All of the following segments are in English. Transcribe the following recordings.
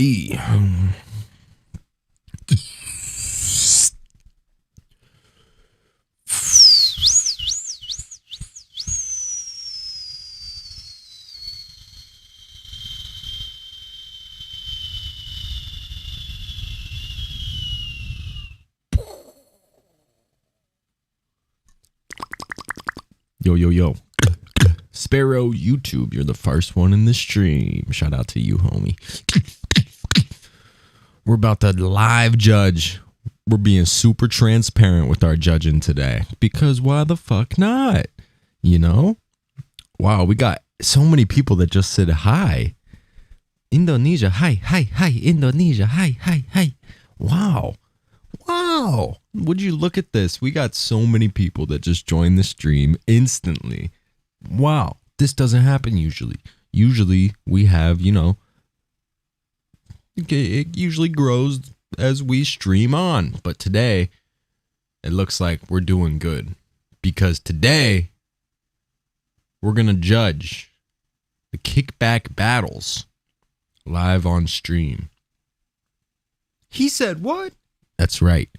Hey. Yo, yo, yo. Sparrow YouTube, you're the first one in the stream. Shout out to you, homie. We're about to live judge. We're being super transparent with our judging today. Because why the fuck not? You know? Wow, we got so many people that just said hi. Indonesia, hi, hi, hi. Indonesia, hi, hi, hi. Wow. Wow. Would you look at this? We got so many people that just joined the stream instantly. Wow. This doesn't happen usually. Usually we have, you know, it usually grows as we stream on. But today, it looks like we're doing good. Because today, we're going to judge the Kickback battles live on stream. He said what? That's right.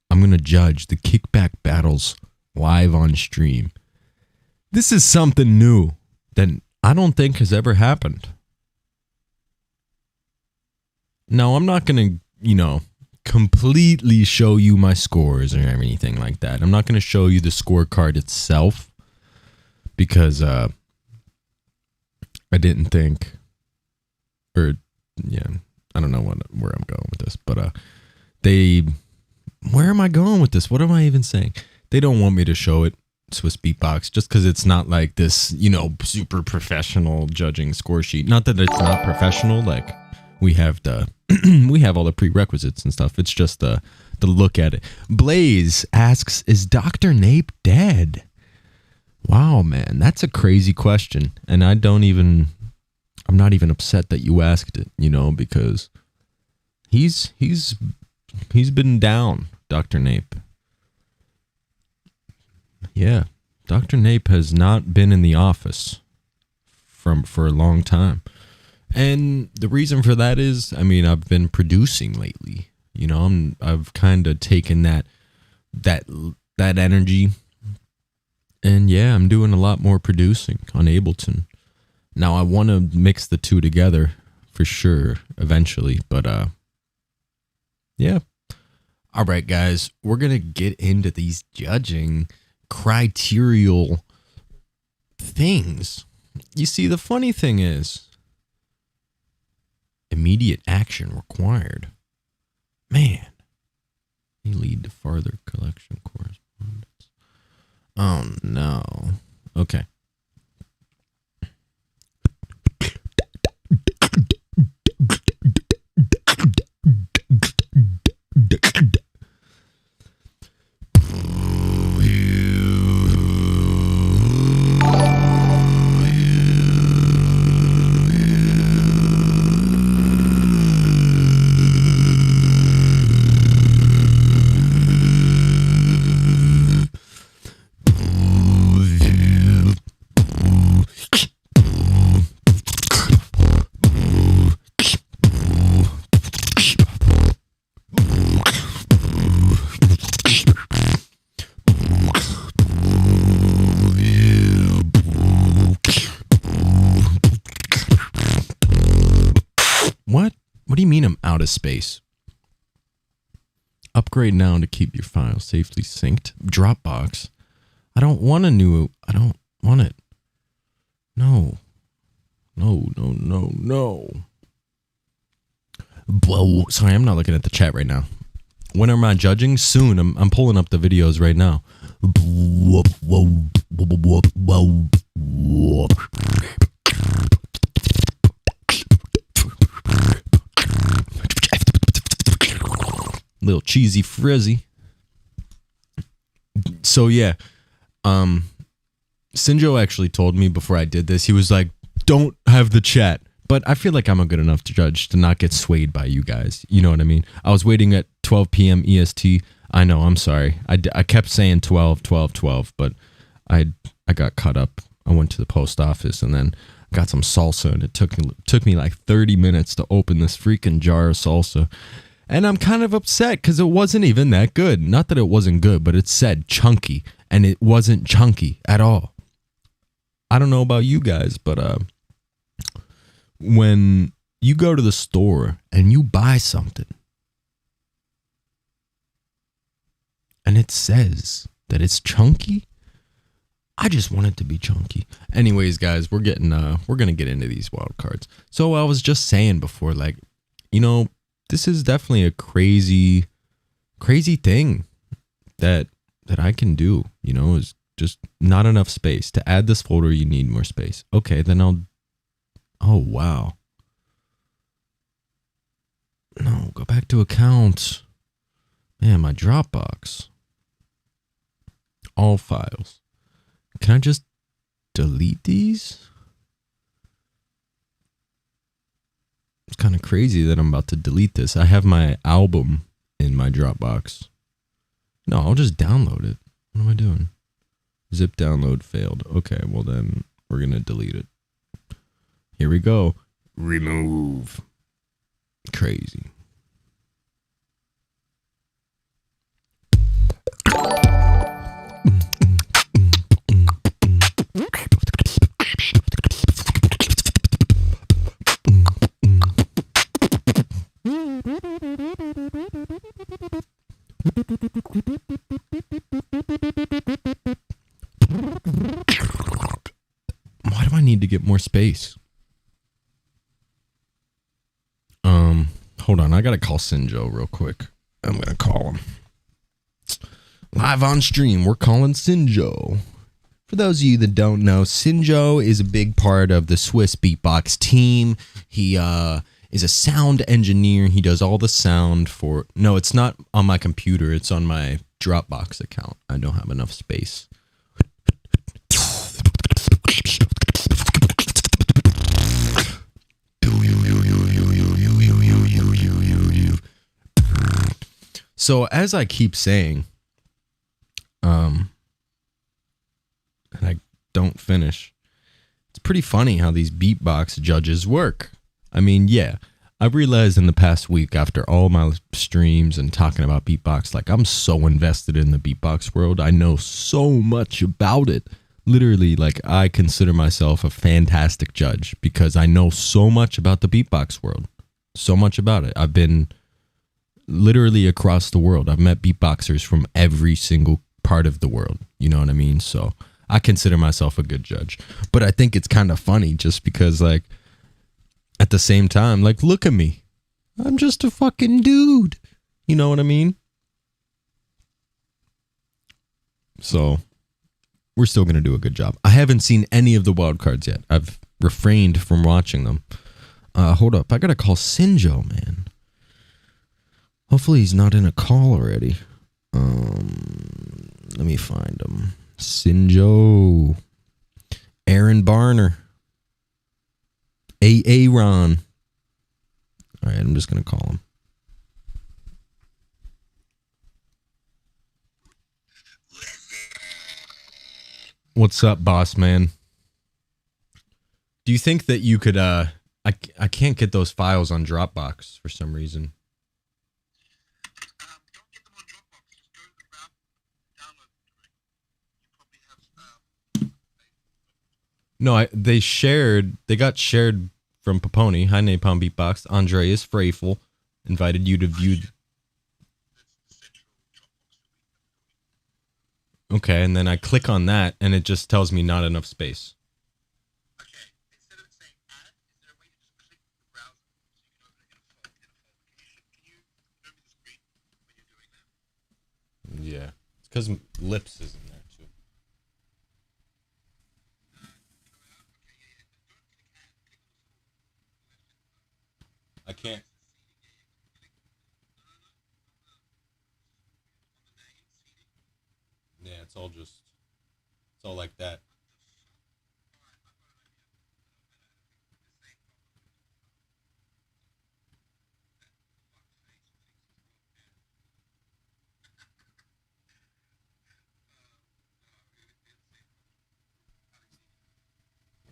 I'm going to judge the Kickback battles live on stream. This is something new that I don't think has ever happened. Now, I'm not going to, you know, completely show you my scores or anything like that. I'm not going to show you the scorecard itself because I didn't think, or yeah, I don't know where I'm going with this, but where am I going with this? What am I even saying? They don't want me to show it, Swiss Beatbox, just because it's not like this, you know, super professional judging score sheet. Not that it's not professional, like we have we have all the prerequisites and stuff. It's just the look at it. Blaze asks, is Dr. Nape dead? Wow, man, that's a crazy question. And I'm not even upset that you asked it, you know, because he's been down, Dr. Nape. Yeah, Dr. Nape has not been in the office for a long time. And the reason for that is, I mean, I've been producing lately. You know, I've kind of taken that energy. And yeah, I'm doing a lot more producing on Ableton. Now, I want to mix the two together for sure eventually, but yeah. All right, guys, we're going to get into these judging criterial things. You see, the funny thing is, immediate action required. Man, may lead to farther collection correspondence. Oh, no. Okay. What do you mean I'm out of space? Upgrade now to keep your files safely synced. Dropbox. I don't want it. No. Whoa. Sorry, I'm not looking at the chat right now. When am I judging? Soon. I'm pulling up the videos right now. Little cheesy frizzy. So yeah, Sinjo actually told me before I did this, he was like, don't have the chat. But I feel like I'm a good enough judge to not get swayed by you guys. You know what I mean? I was waiting at 12 p.m. EST. I know, I'm sorry. I kept saying 12, but I got caught up. I went to the post office and then Got some salsa, and it took me like 30 minutes to open this freaking jar of salsa. And I'm kind of upset because it wasn't even that good. Not that it wasn't good, but it said chunky, and it wasn't chunky at all. I don't know about you guys, but when you go to the store and you buy something and it says that it's chunky, I just want it to be chunky. Anyways, guys, we're gonna get into these wild cards. So I was just saying before, like, this is definitely a crazy thing that I can do. Is just not enough space. To add this folder, you need more space. Okay, then oh, wow. No, go back to accounts. Man, my Dropbox. All files. Can I just delete these? It's kind of crazy that I'm about to delete this. I have my album in my Dropbox. No, I'll just download it. What am I doing? Zip download failed. Okay, well then we're going to delete it. Here we go. Remove. Crazy. Why do I need to get more space? Hold on. I got to call Sinjo real quick. I'm going to call him. Live on stream, we're calling Sinjo. For those of you that don't know, Sinjo is a big part of the Swiss Beatbox team. He is a sound engineer. He does all the sound for... No, it's not on my computer. It's on my Dropbox account. I don't have enough space. So as I keep saying, and I don't finish, it's pretty funny how these beatbox judges work. I mean, yeah, I've realized in the past week after all my streams and talking about beatbox, like I'm so invested in the beatbox world. I know so much about it. Literally, like I consider myself a fantastic judge because I know so much about the beatbox world. So much about it. I've been literally across the world. I've met beatboxers from every single part of the world. You know what I mean? So I consider myself a good judge. But I think it's kind of funny just because, like, at the same time, like, look at me. I'm just a fucking dude. You know what I mean? So we're still going to do a good job. I haven't seen any of the wild cards yet. I've refrained from watching them. Hold up. I got to call Sinjo, man. Hopefully he's not in a call already. Let me find him. Sinjo. Aaron Barner. Aaron. All right, I'm just going to call him. What's up, boss man? Do you think that you could, I can't get those files on Dropbox for some reason. Don't get them on Dropbox. Just go about download them direct. You probably have No, they got shared from Paponi. Hi, Napalm Beatbox. Andreas Frayful invited you to view. Okay, and then I click on that, and it just tells me not enough space. Okay, instead of it saying add, is there a way to just click the browser so you can open it in a folder? Can you show me the screen when you're doing that? Yeah, it's because Lips is in there too. I can't. Yeah, it's all like that.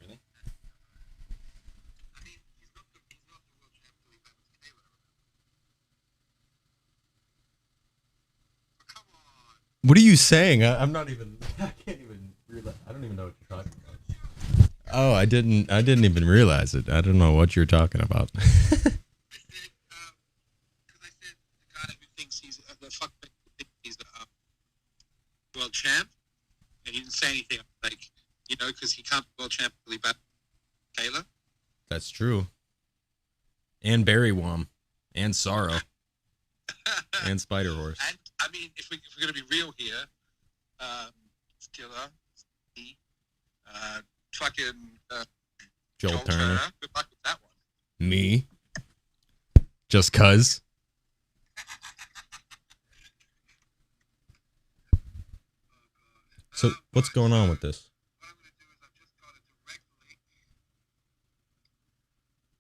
Really? What are you saying? I'm not even. I can't even realize. I don't even know what you're talking about. Oh, I didn't. I didn't even realize it. I don't know what you're talking about. I said, because I said the guy who thinks he's the fuckback who thinks he's the world champ, and he didn't say anything. Like, because he can't be world champ really bad. Taylor. That's true. And Barry Wom, and Sorrow, and Spider Horse. And I mean, if we're gonna be real here, Skiller, fucking Joel Turner. Good luck with that one. Me. Just cuz. So what's going on with this? What I'm gonna do is I've just got a direct link.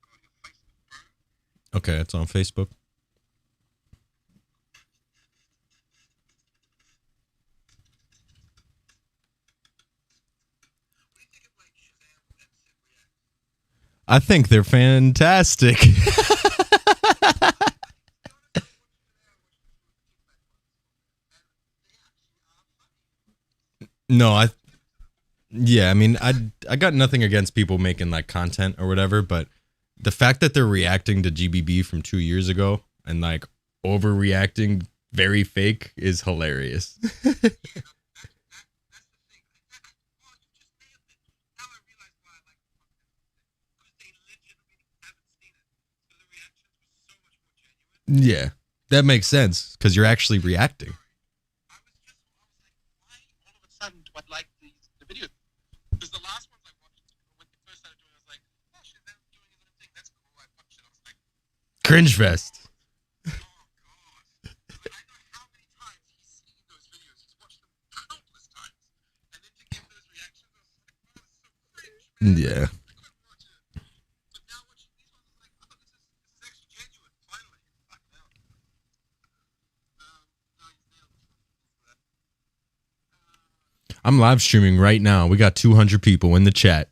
Go on your Facebook, bro. Okay, it's on Facebook. What do you think of like Shazam and Sid React? I think they're fantastic. No, I mean, I got nothing against people making like content or whatever, but the fact that they're reacting to GBB from 2 years ago and like overreacting very fake is hilarious. That's the thing. Well, you just nailed it. Now I realize why I like the podcast. Because they legitimately haven't seen it. So the reactions were so much more genuine. Yeah, that makes sense because you're actually reacting. I was like, why all of a sudden do I like the videos? Because the last ones I watched, when they first started doing it, I was like, oh shit, they're doing his own thing. That's cool. I watched it. I was like, Cringe fest. oh god. But I know how many times he's seen those videos. He's watched them countless times. And then to give those reactions, I was like, oh, this is so cringe, man. Yeah. I couldn't watch it. But now watching these ones, I was like, oh, this is actually genuine. Finally. Fucking hell. No, he's nailed it. I'm live streaming right now. We got 200 people in the chat.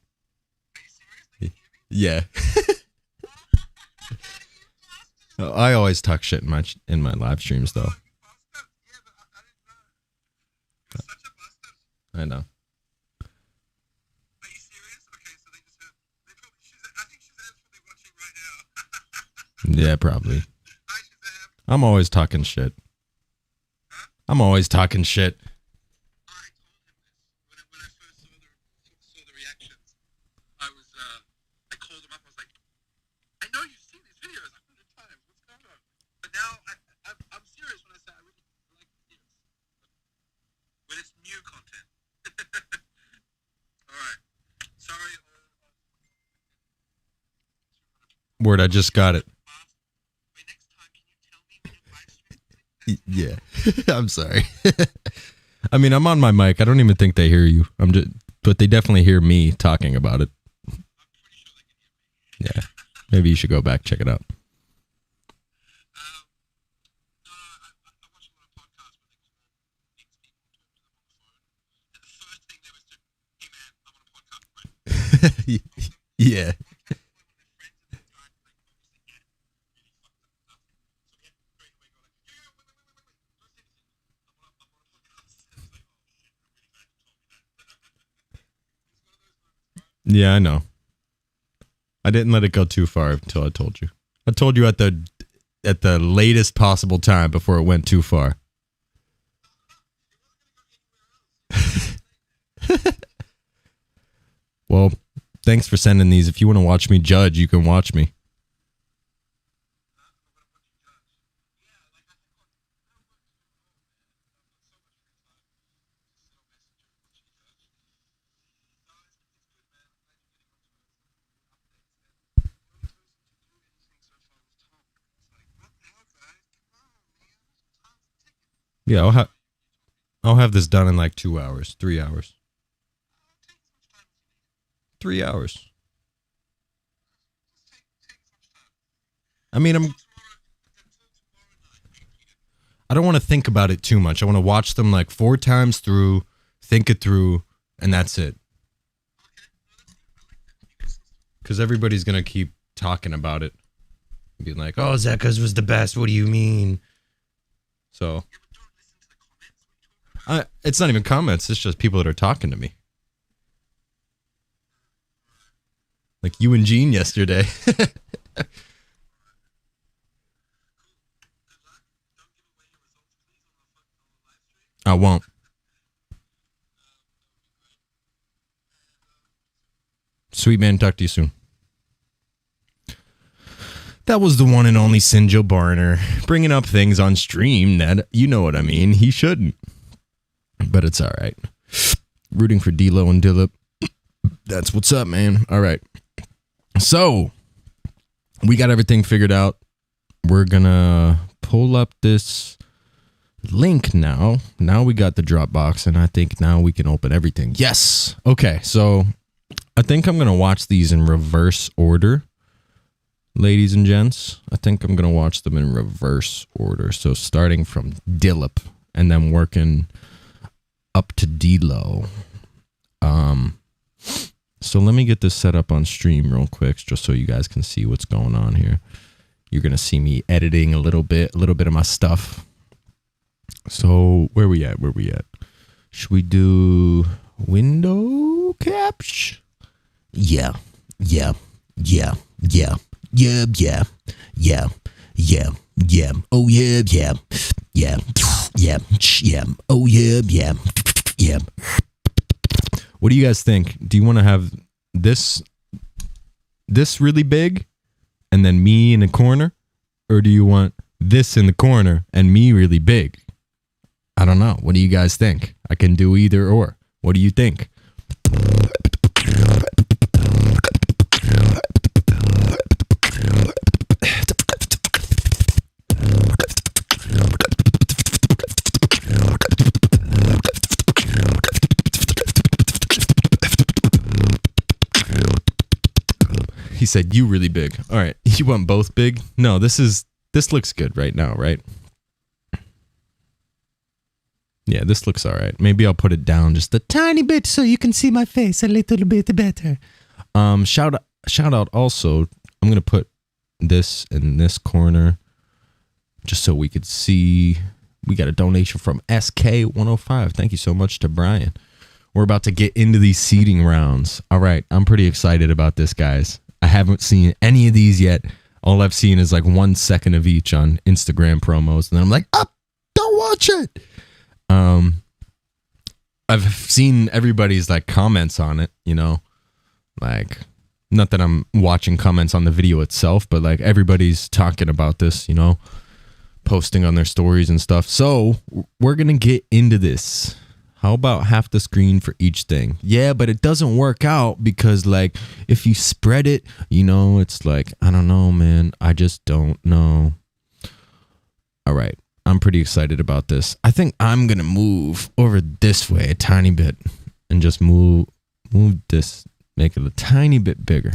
Are you serious? They can hear me? Yeah. You bastard! I always talk shit in my live streams though. You bastard! Yeah, but I didn't know. You're such a bastard. I know. Are you serious? Okay, so they just heard. They probably Shazam. I think Shazam's probably watching right now. Yeah, probably. Hi, Shazam. I'm always talking shit. Huh? I'm always talking shit. I told him this when I first saw the reactions. I called him up. I was like, I know you've seen these videos 100 times. What's going on? But now I'm serious when I say I really like the videos. When it's new content. All right. Sorry. Word, I just got it. Wait, next time, can you tell me when you're live streaming? Yeah. I'm sorry. I mean, I'm on my mic. I don't even think they hear you. But they definitely hear me talking about it. I'm pretty sure they can hear me. Yeah. Maybe you should go back, check it out. No, I watch a lot of podcasts where they call things people and talk to them on the phone. And the first thing they was to, hey man, I'm on a podcast, right? Yeah. Podcasts when they're friends and they're trying to like obviously get really fucked up stuff. So we have to straight away go like, yeah, wait. Don't say anything. I'm on a podcast. And it's like, oh shit, I'm really glad you told me that. It's one of those moments, bro. Yeah, I know. I didn't let it go too far until I told you. I told you at the latest possible time before it went too far. Well, thanks for sending these. If you want to watch me judge, you can watch me. Yeah, I'll have this done in like 2 hours, 3 hours. 3 hours. I mean, I don't want to think about it too much. I want to watch them like 4 times through, think it through, and that's it. Because everybody's going to keep talking about it. Being like, oh, Zekka's was the best. What do you mean? So, It's not even comments. It's just people that are talking to me. Like you and Gene yesterday. I won't. Sweet man, talk to you soon. That was the one and only Sinjo Barner, bringing up things on stream that, you know what I mean, he shouldn't. But it's all right. Rooting for D-Lo and Dillip. That's what's up, man. All right. So, we got everything figured out. We're going to pull up this link now. Now we got the Dropbox, and I think now we can open everything. Yes. Okay, so I think I'm going to watch these in reverse order. Ladies and gents, I think I'm going to watch them in reverse order. So starting from Dillip and then working up to D-Lo. So let me get this set up on stream real quick just so you guys can see what's going on here. You're going to see me editing a little bit of my stuff. So where we at? Should we do window caps? Yeah. Oh yeah. Oh yeah. What do you guys think? Do you want to have this really big and then me in the corner? Or do you want this in the corner and me really big? I don't know. What do you guys think? I can do either or. What do you think? He said, you really big. All right. You want both big? No, this looks good right now, right? Yeah, this looks all right. Maybe I'll put it down just a tiny bit so you can see my face a little bit better. Shout out also, I'm going to put this in this corner just so we could see. We got a donation from SK105. Thank you so much to Brian. We're about to get into these seating rounds. All right. I'm pretty excited about this, guys. I haven't seen any of these yet. All I've seen is like 1 second of each on Instagram promos. And then I'm like, don't watch it. I've seen everybody's like comments on it, you know, like not that I'm watching comments on the video itself, but like everybody's talking about this, you know, posting on their stories and stuff. So we're going to get into this. How about half the screen for each thing? Yeah, but it doesn't work out because like if you spread it, you know, it's like, I don't know, man. I just don't know. All right. I'm pretty excited about this. I think I'm going to move over this way a tiny bit and just move this, make it a tiny bit bigger.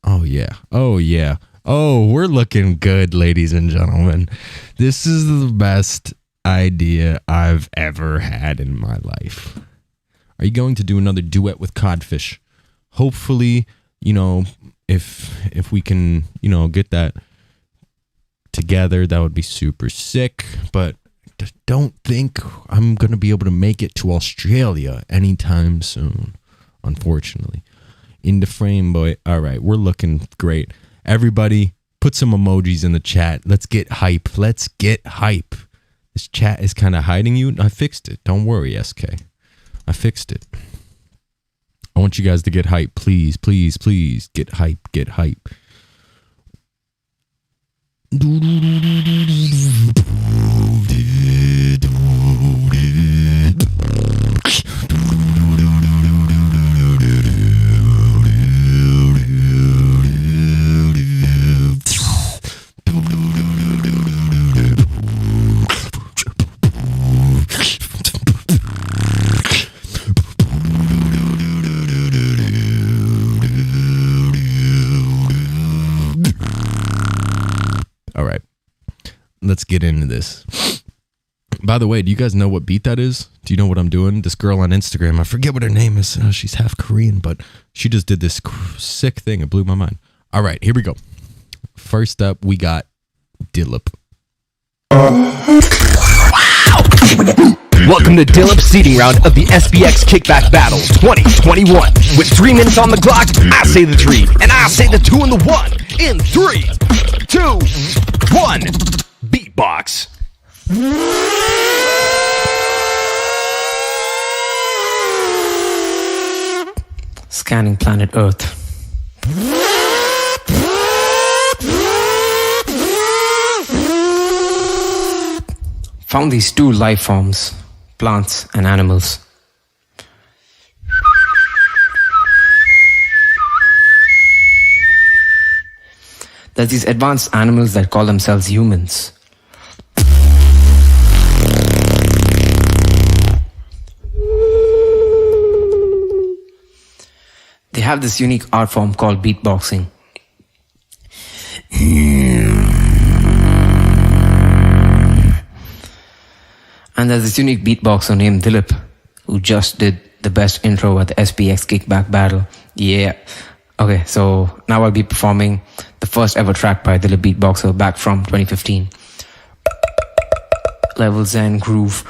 Oh, yeah. Oh, yeah. Oh, we're looking good, ladies and gentlemen. This is the best idea I've ever had in my life. Are you going to do another duet with Codfish? Hopefully, you know, if we can, you know, get that together, that would be super sick. But don't think I'm gonna be able to make it to Australia anytime soon, unfortunately. In the frame, boy. All right, we're looking great. Everybody put some emojis in the chat. Let's get hype. This chat is kind of hiding you. I fixed it. Don't worry, SK. I fixed it. I want you guys to get hype. Please, please, please. Get hype. Let's get into this. By the way, do you guys know what beat that is? Do you know what I'm doing? This girl on Instagram, I forget what her name is. She's half Korean, but she just did this sick thing. It blew my mind. All right, here we go. First up, we got Dillip. Welcome to Dilip's seeding round of the SBX Kickback Battle 2021. With 3 minutes on the clock, I say the 3, and I say the 2 and the 1. In 3, 2, 1, beatbox. Scanning planet Earth. Found these 2 life forms, plants and animals. There's these advanced animals that call themselves humans. They have this unique art form called beatboxing. And there's this unique beatboxer named Dilip, who just did the best intro at the SBX Kickback Battle. Yeah. Okay, so now I'll be performing the first ever track by Dilip Beatboxer back from 2015. Level Zen Groove.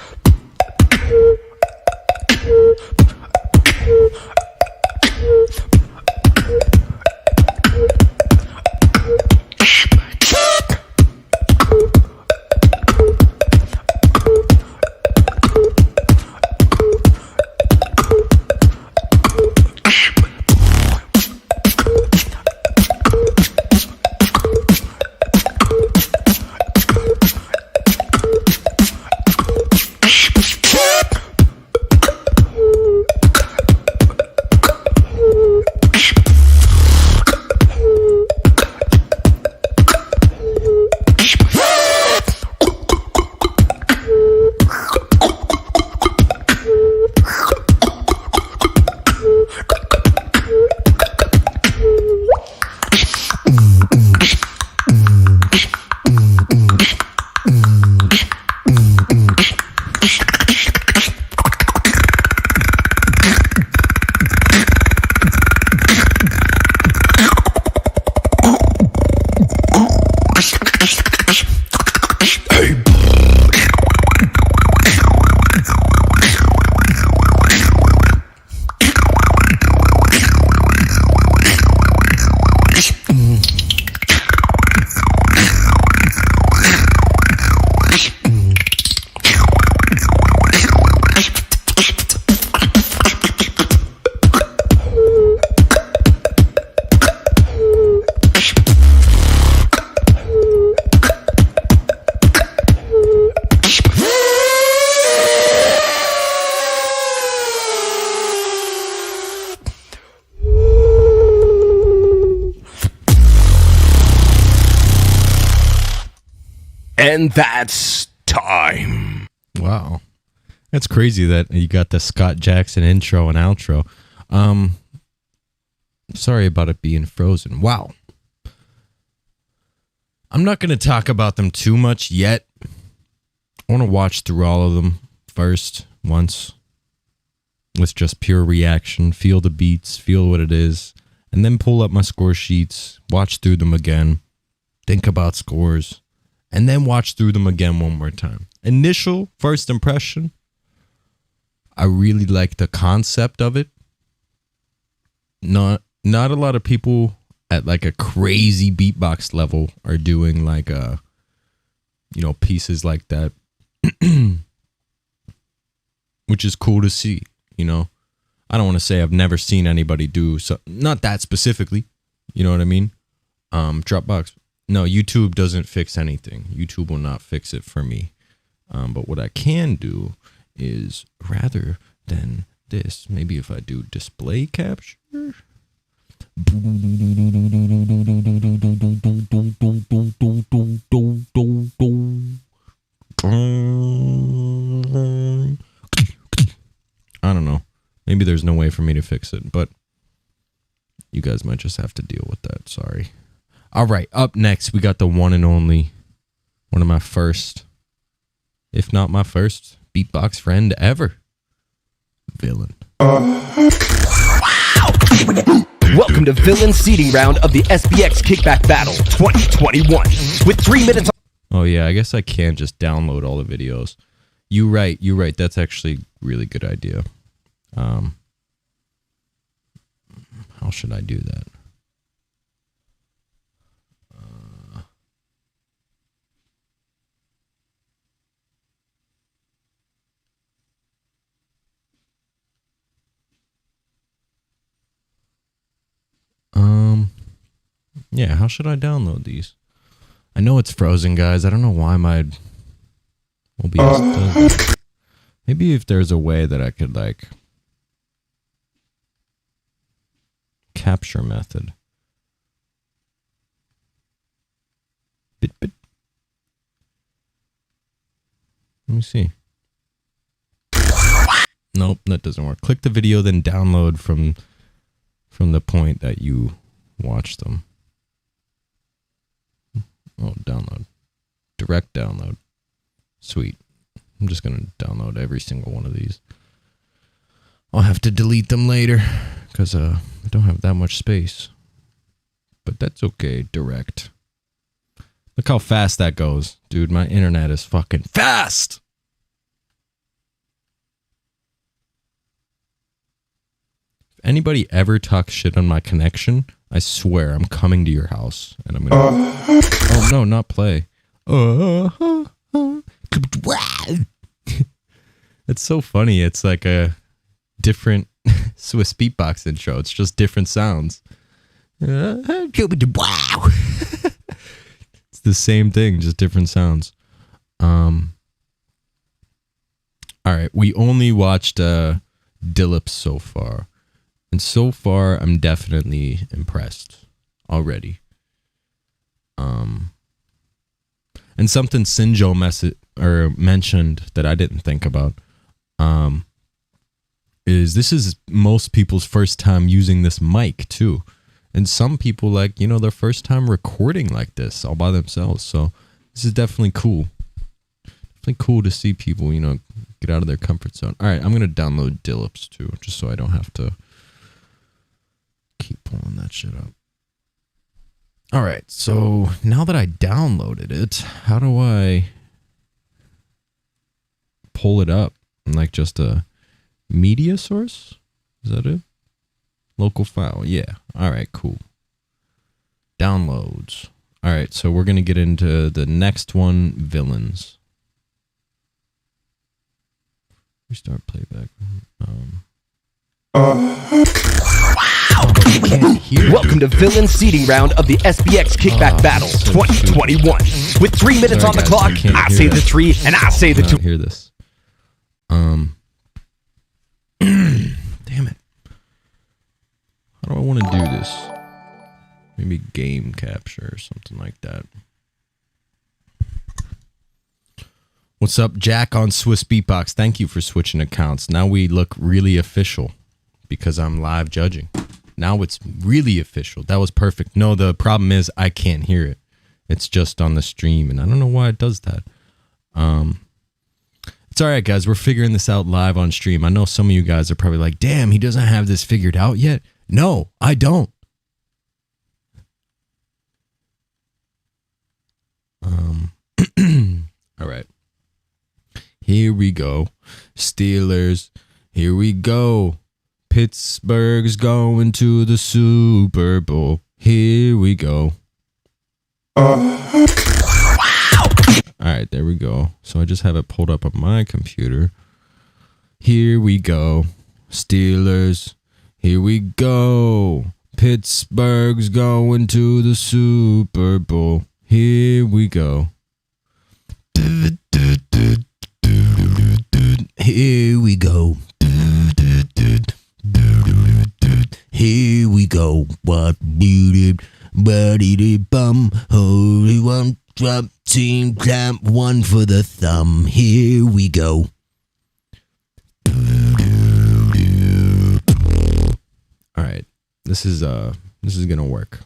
And that's time. Wow. That's crazy that you got the Scott Jackson intro and outro. Sorry about it being frozen. Wow. I'm not going to talk about them too much yet. I want to watch through all of them first, once, with just pure reaction, feel the beats, feel what it is, and then pull up my score sheets, watch through them again, think about scores, and then watch through them again one more time. Initial first impression, I really like the concept of it. Not a lot of people at like a crazy beatbox level are doing like pieces like that. Which is cool to see, I don't want to say I've never seen anybody do so, not that specifically, you know what I mean? Dropbox. No, YouTube doesn't fix anything. YouTube will not fix it for me. But what I can do is, rather than this, maybe if I do display capture. I don't know. Maybe there's no way for me to fix it, but you guys might just have to deal with that. Sorry. All right, up next, we got the one and only, one of my first, if not my first, beatbox friend ever, Villain. Wow! Welcome to Villain seeding round of the SBX Kickback Battle 2021. With 3 minutes. Oh yeah, I guess I can't just download all the videos. You're right. That's actually a really good idea. How should I do that? Yeah, how should I download these? I know it's frozen, guys. I don't know why my OBS does that. Maybe if there's a way that I could, like, capture method. Bit. Let me see. Nope, that doesn't work. Click the video, then download from the point that you watch them. Oh, download. Direct download. Sweet. I'm just going to download every single one of these. I'll have to delete them later because I don't have that much space. But that's okay. Direct. Look how fast that goes. Dude, my internet is fucking fast! If anybody ever talks shit on my connection, I swear I'm coming to your house and I'm gonna... Oh no, not play. It's so funny. It's like a different Swiss beatbox intro. It's just different sounds. It's the same thing, just different sounds. All right, we only watched Dillips so far. And so far, I'm definitely impressed already. And something Sinjo mentioned that I didn't think about is this is most people's first time using this mic too. And some people, like, you know, their first time recording like this all by themselves. So this is definitely cool. Definitely cool to see people, you know, get out of their comfort zone. All right, I'm going to download Dillips too, just so I don't have to keep pulling that shit up. All right, so now that I downloaded it, how do I pull it up? Like just a media source? Is that it? Local file, yeah. All right, cool. Downloads. All right, so we're going to get into the next one, villains. Restart playback. Welcome to Villain Seeding Round of the SBX Kickback Battle 2021. With 3 minutes on the guys, clock, I say the 3 and I say the 2. Hear this. Damn it. How do I want to do this? Maybe game capture or something like that. What's up, Jack on Swiss Beatbox? Thank you for switching accounts. Now we look really official because I'm live judging. Now it's really official. That was perfect. No, the problem is I can't hear it. It's just on the stream, and I don't know why it does that. It's all right, guys. We're figuring this out live on stream. I know some of you guys are probably like, damn, he doesn't have this figured out yet. No, I don't. All right. Here we go. Steelers. Here we go. Pittsburgh's going to the Super Bowl. Here we go. All right, there we go. So I just have it pulled up on my computer. Here we go. Steelers. Here we go. Pittsburgh's going to the Super Bowl. Here we go. Here we go. Here we go. What beauty, buddy bum. Holy one drop team clamp one for the thumb. Here we go. All right, this is gonna work.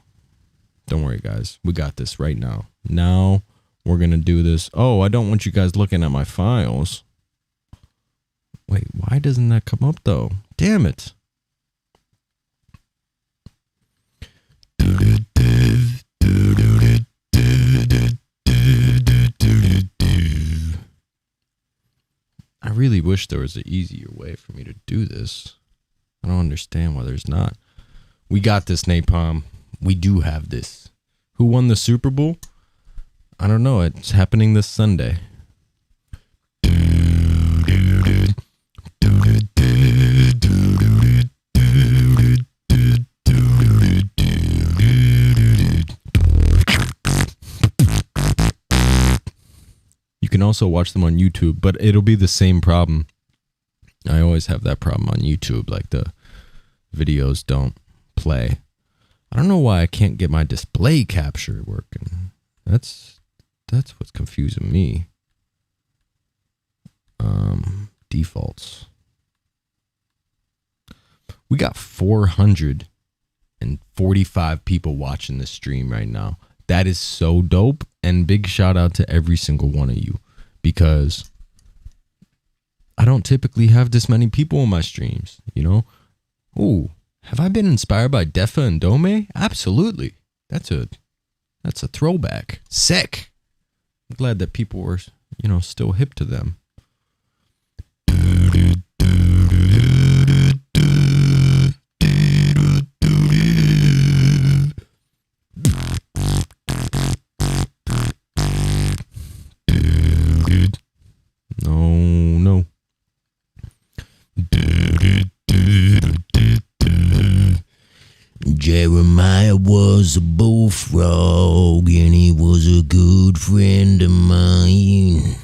Don't worry, guys. We got this right now. Now we're gonna do this. Oh, I don't want you guys looking at my files. Wait, why doesn't that come up though? Damn it. really wish there was an easier way for me to do this. I don't understand why there's not. We got this, Napalm. We do have this. Who won the Super Bowl? I don't know. It's happening this Sunday. You can also watch them on YouTube, but it'll be the same problem. I always have that problem on YouTube, like the videos don't play. I don't know why I can't get my display capture working. That's what's confusing me. Defaults. We got 445 people watching this stream right now. That is so dope, and big shout out to every single one of you, because I don't typically have this many people on my streams, you know? Ooh, have I been inspired by Defa and Dome? Absolutely. That's a throwback. Sick. I'm glad that people were, still hip to them. No. Jeremiah was a bullfrog, and he was a good friend of mine.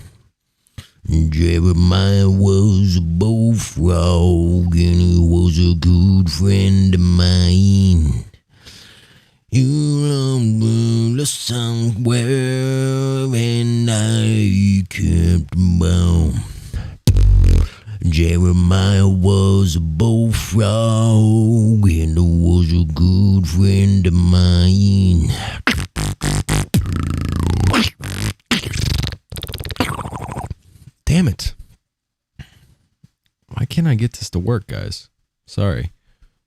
Jeremiah was a bullfrog, and he was a good friend of mine. You know somewhere, and I kept him bound. Jeremiah was a bullfrog, and was a good friend of mine. Damn it. Why can't I get this to work, guys? Sorry.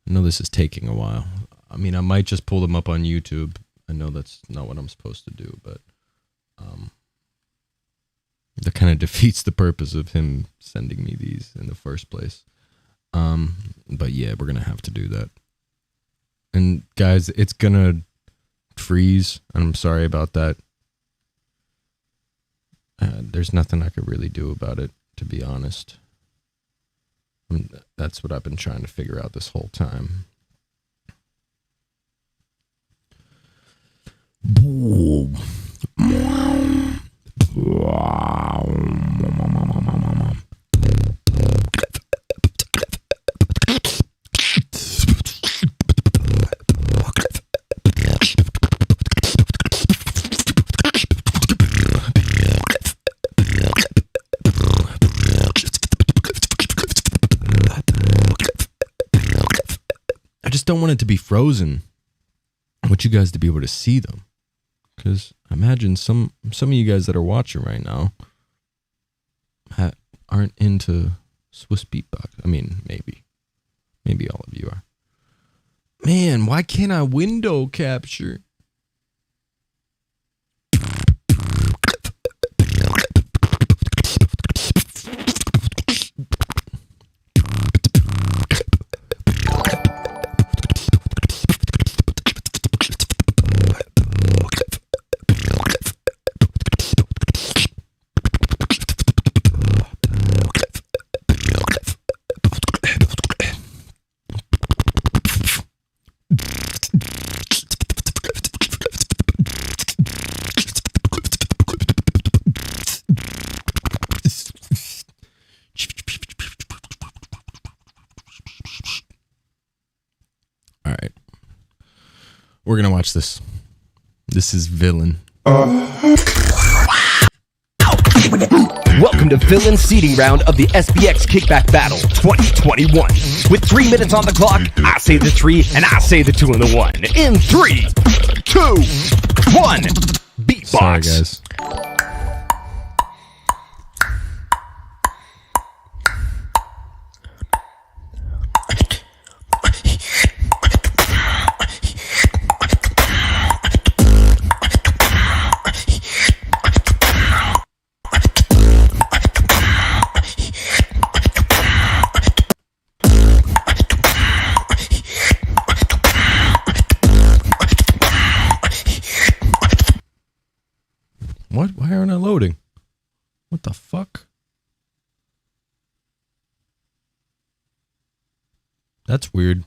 I know this is taking a while. I mean, I might just pull them up on YouTube. I know that's not what I'm supposed to do, but that kind of defeats the purpose of him sending me these in the first place. But yeah, we're going to have to do that. And guys, it's going to freeze. I'm sorry about that. There's nothing I could really do about it, to be honest. That's what I've been trying to figure out this whole time. I just don't want it to be frozen. I want you guys to be able to see them. Because I imagine some of you guys that are watching right now aren't into Swiss beatbox. I mean, maybe all of you are. Man, why can't I window capture? All right. We're going to watch this. This is Villain. Welcome to Villain seeding round of the SBX Kickback Battle 2021. With 3 minutes on the clock, I say the 3 and I say the 2 and the 1. In 3, 2, 1, beatbox. Sorry, guys. What? Why aren't I loading? What the fuck? That's weird.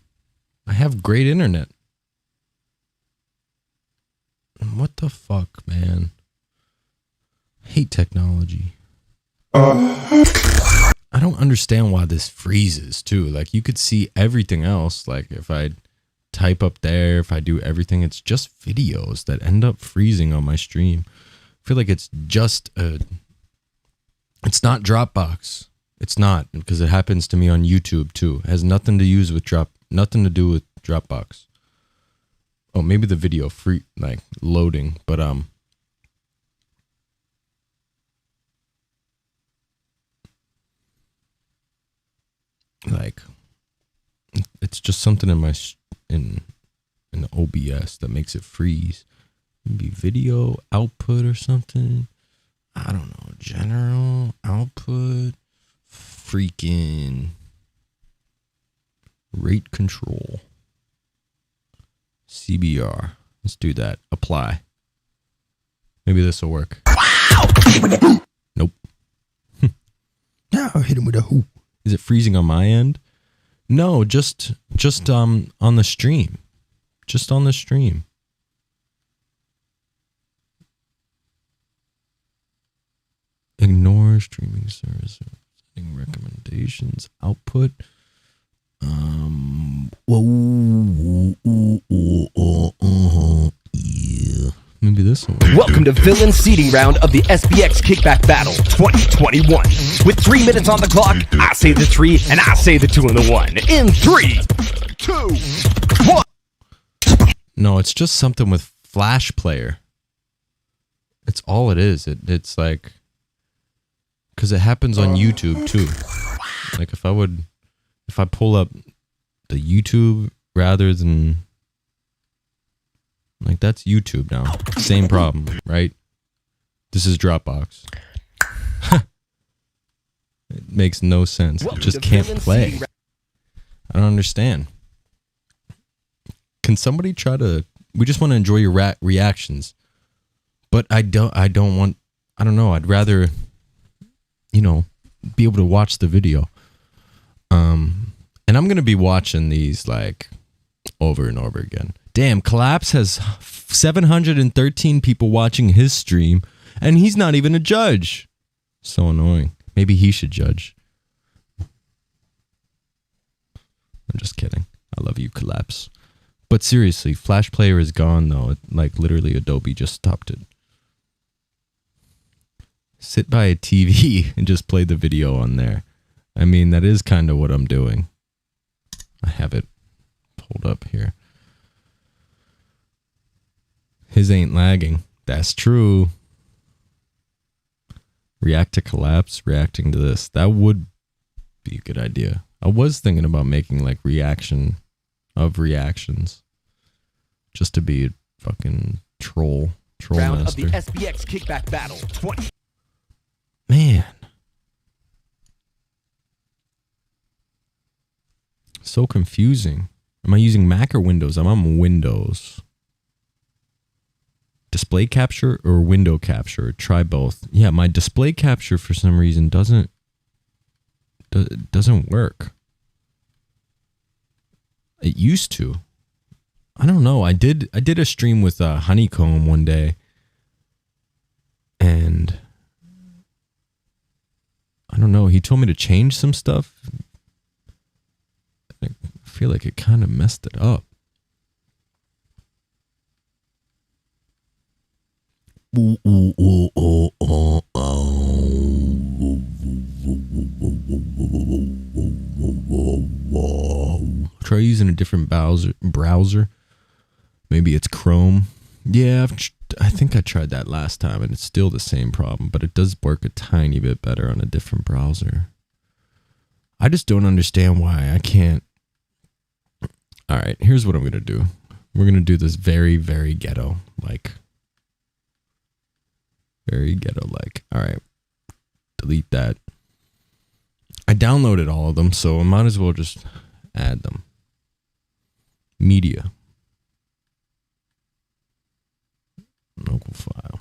I have great internet. What the fuck, man? I hate technology. I don't understand why this freezes too. Like you could see everything else. Like if I type up there, if I do everything, it's just videos that end up freezing on my stream. I feel like it's just it's not Dropbox. It's not, because it happens to me on YouTube too. It has nothing to use with nothing to do with Dropbox. Oh, maybe the video like loading, but like it's just something in my in OBS that makes it freeze. Maybe video output or something. I don't know. General output. Freaking rate control. CBR. Let's do that. Apply. Maybe this will work. Nope. Now hit him with a hoop. Is it freezing on my end? No, just on the stream. Just on the stream. Ignore streaming service. Setting recommendations. Output. Yeah. Maybe this one. Welcome to Villain Seeding Round of the SBX Kickback Battle 2021. With 3 minutes on the clock, I say the 3 and I say the 2 and the 1. In 3, 2, 1. No, it's just something with Flash Player. It's all it is. It's like, because it happens on YouTube too. Like if I pull up the YouTube rather than, like that's YouTube now. Same problem, right? This is Dropbox. It makes no sense. It just can't play. I don't understand. Can somebody try to? We just want to enjoy your reactions, but I don't want. I don't know. I'd rather, be able to watch the video. And I'm gonna be watching these like over and over again. Damn, Collapse has 713 people watching his stream, and he's not even a judge. So annoying. Maybe he should judge. I'm just kidding. I love you, Collapse. But seriously, Flash Player is gone though. Like literally Adobe just stopped it. Sit by a TV and just play the video on there. I mean, that is kind of what I'm doing. I have it pulled up here. His ain't lagging. That's true. React to Collapse, reacting to this. That would be a good idea. I was thinking about making like reaction of reactions. Just to be a fucking troll Round master. of the SBX Kickback Battle 20. Man. So confusing. Am I using Mac or Windows? I'm on Windows. Display capture or window capture? Try both. Yeah, my display capture for some reason doesn't work. It used to. I don't know. I did a stream with Honeycomb one day, and I don't know. He told me to change some stuff. I feel like it kind of messed it up. Try using a different browser. Maybe it's Chrome. Yeah, I think I tried that last time and it's still the same problem, but it does work a tiny bit better on a different browser. I just don't understand why I can't. All right, here's what I'm going to do. We're going to do this very, very ghetto like. Very ghetto like. All right, delete that. I downloaded all of them, so I might as well just add them. Media. Local file.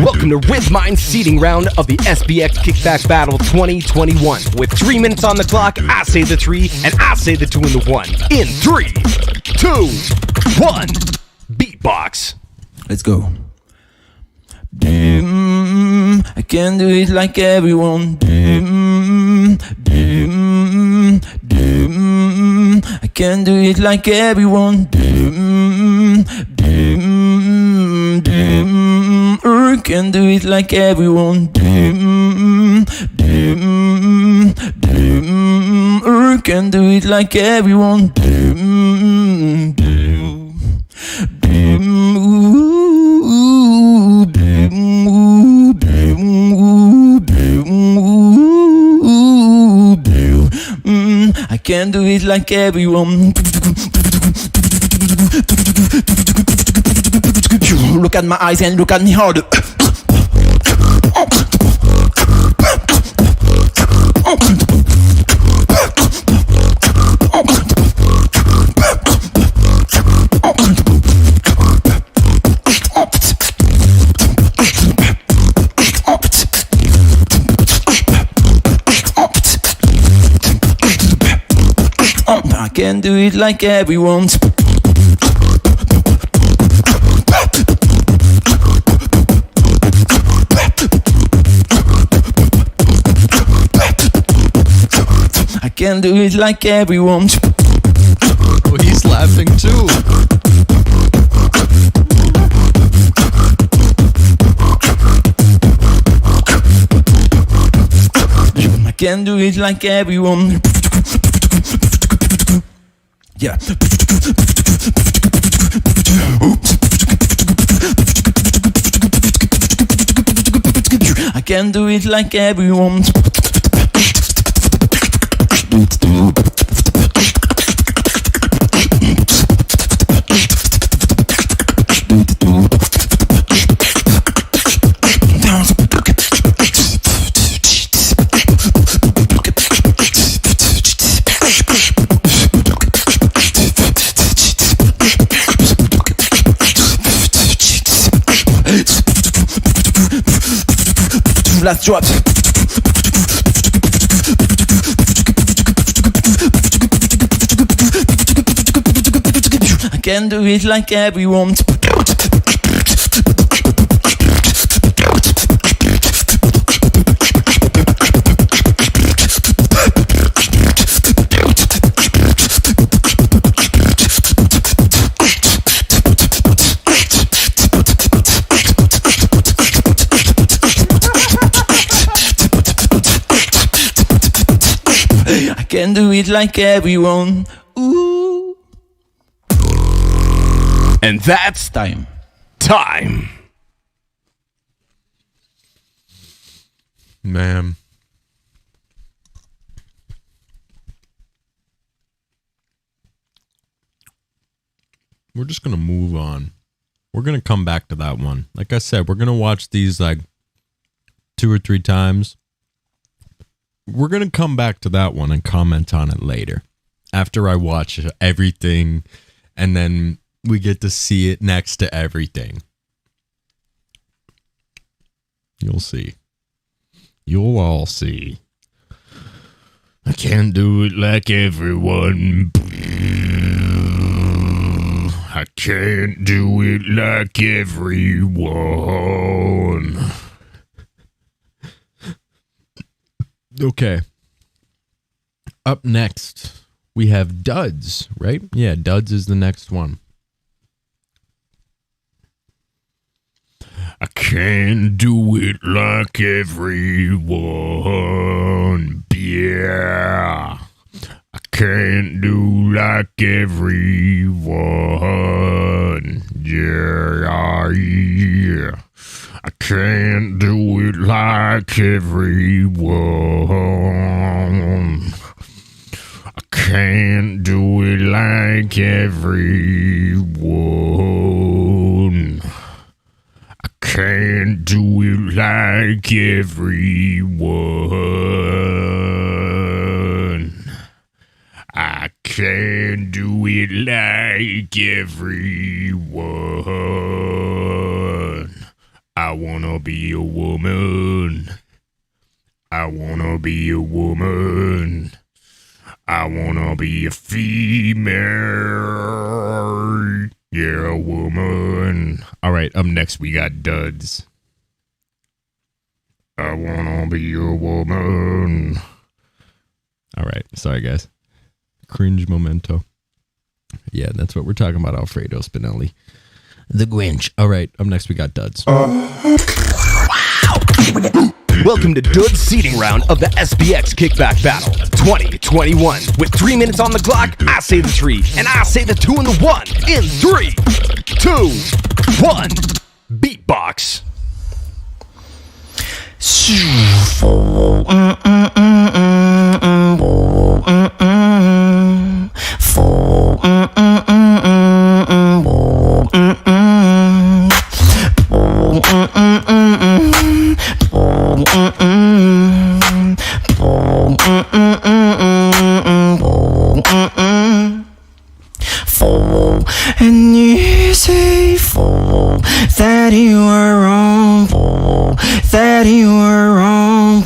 Welcome to With Mine seeding round of the SBX Kickback Battle 2021. With 3 minutes on the clock, I say the 3 and I say the 2 and the 1. In 3, 2, 1, beatbox. Let's go. I can't do it like everyone. I can't do it like everyone. I can't do it like everyone. I can't do it like everyone. I can't do it like everyone. Look at my eyes and look at me harder. I can't do it like everyone. I can't do it like everyone. Oh, he's laughing too. I can't do it like everyone. Yeah. I can't do it like everyone. Last drop. I can't do it like everyone. I can't do it like everyone. Ooh. And that's Time. time. Man. We're just going to move on. We're going to come back to that one. Like I said, we're going to watch these like 2 or 3 times. We're going to come back to that one and comment on it later. After I watch everything and then we get to see it next to everything. You'll see. You'll all see. I can't do it like everyone. I can't do it like everyone. Okay. Up next, we have Duds, right? Yeah, Duds is the next one. I can't do it like everyone. Yeah. I can't do like everyone. Yeah, yeah. I can't do it like everyone. I can't do it like everyone. I can't do it like everyone. I can't do it like everyone. I wanna be a woman. I wanna be a woman. I wanna be a female. Yeah, a woman. All right, up next we got Duds. I wanna be a woman. All right, sorry guys. Cringe memento. Yeah, that's what we're talking about, Alfredo Spinelli. The Grinch. All right, up next we got Duds. Welcome to Dud's seeding round of the SBX Kickback Battle 2021. With 3 minutes on the clock, I say the 3, and I say the 2 and the 1 in 3, 2, 1. Beatbox. And you say that you were wrong, that you were wrong,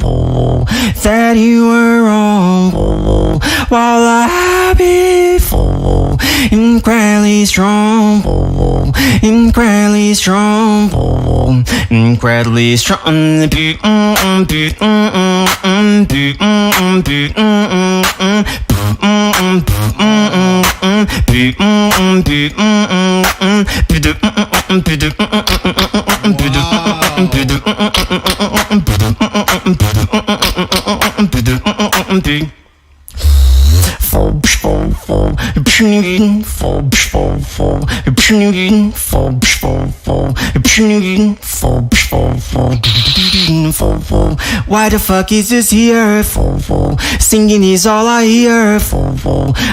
that you were wrong, while I be incredibly strong, incredibly strong, incredibly strong. Why the fuck is this here? Singing is all I hear.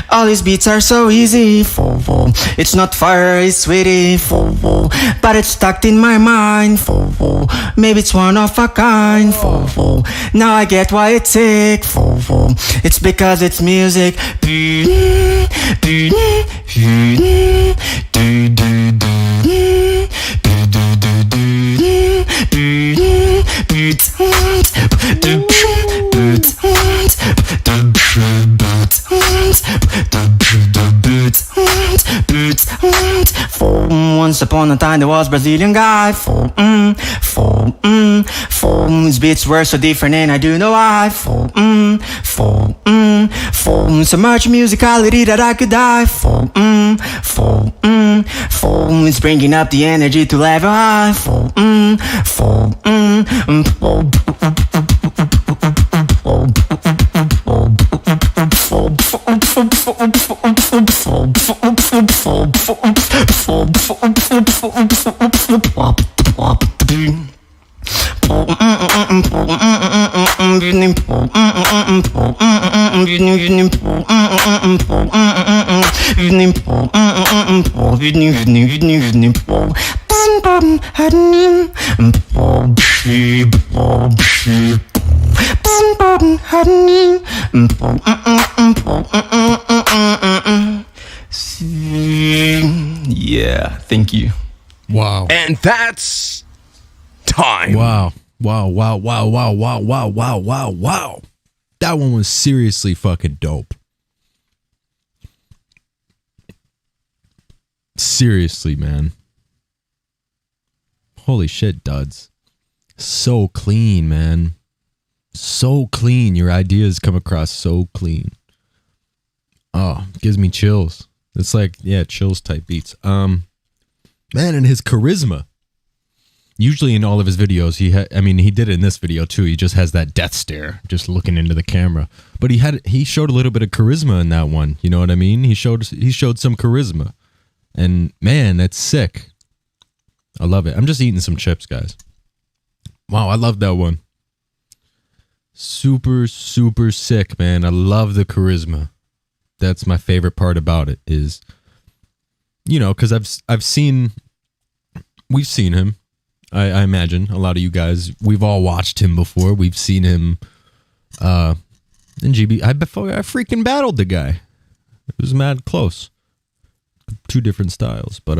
All these beats are so easy. It's not fire, it's sweetie. But it's stuck in my mind. Maybe it's one of a kind. Now I get why it's sick. It's because it's music. Once upon a time there was Brazilian guy. His beats were so different and I do know why. So much musicality that I could die. It's bringing up the energy to level high. Yeah, thank you. Wow. And that's time. Wow. Wow. That one was seriously fucking dope. Seriously, man. Holy shit, Duds. So clean, man. So clean. Your ideas come across so clean. Oh, gives me chills. It's like, yeah, chills type beats. Man, and his charisma. Usually in all of his videos, he did it in this video too. He just has that death stare, just looking into the camera. But he showed a little bit of charisma in that one. You know what I mean? He showed some charisma. And man, that's sick. I love it. I'm just eating some chips, guys. Wow, I love that one. Super, super sick, man. I love the charisma. That's my favorite part about it is, you know, because we've seen him. I imagine a lot of you guys, we've all watched him before. We've seen him in GB. I freaking battled the guy. It was mad close. Two different styles, but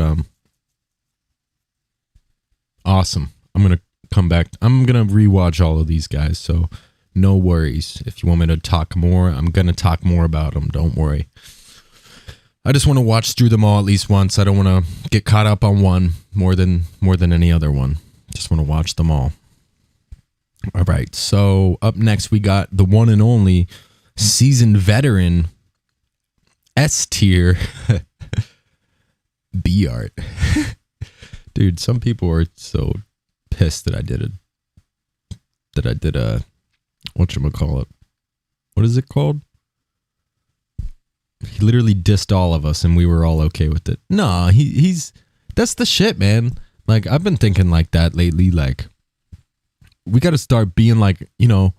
awesome. I'm gonna come back. I'm going to rewatch all of these guys, so no worries. If you want me to talk more, I'm going to talk more about them. Don't worry. I just want to watch through them all at least once. I don't want to get caught up on one more than any other one. Just want to watch them all. All right. So up next, we got the one and only seasoned veteran S tier B art. Dude, some people are so pissed that I did a whatchamacallit. What is it called? He literally dissed all of us and we were all okay with it. Nah, he's that's the shit, man. Like, I've been thinking like that lately. Like, we got to start being like, Eminem,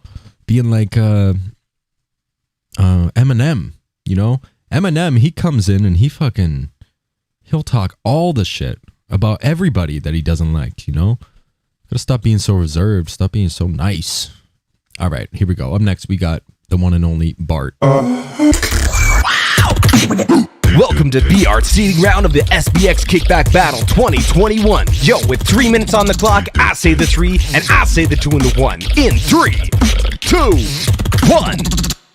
you know? Eminem, he comes in and he'll talk all the shit about everybody that he doesn't like, you know? Gotta stop being so reserved, stop being so nice. All right, here we go. Up next, we got the one and only Bart. Welcome to BR's seeding round of the SBX Kickback Battle 2021. Yo, with 3 minutes on the clock, I say the 3 and I say the 2 and the 1. In 3, 2, 1,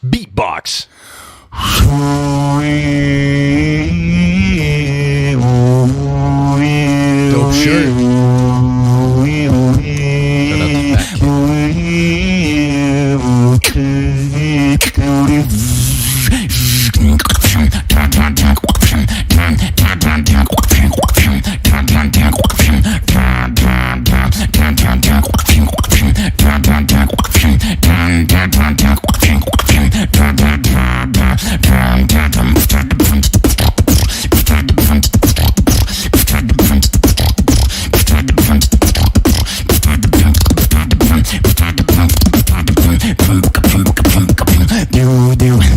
beatbox. Dope shirt. Shout out to Fat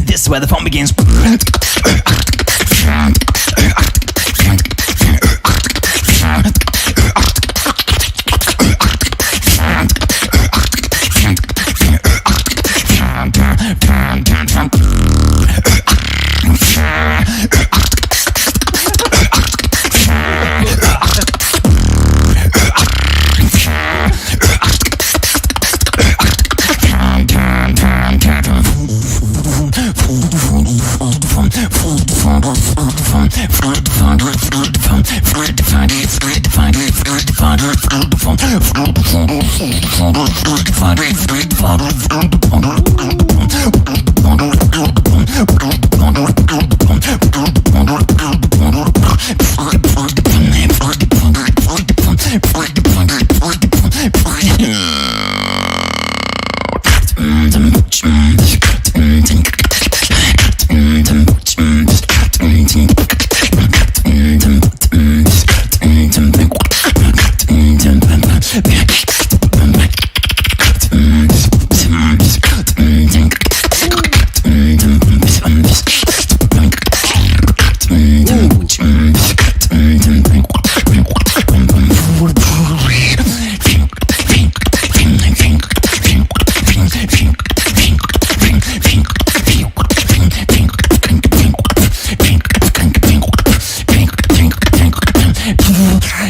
This is where the fun begins.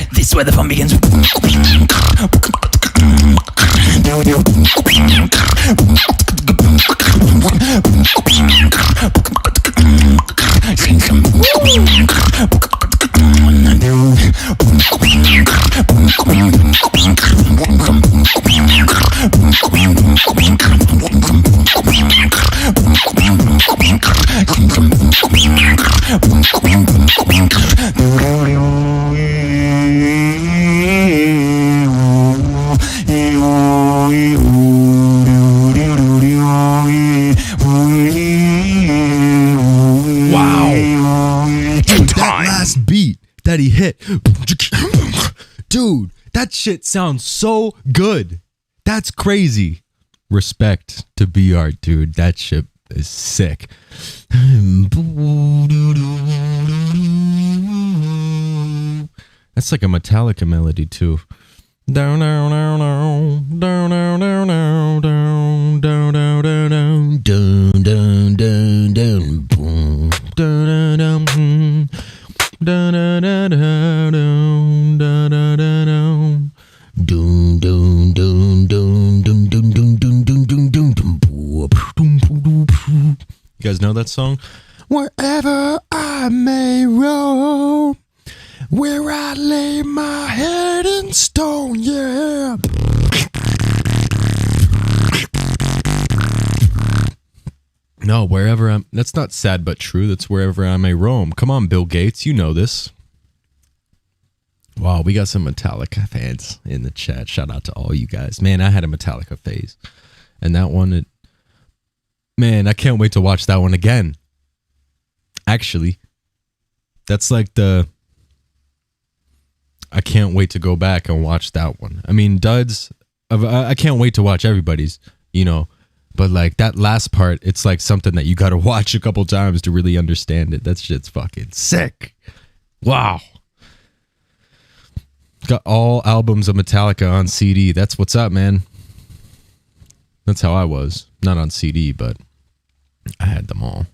This is where the fun begins. That he hit. Dude, that shit sounds so good. That's crazy. Respect to BR, dude. That shit is sick. That's like a Metallica melody too. Down down down down down down down down down down down down down down down boom down down down da da da da da da da da doom doom guys know that song? Wherever I may roam, where I lay my head in stone, yeah. No, wherever I'm... That's not sad but true. That's wherever I may roam. Come on, Bill Gates. You know this. Wow, we got some Metallica fans in the chat. Shout out to all you guys. Man, I had a Metallica phase. And that one... Man, I can't wait to watch that one again. Actually, that's like the... I can't wait to go back and watch that one. I mean, Duds... I can't wait to watch everybody's, you know... But like that last part, it's like something that you got to watch a couple times to really understand it. That shit's fucking sick. Wow. Got all albums of Metallica on CD. That's what's up, man. That's how I was. Not on CD, but I had them all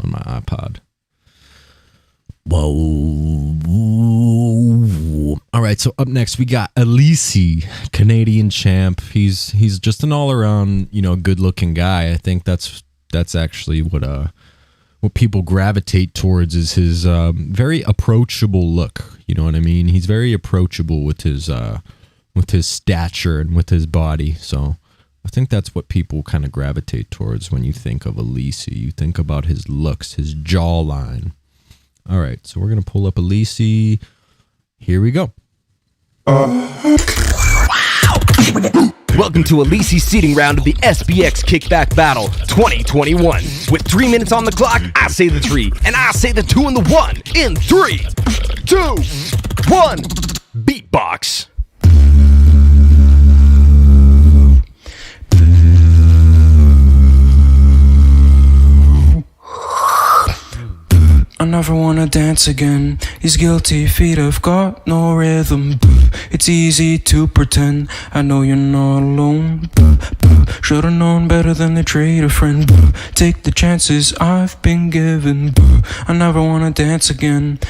on my iPod. Whoa. All right, so up next we got Elise, Canadian champ. He's just an all-around, you know, good-looking guy. I think that's actually what people gravitate towards is his very approachable look. You know what I mean? He's very approachable with his stature and with his body. So I think that's what people kind of gravitate towards when you think of Elise. You think about his looks, his jawline. All right, so we're going to pull up Elise. Here we go. Welcome to Elise's seating round of the SBX Kickback Battle 2021. With 3 minutes on the clock, I say the 3, and I say the 2 and the 1 in 3, 2, 1. Beatbox. I never wanna dance again. These guilty feet have got no rhythm. It's easy to pretend I know you're not alone. Should've known better than to trade a friend. Take the chances I've been given. I never wanna dance again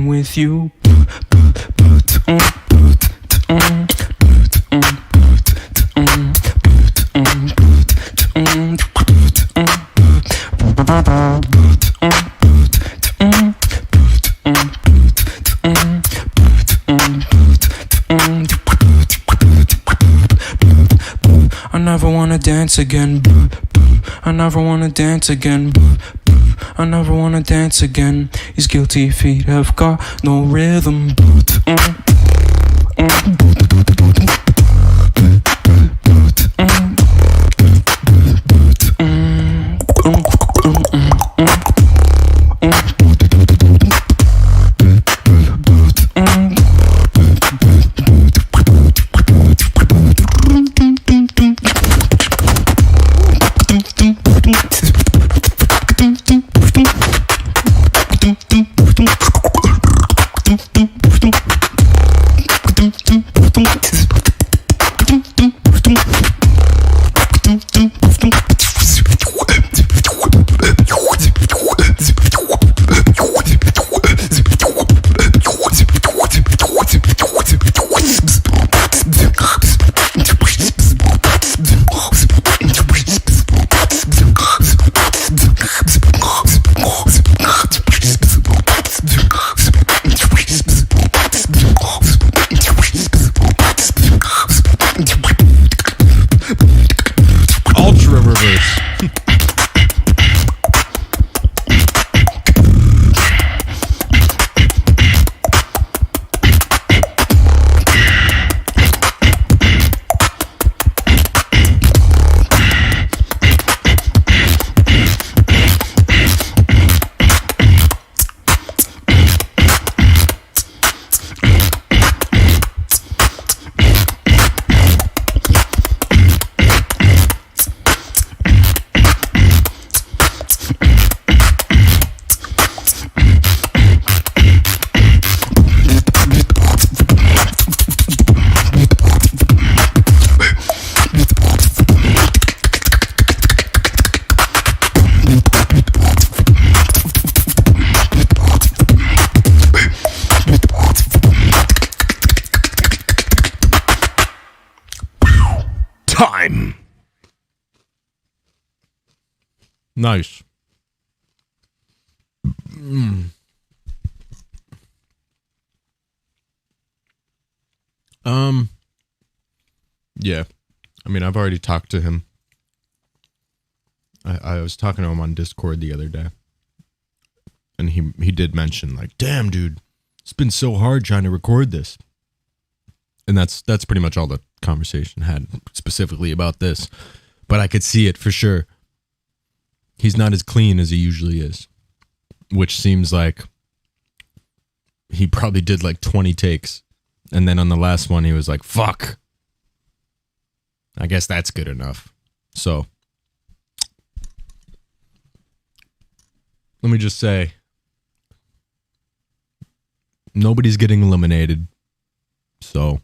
with you. I never wanna dance again. I never wanna dance again. I never wanna dance again. These guilty feet have got no rhythm. Nice. Yeah. I mean, I've already talked to him. I was talking to him on Discord the other day. And he did mention, like, damn, dude, it's been so hard trying to record this. And that's pretty much all the conversation had specifically about this. But I could see it for sure. He's not as clean as he usually is. Which seems like he probably did like 20 takes. And then on the last one, he was like, fuck. I guess that's good enough. So, let me just say, nobody's getting eliminated. So,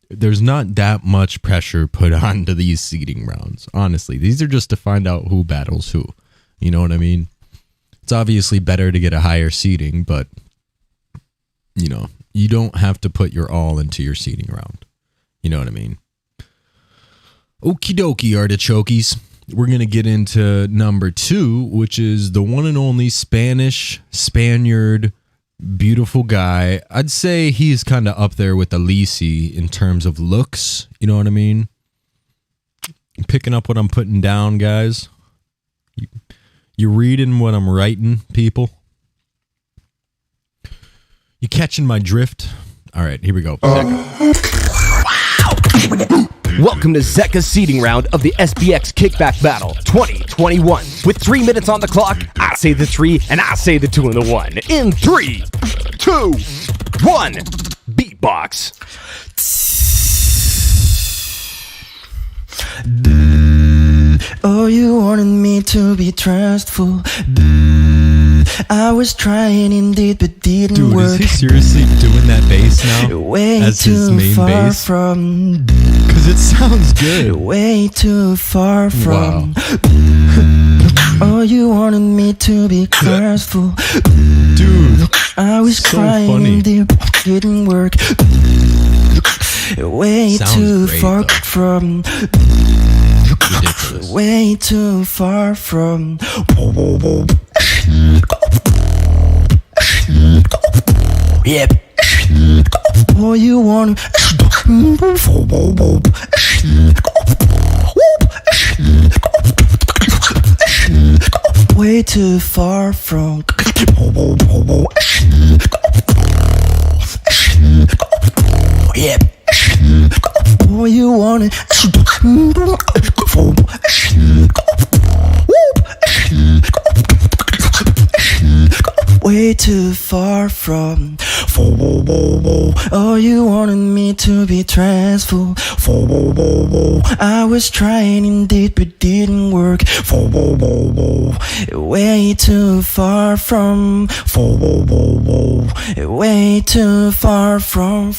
there's not that much pressure put onto these seeding rounds. Honestly, these are just to find out who battles who. You know what I mean? It's obviously better to get a higher seeding, but, you know, you don't have to put your all into your seeding round. You know what I mean? Okie dokie, artichokes. We're going to get into number 2, which is the one and only Spaniard, beautiful guy. I'd say he's kind of up there with Alisi in terms of looks. You know what I mean? I'm picking up what I'm putting down, guys. You reading what I'm writing, people? You catching my drift? All right, here we go. Welcome to Zeka's seeding round of the SBX Kickback Battle 2021. With 3 minutes on the clock, I say the 3 and I say the 2 and the 1. In 3, 2, 1, beatbox. Oh, you wanted me to be trustful. I was trying indeed, but didn't Dude, work. is he seriously doing that bass now Way as too his main far bass? from. Because it sounds good. Way too far from. Wow. Oh, you wanted me to be trustful. Dude, I was so crying funny. indeed, but didn't work. Way Sounds too great, far though. from. ridiculous. Way too far from. Yep. Oh, you want way too far from. Yep. Oh, you want it. Way too far from. Oh, you wanted me to be trustful. I was trying indeed, but didn't work. Way too far from. Way too far from.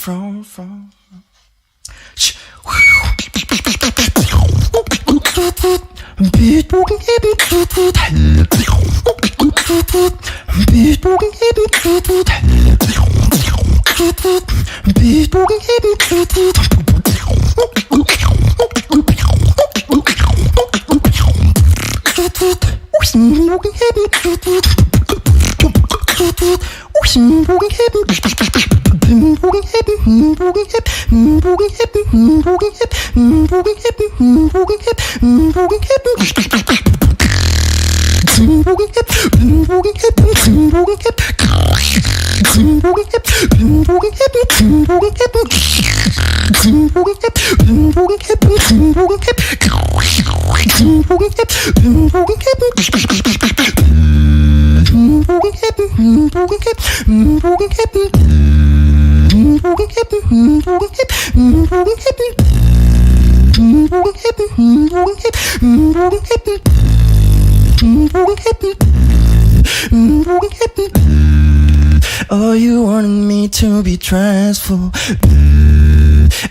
Oh, you wanted me to be trustful.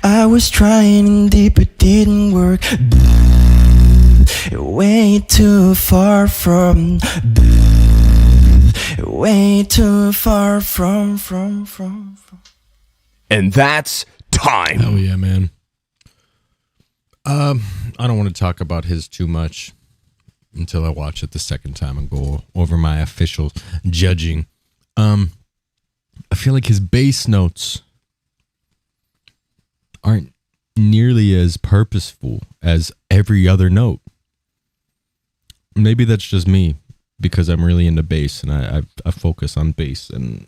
I was trying indeed, but didn't work. Way too far from. Way too far from. And that's time. Hell yeah, man. I don't want to talk about his too much. until I watch it the second time and go over my official judging. I feel like his bass notes aren't nearly as purposeful as every other note. Maybe that's just me because I'm really into bass and I focus on bass and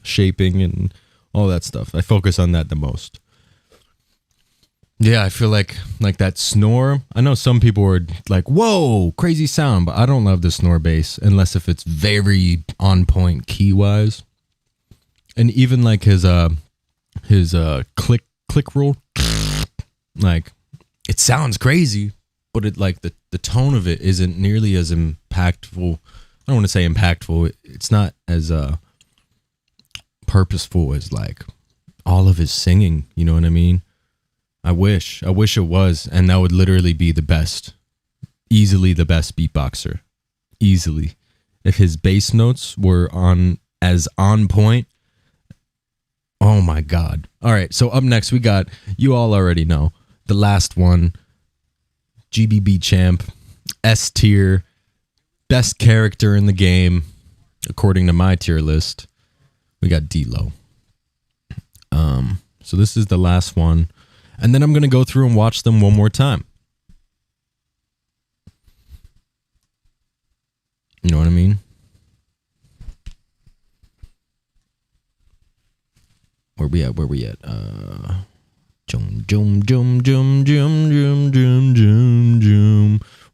shaping and all that stuff. I focus on that the most. Yeah, I feel like that snore. I know some people are like, "Whoa, crazy sound," but I don't love the snore bass unless if it's very on point key wise. And even like his click roll, like it sounds crazy, but it like the tone of it isn't nearly as impactful. I don't want to say impactful. It's not as purposeful as like all of his singing. You know what I mean? I wish it was, and that would literally be the best, easily the best beatboxer, easily. If his bass notes were on point, oh my God. All right, so up next we got, you all already know, the last one, GBB champ, S tier, best character in the game, according to my tier list. We got D-Lo. So this is the last one. And then I'm going to go through and watch them one more time. You know what I mean? Where we at? We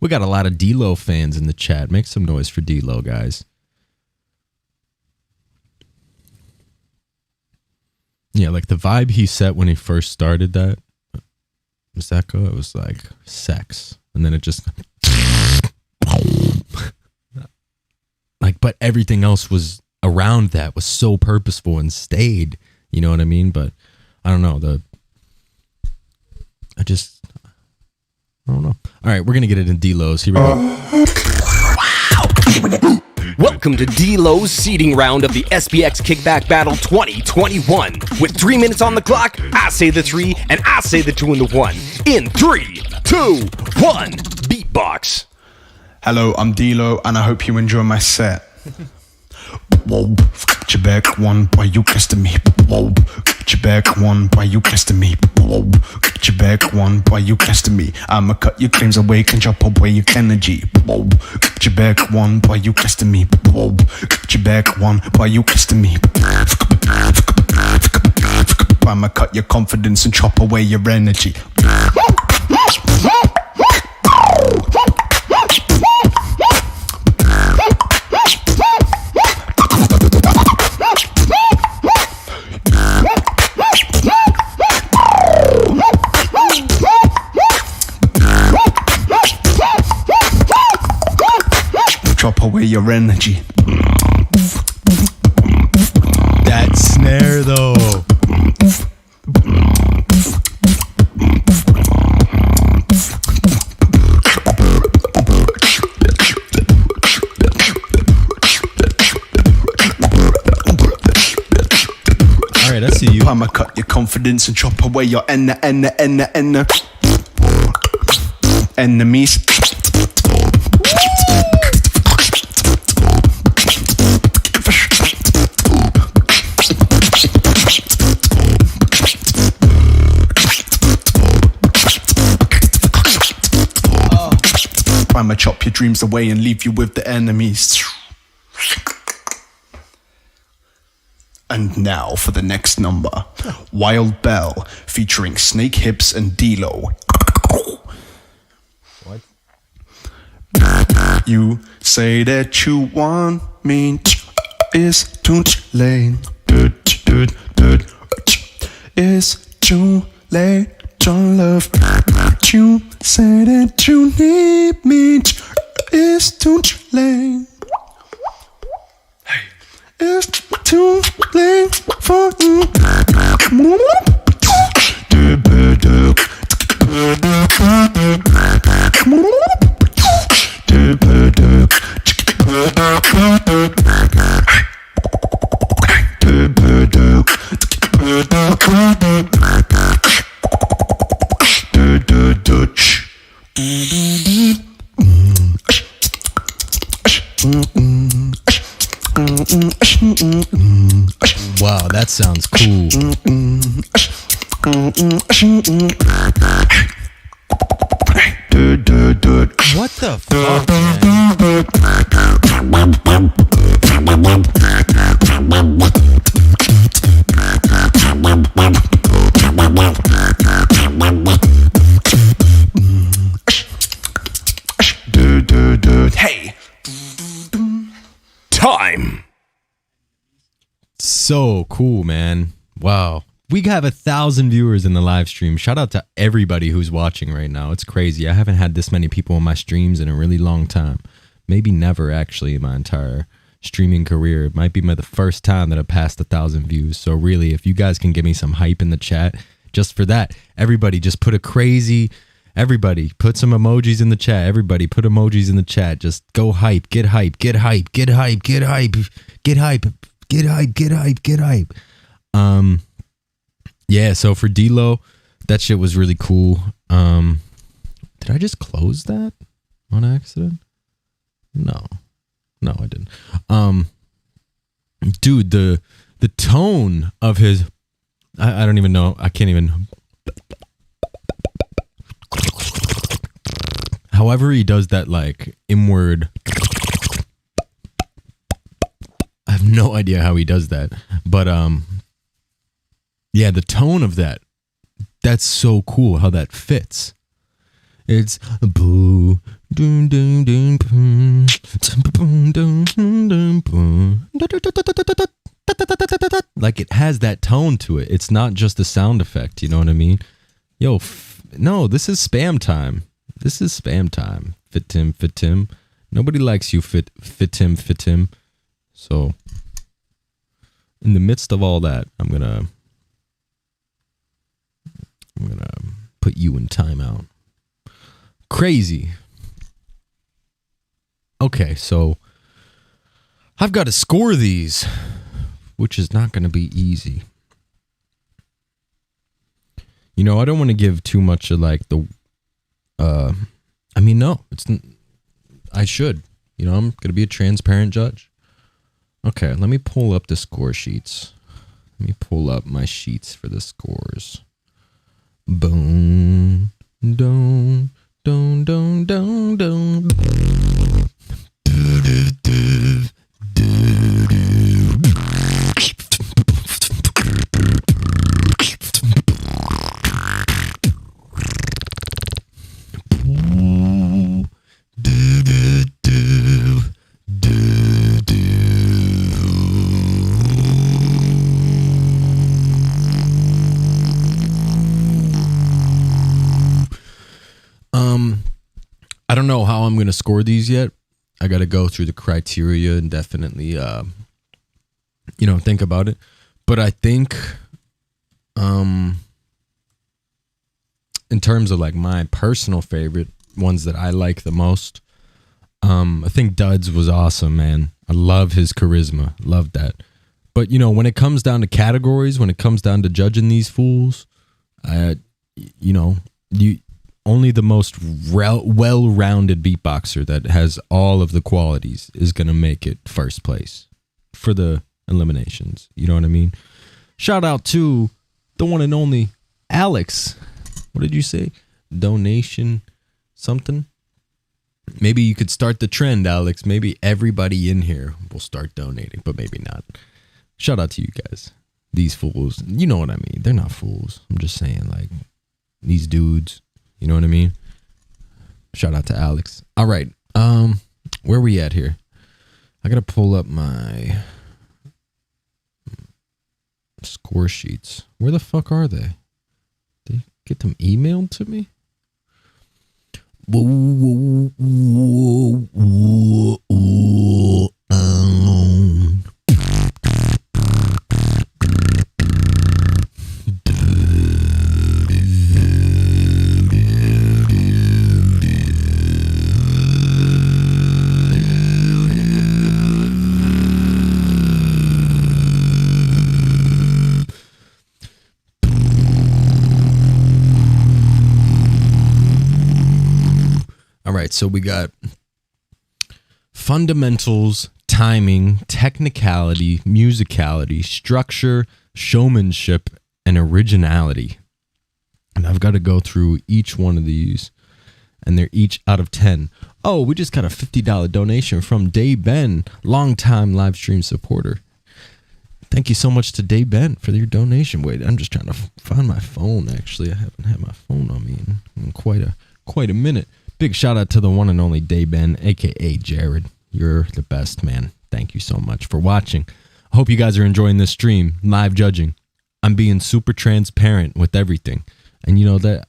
got a lot of D-Lo fans in the chat. Make some noise for D-Lo, guys. Yeah, like the vibe he set when he first started that. Zeko, it was like sex, and then it just like, but everything else was around that was so purposeful and stayed, you know what I mean? But I don't know, I don't know. All right, we're gonna get it in D-Lo's. Here we go. Welcome to D-Lo's seeding round of the SBX Kickback Battle 2021. With 3 minutes on the clock, I say the 3 and I say the 2 and the 1. In 3, 2, 1, beatbox. Hello, I'm D-Lo and I hope you enjoy my set. Whoa, got your back one, boy, you testing me. Whoa, got your back one, boy, you testing me. Whoa, got your back one, boy, you testing me. I'ma cut your claims away, can chop away your energy. Whoa, got your back one, boy, you testing me. Whoa, got your back one, boy, you testing me. I'ma cut your confidence and chop away your energy. Chop away your energy. That snare though. All right, I see you. I'ma cut your confidence and chop away your enemies. I'ma chop your dreams away and leave you with the enemies. And now for the next number, Wild Bell featuring Snake Hips and D-Lo. What? You say that you want me, it's too late. It's too late to love. You say that you need me, it's too late. It's too late for you. Wow, that sounds cool. What the fuck, man? Hey. Time. So cool, man. Wow. We have 1,000 viewers in the live stream. Shout out to everybody who's watching right now. It's crazy. I haven't had this many people in my streams in a really long time. Maybe never, actually, in my entire streaming career. It might be the first time that I've passed 1,000 views. So really, if you guys can give me some hype in the chat, just for that, everybody just put everybody put some emojis in the chat. Everybody put emojis in the chat. Just go hype, get hype, get hype, get hype, get hype, get hype, get hype, get hype, get hype. Yeah, so for D-Lo, that shit was really cool. Did I just close that on accident? No, I didn't. Dude, the tone of his, I don't even know. I can't even. However he does that, like, inward. I have no idea how he does that, but yeah, the tone of that's so cool how that fits. It's boo doom doom doom boom boom doom doom boom, like it has that tone to it. It's not just a sound effect, you know what I mean? Yo, no, this is spam time. This is spam time. Fit Tim. Nobody likes you, fit Tim. So in the midst of all that, I'm gonna put you in timeout. Crazy. Okay, so I've got to score these, which is not going to be easy. You know, I don't want to give too much of like the. I mean, no, I should. You know, I'm going to be a transparent judge. Okay, let me pull up the score sheets. Let me pull up my sheets for the scores. Boom, don, don, don, don, don. Do, do, do, do, do. Do, do, do, do, do. I don't know how I'm going to score these yet. I got to go through the criteria and definitely, think about it. But I think, in terms of like my personal favorite ones that I like the most, I think Duds was awesome, man. I love his charisma. Love that. But, you know, when it comes down to categories, when it comes down to judging these fools, only the most well-rounded beatboxer that has all of the qualities is going to make it first place for the eliminations. You know what I mean? Shout out to the one and only Alex. What did you say? Donation something? Maybe you could start the trend, Alex. Maybe everybody in here will start donating, but maybe not. Shout out to you guys. These fools. You know what I mean. They're not fools. I'm just saying, like, these dudes. You know what I mean? Shout out to Alex. All right. Where are we at here? I got to pull up my score sheets. Where the fuck are they? Did you get them emailed to me? So we got fundamentals, timing, technicality, musicality, structure, showmanship, and originality. And I've got to go through each one of these, and they're each out of 10. Oh, we just got a $50 donation from Day Ben, longtime live stream supporter. Thank you so much to Day Ben for your donation. Wait, I'm just trying to find my phone, actually. I haven't had my phone on me in quite a minute. Big shout out to the one and only Day Ben, a.k.a. Jared. You're the best, man. Thank you so much for watching. I hope you guys are enjoying this stream, live judging. I'm being super transparent with everything. And you know that,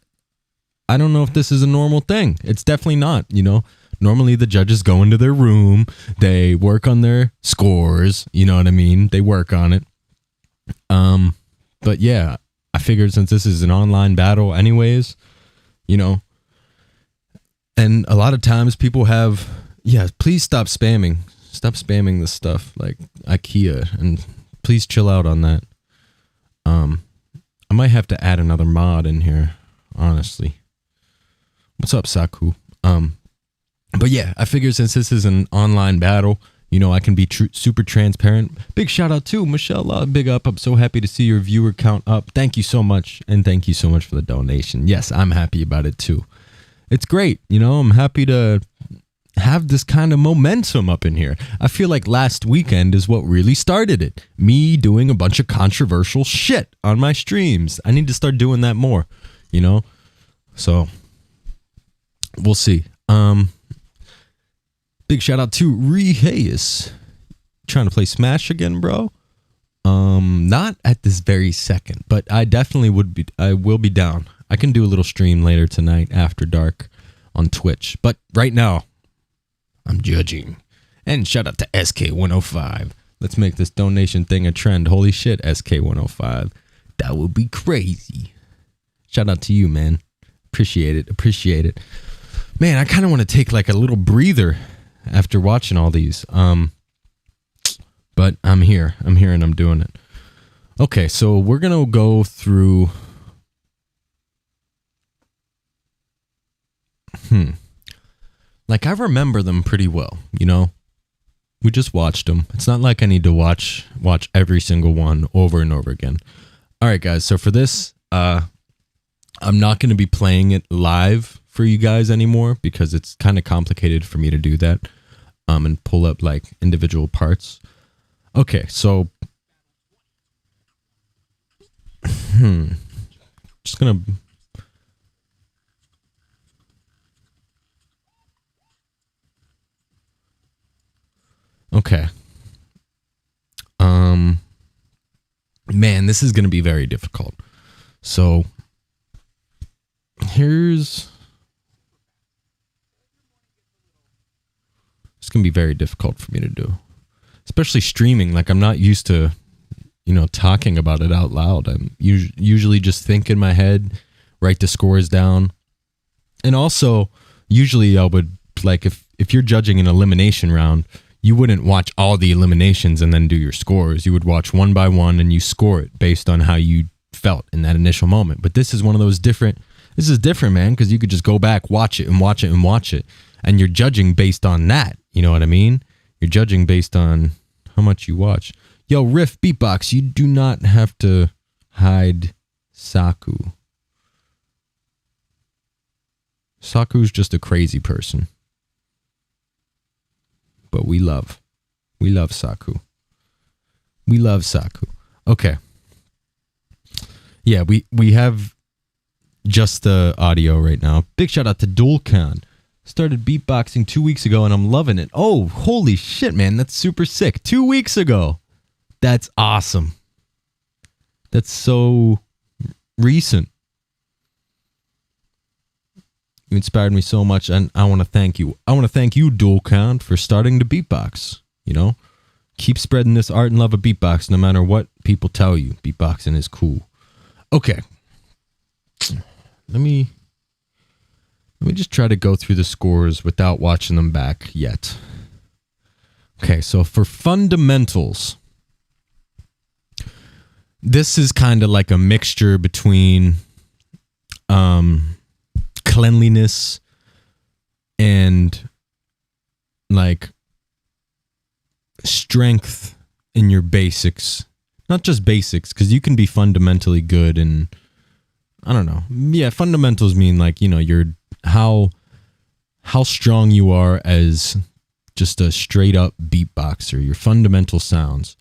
I don't know if this is a normal thing. It's definitely not, you know. Normally the judges go into their room, they work on their scores, you know what I mean? They work on it. But yeah, I figured since this is an online battle anyways, you know, and a lot of times people have, please stop spamming. Stop spamming this stuff like IKEA, and please chill out on that. I might have to add another mod in here, honestly. What's up, Saku? But yeah, I figure since this is an online battle, you know, I can be super transparent. Big shout out to Michelle. Big up. I'm so happy to see your viewer count up. Thank you so much. And thank you so much for the donation. Yes, I'm happy about it too. It's great. You know, I'm happy to have this kind of momentum up in here. I feel like last weekend is what really started it. Me doing a bunch of controversial shit on my streams. I need to start doing that more, you know? So we'll see. Big shout out to Rehayus. Trying to play Smash again, bro? Not at this very second, but I definitely will be down. I can do a little stream later tonight after dark on Twitch. But right now, I'm judging. And shout out to SK105. Let's make this donation thing a trend. Holy shit, SK105. That would be crazy. Shout out to you, man. Appreciate it. Man, I kind of want to take like a little breather after watching all these. But I'm here and I'm doing it. Okay, so we're going to go through. Like, I remember them pretty well, you know? We just watched them. It's not like I need to watch every single one over and over again. All right, guys, so for this, I'm not going to be playing it live for you guys anymore because it's kind of complicated for me to do that and pull up, like, individual parts. Okay, so... Just going to... Okay. Man, this is going to be very difficult. So it's going to be very difficult for me to do. Especially streaming, like I'm not used to, you know, talking about it out loud. I'm usually just think in my head, write the scores down. And also, usually I would, like, if you're judging an elimination round, you wouldn't watch all the eliminations and then do your scores. You would watch one by one and you score it based on how you felt in that initial moment. But this is one of those different, man, because you could just go back, watch it and watch it and watch it. And you're judging based on that. You know what I mean? You're judging based on how much you watch. Yo, Riff Beatbox, you do not have to hide Saku. Saku's just a crazy person. But we love Saku. We love Saku. Okay. Yeah, we have just the audio right now. Big shout out to Dulcan. Started beatboxing 2 weeks ago and I'm loving it. Oh, holy shit, man. That's super sick. 2 weeks ago. That's awesome. That's so recent. You inspired me so much, and I want to thank you. I want to thank you, Dulcan, for starting to beatbox. You know, keep spreading this art and love of beatbox, no matter what people tell you. Beatboxing is cool. Okay, let me just try to go through the scores without watching them back yet. Okay, so for fundamentals, this is kind of like a mixture between cleanliness and like strength in your basics. Not just basics, because you can be fundamentally good and I don't know. Yeah, fundamentals mean like, you know, you're how strong you are as just a straight up beatboxer, your fundamental sounds.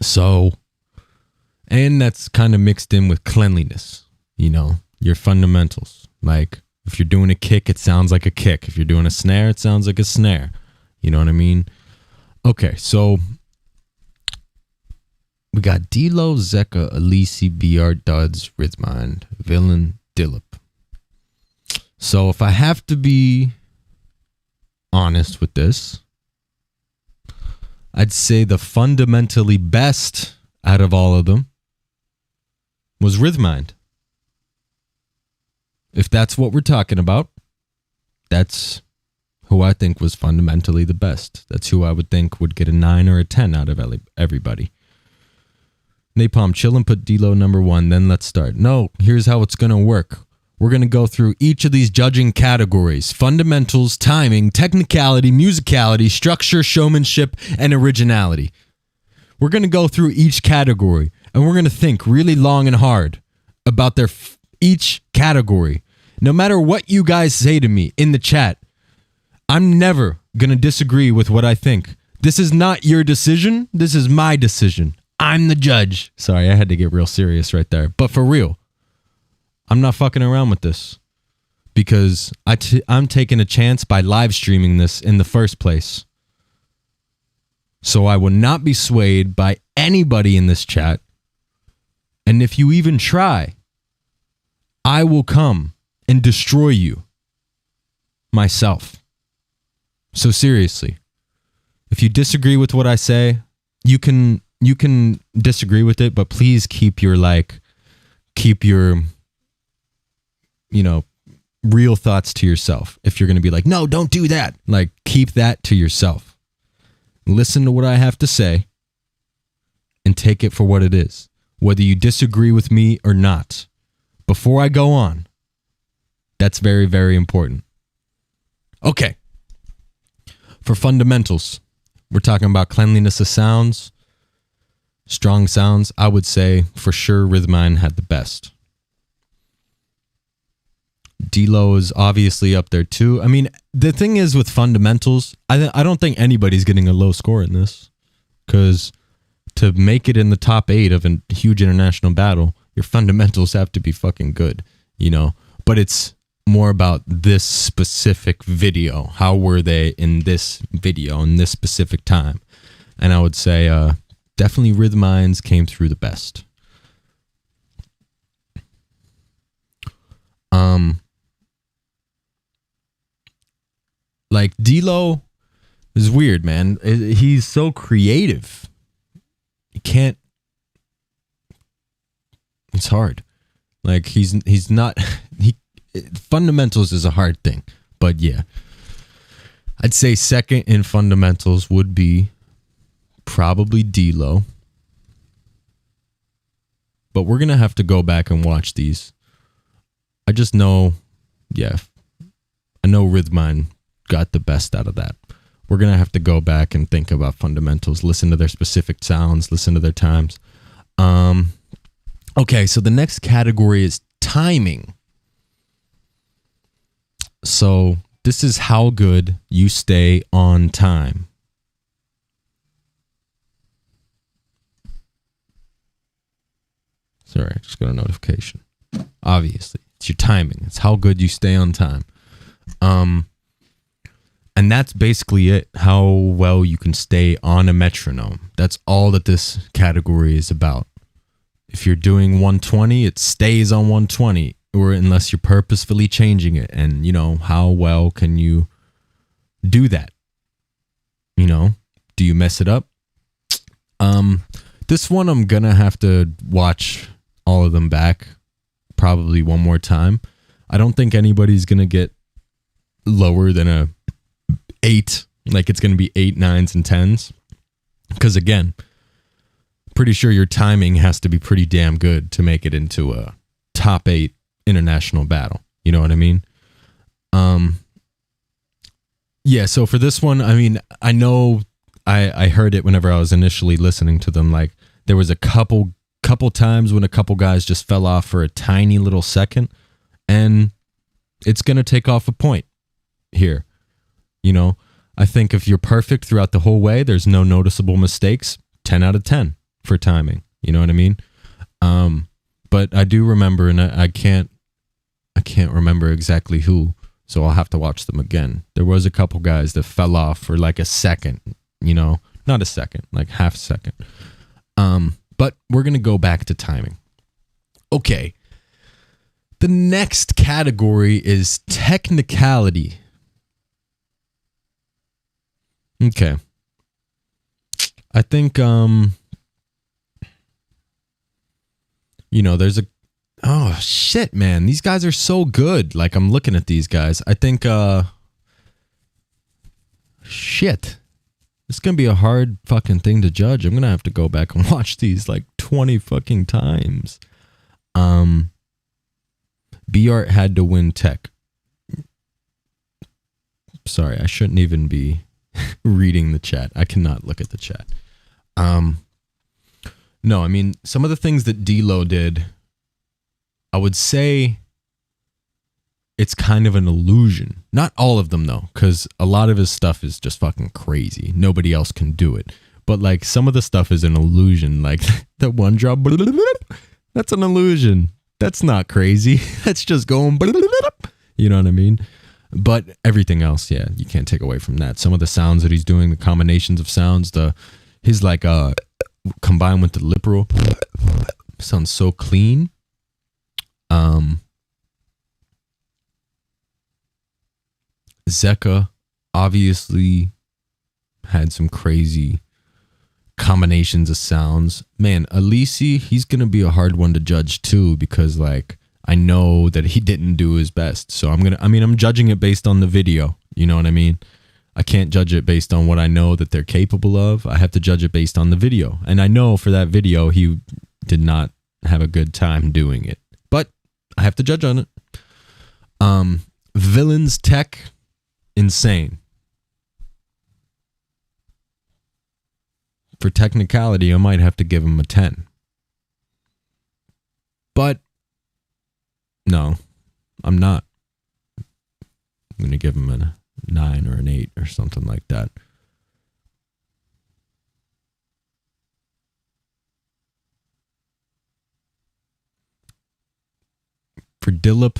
So, and that's kind of mixed in with cleanliness, you know, your fundamentals. Like if you're doing a kick, it sounds like a kick. If you're doing a snare, it sounds like a snare. You know what I mean? Okay, so we got D-Lo, Zeka, Elise, BR, Duds, Rhythmind, Villain, Dillip. So if I have to be honest with this, I'd say the fundamentally best out of all of them was Rhythmind. If that's what we're talking about, that's who I think was fundamentally the best. That's who I would think would get a 9 or a 10 out of everybody. Napalm, chill and put D-Lo number 1, then let's start. No, here's how it's going to work. We're going to go through each of these judging categories: fundamentals, timing, technicality, musicality, structure, showmanship, and originality. We're going to go through each category, and we're going to think really long and hard about each category. No matter what you guys say to me in the chat, I'm never going to disagree with what I think. This is not your decision. This is my decision. I'm the judge. Sorry, I had to get real serious right there. But for real, I'm not fucking around with this because I'm taking a chance by live streaming this in the first place. So I will not be swayed by anybody in this chat. And if you even try, I will come and destroy you myself. So seriously, if you disagree with what I say, you can disagree with it, but please keep your you know, real thoughts to yourself. If you're going to be like, no, don't do that. Like, keep that to yourself. Listen to what I have to say and take it for what it is, whether you disagree with me or not. Before I go on, that's very, very important. Okay. For fundamentals, we're talking about cleanliness of sounds, strong sounds. I would say for sure Rhythmind had the best. D-Lo is obviously up there too. I mean, the thing is with fundamentals, I don't think anybody's getting a low score in this, because to make it in the top 8 of a huge international battle, your fundamentals have to be fucking good, you know. But it's more about this specific video. How were they in this video in this specific time? And I would say definitely Rhythminds came through the best. Like D-Lo is weird, man. He's so creative. You can't. It's hard. Like he's not. Fundamentals is a hard thing, but yeah, I'd say second in fundamentals would be probably D-Lo. But we're gonna have to go back and watch these. I just know, yeah, I know Rhythmind got the best out of that. We're gonna have to go back and think about fundamentals, listen to their specific sounds, listen to their times. Okay, so the next category is timing. So this is how good you stay on time. Sorry, I just got a notification. Obviously, it's your timing. It's how good you stay on time. And that's basically it. How well you can stay on a metronome. That's all that this category is about. If you're doing 120, it stays on 120, or unless you're purposefully changing it. And, you know, how well can you do that? You know, do you mess it up? This one I'm going to have to watch all of them back probably one more time. I don't think anybody's going to get lower than a 8. Like it's going to be 8, 9s, and 10s. Because again, pretty sure your timing has to be pretty damn good to make it into a top 8 international battle. You know what I mean? Yeah, so for this one, I mean, I know I heard it whenever I was initially listening to them. Like, there was a couple times when a couple guys just fell off for a tiny little second, and it's going to take off a point here. You know, I think if you're perfect throughout the whole way, there's no noticeable mistakes, 10 out of 10 for timing. You know what I mean? But I do remember, and I can't remember exactly who, so I'll have to watch them again. There was a couple guys that fell off for like a second, you know, not a second, like half a second. But we're going to go back to timing. Okay. The next category is technicality. Okay. I think, you know, there's oh shit, man. These guys are so good. Like, I'm looking at these guys. I think, shit. It's going to be a hard fucking thing to judge. I'm going to have to go back and watch these like 20 fucking times. B-Art had to win tech. Sorry, I shouldn't even be reading the chat. I cannot look at the chat. No, I mean, some of the things that D-Lo did, I would say it's kind of an illusion. Not all of them, though, because a lot of his stuff is just fucking crazy. Nobody else can do it. But, like, some of the stuff is an illusion. Like, the one drop, that's an illusion. That's not crazy. That's just going, you know what I mean? But everything else, yeah, you can't take away from that. Some of the sounds that he's doing, the combinations of sounds, his, like, combined with the lip roll, sounds so clean. Zeka obviously had some crazy combinations of sounds. Man, Alisi, he's gonna be a hard one to judge too, because like I know that he didn't do his best. So I'm judging it based on the video. You know what I mean? I can't judge it based on what I know that they're capable of. I have to judge it based on the video. And I know for that video he did not have a good time doing it. But I have to judge on it. Villains tech, insane. For technicality, I might have to give him a 10. But no, I'm not. I'm going to give him a 9 or an 8 or something like that. For Dillip,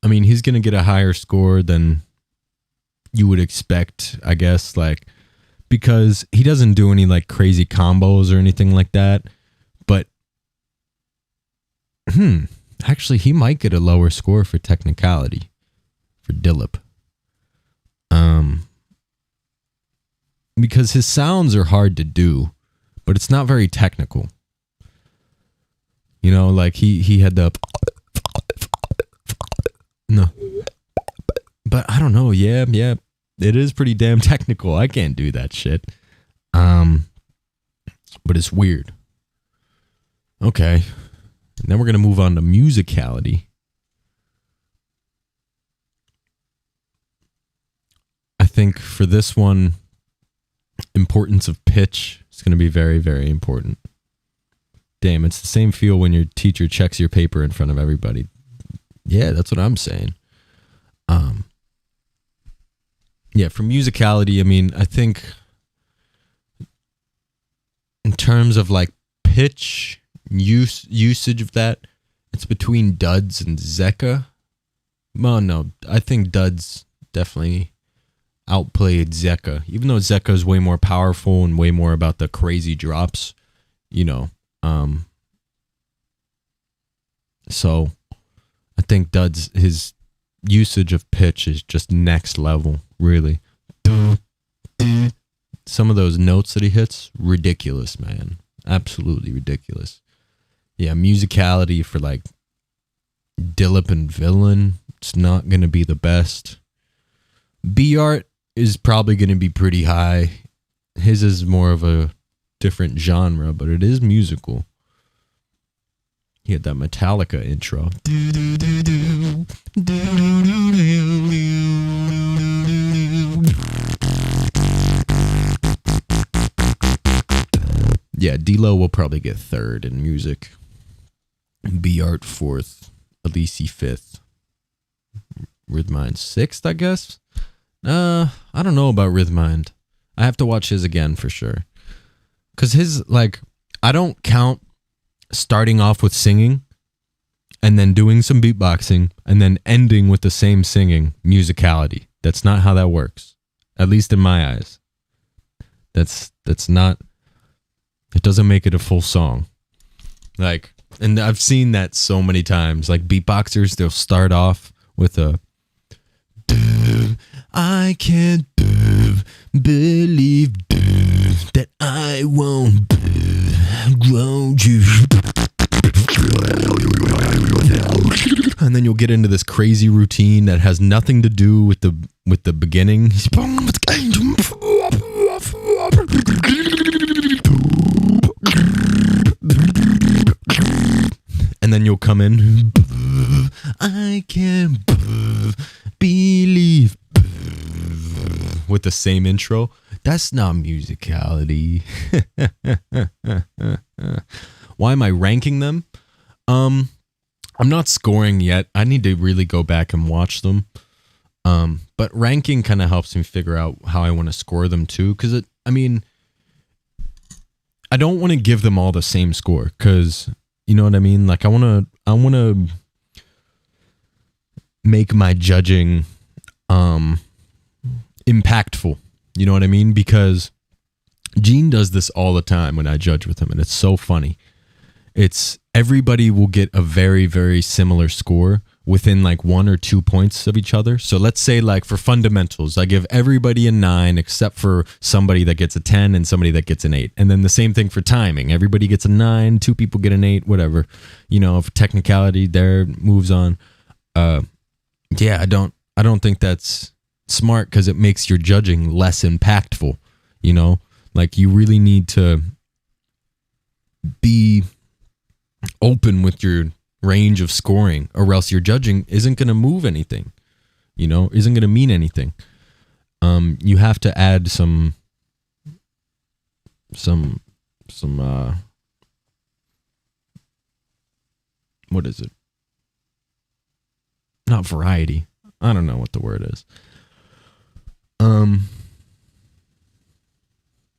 I mean, he's going to get a higher score than you would expect, I guess, like, because he doesn't do any like crazy combos or anything like that. But actually, he might get a lower score for technicality for Dillip. Because his sounds are hard to do, but it's not very technical. You know, like he had the no, but I don't know. Yeah, it is pretty damn technical. I can't do that shit. But it's weird. Okay, and then we're gonna move on to musicality. I think for this one, importance of pitch is gonna be very, very important. Damn, it's the same feel when your teacher checks your paper in front of everybody. Yeah, that's what I'm saying. Yeah, for musicality, I mean, I think in terms of like pitch usage of that, it's between Duds and Zeka. Well, no, I think Duds definitely outplayed Zeka, even though Zeka is way more powerful and way more about the crazy drops, you know. So I think Duds, his usage of pitch is just next level, really. Some of those notes that he hits, ridiculous, man. Absolutely ridiculous. Yeah, musicality for like Dillip and Villain, it's not going to be the best. B-Art is probably going to be pretty high. His is more of a different genre, but it is musical. He had that Metallica intro. Yeah, D-Lo will probably get third in music. B-Art fourth. Alisi fifth. Rhythmind sixth, I guess. I don't know about Rhythmind. I have to watch his again for sure. Cause his, like, I don't count starting off with singing and then doing some beatboxing and then ending with the same singing musicality. That's not how that works. At least in my eyes. That's not, it doesn't make it a full song. Like, and I've seen that so many times. Like beatboxers, they'll start off with a I can't believe that I won't grow you. And then you'll get into this crazy routine that has nothing to do with the beginning. And then you'll come in. I can't believe with the same intro. That's not musicality. Why am I ranking them? I'm not scoring yet. I need to really go back and watch them. But ranking kind of helps me figure out how I want to score them too. Because I don't want to give them all the same score. Because you know what I mean. Like I want to make my judging impactful. You know what I mean? Because Gene does this all the time when I judge with him, and it's so funny. It's everybody will get a very, very similar score within like 1 or 2 points of each other. So let's say like for fundamentals, I give everybody a 9 except for somebody that gets a 10 and somebody that gets an 8. And then the same thing for timing. Everybody gets a 9, 2 people get an 8, whatever. You know, for technicality there moves on. Yeah, I don't think that's smart because it makes your judging less impactful. You know, like you really need to be open with your range of scoring, or else your judging isn't going to move anything, you know, isn't going to mean anything. You have to add some what is it? Not variety. I don't know what the word is.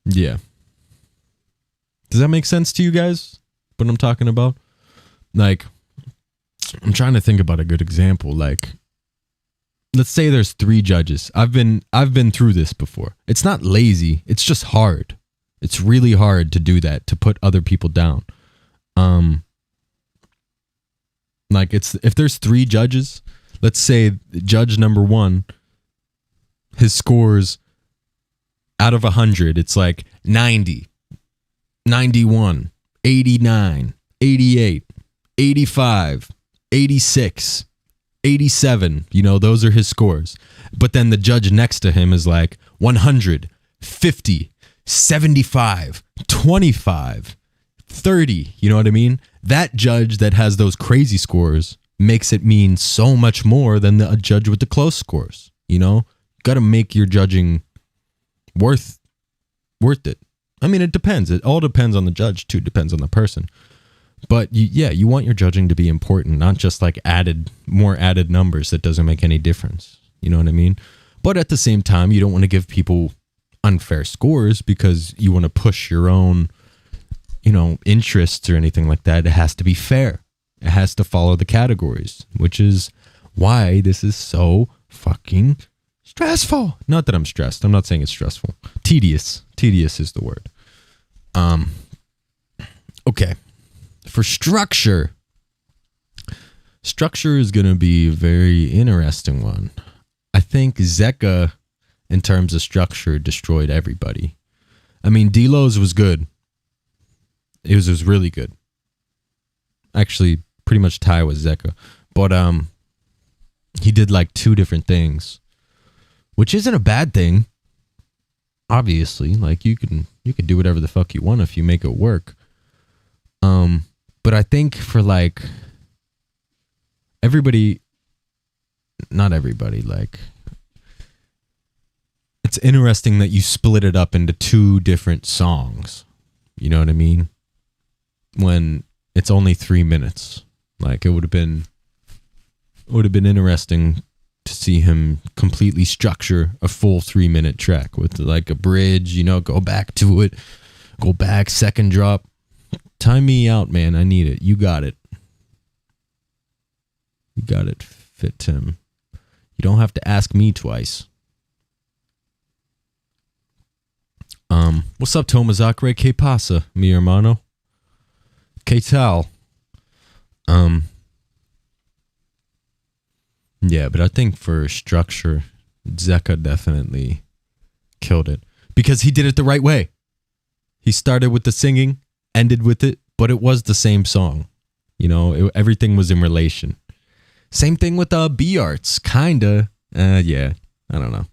Yeah. Does that make sense to you guys? What I'm talking about? Like, I'm trying to think about a good example. Like, let's say there's 3 judges. I've been through this before. It's not lazy. It's just hard. It's really hard to do that, to put other people down. Like if there's 3 judges, let's say judge number 1, his scores out of 100, it's like 90, 91, 89, 88, 85, 86, 87, you know, those are his scores. But then the judge next to him is like 100, 50, 75, 25, 30, you know what I mean? That judge that has those crazy scores makes it mean so much more than a judge with the close scores, you know? Got to make your judging worth it. I mean, it depends. It all depends on the judge too. Depends on the person. But you want your judging to be important, not just like more added numbers that doesn't make any difference. You know what I mean? But at the same time, you don't want to give people unfair scores because you want to push your own, you know, interests or anything like that. It has to be fair. It has to follow the categories, which is why this is so fucking stressful. Not that I'm stressed. I'm not saying it's stressful. Tedious. Tedious is the word. Okay. For structure is going to be a very interesting one. I think Zeka, in terms of structure, destroyed everybody. I mean, D-Lo's was good. It was really good. Actually, pretty much tie with Zeka. But he did like 2 different things, which isn't a bad thing. Obviously, like you can do whatever the fuck you want if you make it work. But I think for like everybody, not everybody, like it's interesting that you split it up into 2 different songs, You know what I mean? When it's only 3 minutes. Like it would have been interesting to see him completely structure a full 3-minute track with like a bridge, you know, go back to it, go back, second drop. Time me out, man. I need it. You got it. You got it, Fit Tim. You don't have to ask me twice. What's up, Tomazakre? Que pasa, mi hermano? Que tal? Yeah, but I think for structure, Zeka definitely killed it because he did it the right way. He started with the singing, ended with it, but it was the same song. You know, everything was in relation. Same thing with B Arts, kinda. Yeah, I don't know.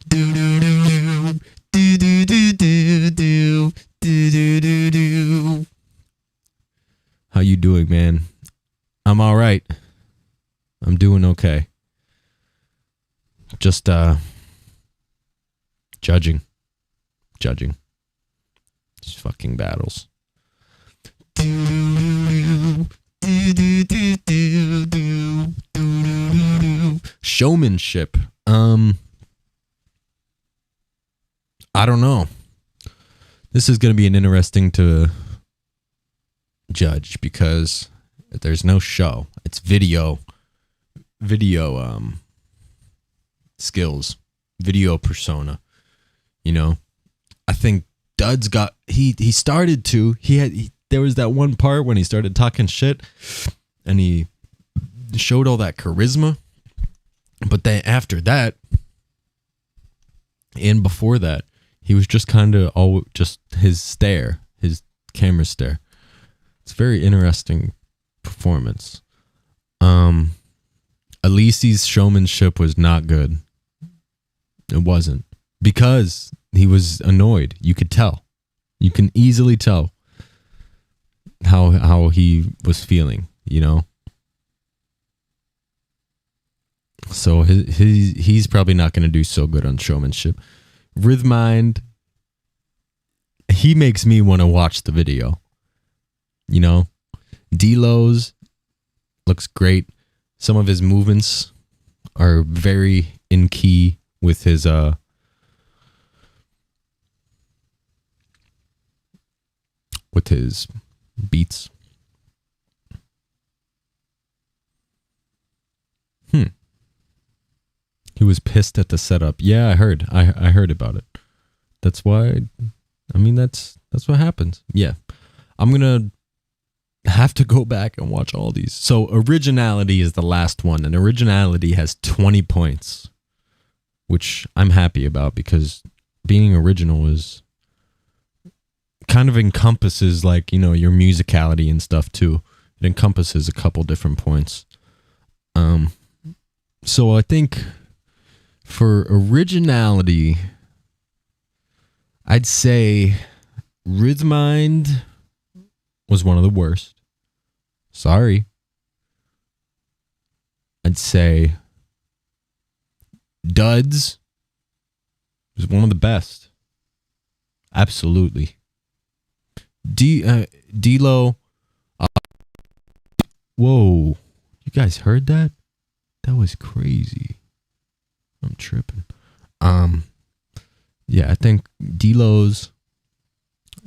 Do do do do do do do do do do do do. How you doing, man? I'm all right. I'm doing okay. Just judging. These fucking battles. Showmanship. I don't know. This is going to be an interesting to judge because there's no show. It's video skills, video persona. You know, I think Duds got he started to there was that one part when he started talking shit and he showed all that charisma, but then after that and before that he was just kind of all just his camera stare. It's a very interesting performance. Alisi's showmanship was not good. It wasn't. Because he was annoyed. You could tell. You can easily tell how he was feeling, you know? So he's probably not going to do so good on showmanship. Rhythmind, he makes me want to watch the video. You know? D-Lo's looks great. Some of his movements are very in key with his beats. He was pissed at the setup. Yeah, I heard. I heard about it. That's why. I mean, that's what happens. Yeah, I'm gonna have to go back and watch all these. So originality is the last one, and originality has 20 points, which I'm happy about because being original is kind of encompasses like, you know, your musicality and stuff too. It encompasses a couple different points. So I think for originality, I'd say Rhythmind was one of the worst. Sorry. I'd say Duds was one of the best. Absolutely. D-Lo. Whoa. You guys heard that? That was crazy. I'm tripping. Yeah, I think D-Lo's,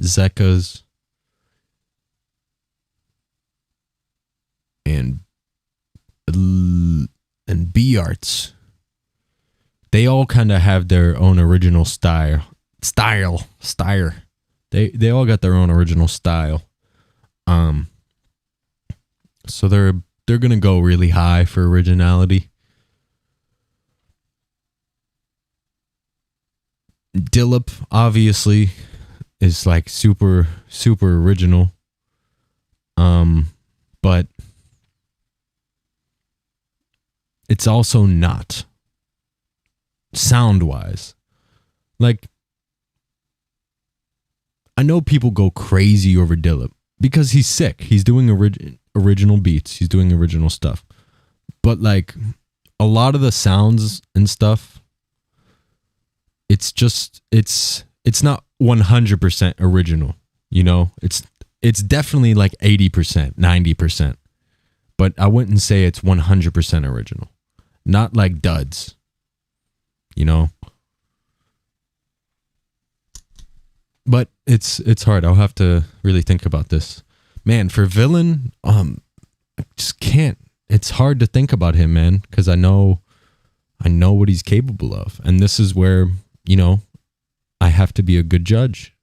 Zeka's, and B Arts, they all kind of have their own original style. They all got their own original style. So they're gonna go really high for originality. Dillip obviously is like super original. But it's also not sound wise. Like, I know people go crazy over Dillip because he's sick. He's doing original beats. He's doing original stuff. But like a lot of the sounds and stuff, it's not 100% original. You know, it's definitely like 80%, 90%. But I wouldn't say it's 100% original. Not like duds. You know? But it's hard. I'll have to really think about this. Man, for villain, I just can't. It's hard to think about him, man, because I know what he's capable of. And this is where, you know, I have to be a good judge.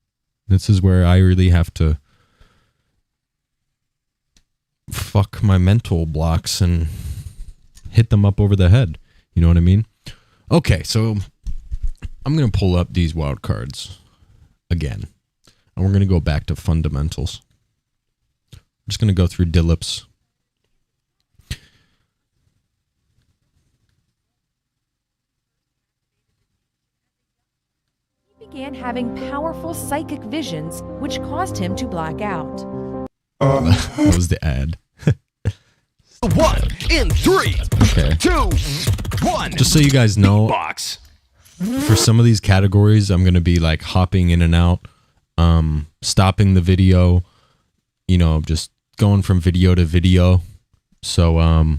This is where I really have to fuck my mental blocks and hit them up over the head. You know what I mean? Okay, so I'm going to pull up these wild cards again. And we're going to go back to fundamentals. I'm just going to go through Dillips. Began having powerful psychic visions, which caused him to black out. That was the ad. 1 in 3, Okay. 2, 1. Just so you guys know, Box. for some of these categories, I'm going to be like hopping in and out, stopping the video, you know, just going from video to video. So,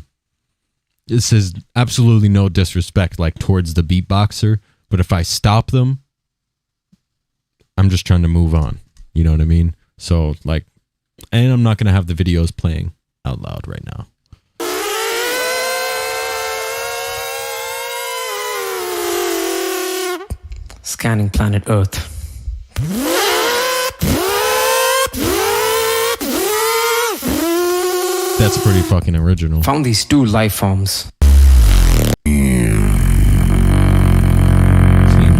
this is absolutely no disrespect like towards the beatboxer, but if I stop them, I'm just trying to move on. You know what I mean? So like, and I'm not going to have the videos playing out loud right now. Scanning planet Earth. That's pretty fucking original. Found these 2 life forms. Clean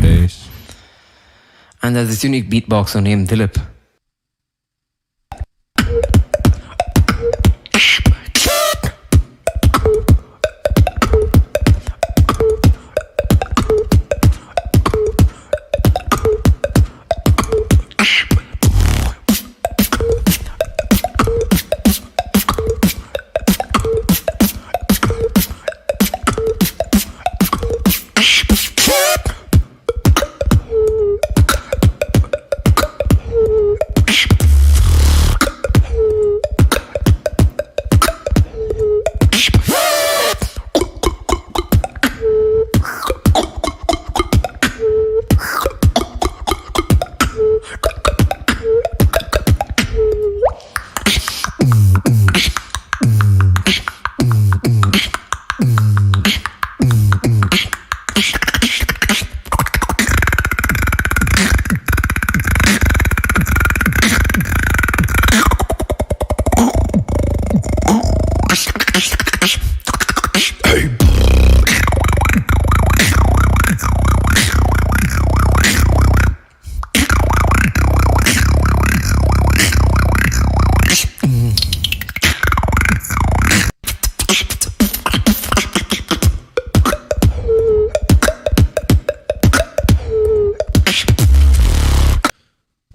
bass. And there's this unique beatboxer named Dilip.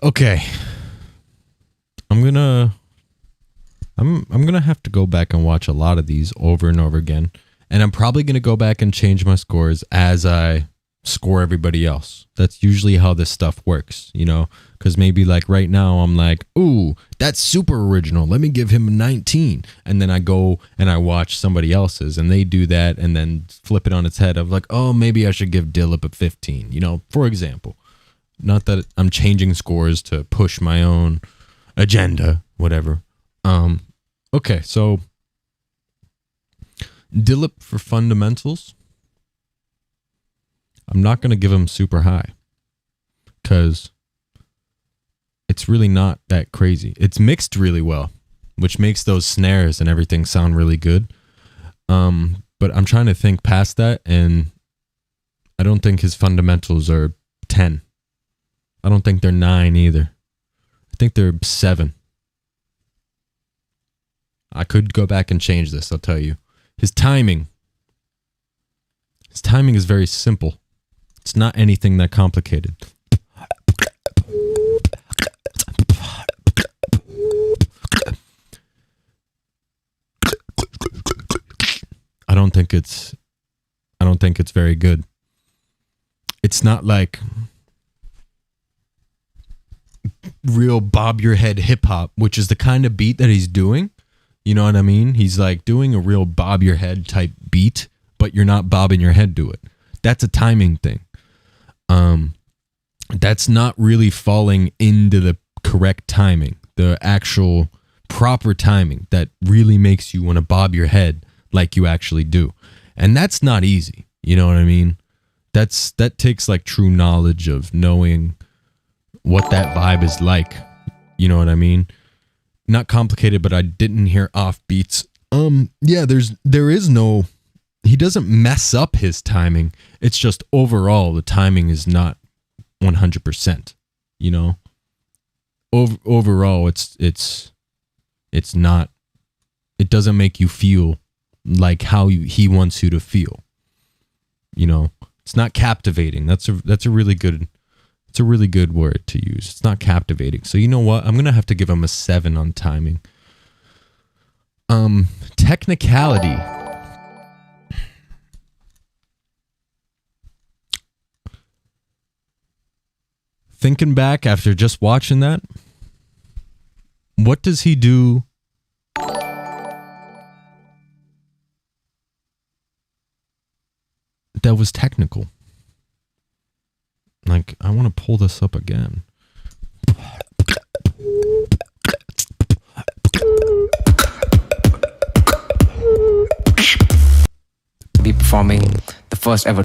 Okay. I'm gonna have to go back and watch a lot of these over and over again. And I'm probably gonna go back and change my scores as I score everybody else. That's usually how this stuff works, you know? Because maybe like right now I'm like, ooh, that's super original. Let me give him a 19. And then I go and I watch somebody else's and they do that and then flip it on its head of like, oh, maybe I should give Dilip a 15, you know, for example. Not that I'm changing scores to push my own agenda, whatever. Okay, so Dilip for fundamentals. I'm not going to give him super high because it's really not that crazy. It's mixed really well, which makes those snares and everything sound really good. But I'm trying to think past that, and I don't think his fundamentals are 10. I don't think they're 9 either. I think they're 7. I could go back and change this, I'll tell you. His timing is very simple. It's not anything that complicated. I don't think it's very good. It's not like real bob your head hip hop, which is the kind of beat that he's doing. You know what I mean? He's like doing a real bob your head type beat, but you're not bobbing your head to it. That's a timing thing. That's not really falling into the correct timing, the actual proper timing that really makes you want to bob your head like you actually do. And that's not easy. You know what I mean? That takes like true knowledge of knowing what that vibe is like. You know what I mean? Not complicated, but I didn't hear off beats. Yeah, there is no, he doesn't mess up his timing. It's just overall the timing is not 100%, you know? Overall it's not, it doesn't make you feel like how he wants you to feel. You know, it's not captivating. That's a really good word to use. It's not captivating. So you know what? I'm going to have to give him a 7 on timing. Technicality. Thinking back after just watching that, what does he do that was technical? Like, I want to pull this up again. Be performing the first ever.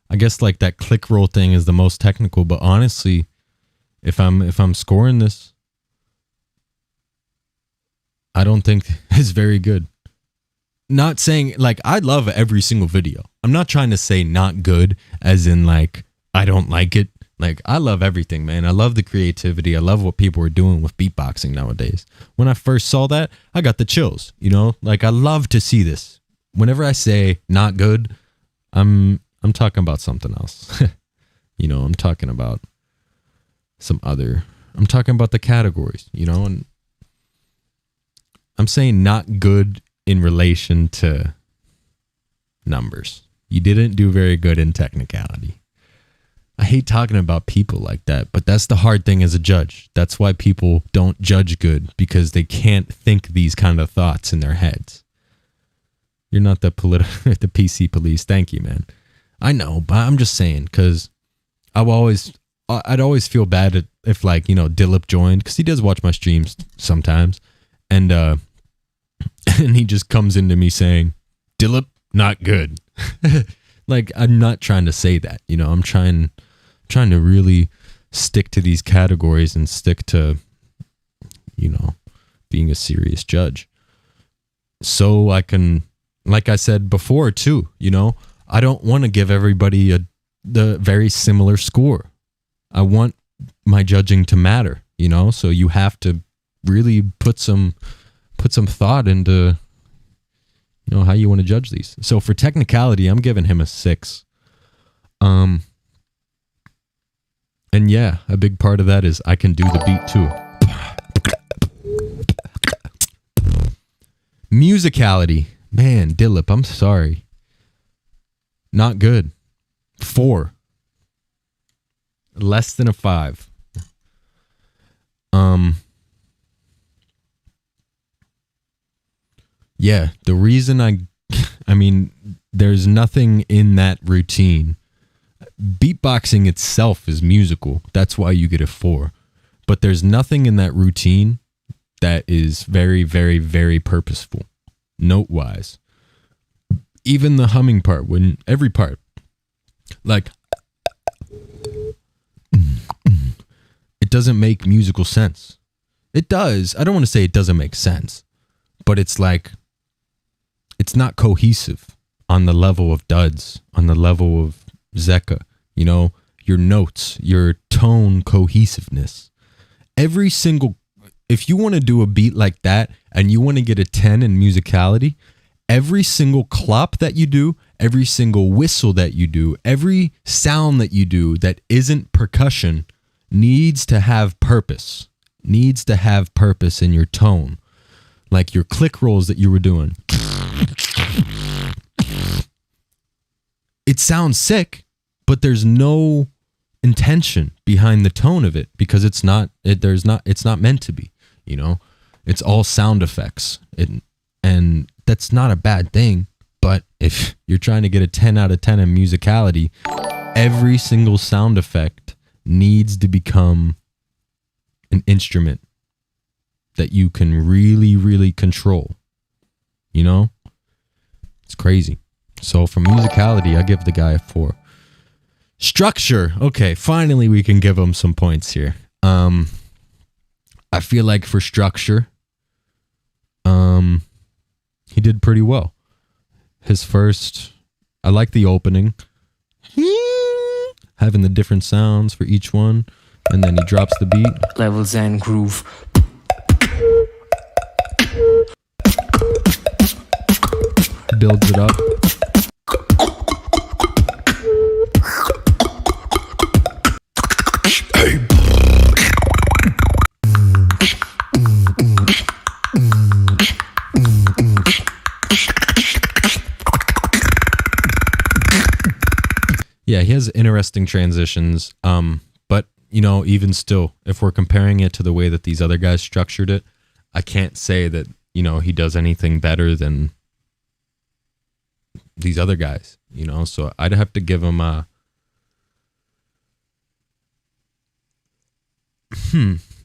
I guess like that click roll thing is the most technical, but honestly, if I'm scoring this, I don't think it's very good. Not saying like I love every single video. I'm not trying to say not good as in like I don't like it. Like I love everything, man. I love the creativity. I love what people are doing with beatboxing nowadays. When I first saw that, I got the chills, you know? Like I love to see this. Whenever I say not good, I'm talking about something else. You know, I'm talking about I'm talking about the categories, you know, and I'm saying not good in relation to numbers. You didn't do very good in technicality. I hate talking about people like that, but that's the hard thing as a judge. That's why people don't judge good, because they can't think these kind of thoughts in their heads. You're not the the PC police. Thank you, man. I know, but I'm just saying, because I'd always feel bad if like, you know, Dillip joined, because he does watch my streams sometimes, and and he just comes into me saying, Dillip, not good. Like, I'm not trying to say that, you know, I'm trying to really stick to these categories and stick to, you know, being a serious judge. So I can, like I said before too, you know, I don't want to give everybody the very similar score. I want my judging to matter, you know, so you have to really put some thought into, you know, how you want to judge these. So for technicality, I'm giving him a 6. And yeah, a big part of that is I can do the beat too. Musicality. Man, Dillip, I'm sorry. Not good. 4. Less than a 5. Yeah, the reason I mean, there's nothing in that routine. Beatboxing itself is musical. That's why you get a 4. But there's nothing in that routine that is very, very, very purposeful, note-wise. Even the humming part, when every part, like, it doesn't make musical sense. It does. I don't want to say it doesn't make sense, but it's like, it's not cohesive on the level of duds, on the level of Zeka, you know, your notes, your tone cohesiveness. Every single, if you want to do a beat like that and you want to get a 10 in musicality, every single clop that you do, every single whistle that you do, every sound that you do that isn't percussion needs to have purpose. needs to have purpose in your tone. Like your click rolls that you were doing. It sounds sick, but there's no intention behind the tone of it because it's not meant to be, you know? It's all sound effects. And that's not a bad thing, but if you're trying to get a 10 out of 10 in musicality, every single sound effect needs to become an instrument that you can really, really control. You know? It's crazy. So for musicality, I give the guy a 4. Structure. Okay, finally we can give him some points here. I feel like for structure, he did pretty well. His first, I like the opening. Having the different sounds for each one. And then he drops the beat. Levels and groove. Builds it up. Yeah, he has interesting transitions. But, you know, even still, if we're comparing it to the way that these other guys structured it, I can't say that, you know, he does anything better than these other guys, you know? So I'd have to give him a...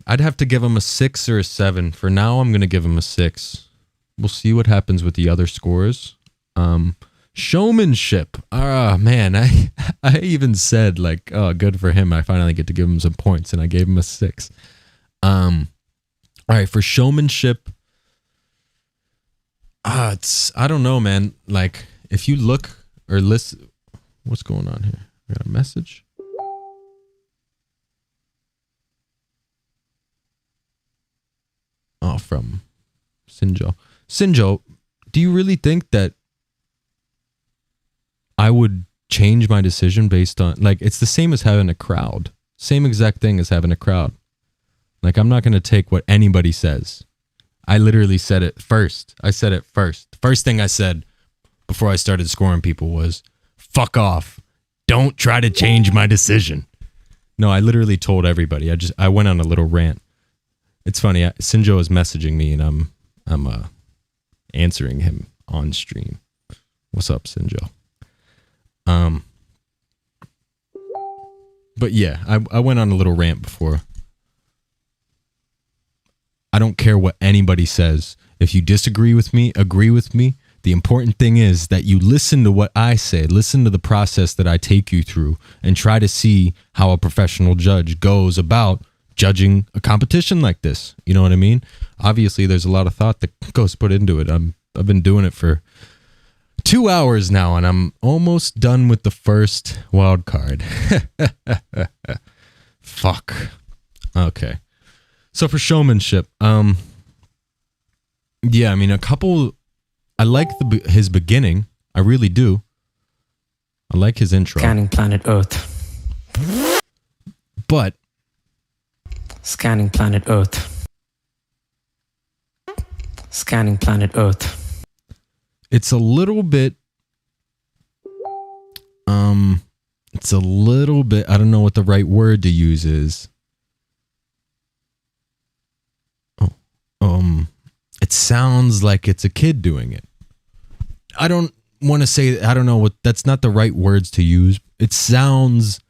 I'd have to give him a 6 or a 7. For now, I'm going to give him a 6. We'll see what happens with the other scores. Showmanship. Man, I even said like, oh, good for him. I finally get to give him some points, and I gave him a 6. All right, for showmanship, I don't know, man. Like, if you look or listen, what's going on here? I got a message. Oh, from Sinjo. Sinjo, do you really think that I would change my decision based on, like, it's the same as having a crowd. Same exact thing as having a crowd. Like, I'm not going to take what anybody says. I literally said it first. I said it first. The first thing I said before I started scoring people was, fuck off. Don't try to change my decision. No, I literally told everybody. I went on a little rant. It's funny. Sinjo is messaging me, and I'm answering him on stream. What's up, Sinjo? But yeah, I went on a little rant before. I don't care what anybody says. If you disagree with me, agree with me. The important thing is that you listen to what I say, listen to the process that I take you through, and try to see how a professional judge goes about judging a competition like this. You know what I mean? Obviously, there's a lot of thought that goes put into it. I've been doing it for 2 hours now, and I'm almost done with the first wild card. Fuck. Okay. So for showmanship, yeah, I mean, I like his beginning. I really do. I like his intro. Scanning planet Earth. But Scanning planet Earth. Scanning planet Earth. it's a little bit, I don't know what the right word to use is. It sounds like it's a kid doing it. I don't want to say, I don't know what, that's not the right words to use. It sounds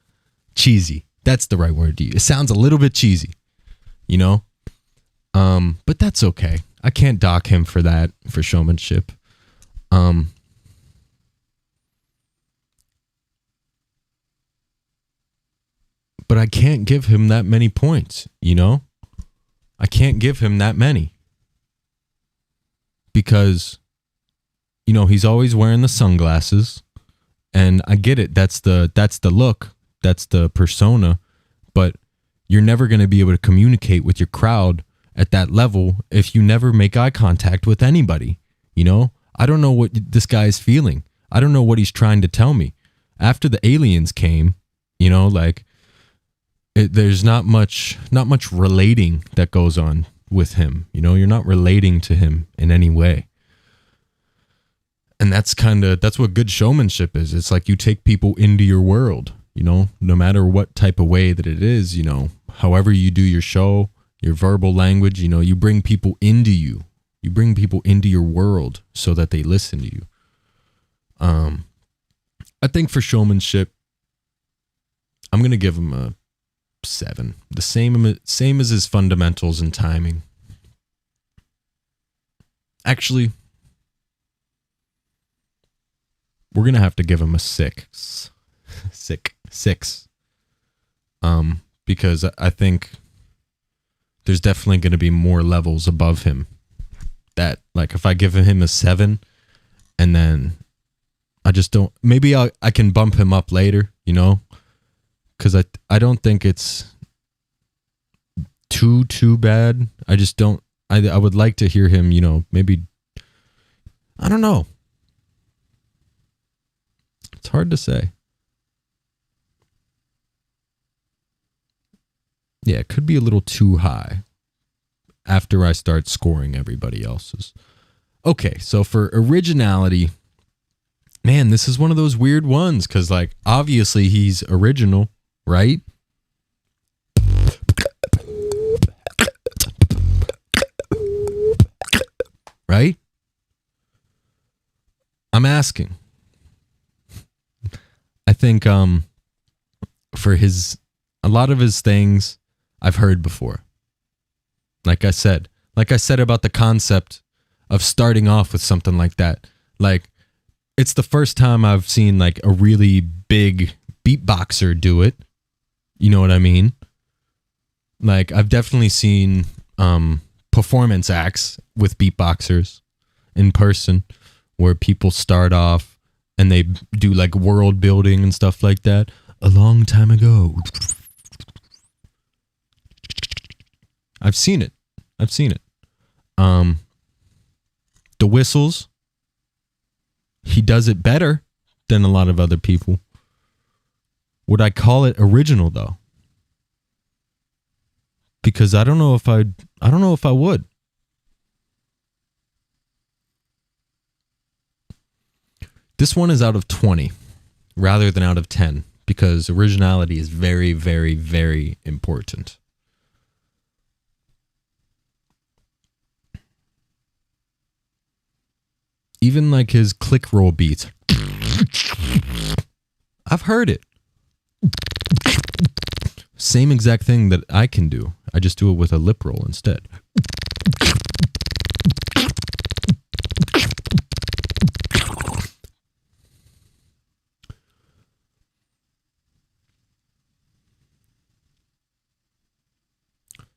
cheesy. That's the right word to use. It sounds a little bit cheesy, you know? But that's okay. I can't dock him for that, for showmanship. But I can't give him that many points, you know? I can't give him that many. Because, you know, he's always wearing the sunglasses. And I get it. That's the look. That's the persona. But you're never going to be able to communicate with your crowd at that level if you never make eye contact with anybody. You know? I don't know what this guy is feeling. I don't know what he's trying to tell me. After the aliens came, you know, like, there's not much relating that goes on with him. You know, you're not relating to him in any way. And that's what good showmanship is. It's like you take people into your world, you know, no matter what type of way that it is, you know, however you do your show, your verbal language, you know, you bring people into you. You bring people into your world so that they listen to you. I think for showmanship, I'm going to give him a 7. The same as his fundamentals and timing. Actually, we're going to have to give him a 6. 6. Because I think there's definitely going to be more levels above him. That, like, if I give him a 7 and then I just don't, maybe I can bump him up later, you know, because I don't think it's too bad. I just don't, I would like to hear him, you know, maybe, I don't know. It's hard to say. Yeah, it could be a little too high after I start scoring everybody else's. Okay, so for originality, man, this is one of those weird ones because, like, obviously he's original, right? Right? I'm asking. I think for a lot of his things I've heard before. Like I said about the concept of starting off with something like that. Like, it's the first time I've seen like a really big beatboxer do it. You know what I mean? Like, I've definitely seen performance acts with beatboxers in person where people start off and they do like world building and stuff like that. A long time ago. I've seen it. The whistles, he does it better than a lot of other people. Would I call it original though? Because I don't know if I would. This one is out of 20 rather than out of 10 because originality is very, very, very important. Even like his click roll beats. I've heard it. Same exact thing that I can do. I just do it with a lip roll instead.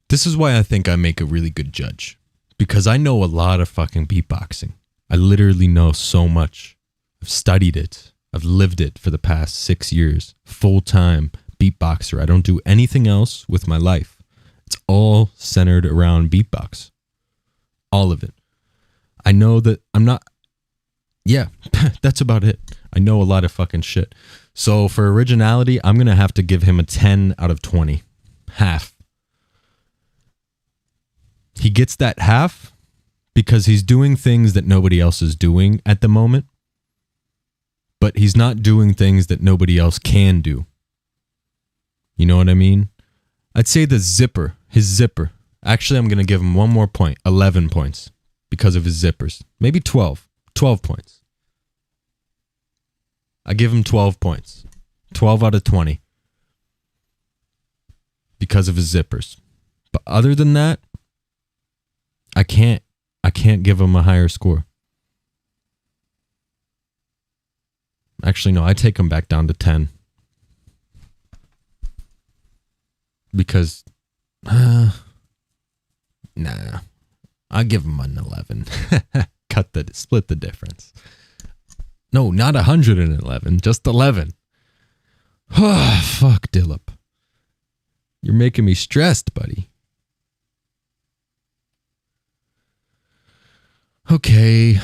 This is why I think I make a really good judge. Because I know a lot of fucking beatboxing. I literally know so much. I've studied it. I've lived it for the past 6 years. Full-time beatboxer. I don't do anything else with my life. It's all centered around beatbox. All of it. I know that I'm not... Yeah, that's about it. I know a lot of fucking shit. So for originality, I'm going to have to give him a 10 out of 20. Half. He gets that half because he's doing things that nobody else is doing at the moment. But he's not doing things that nobody else can do. You know what I mean? I'd say his zipper. Actually, I'm going to give him one more point. 11 points because of his zippers. Maybe 12. 12 points. I give him 12 points. 12 out of 20. Because of his zippers. But other than that, I can't give him a higher score. Actually, no, I take him back down to 10. Because, nah, I'll give him an 11. Split the difference. No, not 111, just 11. Fuck, Dillip. You're making me stressed, buddy. Okay.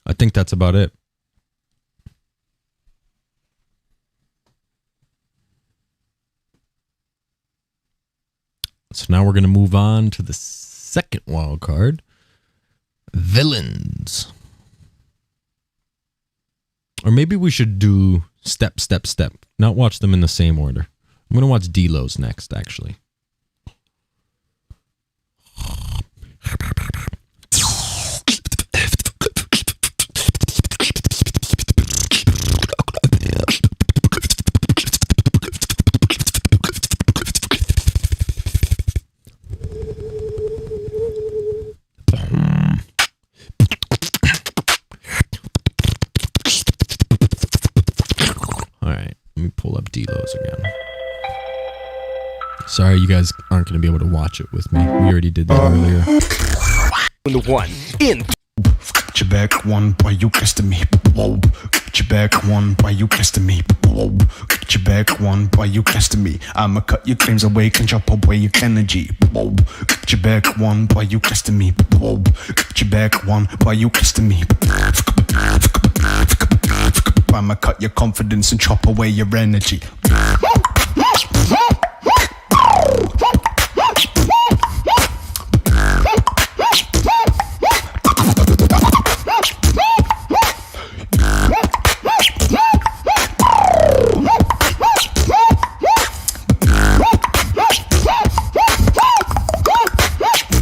A think that's about it. So now we're going to move on to the second wild card. Villains. Or maybe we should do step. Not watch them in the same order. I'm going to watch D-Lo's next, actually. D-Lo's again. Sorry, you guys aren't going to be able to watch it with me. We already did that earlier. In the one, in. Got your back one, boy, you kissed me. Got your back one, boy, you kissed me. Got your back one, boy, you kissed me. I'ma cut your claims away, can chop away your energy. Got your back one, boy, you kissed me. Got your back one, boy, you kissed me. I'ma cut your confidence and chop away your energy.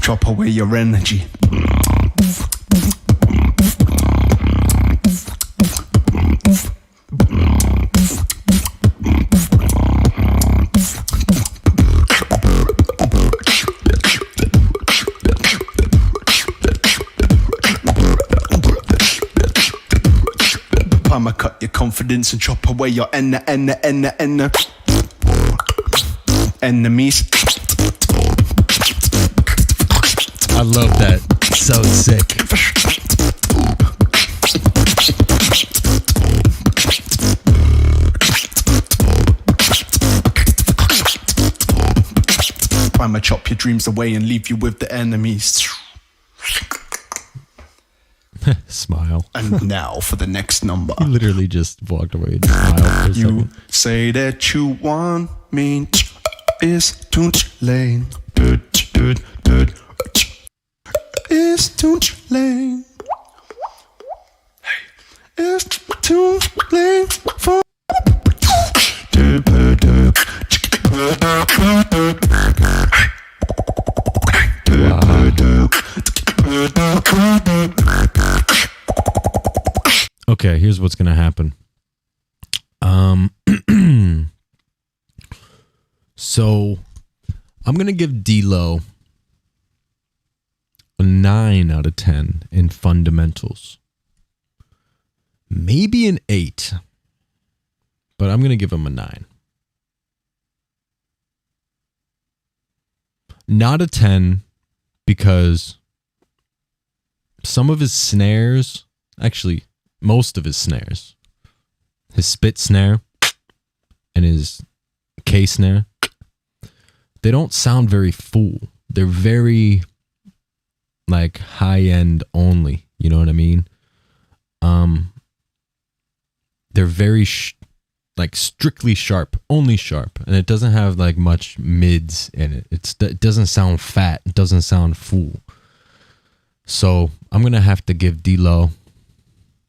Chop away your energy. I'ma cut your confidence and chop away your enemies. I love that. So sick. I'ma chop your dreams away and leave you with the enemies. Smile. And now for the next number. He literally just walked away and smiled for a You second. say that you want me, is too late. It's too late. It's too late for. Okay, here's what's gonna happen. So I'm gonna give D-Lo a 9 out of 10 in fundamentals. Maybe an 8. But I'm gonna give him a 9. Not a 10 because some of his snares, actually most of his snares, his spit snare and his K snare, they don't sound very full. They're very like high end only, you know what I mean? They're very like strictly sharp, only sharp, and it doesn't have like much mids in it. It doesn't sound fat, it doesn't sound full. So I'm gonna have to give D-Lo,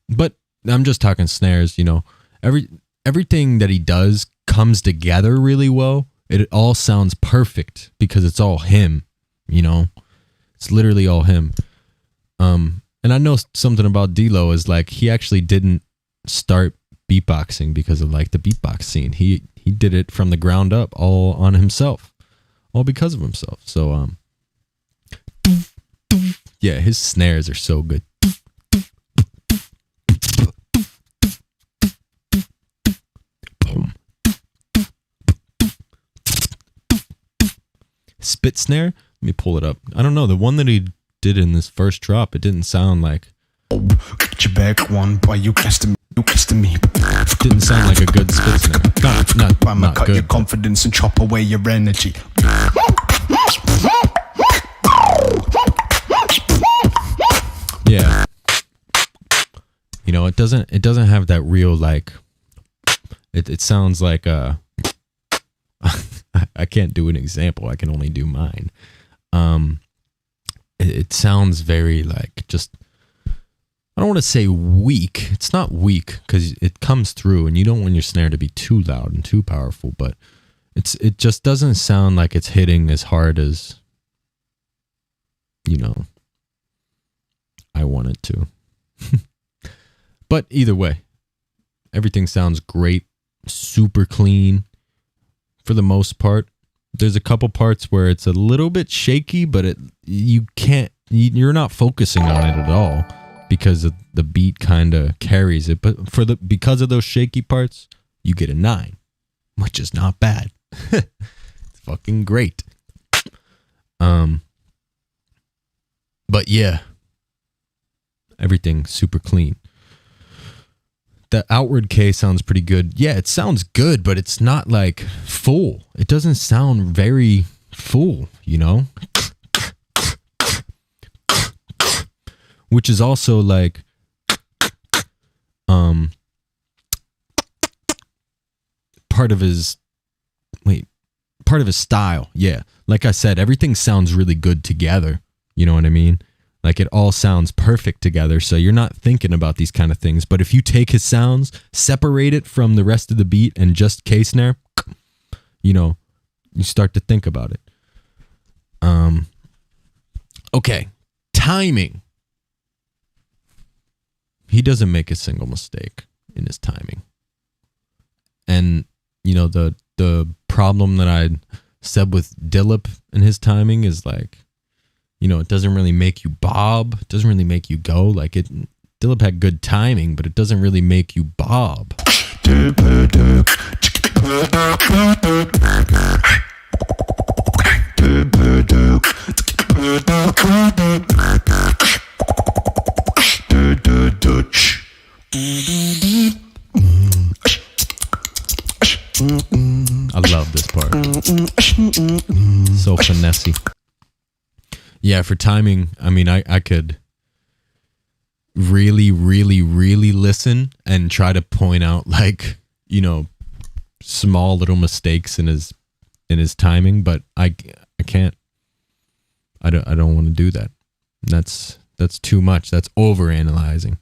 but I'm just talking snares, you know. Everything that he does comes together really well. It all sounds perfect because it's all him, you know. It's literally all him. And I know something about D-Lo is like he actually didn't start beatboxing because of like the beatbox scene. He did it from the ground up, all on himself, all because of himself. So yeah, his snares are so good. Spit snare, let me pull it up. I don't know, the one that he did in this first drop, it didn't sound like. Get your back one, boy, you kissed me. You kissed me. Didn't sound like a good spit snare. I'ma Not cut good. your confidence and chop away your energy. Yeah. You know, it doesn't have that real like. It sounds like I can't do an example. I can only do mine. It sounds very like just. I don't want to say weak. It's not weak because it comes through, and you don't want your snare to be too loud and too powerful. But it just doesn't sound like it's hitting as hard as, you know, I want it to. But either way, everything sounds great, super clean for the most part. There's a couple parts where it's a little bit shaky, but you're not focusing on it at all because the beat kind of carries it. But because of those shaky parts, you get a 9, which is not bad. It's fucking great. But yeah, everything super clean. The outward K sounds pretty good. Yeah, it sounds good, but it's not like full. It doesn't sound very full, you know? Which is also like part of his style. Yeah. Like I said, everything sounds really good together. You know what I mean? Like it all sounds perfect together. So you're not thinking about these kind of things. But if you take his sounds, separate it from the rest of the beat and just K snare, you know, you start to think about it. Okay. Timing. He doesn't make a single mistake in his timing. And, you know, the problem that I said with Dillip and his timing is like, you know, it doesn't really make you bob. It doesn't really make you go. Like Dillip had good timing, but it doesn't really make you bob. I love this part. So finessey. Yeah, for timing, I mean, I could really, really, really listen and try to point out like, you know, small little mistakes in his timing, but I can't. I don't want to do that. That's too much. That's overanalyzing.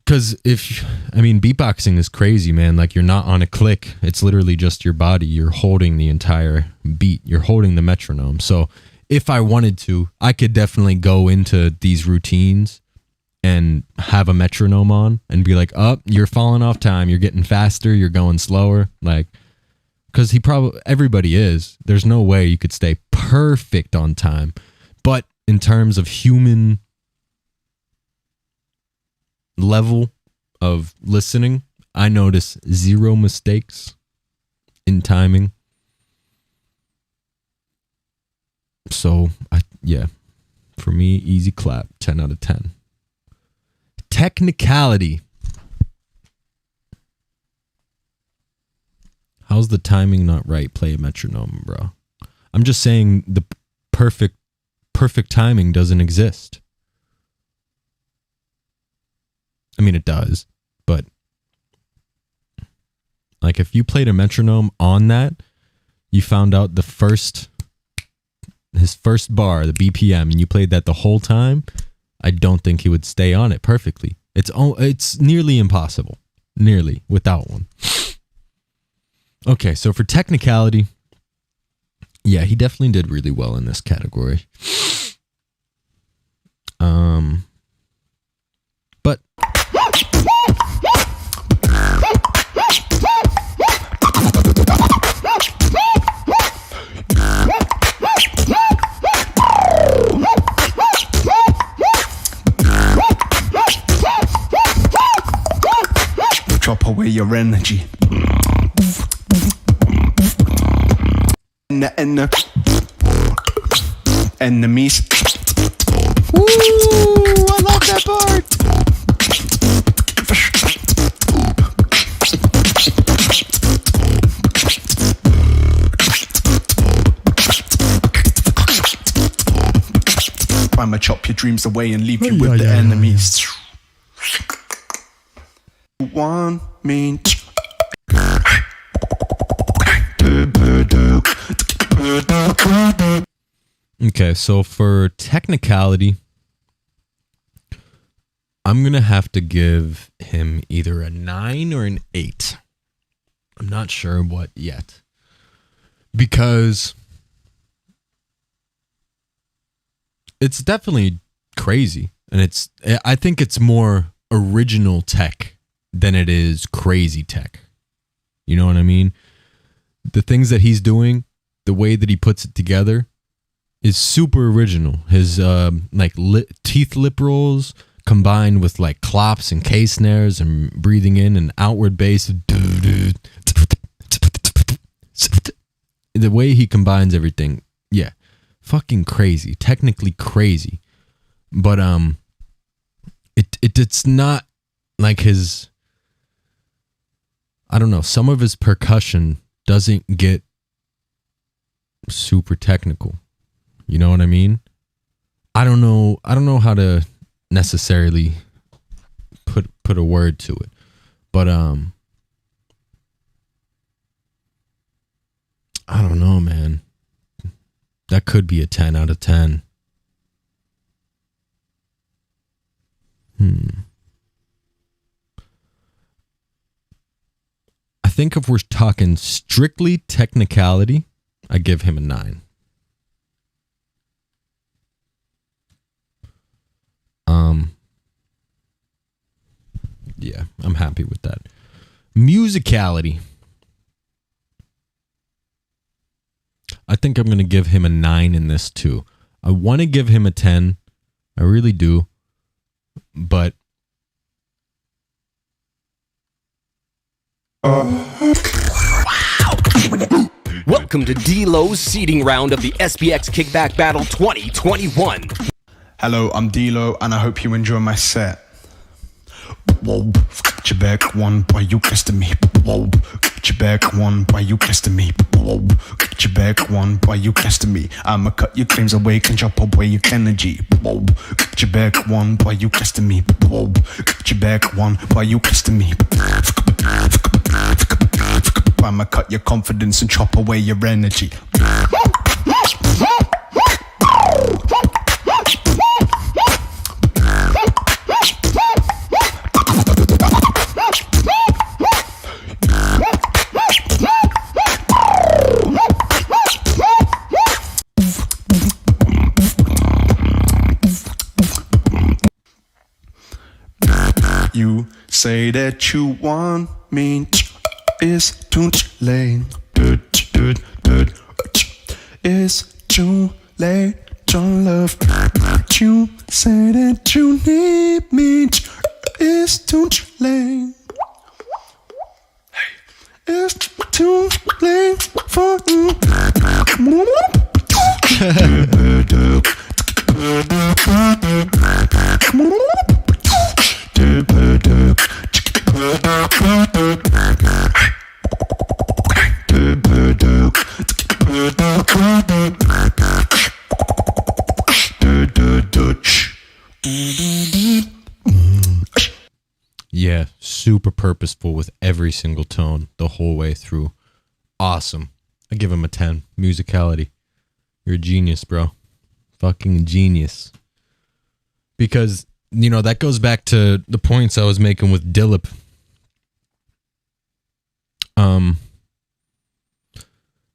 Because beatboxing is crazy, man. Like you're not on a click. It's literally just your body. You're holding the entire beat. You're holding the metronome. So if I wanted to, I could definitely go into these routines and have a metronome on and be like, oh, you're falling off time. You're getting faster. You're going slower. Like, because everybody is. There's no way you could stay perfect on time. But in terms of human level of listening, I notice 0 mistakes in timing. So, for me, easy clap, 10 out of 10. Technicality. How's the timing not right? Play a metronome, bro. I'm just saying the perfect timing doesn't exist. I mean, it does, but like if you played a metronome on that, you found out his first bar, the BPM, and you played that the whole time, I don't think he would stay on it perfectly. It's nearly impossible, nearly without one. Okay, so for technicality, yeah, he definitely did really well in this category. But drop away your energy. Enemies. ooh, I love that part. I'ma chop your dreams away and leave you with the enemies. Want me? Okay, so for technicality, I'm going to have to give him either a 9 or an 8. I'm not sure what yet. Because it's definitely crazy. And I think it's more original tech than it is crazy tech. You know what I mean? The things that he's doing, the way that he puts it together is super original. His teeth lip rolls combined with like clops and K snares and breathing in and outward bass. The way he combines everything, yeah, fucking crazy. Technically crazy, but it's not like his. I don't know. Some of his percussion doesn't get super technical. You know what I mean? I don't know how to necessarily put a word to it, but I don't know, man. That could be a 10 out of 10. I think if we're talking strictly technicality, I give him a 9. Yeah, I'm happy with that. Musicality. I think I'm going to give him a 9 in this too. I want to give him a 10. I really do. But Welcome to D-Lo's seeding round of the SBX Kickback Battle 2021. Hello, I'm D-Lo, and I hope you enjoy my set. Whoa, got your back one, boy, you testing me. Whoa, got your back one, boy, you testing me. Whoa, got your back one, boy, you testing me. I'ma cut your claims away, can chop away your energy. Whoa, got your back one, boy, you testing me. Whoa, got your back one, boy, you testing me. I'ma cut your confidence and chop away your energy. You say that you want me, it's too late. It's too late to love. You say that you need me, it's too late. It's too late for you. yeah, super purposeful with every single tone the whole way through. Awesome. I give him a 10. Musicality. You're a genius, bro. Fucking genius. Because, you know, that goes back to the points I was making with Dillip.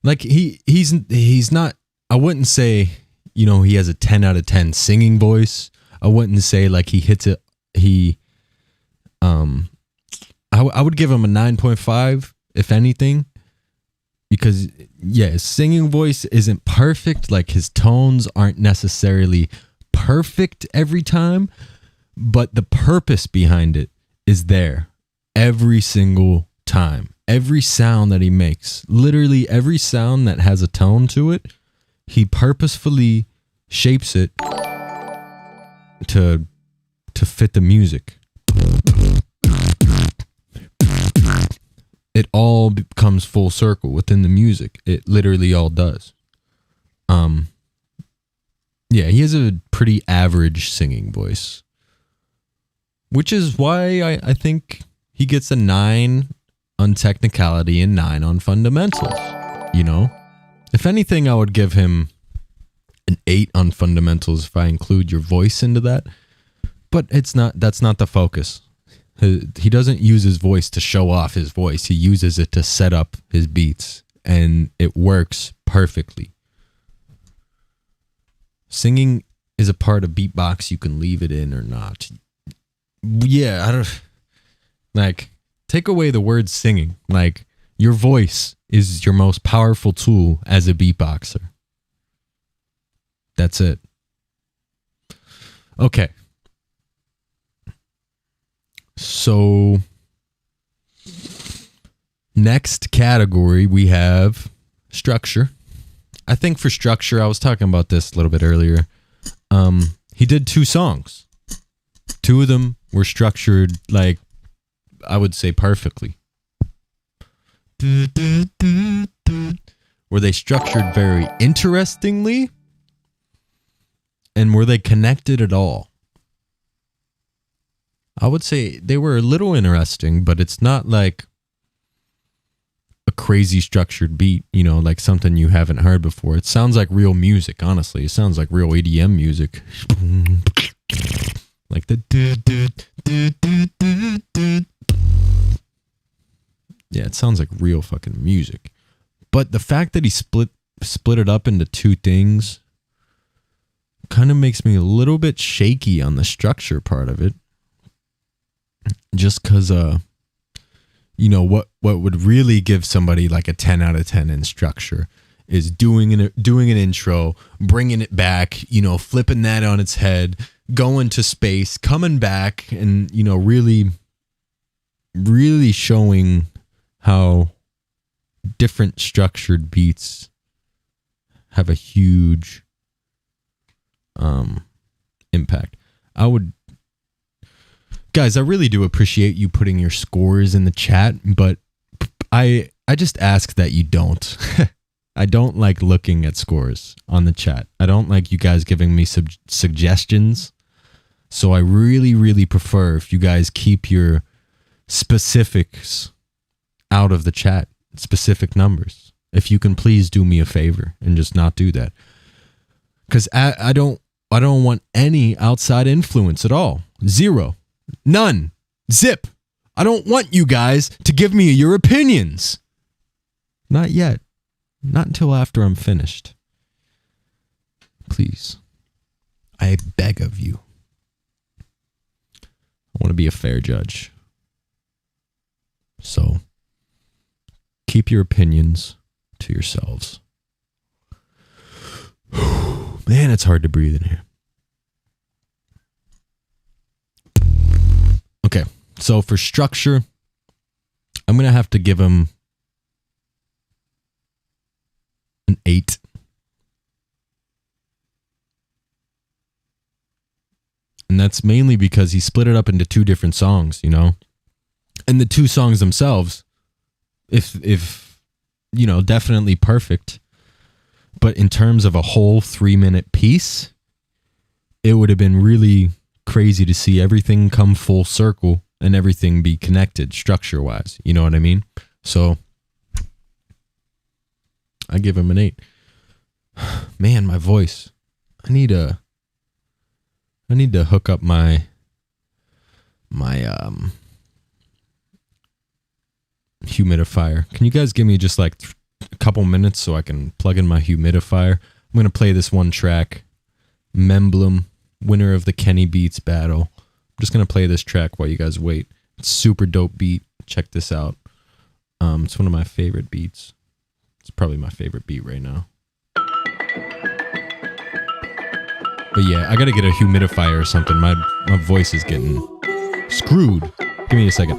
Like he's not, I wouldn't say, you know, he has a 10 out of 10 singing voice. I wouldn't say like he hits it. I would give him a 9.5 if anything, because yeah, his singing voice isn't perfect. Like his tones aren't necessarily perfect every time, but the purpose behind it is there every single time. Every sound that he makes, literally every sound that has a tone to it, he purposefully shapes it to fit the music. It all becomes full circle within the music. It literally all does. Yeah, he has a pretty average singing voice. which is why I think he gets a 9 on technicality and 9 on fundamentals. You know, if anything, I would give him an 8 on fundamentals if I include your voice into that. But that's not the focus. He doesn't use his voice to show off his voice. He uses it to set up his beats, and it works perfectly. Singing is a part of beatbox. You can leave it in or not. Yeah, I don't like take away the word singing. Like, your voice is your most powerful tool as a beatboxer. That's it. Okay. So, next category we have structure. I think for structure, I was talking about this a little bit earlier. He did 2 songs. 2 of them were structured, like, I would say perfectly. Were they structured very interestingly? And were they connected at all? I would say they were a little interesting, but it's not like a crazy structured beat, you know, like something you haven't heard before. It sounds like real music, honestly. It sounds like real EDM music. Like the yeah, it sounds like real fucking music. But the fact that he split it up into 2 things kind of makes me a little bit shaky on the structure part of it. Just because, you know, what would really give somebody like a 10 out of 10 in structure is doing an intro, bringing it back, you know, flipping that on its head, going to space, coming back, and, you know, really showing how different structured beats have a huge impact. Guys, I really do appreciate you putting your scores in the chat, but I just ask that you don't. I don't like looking at scores on the chat. I don't like you guys giving me suggestions. So I really, really prefer if you guys keep your specifics out of the chat, specific numbers. If you can please do me a favor and just not do that. Because I don't want any outside influence at all. 0. None. Zip. I don't want you guys to give me your opinions. Not yet. Not until after I'm finished. Please. I beg of you. I want to be a fair judge. So, keep your opinions to yourselves. Man, it's hard to breathe in here. Okay, so for structure, I'm going to have to give him an 8. And that's mainly because he split it up into 2 different songs, you know? And the 2 songs themselves, if you know, definitely perfect. But in terms of a whole 3-minute piece, it would have been really crazy to see everything come full circle and everything be connected structure-wise. You know what I mean? So I give him an 8. Man, my voice. I need to hook up my humidifier. Can you guys give me just like a couple minutes so I can plug in my humidifier? I'm going to play this one track, Memblem, winner of the Kenny Beats battle. I'm just going to play this track while you guys wait. It's super dope beat. Check this out. It's one of my favorite beats. It's probably my favorite beat right now. But yeah, I got to get a humidifier or something. My voice is getting screwed. Give me a second.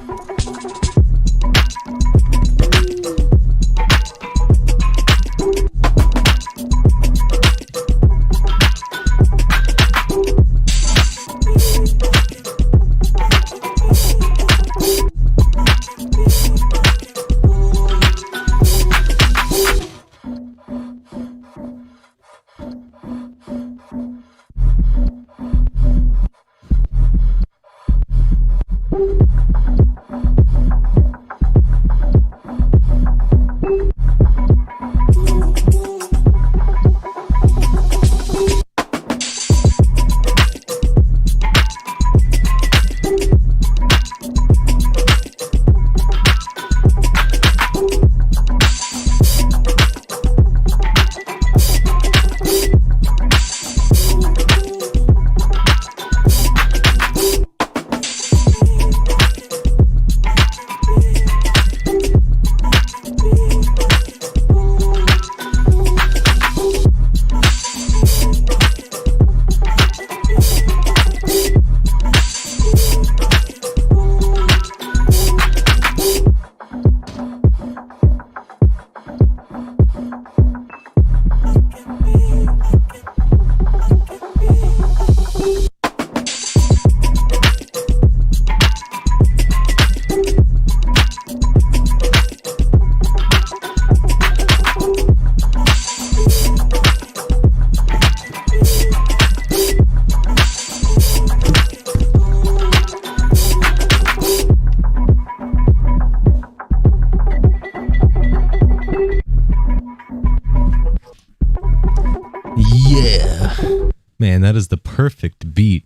man, that is the perfect beat.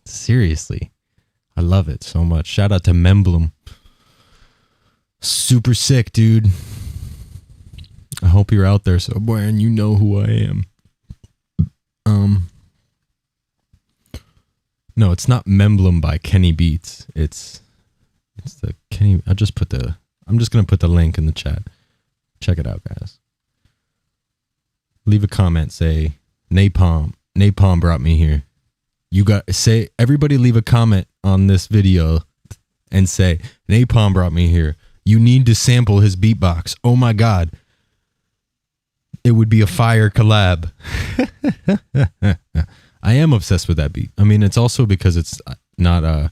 Seriously. I love it so much. Shout out to Memblem. Super sick, dude. I hope you're out there somewhere and you know who I am. No, it's not Memblem by Kenny Beats. It's the Kenny. I'm just gonna put the link in the chat. Check it out, guys. Leave a comment. Say Napalm. Napalm brought me here. Everybody leave a comment on this video and say Napalm brought me here. You need to sample his beatbox. Oh my god. It would be a fire collab. I am obsessed with that beat. I mean, it's also because it's not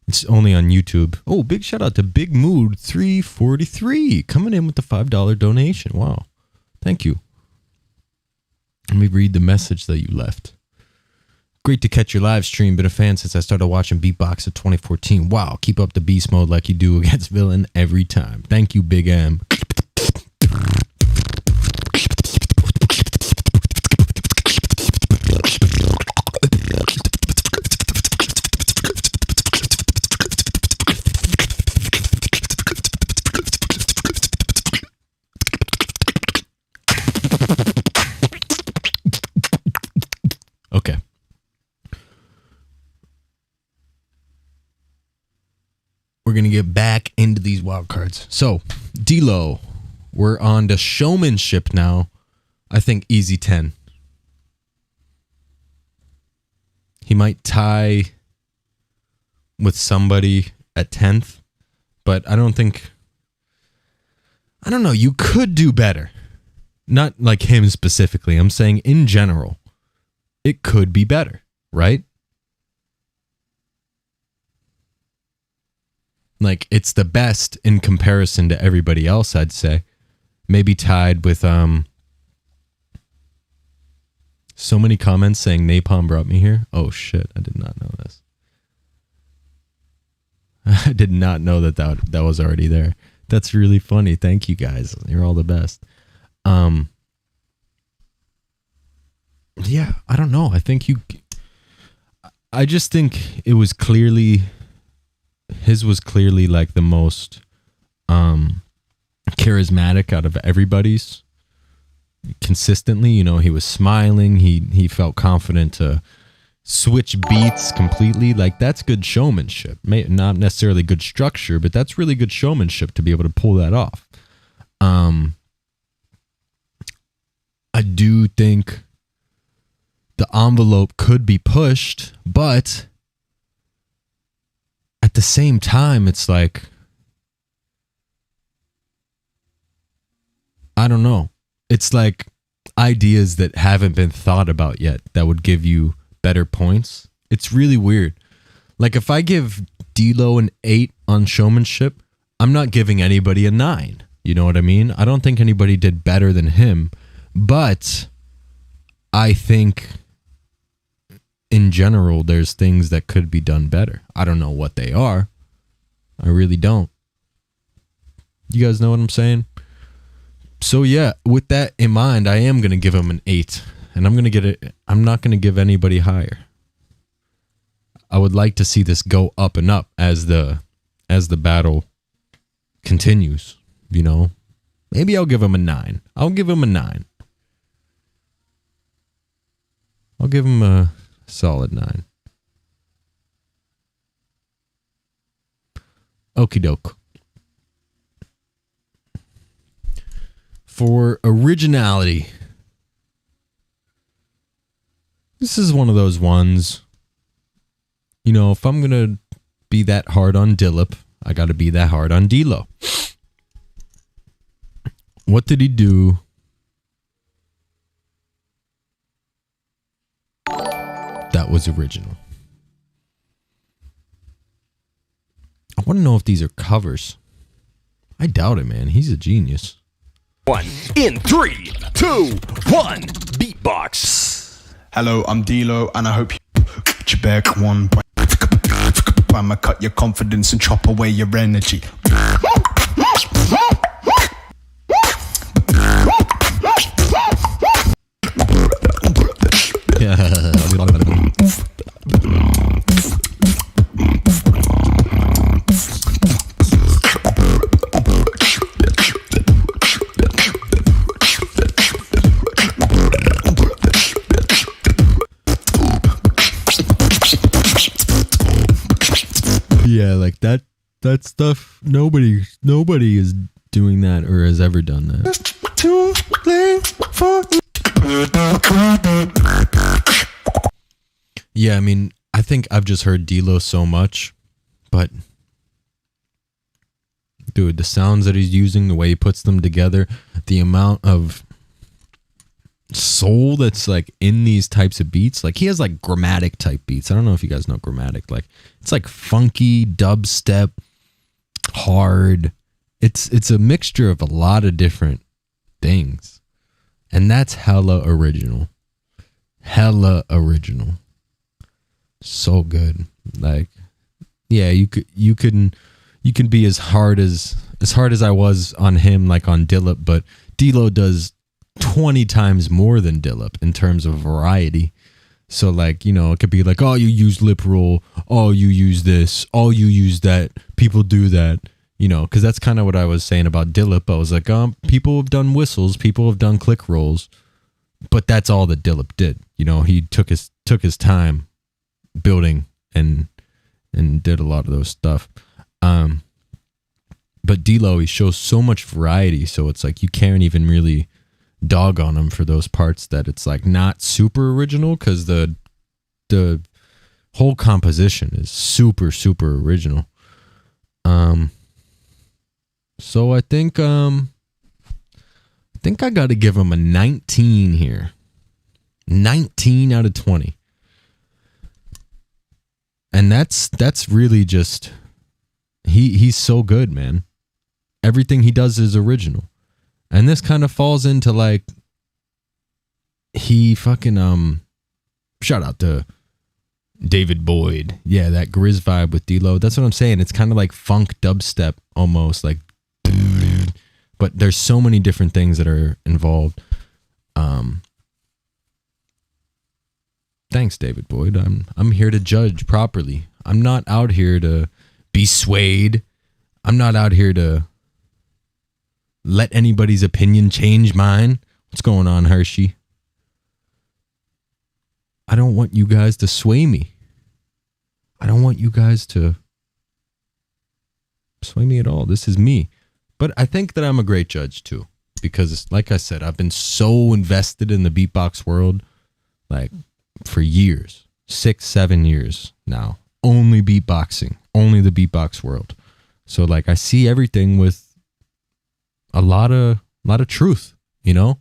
it's only on YouTube. Oh, big shout out to Big Mood 343 coming in with the $5 donation. Wow. Thank you. Let me read the message that you left. Great to catch your live stream. Been a fan since I started watching Beatbox in 2014. Wow, keep up the beast mode like you do against Villain every time. Thank you, Big M. Okay. We're going to get back into these wild cards. So, D-Lo, we're on to showmanship now. I think easy 10. He might tie with somebody at 10th, but I don't know, you could do better. Not like him specifically. I'm saying in general, it could be better, right? Like, it's the best in comparison to everybody else, I'd say. Maybe tied with, so many comments saying Napalm brought me here. Oh, shit. I did not know this. I did not know that was already there. That's really funny. Thank you, guys. You're all the best. Yeah, I don't know. I just think it was clearly... His was clearly like the most charismatic out of everybody's. Consistently, you know, he was smiling. He felt confident to switch beats completely. Like, that's good showmanship. Not necessarily good structure, but that's really good showmanship to be able to pull that off. I do think the envelope could be pushed, but at the same time, it's like, I don't know. It's like ideas that haven't been thought about yet that would give you better points. It's really weird. Like, if I give D-Lo an 8 on showmanship, I'm not giving anybody a 9. You know what I mean? I don't think anybody did better than him, but I think in general, there's things that could be done better. I don't know what they are. I really don't. You guys know what I'm saying? So yeah, with that in mind, I am going to give him an 8. And I'm not going to give anybody higher. I would like to see this go up and up as the battle continues, you know? Maybe I'll give him a 9. I'll give him a 9. I'll give him a solid 9. Okie doke. For originality, this is one of those ones, you know, if I'm going to be that hard on Dillip, I got to be that hard on D-Lo. What did he do that was original? I want to know if these are covers. I doubt it, man. He's a genius. 1 in 3, 2, 1, beatbox. Hello, I'm D-Lo, and I hope you get your back one. I'ma cut your confidence and chop away your energy. Yeah, like that stuff. Nobody is doing that or has ever done that. Too late for Yeah, I mean, I think I've just heard D-Lo so much, but dude, the sounds that he's using, the way he puts them together, the amount of soul that's like in these types of beats. Like he has like grammatic type beats. I don't know if you guys know grammatic. Like it's like funky, dubstep, hard. It's a mixture of a lot of different things. And that's hella original. Hella original. So good. Like yeah, you can be as hard as I was on him, like on Dillip, but D-Lo does 20 times more than Dillip in terms of variety. So like, you know, it could be like, oh, you use lip roll, oh, you use this, oh, you use that, people do that, you know, because that's kind of what I was saying about Dillip. I was like, people have done whistles, people have done click rolls, but that's all that Dillip did. You know, he took his time building and did a lot of those stuff. But D-Lo, he shows so much variety, so it's like you can't even really dog on him for those parts that it's like not super original, because the whole composition is super original. So I think I got to give him a 19 here. 19 out of 20. And that's really just he's so good, man. Everything he does is original. And this kind of falls into like he fucking shout out to David Boyd. Yeah, that Grizz vibe with D-Lo. That's what I'm saying. It's kind of like funk dubstep almost, like, but there's so many different things that are involved. Thanks, David Boyd. I'm here to judge properly. I'm not out here to be swayed. I'm not out here to let anybody's opinion change mine. What's going on, Hershey? I don't want you guys to sway me. I don't want you guys to sway me at all. This is me. But I think that I'm a great judge too, because like I said, I've been so invested in the beatbox world, like for years, 6-7 years now, only beatboxing, only the beatbox world. So like I see everything with a lot of truth, you know?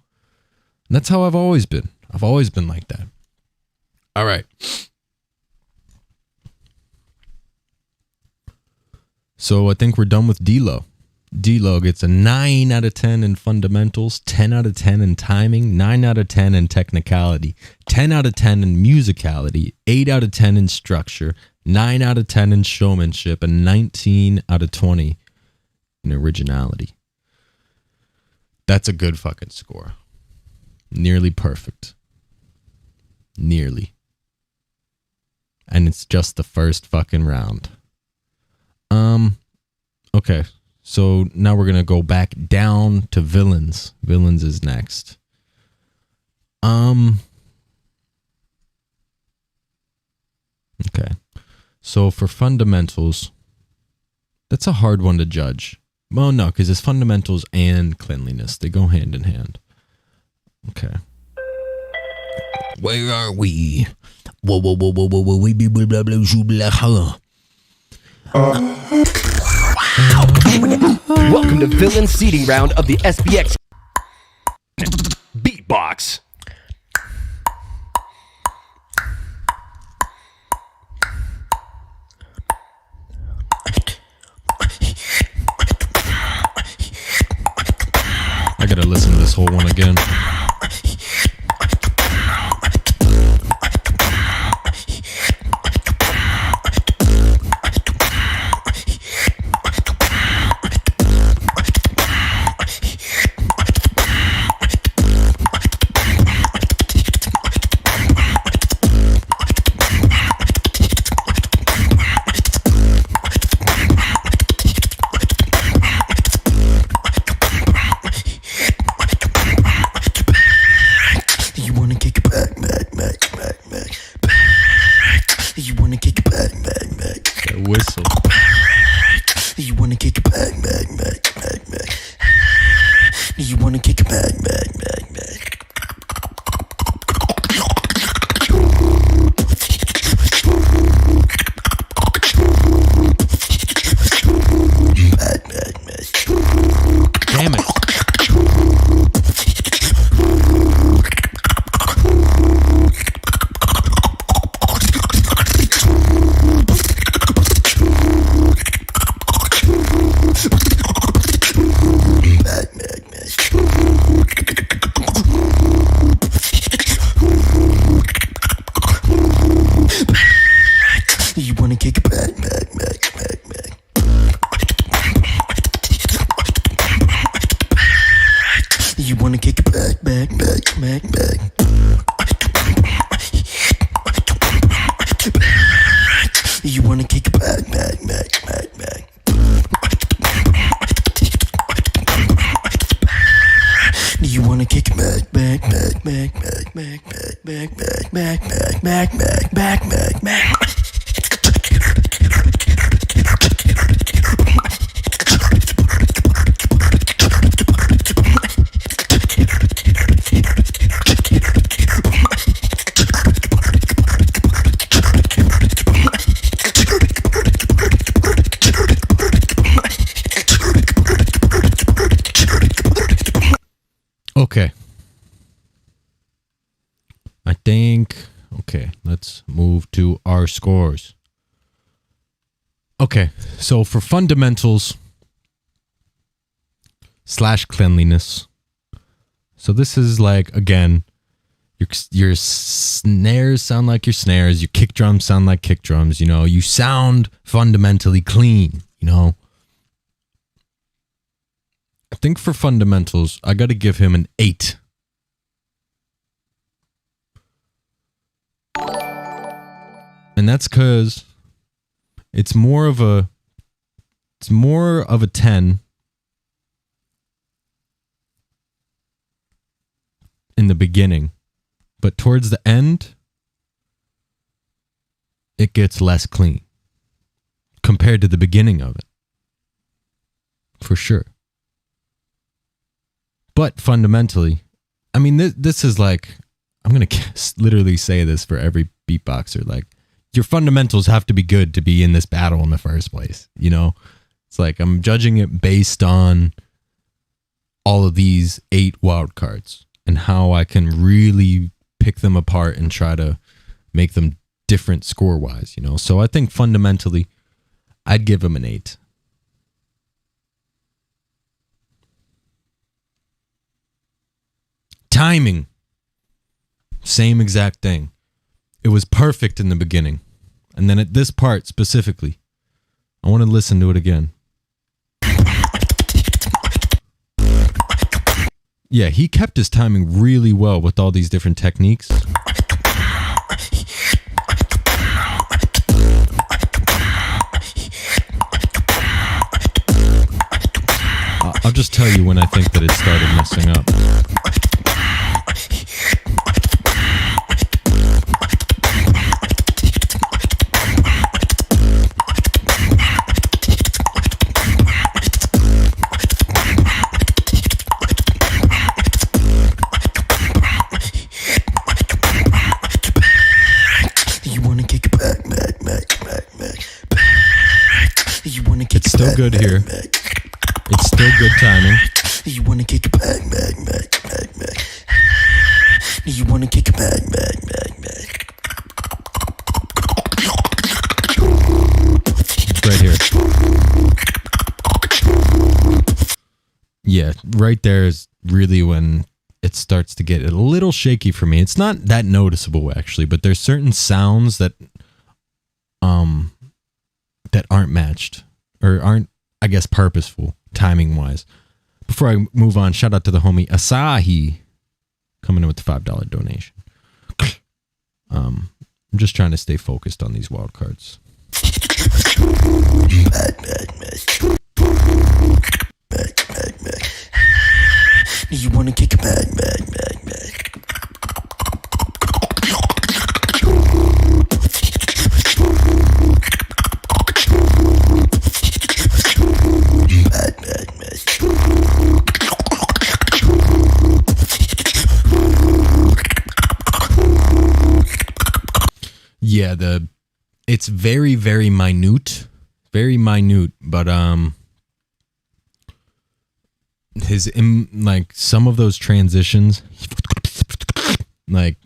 And that's how I've always been. I've always been like that. All right. So I think we're done with D-Lo. D-Lo gets a 9 out of 10 in fundamentals, 10 out of 10 in timing, 9 out of 10 in technicality, 10 out of 10 in musicality, 8 out of 10 in structure, 9 out of 10 in showmanship, and 19 out of 20 in originality. That's a good fucking score. Nearly perfect. Nearly. And it's just the first fucking round. Okay. So now we're going to go back down to villains. Villains is next. Okay. So for fundamentals, that's a hard one to judge. Well, no, because it's fundamentals and cleanliness. They go hand in hand. Okay. Where are we? Whoa, whoa, whoa, whoa, whoa, whoa, we be blah, blah, blah, blah, blah. Welcome to Villain Seeding Round of the SBX Beatbox. I gotta listen to this whole one again. That whistle. You wanna kick it back, back, back, back, back. You wanna kick it back, back, back, back. Back, back, back. Damn it. Back, back, back. You wanna kick it back, back, back, back, back. You wanna kick it back, back, back, back, back. You wanna kick it back, back, back, back, back. You wanna kick it back, back, back, back, back, back, back, back, back, back, back, back, back, back, back. Okay. I think, okay, let's move to our scores. Okay, so for fundamentals / cleanliness. So this is like, again, your snares sound like your snares, your kick drums sound like kick drums, you know, you sound fundamentally clean, you know. I think for fundamentals, I got to give him an 8. And that's because it's more of a 10 in the beginning, but towards the end, it gets less clean compared to the beginning of it, for sure. But fundamentally, I mean, this is like, I'm going to literally say this for every beatboxer. Like, your fundamentals have to be good to be in this battle in the first place. You know, it's like I'm judging it based on all of these 8 wild cards and how I can really pick them apart and try to make them different score wise, you know? So I think fundamentally, I'd give him an 8. Timing, same exact thing. It was perfect in the beginning. And then at this part specifically, I want to listen to it again. Yeah, he kept his timing really well with all these different techniques. I'll just tell you when I think that it started messing up. It's still good here. It's still good timing. You wanna kick it back, back, back, back, back. You wanna kick it back, back, back, back. Right here. Yeah, right there is really when it starts to get a little shaky for me. It's not that noticeable actually, but there's certain sounds that aren't matched or aren't, I guess, purposeful timing wise. Before I move on, shout out to the homie Asahi coming in with the $5 donation. I'm just trying to stay focused on these wild cards. Back, back, back. Back, back, back. You wanna kick it back, back, back, back. it's very, very minute, but like some of those transitions, like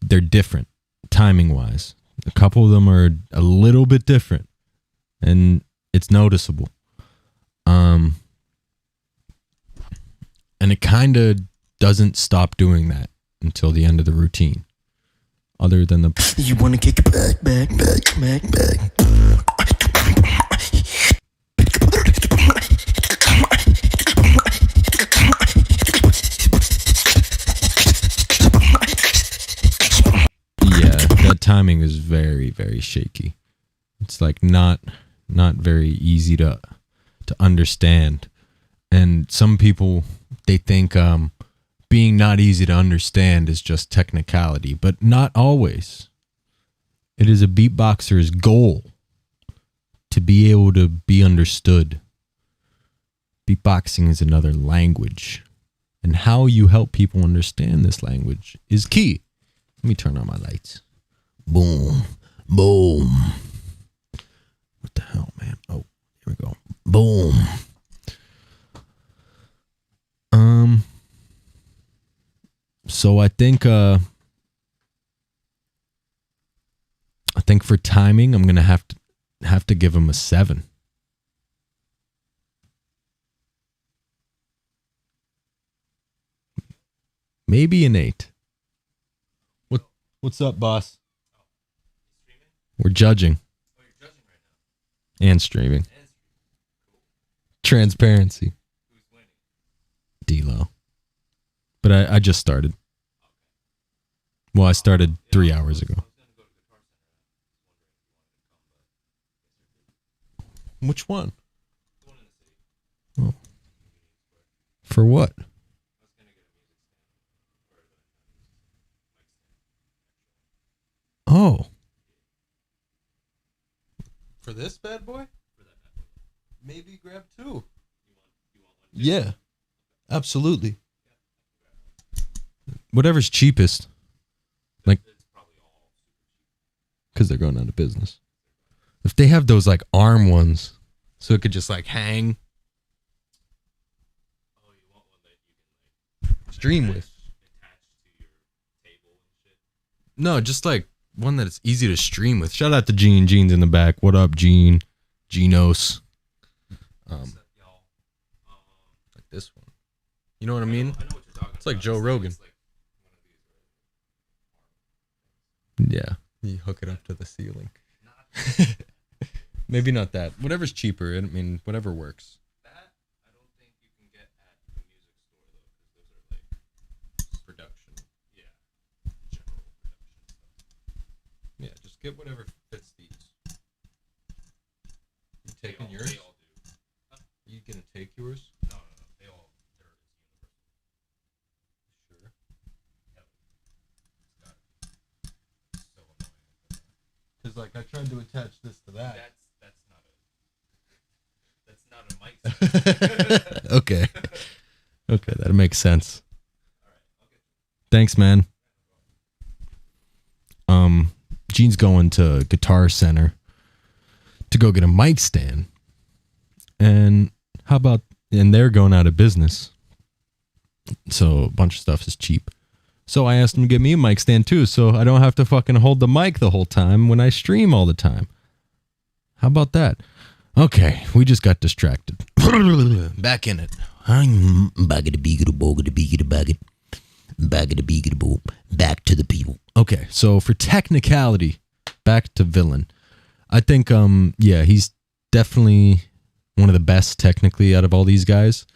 they're different timing wise. A couple of them are a little bit different, and it's noticeable. And it kind of doesn't stop doing that until the end of the routine. Other than the You wanna kick it back. yeah, that timing is very, very shaky. It's like not very easy to understand. And some people, they think being not easy to understand is just technicality, but not always. It is a beatboxer's goal to be able to be understood. Beatboxing is another language, and how you help people understand this language is key. Let me turn on my lights. Boom, boom. What the hell, man? Oh, here we go. Boom. So I think for timing, I'm gonna have to give him a 7. Maybe an 8. What's up, boss? We're judging. And streaming. Transparency. D-Lo. But I just started. Well, I started 3 hours ago. Which one? Oh. For what? Oh. For this bad boy? Maybe grab 2. Yeah. Absolutely. Whatever's cheapest. Like, because they're going out of business. If they have those like arm ones, so it could just like hang. Stream with. No, just like one that it's easy to stream with. Shout out to Gene. Gene's in the back. What up, Gene? Genos. Like this one. You know what I mean? It's like Joe Rogan. Yeah, you hook it up to the ceiling. Maybe not that. Whatever's cheaper. I mean, whatever works. That I don't think you can get at the music store though, because those are like Production. yeah, general production stuff. Yeah, just get whatever fits these. You taking They yours? all do. Are you gonna take yours? No. They're it's universal. Sure. It's so annoying. Because like I tried to attach this to that. That's not a mic. Okay. Okay, that makes sense. Thanks, man. Gene's going to Guitar Center to go get a mic stand. And they're going out of business. So a bunch of stuff is cheap. So I asked him to get me a mic stand too, so I don't have to fucking hold the mic the whole time when I stream all the time. How about that? Okay, we just got distracted. Back in it. I'm back to the people. Okay, so for technicality, back to Villain. I think he's definitely one of the best technically out of all these guys.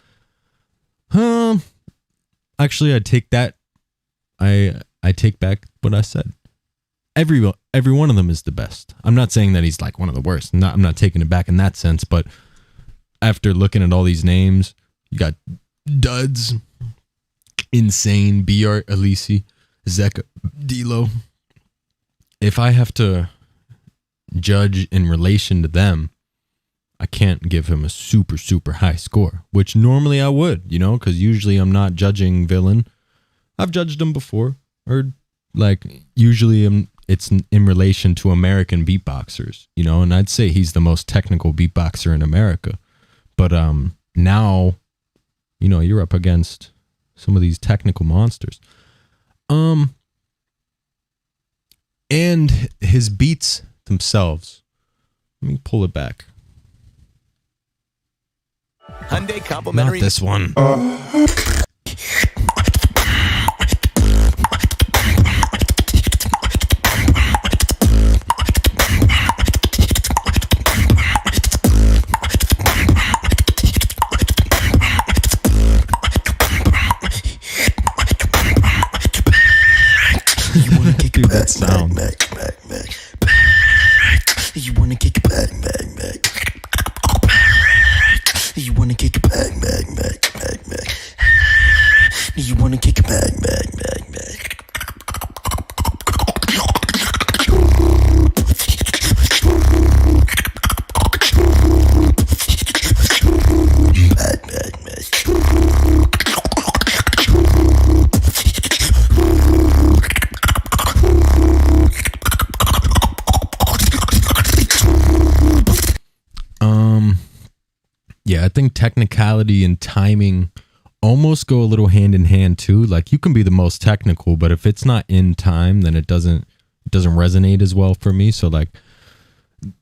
Actually, I take that. I take back what I said. Every one of them is the best. I'm not saying that he's like one of the worst. I'm not taking it back in that sense, but after looking at all these names, you got Duds, Insane, B.R. Alisi, Zeka, D-Lo. If I have to judge in relation to them, I can't give him a super, super high score, which normally I would, because usually I'm not judging Villain. I've judged him before, or like usually it's in relation to American beatboxers, you know, and I'd say he's the most technical beatboxer in America. But now, you know, you're up against some of these technical monsters. And his beats themselves. Let me pull it back. Hyundai complimentary. Not this one. You wanna kick Dude, it back, that sound. back. You wanna kick it back. You wanna kick it back. You wanna kick it back. Yeah, I think technicality and timing almost go a little hand in hand too. Like you can be the most technical, but if it's not in time, then it doesn't resonate as well for me. So like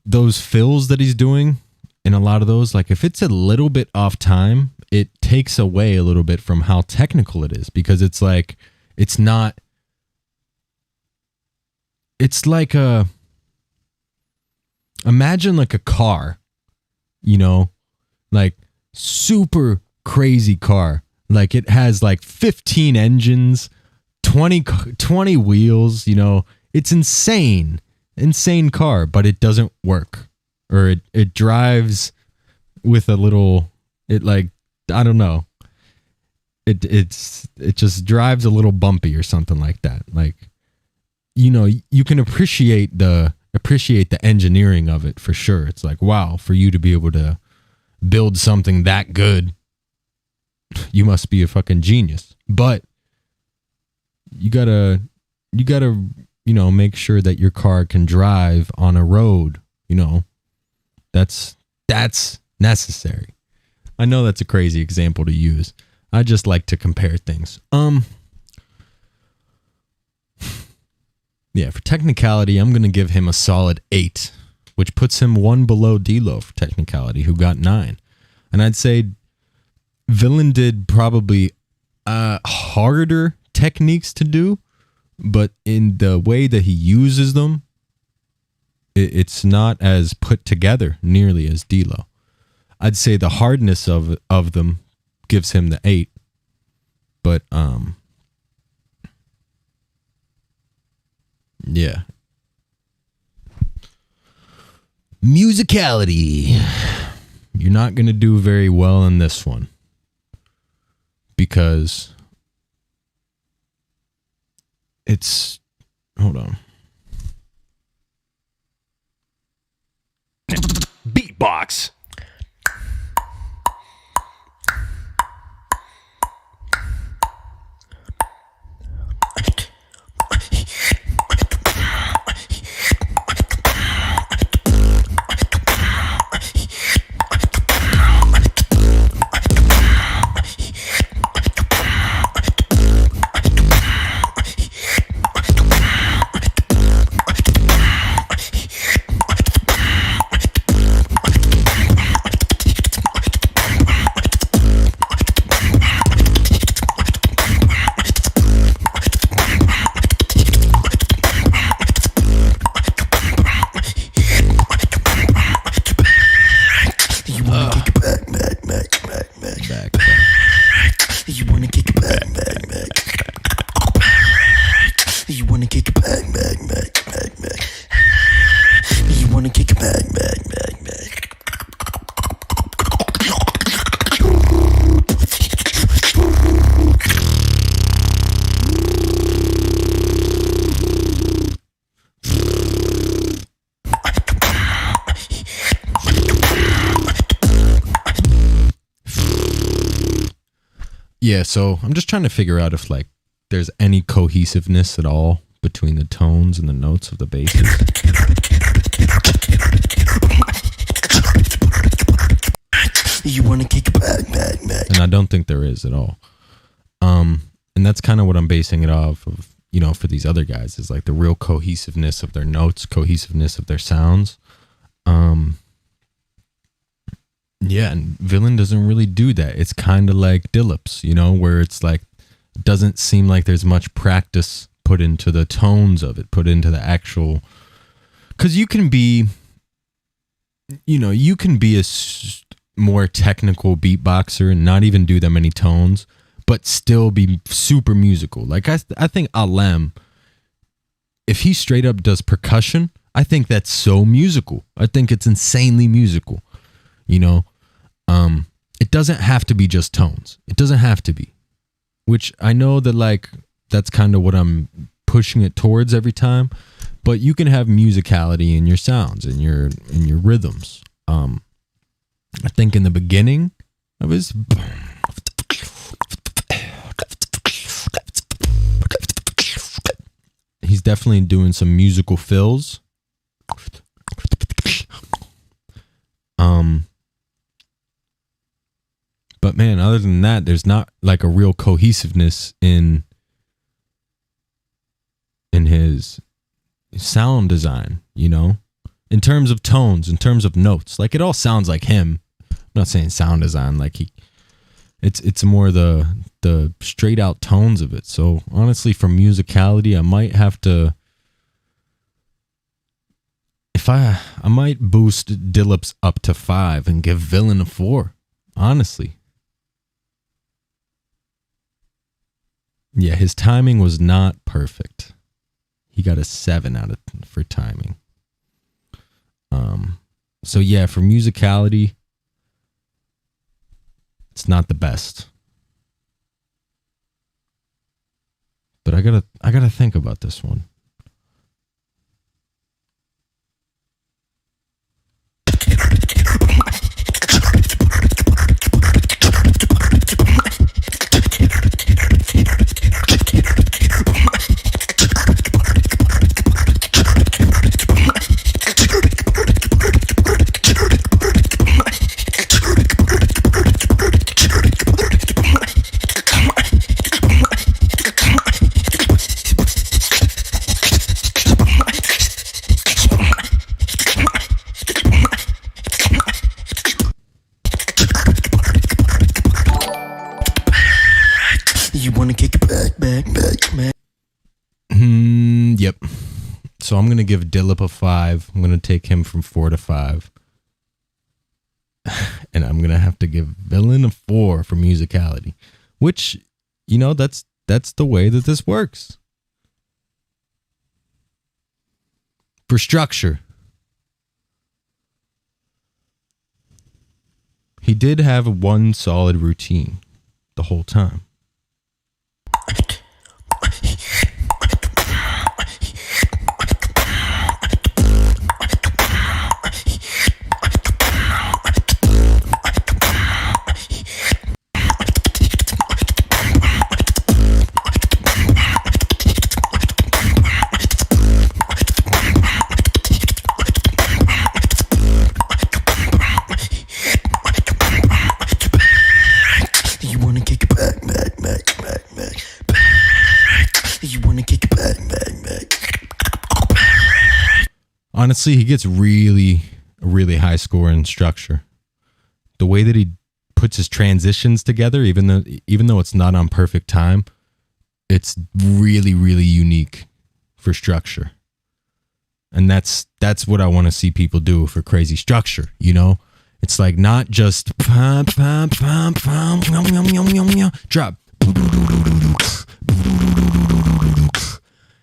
those fills that he's doing in a lot of those, like if it's a little bit off time, it takes away a little bit from how technical it is, because it's like it's like imagine like a car, you know, like super crazy car. Like it has like 15 engines, 20 wheels, you know, it's insane car, but it doesn't work, or it drives with a little, it like, I don't know. It just drives a little bumpy or something like that. Like, you know, you can appreciate the engineering of it for sure. It's like, wow, for you to be able to build something that good, you must be a fucking genius. But you gotta, you know, make sure that your car can drive on a road, you know. That's necessary. I know that's a crazy example to use. I just like to compare things. Yeah, for technicality, I'm going to give him a solid 8, which puts him one below D-Lo for technicality, who got 9. And I'd say Villain did probably harder techniques to do, but in the way that he uses them, it's not as put together nearly as D-Lo. I'd say the hardness of them gives him the 8, but yeah. Musicality. You're not going to do very well in this one, because it's, hold on. Beatbox. Yeah, so I'm just trying to figure out if like there's any cohesiveness at all between the tones and the notes of the basses. You wanna kick back, back. And I don't think there is at all. And that's kind of what I'm basing it off of, you know, for these other guys, is like the real cohesiveness of their notes, cohesiveness of their sounds. Yeah, and Villain doesn't really do that. It's kind of like Dillips, you know, where it's like, it doesn't seem like there's much practice put into the tones of it, put into the actual, because you can be, you know, you can be a more technical beatboxer and not even do that many tones, but still be super musical. Like I think Alem, if he straight up does percussion, I think that's so musical. I think it's insanely musical, you know. It doesn't have to be just tones. It doesn't have to be, which I know that like that's kind of what I'm pushing it towards every time, but you can have musicality in your sounds and your rhythms. I think in the beginning of his, he's definitely doing some musical fills. But man, other than that, there's not like a real cohesiveness in his sound design, you know, in terms of tones, in terms of notes. Like it all sounds like him. I'm not saying sound design, like it's more the straight out tones of it. So honestly, for musicality, I might have to, I might boost Dillips up to 5 and give Villain a 4. Honestly. Yeah, his timing was not perfect. He got a 7 out of for timing. So yeah, for musicality, it's not the best. But I gotta think about this one. Yep. So I'm going to give Dillip a 5. I'm going to take him from 4 to 5. And I'm going to have to give Villain a 4 for musicality. Which, you know, that's the way that this works. For structure, he did have one solid routine the whole time. Honestly, he gets really high score in structure. The way that he puts his transitions together, even though it's not on perfect time, it's really unique for structure. And that's what I want to see people do for crazy structure, you know? It's like not just drop.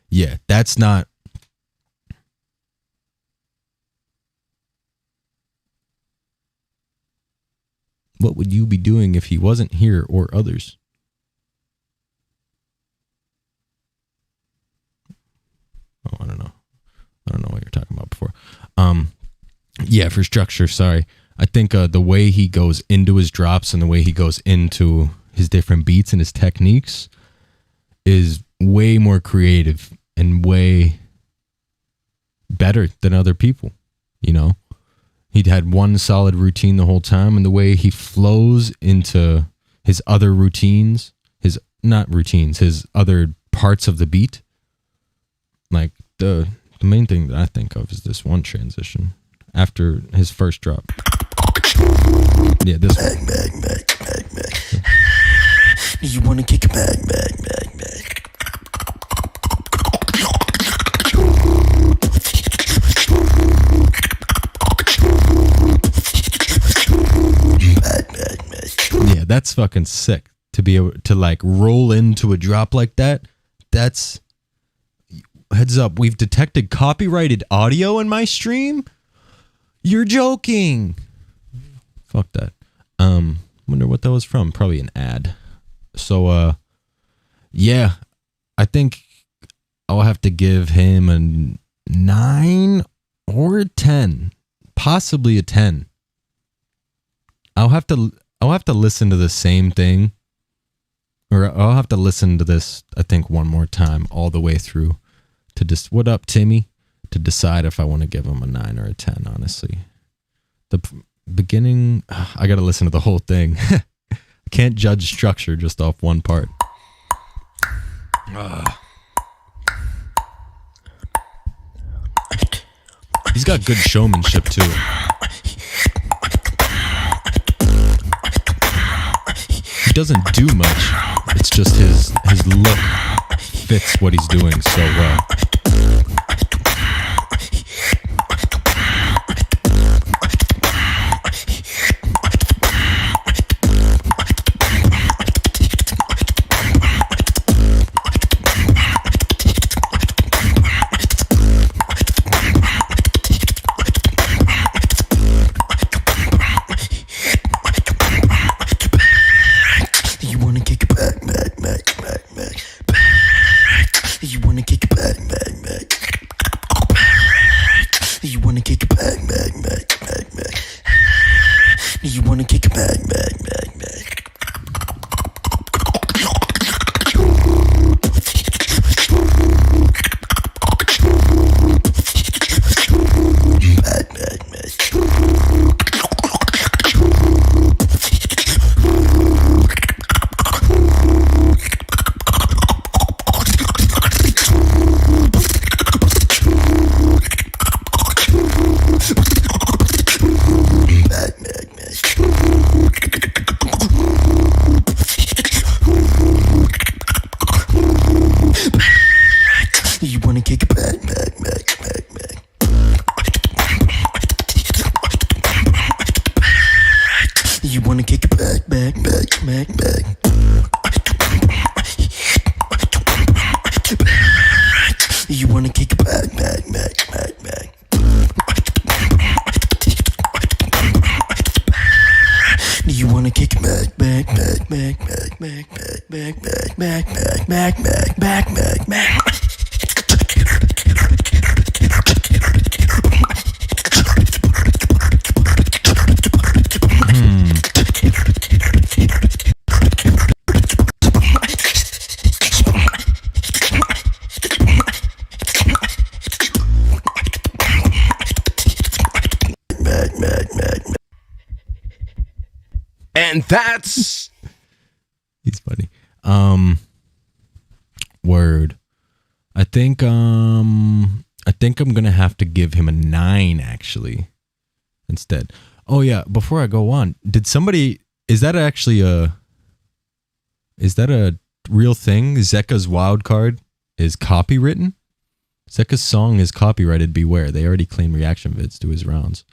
Yeah, that's not. What would you be doing if he wasn't here or others? Oh, I don't know. I don't know what you're talking about before. Yeah, for structure, sorry. I think the way he goes into his drops and the way he goes into his different beats and his techniques is way more creative and way better than other people, you know? He'd had one solid routine the whole time, and the way he flows into his other routines, his other parts of the beat. Like the main thing that I think of is this one transition after his first drop. Yeah, this one. You wanna kick it back. Yeah, that's fucking sick to be able to like roll into a drop like that. That's heads up. We've detected copyrighted audio in my stream. You're joking. Fuck that. Wonder what that was from. Probably an ad. So, yeah, I think I'll have to give him a 9 or a 10, possibly a 10. I'll have to listen to the same thing, or I'll have to listen to this, I think, one more time all the way through to just, what up, Timmy? To decide if I want to give him a 9 or a 10, honestly. The beginning, I got to listen to the whole thing. I can't judge structure just off one part. He's got good showmanship too. He doesn't do much. It's just his look fits what he's doing so well. And that's he's funny. Word. I think I'm gonna have to give him a 9 actually instead. Oh yeah, before I go on, is that a real thing? Zeka's wild card is copywritten? Zeka's song is copyrighted, beware. They already claim reaction vids to his rounds.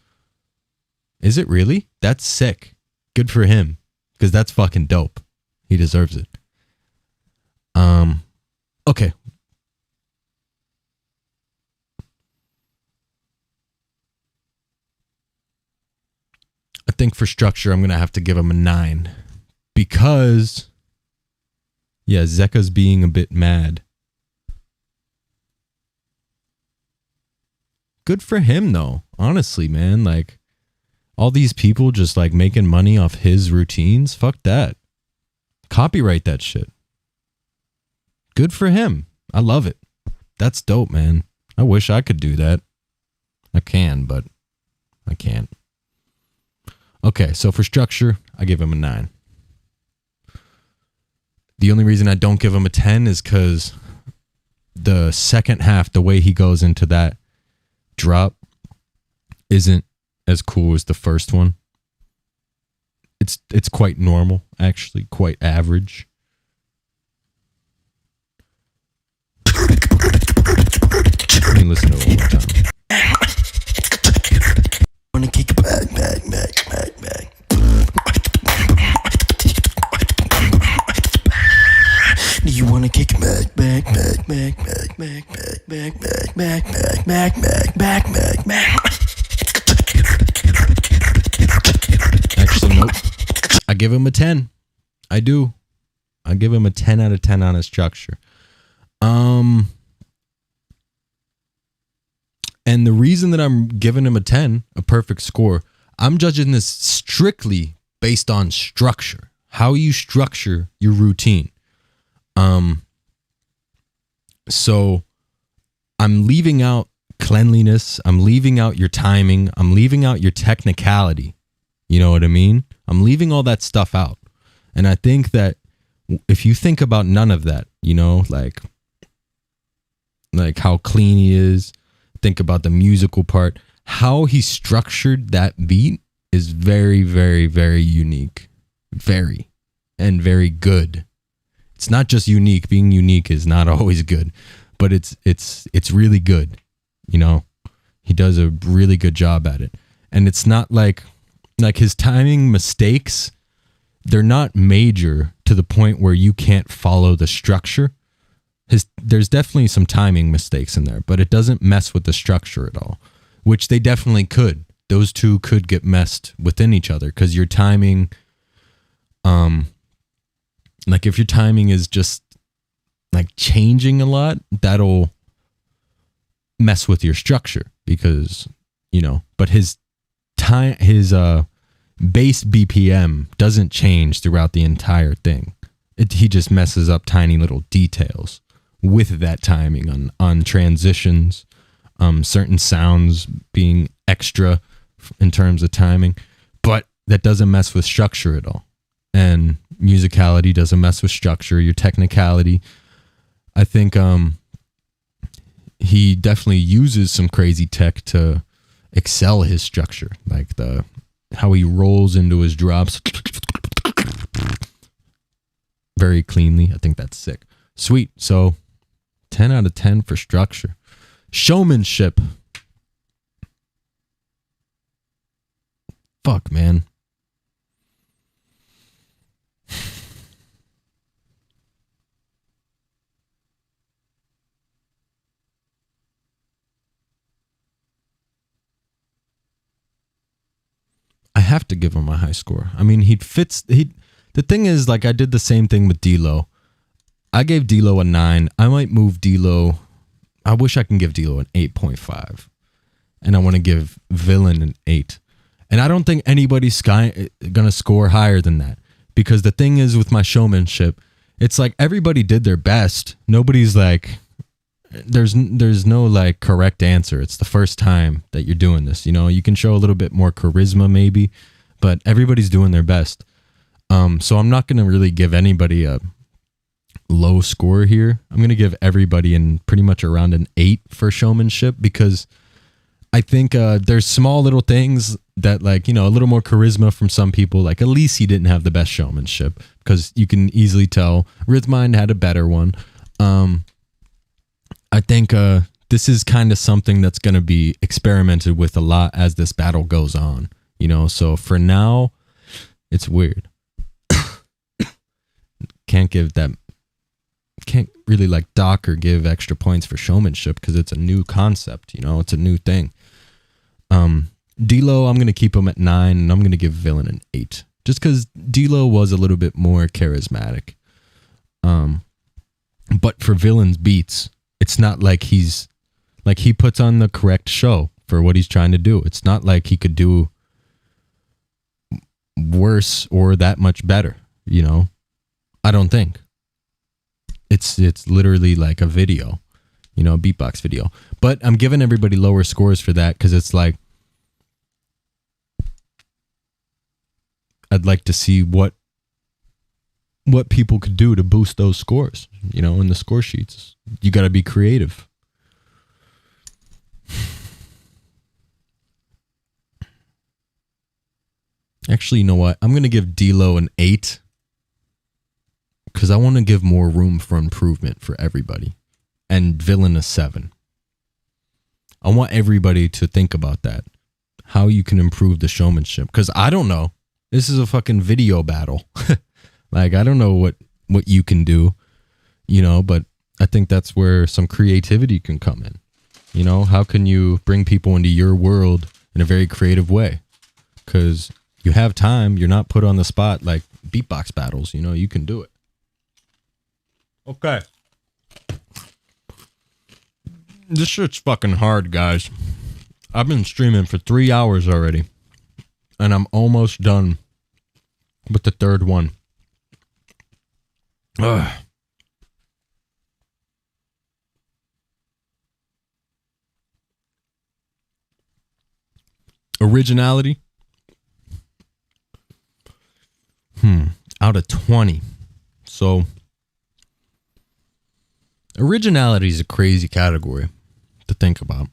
Is it really? That's sick. Good for him, because that's fucking dope. He deserves it. Okay. I think for structure, I'm going to have to give him a 9. Because, yeah, Zeka's being a bit mad. Good for him, though. Honestly, man. Like, all these people just, like, making money off his routines. Fuck that. Copyright that shit. Good for him. I love it. That's dope, man. I wish I could do that. I can, but I can't. Okay, so for structure, I give him a 9. The only reason I don't give him a 10 is because the second half, the way he goes into that drop, isn't as cool as the first one. It's quite normal, actually, quite average. Let me listen to it one more time. Wanna kick it back, back, back, back, back. Do you wanna kick it back, back, back, back, back, back, back, back, back, back, back, back, back, back, back. Actually, nope. I give him a 10. I do. I give him a 10 out of 10 on his structure. And the reason that I'm giving him a 10, a perfect score, I'm judging this strictly based on structure, how you structure your routine. So I'm leaving out cleanliness. I'm leaving out your timing. I'm leaving out your technicality. You know what I mean? I'm leaving all that stuff out. And I think that if you think about none of that, you know, like how clean he is, think about the musical part, how he structured that beat is very, very, very unique. Very. And very good. It's not just unique. Being unique is not always good, but it's really good. You know, he does a really good job at it. And it's not like his timing mistakes, they're not major to the point where you can't follow the structure. There's definitely some timing mistakes in there, but it doesn't mess with the structure at all, which they definitely could. Those two could get messed within each other because your timing, like if your timing is just like changing a lot, that'll mess with your structure because, you know, but his base BPM doesn't change throughout the entire thing. He just messes up tiny little details with that timing on transitions, certain sounds being extra in terms of timing, but that doesn't mess with structure at all. And musicality doesn't mess with structure, your technicality. I think he definitely uses some crazy tech to excel his structure, like how he rolls into his drops very cleanly. I think that's sick. Sweet. So 10 out of 10 for structure. Showmanship. Fuck, man. I have to give him a high score. I mean, the thing is, like, I did the same thing with D-Lo. I gave D-Lo a 9. I might move D-Lo. I wish I can give D-Lo an 8.5. And I want to give Villain an 8. And I don't think anybody's going to score higher than that. Because the thing is with my showmanship, it's like everybody did their best. Nobody's like, there's no like correct answer. It's the first time that you're doing this. You know, you can show a little bit more charisma maybe, but everybody's doing their best. So I'm not going to really give anybody a low score here. I'm going to give everybody pretty much around an 8 for showmanship because I think there's small little things that, like, you know, a little more charisma from some people. Like, at least he didn't have the best showmanship because you can easily tell Rhythmind had a better one. I think this is kind of something that's going to be experimented with a lot as this battle goes on, you know? So for now, it's weird. Can't really like dock or give extra points for showmanship because it's a new concept, you know? It's a new thing. D-Lo, I'm going to keep him at 9, and I'm going to give Villain an 8. Just because D-Lo was a little bit more charismatic. But for Villain's beats, it's not like he puts on the correct show for what he's trying to do. It's not like he could do worse or that much better, you know? I don't think. It's literally like a video. you know, a beatbox video. But I'm giving everybody lower scores for that because it's like, I'd like to see what people could do to boost those scores, you know, in the score sheets. You got to be creative. Actually, you know what? I'm going to give D-Lo an 8 because I want to give more room for improvement for everybody. And Villain a 7. I want everybody to think about that. How you can improve the showmanship. Because I don't know. This is a fucking video battle. Like, I don't know what you can do, you know, but I think that's where some creativity can come in. You know, how can you bring people into your world in a very creative way? Because you have time. You're not put on the spot like beatbox battles. You know, you can do it. Okay. This shit's fucking hard, guys. I've been streaming for 3 hours already. And I'm almost done with the third one. Ugh. Originality? Out of 20. So, originality is a crazy category to think about.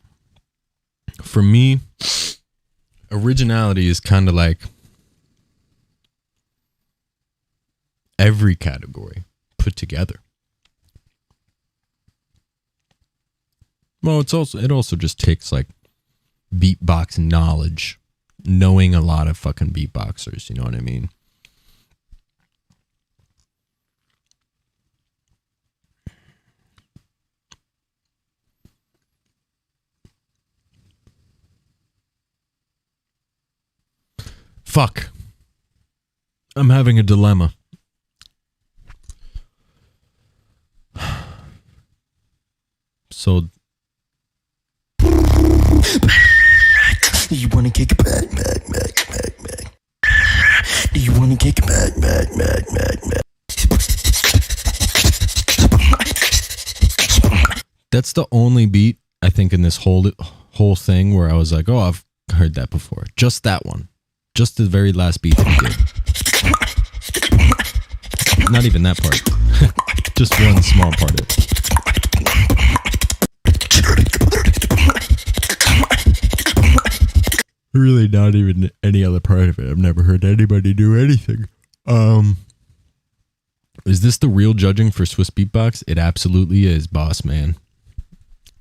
For me, originality is kind of like every category put together. Well, it also just takes like beatbox knowledge, knowing a lot of fucking beatboxers, you know what I mean? Fuck. I'm having a dilemma. So Do you wanna kick it back? Do you wanna kick it back? that's the only beat I think in this whole thing where I was like, oh, I've heard that before. Just that one. Just the very last beat that he did. Not even that part. Just one small part of it. Really not even any other part of it. I've never heard anybody do anything. Is this the real judging for Swiss Beatbox? It absolutely is, boss man.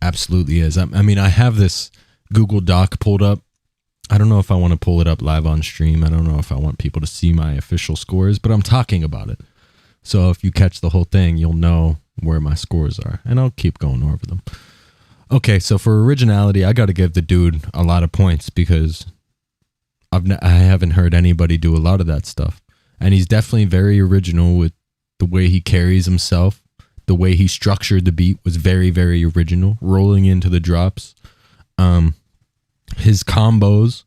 Absolutely is. I mean, I have this Google Doc pulled up. I don't know if I want to pull it up live on stream. I don't know if I want people to see my official scores, but I'm talking about it. So if you catch the whole thing, you'll know where my scores are, and I'll keep going over them. Okay, so for originality, I got to give the dude a lot of points because I haven't heard anybody do a lot of that stuff. And he's definitely very original with the way he carries himself. The way he structured the beat was very, very original, rolling into the drops. His combos,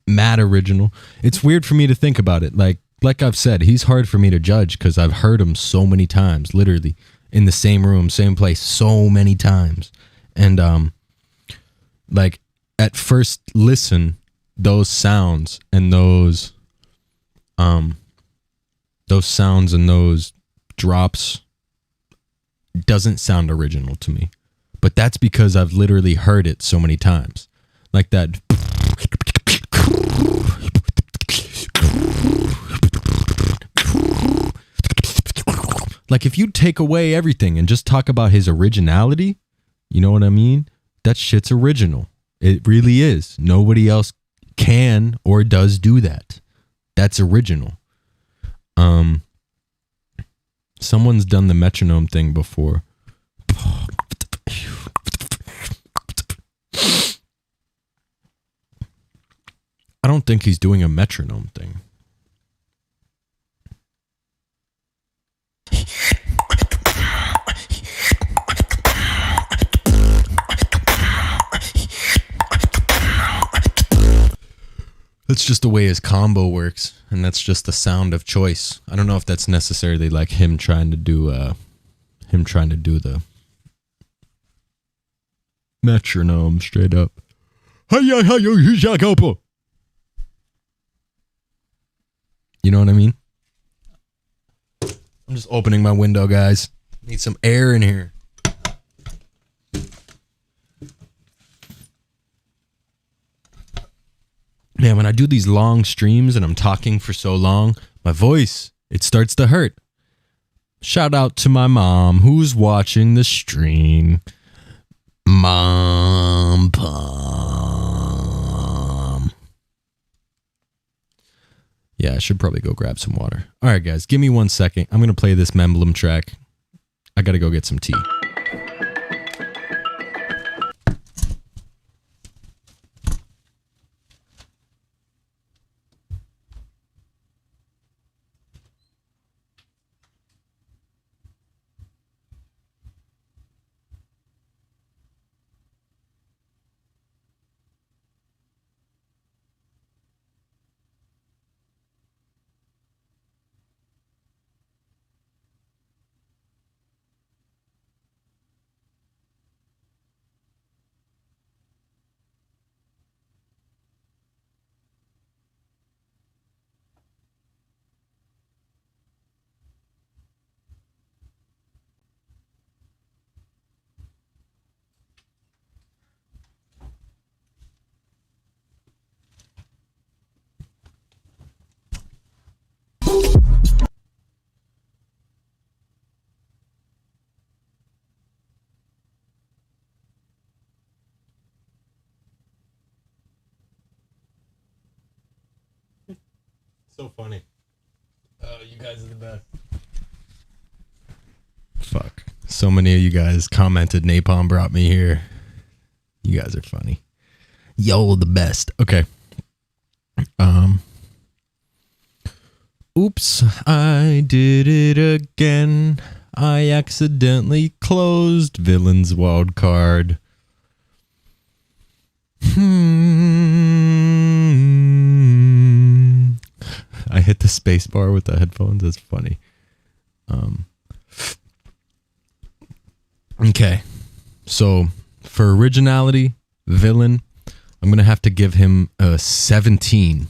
mad original. It's weird for me to think about it. Like I've said, he's hard for me to judge because I've heard him so many times, literally in the same room, same place, so many times. And like at first listen, those sounds and those sounds and those drops doesn't sound original to me. But that's because I've literally heard it so many times. Like that. Like if you take away everything and just talk about his originality, you know what I mean? That shit's original. It really is. Nobody else can or does do that. That's original. Someone's done the metronome thing before. I don't think he's doing a metronome thing. That's just the way his combo works, and that's just the sound of choice. I don't know if that's necessarily like him trying to do the Metronome, straight up. You know what I mean? I'm just opening my window, guys. Need some air in here. Man, when I do these long streams and I'm talking for so long, my voice, it starts to hurt. Shout out to my mom who's watching the stream. Mom, Pom. Yeah, I should probably go grab some water. All right, guys, give me 1 second. I'm going to play this Memblem track. I got to go get some tea. So funny. Oh, you guys are the best. Fuck. So many of you guys commented Napalm brought me here. You guys are funny. Yo, the best. Okay. Oops, I did it again. I accidentally closed Villain's Wild Card. I hit the space bar with the headphones. That's funny. Okay. So for originality, Villain, I'm going to have to give him a 17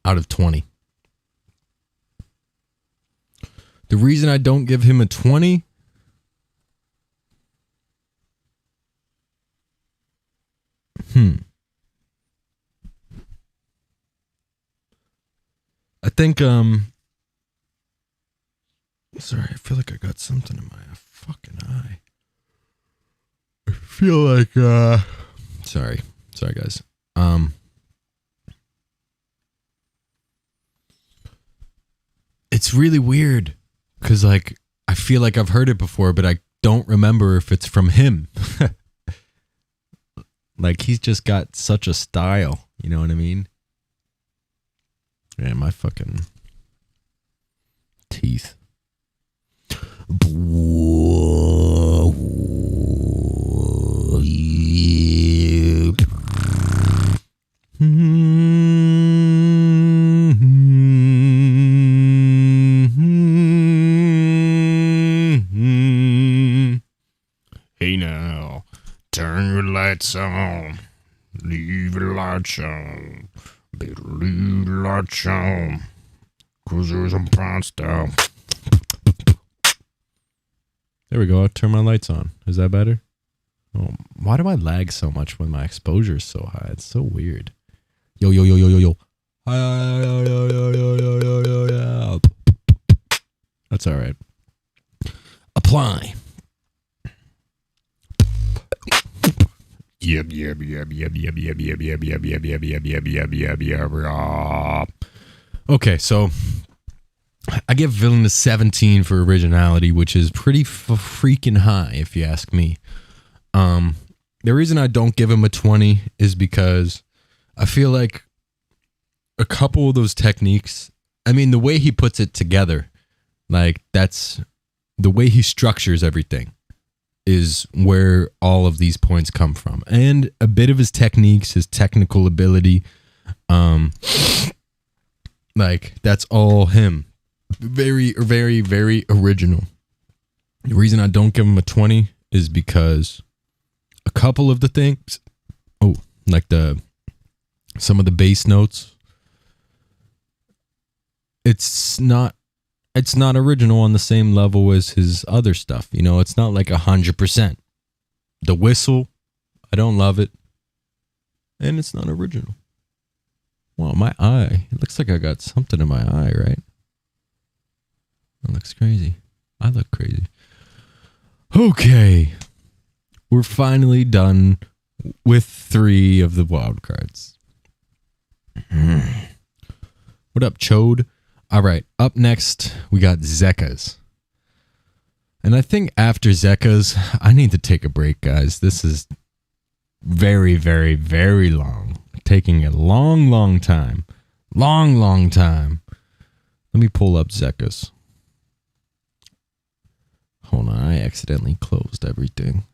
out of 20. The reason I don't give him a 20 I think sorry, I feel like I got something in my fucking eye. I feel like sorry guys. It's really weird cuz like I feel like I've heard it before but I don't remember if it's from him. Like he's just got such a style, you know what I mean? Man, my fucking teeth. Hey now, turn your lights on, leave the lights on. Better leave the lights on, 'cause there's a monster. There we go. I'll turn my lights on. Is that better? Oh, why do I lag so much when my exposure is so high? It's so weird. Yo. That's all right. Apply. Yep. Okay, so I give Villain a 17 for originality, which is pretty freaking high, if you ask me. The reason I don't give him a 20 is because I feel like a couple of those techniques, I mean, the way he puts it together, like that's the way he structures everything is where all of these points come from. And a bit of his techniques, his technical ability, like that's all him. Very, very, very original. The reason I don't give him a 20 is because a couple of the things. Oh, like some of the bass notes. It's not original on the same level as his other stuff. You know, it's not like 100%. The whistle, I don't love it. And it's not original. Wow, my eye. It looks like I got something in my eye, right? That looks crazy. I look crazy. Okay. We're finally done with 3 of the wild cards. What up, Chode? All right, up next, we got Zekka's. And I think after Zekka's, I need to take a break, guys. This is very, very, very long. Taking a long, long time. Long, long time. Let me pull up Zekka's. Hold on, I accidentally closed everything.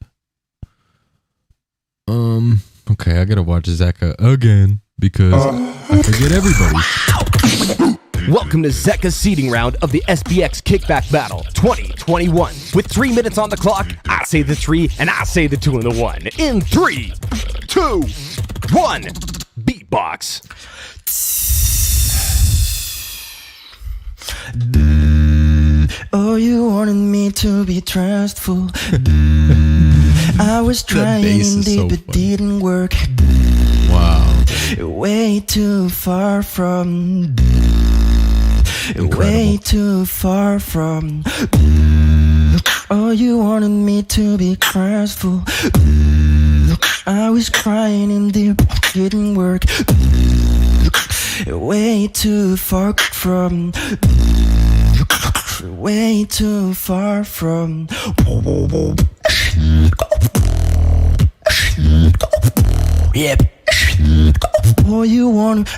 Okay, I gotta watch Zekka again because I forget everybody. Welcome to Zekka's seeding round of the SBX Kickback Battle 2021. With 3 minutes on the clock, I say the 3 and I say the 2 and the 1. In 3, 2, 1, beatbox. Oh, you wanted me to be trustful. I was trying bass is indeed, so but funny. didn't work. Wow. Way too far from. Incredible. Way too far from. Oh, you wanted me to be trustful. I was crying indeed, but didn't work. Way too far from. Way too far from. Yep. Oh, you want.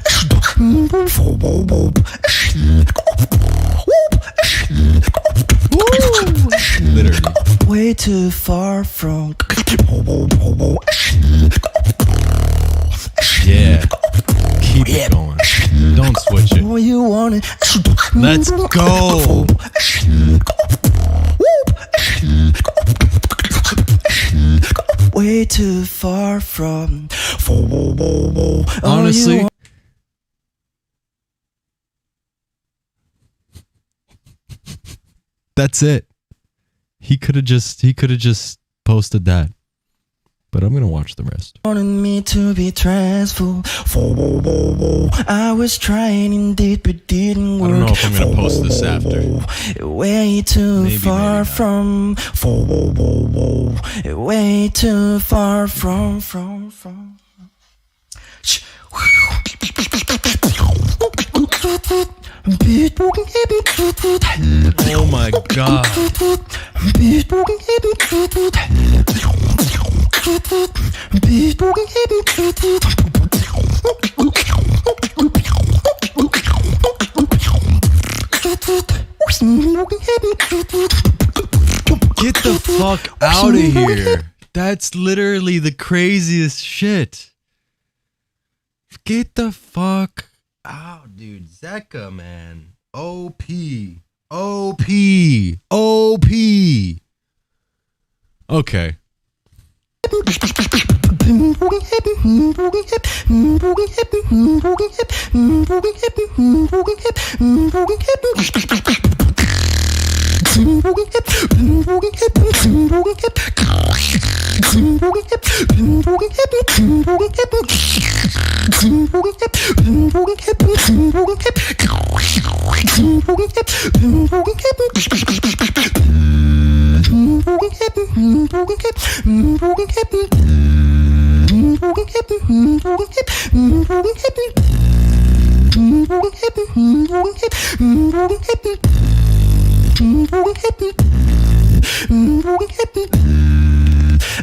Literally. Way too far from. Yeah. Keep it going. Don't switch it. Oh, you want it. Let's go. Way too far from. Honestly, that's it. He could have just posted that. But I'm gonna watch the rest. Wanted me to be trustful. I was trying indeed, but didn't I work. don't know if I'm gonna post this after. Way too Maybe, far maybe from. Way too far from. Oh my god. Get the fuck out of here. That's literally the craziest shit. Get the fuck out, dude. Zekka, man. OP. OP. OP. Okay.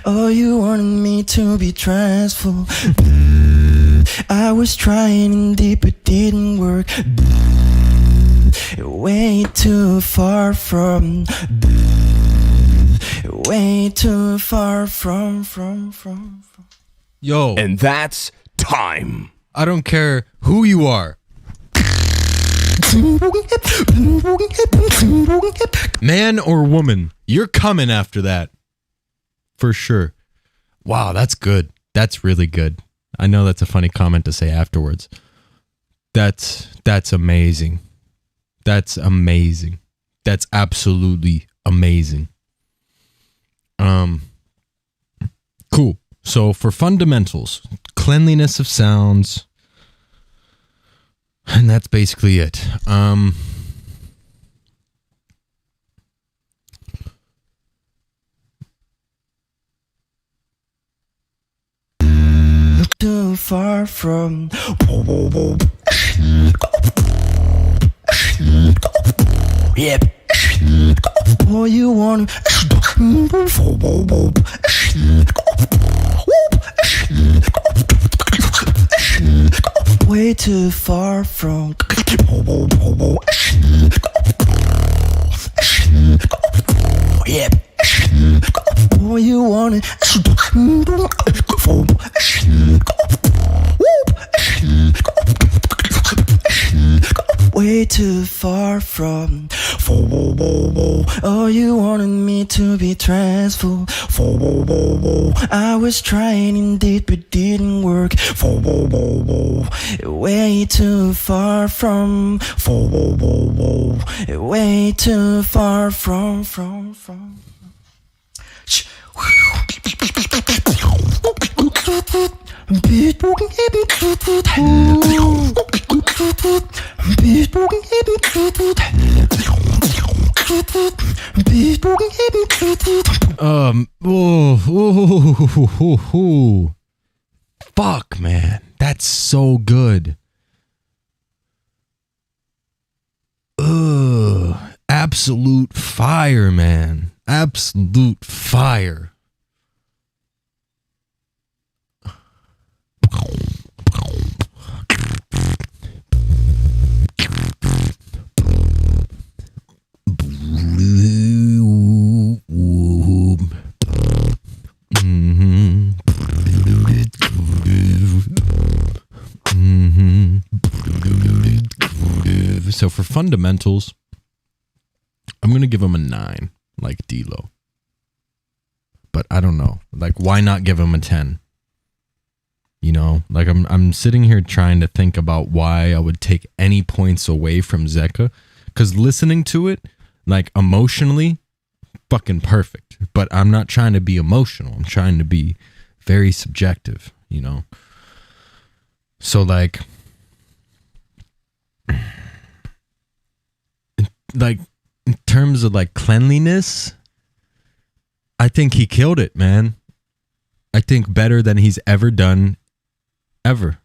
Oh, you wanted me to be trustful. I was trying indeed, but didn't work. Way too far from. Way too far from. Yo, And that's time. I don't care who you are. Man or woman, you're coming after that. For sure. Wow, that's good. That's really good. I know that's a funny comment to say afterwards. That's amazing. That's amazing. That's absolutely amazing. Cool. So for fundamentals, cleanliness of sounds, and that's basically it. Too far from yep. Oh, you want way too far from yep. Oh, you want it way too far from oh, you wanted me to be transfull. I was trying indeed but didn't work. Way too far from way too far from Fuck, man. That's so good. Absolute fire, man. Absolute fire. So for fundamentals, I'm going to give him a 9, like D-Lo. But I don't know. Like, why not give him a 10? You know, like I'm sitting here trying to think about why I would take any points away from Zeka. Because listening to it, like emotionally, fucking perfect. But I'm not trying to be emotional. I'm trying to be very subjective, you know? So like in terms of like cleanliness, I think he killed it, man. I think better than he's ever done, ever.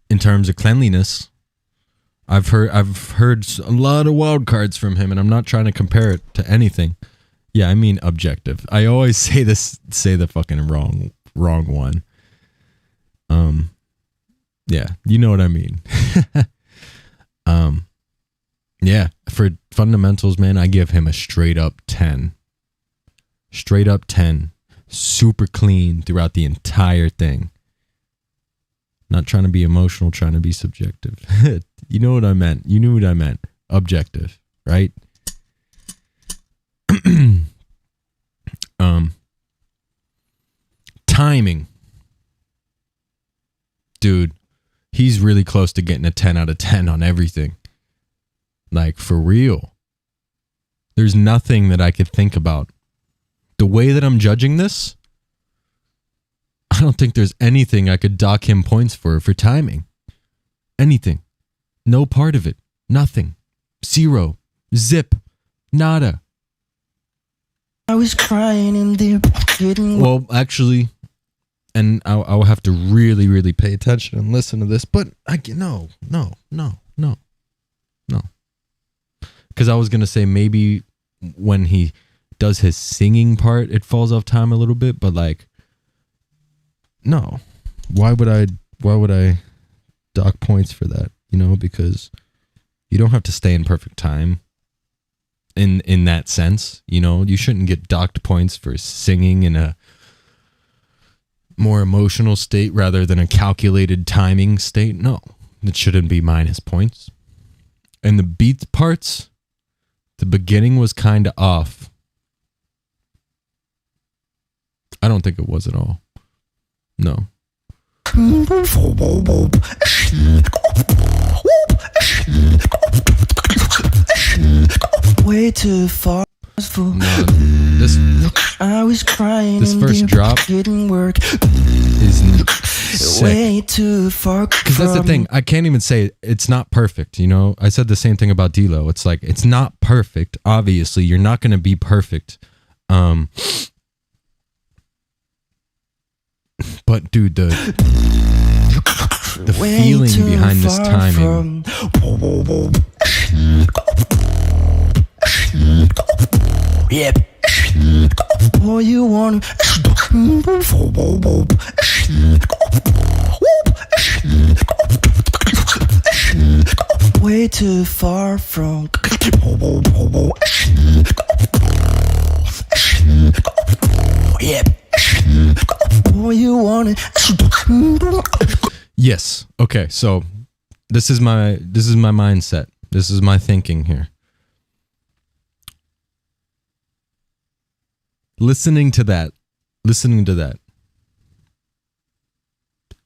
In terms of cleanliness, I've heard a lot of wild cards from him, and I'm not trying to compare it to anything. Yeah, I mean objective. I always say the fucking wrong one. Yeah, you know what I mean. Yeah, for fundamentals, man, I give him a straight up 10. Straight up 10. Super clean throughout the entire thing. Not trying to be emotional, trying to be subjective. You know what I meant. You knew what I meant. Objective, right? Timing. Dude, he's really close to getting a 10 out of 10 on everything. Like, for real. There's nothing that I could think about. The way that I'm judging this, I don't think there's anything I could dock him points for timing. Anything. No part of it. Nothing. Zero. Zip. Nada. I was crying in there. Well, actually, and I'll have to really, really pay attention and listen to this, but no. Because I was going to say maybe when he does his singing part, it falls off time a little bit, but like, no. Why would I dock points for that? You know, because you don't have to stay in perfect time in that sense. You know, you shouldn't get docked points for singing in a more emotional state rather than a calculated timing state. No, it shouldn't be minus points. And the beat parts, the beginning was kind of off. I don't think it was at all. No. Way too far. No, this I was crying. This first drop didn't work. is sick. Way too far. Because that's the thing. I can't even say it's not perfect. You know, I said the same thing about D-Lo. It's like, it's not perfect. Obviously, you're not going to be perfect. But dude, the feeling behind this timing. Yep. Boy, you want way too far from. Yep. Boy, you want it. Yes. Okay. So this is my mindset. This is my thinking here. Listening to that.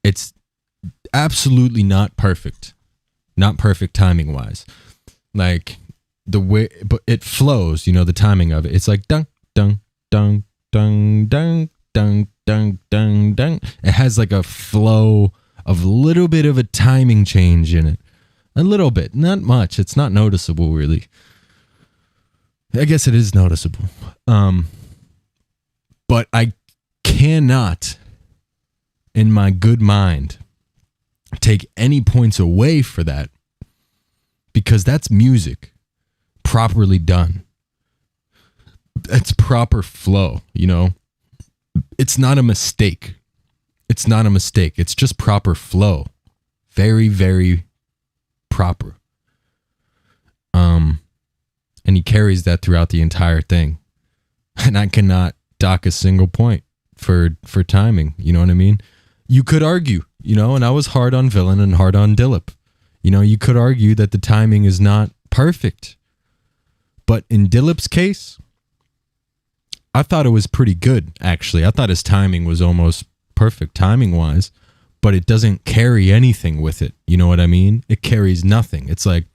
It's absolutely not perfect. Not perfect timing wise. Like the way, but it flows, you know, the timing of it. It's like dun dun dun dun dun dun dun dun dun. It has like a flow of a little bit of a timing change in it. A little bit, not much. It's not noticeable really. I guess it is noticeable. But I cannot, in my good mind, take any points away for that, because that's music properly done. That's proper flow, you know? It's not a mistake. It's not a mistake. It's just proper flow. Very, very proper. And he carries that throughout the entire thing. And I cannot dock a single point for timing. You know what I mean? You could argue, you know, and I was hard on Villain and hard on Dillip. You know, you could argue that the timing is not perfect. But in Dillip's case, I thought it was pretty good, actually. I thought his timing was almost perfect timing-wise, but it doesn't carry anything with it. You know what I mean? It carries nothing. It's like...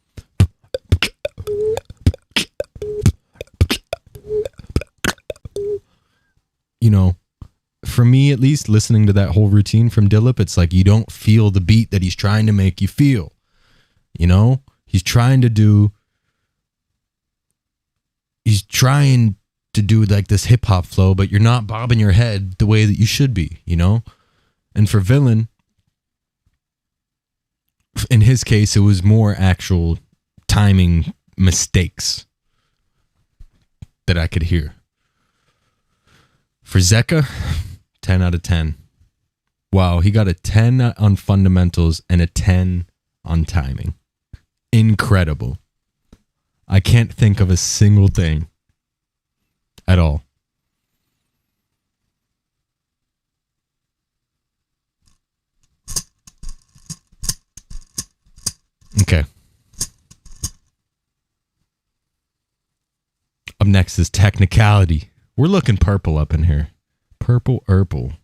You know, for me at least, listening to that whole routine from Dillip, it's like you don't feel the beat that he's trying to make you feel. You know? He's trying to do like this hip hop flow, but you're not bobbing your head the way that you should be, you know? And for Villain, in his case, it was more actual timing mistakes that I could hear. For Zeka, 10 out of 10. Wow, he got a 10 on fundamentals and a 10 on timing. Incredible. I can't think of a single thing at all. Okay. Up next is Technicality. We're looking purple up in here. Purple Urple.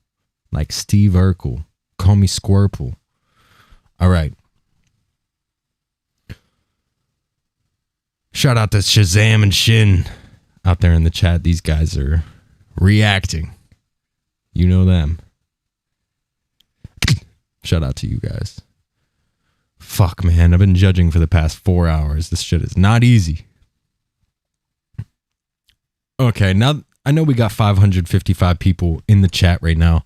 Like Steve Urkel. Call me Squirple. All right. Shout out to Shazam and Shin out there in the chat. These guys are reacting. You know them. Shout out to you guys. Fuck, man. I've been judging for the past 4 hours. This shit is not easy. Okay, now I know we got 555 people in the chat right now.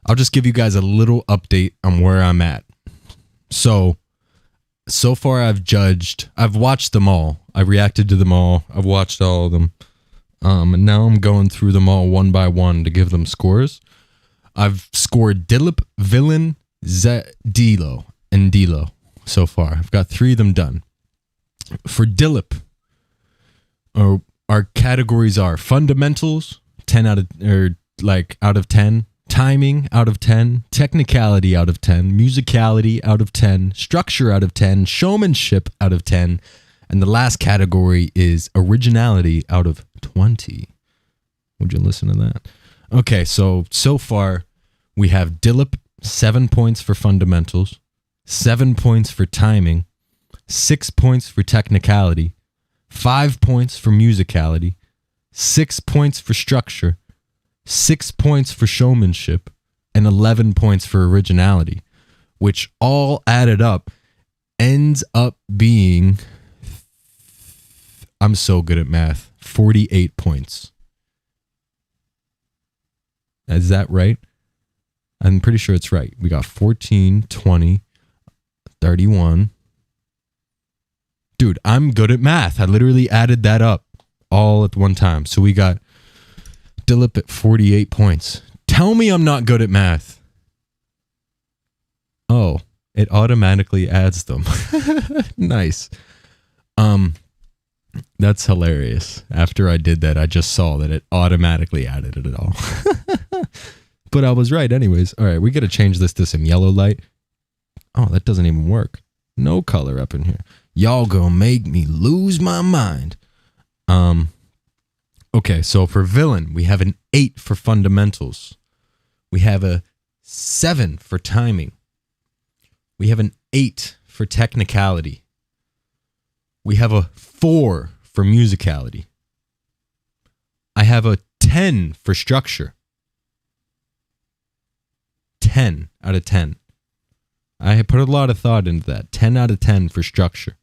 I'll just give you guys a little update on where I'm at. So far I've watched them all. I reacted to them all. I've watched all of them. And now I'm going through them all one by one to give them scores. I've scored Dillip, Villain, D-Lo, and D-Lo so far. I've got 3 of them done. For Dillip, our categories are fundamentals, 10 out of 10, timing out of 10, technicality out of 10, musicality out of 10, structure out of 10, showmanship out of 10, and the last category is originality out of 20. Would you listen to that? Okay, so far we have Dilip 7 points for fundamentals, 7 points for timing, 6 points for technicality, 5 points for musicality, 6 points for structure, 6 points for showmanship, and 11 points for originality, which all added up ends up being, I'm so good at math, 48 points. Is that right? I'm pretty sure it's right. We got 14, 20, 31. Dude, I'm good at math. I literally added that up all at one time. So we got Dilip at 48 points. Tell me I'm not good at math. Oh, it automatically adds them. Nice. That's hilarious. After I did that, I just saw that it automatically added it all. But I was right anyways. All right, we got to change this to some yellow light. Oh, that doesn't even work. No color up in here. Y'all gonna make me lose my mind. Okay, so for villain, we have an 8 for fundamentals. We have a 7 for timing. We have an 8 for technicality. We have a 4 for musicality. I have a 10 for structure. 10 out of 10. I put a lot of thought into that. 10 out of 10 for structure.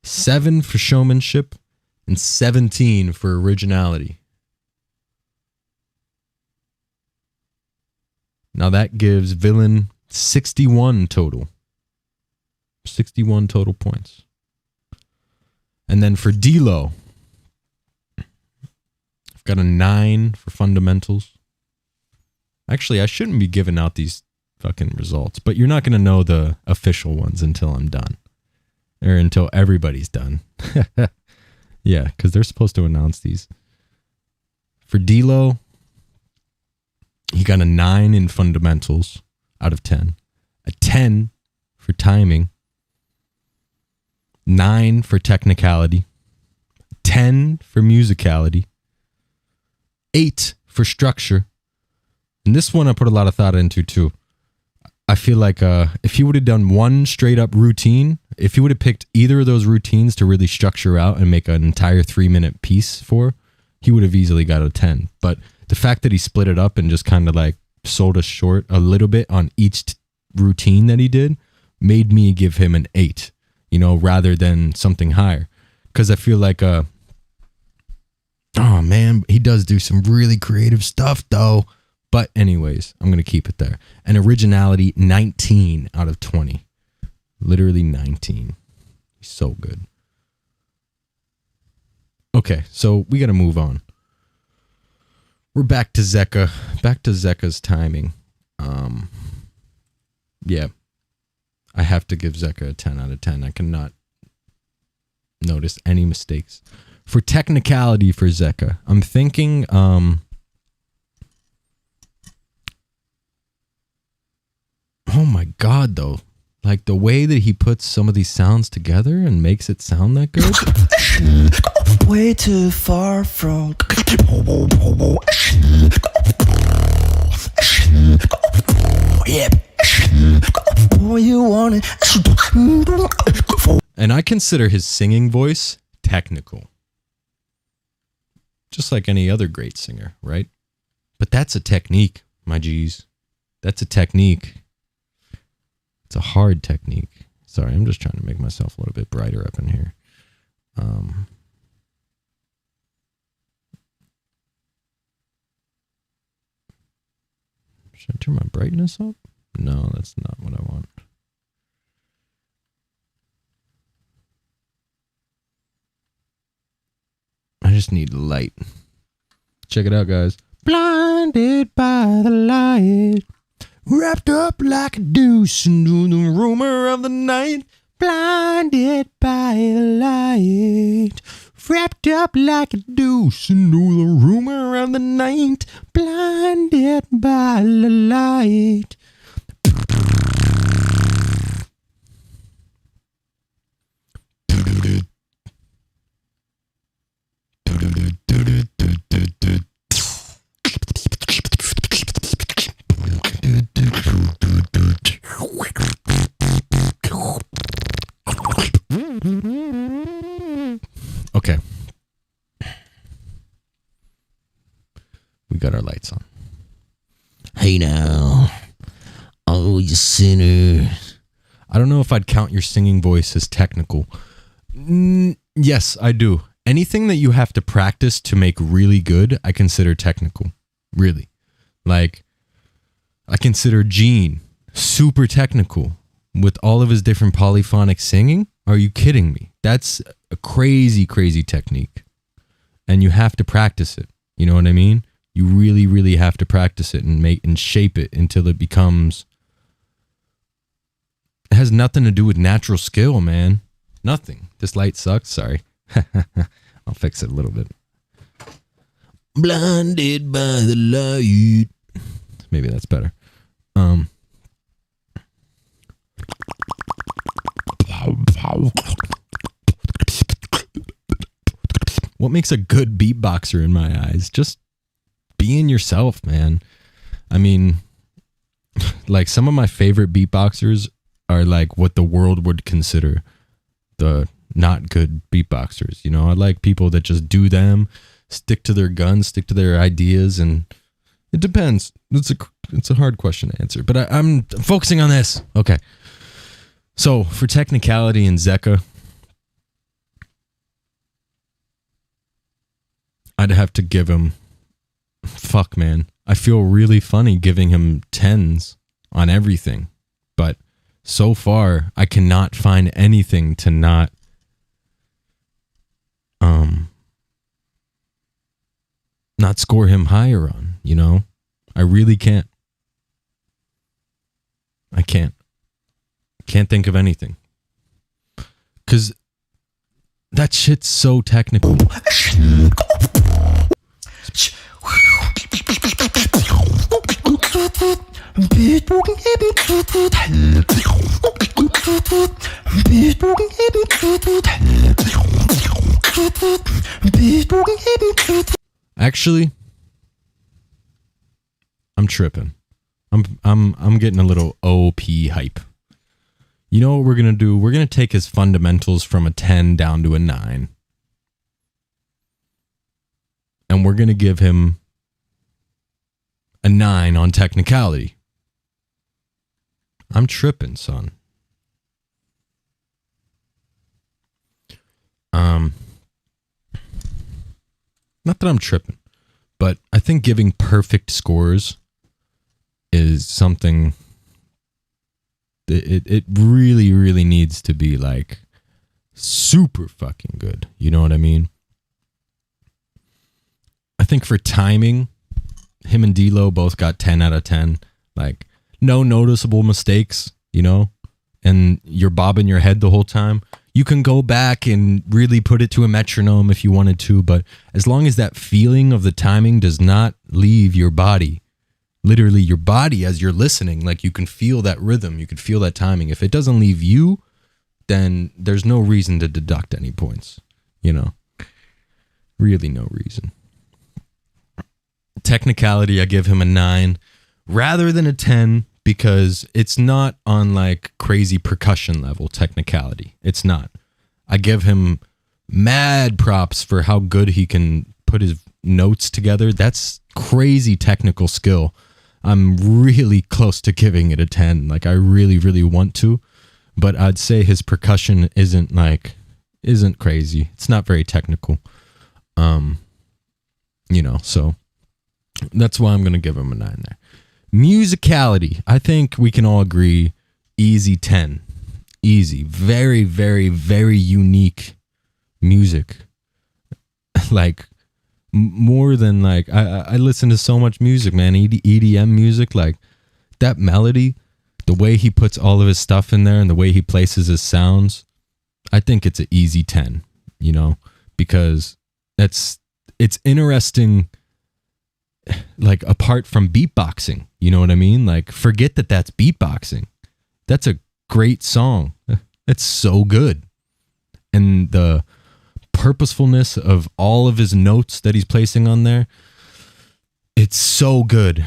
7 for showmanship. And 17 for originality. Now that gives villain 61 total. 61 total points. And then for D-Lo, I've got a 9 for fundamentals. Actually, I shouldn't be giving out these fucking results, but you're not going to know the official ones until I'm done. Or until everybody's done. Yeah, because they're supposed to announce these. For D-Lo, he got a 9 in fundamentals out of 10. A 10 for timing. 9 for technicality. 10 for musicality. 8 for structure. And this one I put a lot of thought into too. I feel like if he would have done one straight up routine, if he would have picked either of those routines to really structure out and make an entire 3-minute piece for, he would have easily got a 10. But the fact that he split it up and just kind of like sold us short a little bit on each routine that he did made me give him an 8, you know, rather than something higher. Because I feel like, oh man, he does do some really creative stuff though. But anyways, I'm going to keep it there. And originality, 19 out of 20. Literally 19. He's so good. Okay, so we got to move on. We're back to Zeka. Back to Zeka's timing. Yeah. I have to give Zeka a 10 out of 10. I cannot notice any mistakes. For technicality for Zeka, I'm thinking... Oh my God, though. Like the way that he puts some of these sounds together and makes it sound that good. Way too far from. Yeah. Boy, you want it. And I consider his singing voice technical. Just like any other great singer, right? But that's a technique, my G's. That's a technique. It's a hard technique. Sorry, I'm just trying to make myself a little bit brighter up in here. Should I turn my brightness up? No, that's not what I want. I just need light. Check it out, guys. Blinded by the light. Wrapped up like a deuce into the rumor of the night. Blinded by the light. Wrapped up like a deuce into the rumor of the night. Blinded by the light. Okay. We got our lights on. Hey now, oh you sinners. I don't know if I'd count your singing voice as technical. Yes, I do. Anything that you have to practice to make really good, I consider technical. Really. Like, I consider Gene super technical with all of his different polyphonic singing. Are you kidding me? That's a crazy, crazy technique. And you have to practice it. You know what I mean? You really, really have to practice it and make and shape it until it becomes. It has nothing to do with natural skill, man. Nothing. This light sucks. Sorry. I'll fix it a little bit. Blinded by the light. Maybe that's better. What makes a good beatboxer in my eyes? Just being yourself, man. I mean, like some of my favorite beatboxers are like what the world would consider the not good beatboxers. You know, I like people that just do them, stick to their guns, stick to their ideas, and it depends. It's a hard question to answer, but I'm focusing on this. Okay. So for technicality in Zeka, I'd have to give him, fuck man, I feel really funny giving him 10s on everything, but so far I cannot find anything to not score him higher on, you know? I really can't. I can't think of anything. 'Cause that shit's so technical. Actually, I'm tripping. I'm getting a little OP hype. You know what we're gonna do? We're gonna take his fundamentals from a 10 down to a 9. And we're gonna give him a 9 on technicality. I'm tripping, son. Not that I'm tripping, but I think giving perfect scores is something it really, really needs to be like super fucking good. You know what I mean? I think for timing, him and D-Lo both got 10 out of 10. Like, no noticeable mistakes, you know? And you're bobbing your head the whole time. You can go back and really put it to a metronome if you wanted to, but as long as that feeling of the timing does not leave your body, literally your body as you're listening, like you can feel that rhythm, you can feel that timing. If it doesn't leave you, then there's no reason to deduct any points, you know? Really no reason. Technicality, I give him a 9 rather than a 10 because it's not on like crazy percussion level technicality. It's not. I give him mad props for how good he can put his notes together. That's crazy technical skill. I'm really close to giving it a 10. Like I really, really want to, but I'd say his percussion isn't crazy. It's not very technical. You know, so that's why I'm going to give him a 9 there. Musicality, I think we can all agree, easy 10. Easy. Very, very, very unique music. Like, more than like, I listen to so much music, man. EDM music, like that melody, the way he puts all of his stuff in there and the way he places his sounds, I think it's an easy 10, you know, because it's interesting. Like apart from beatboxing, you know what I mean? Like forget that that's beatboxing. That's a great song. It's so good. And the purposefulness of all of his notes that he's placing on there, it's so good.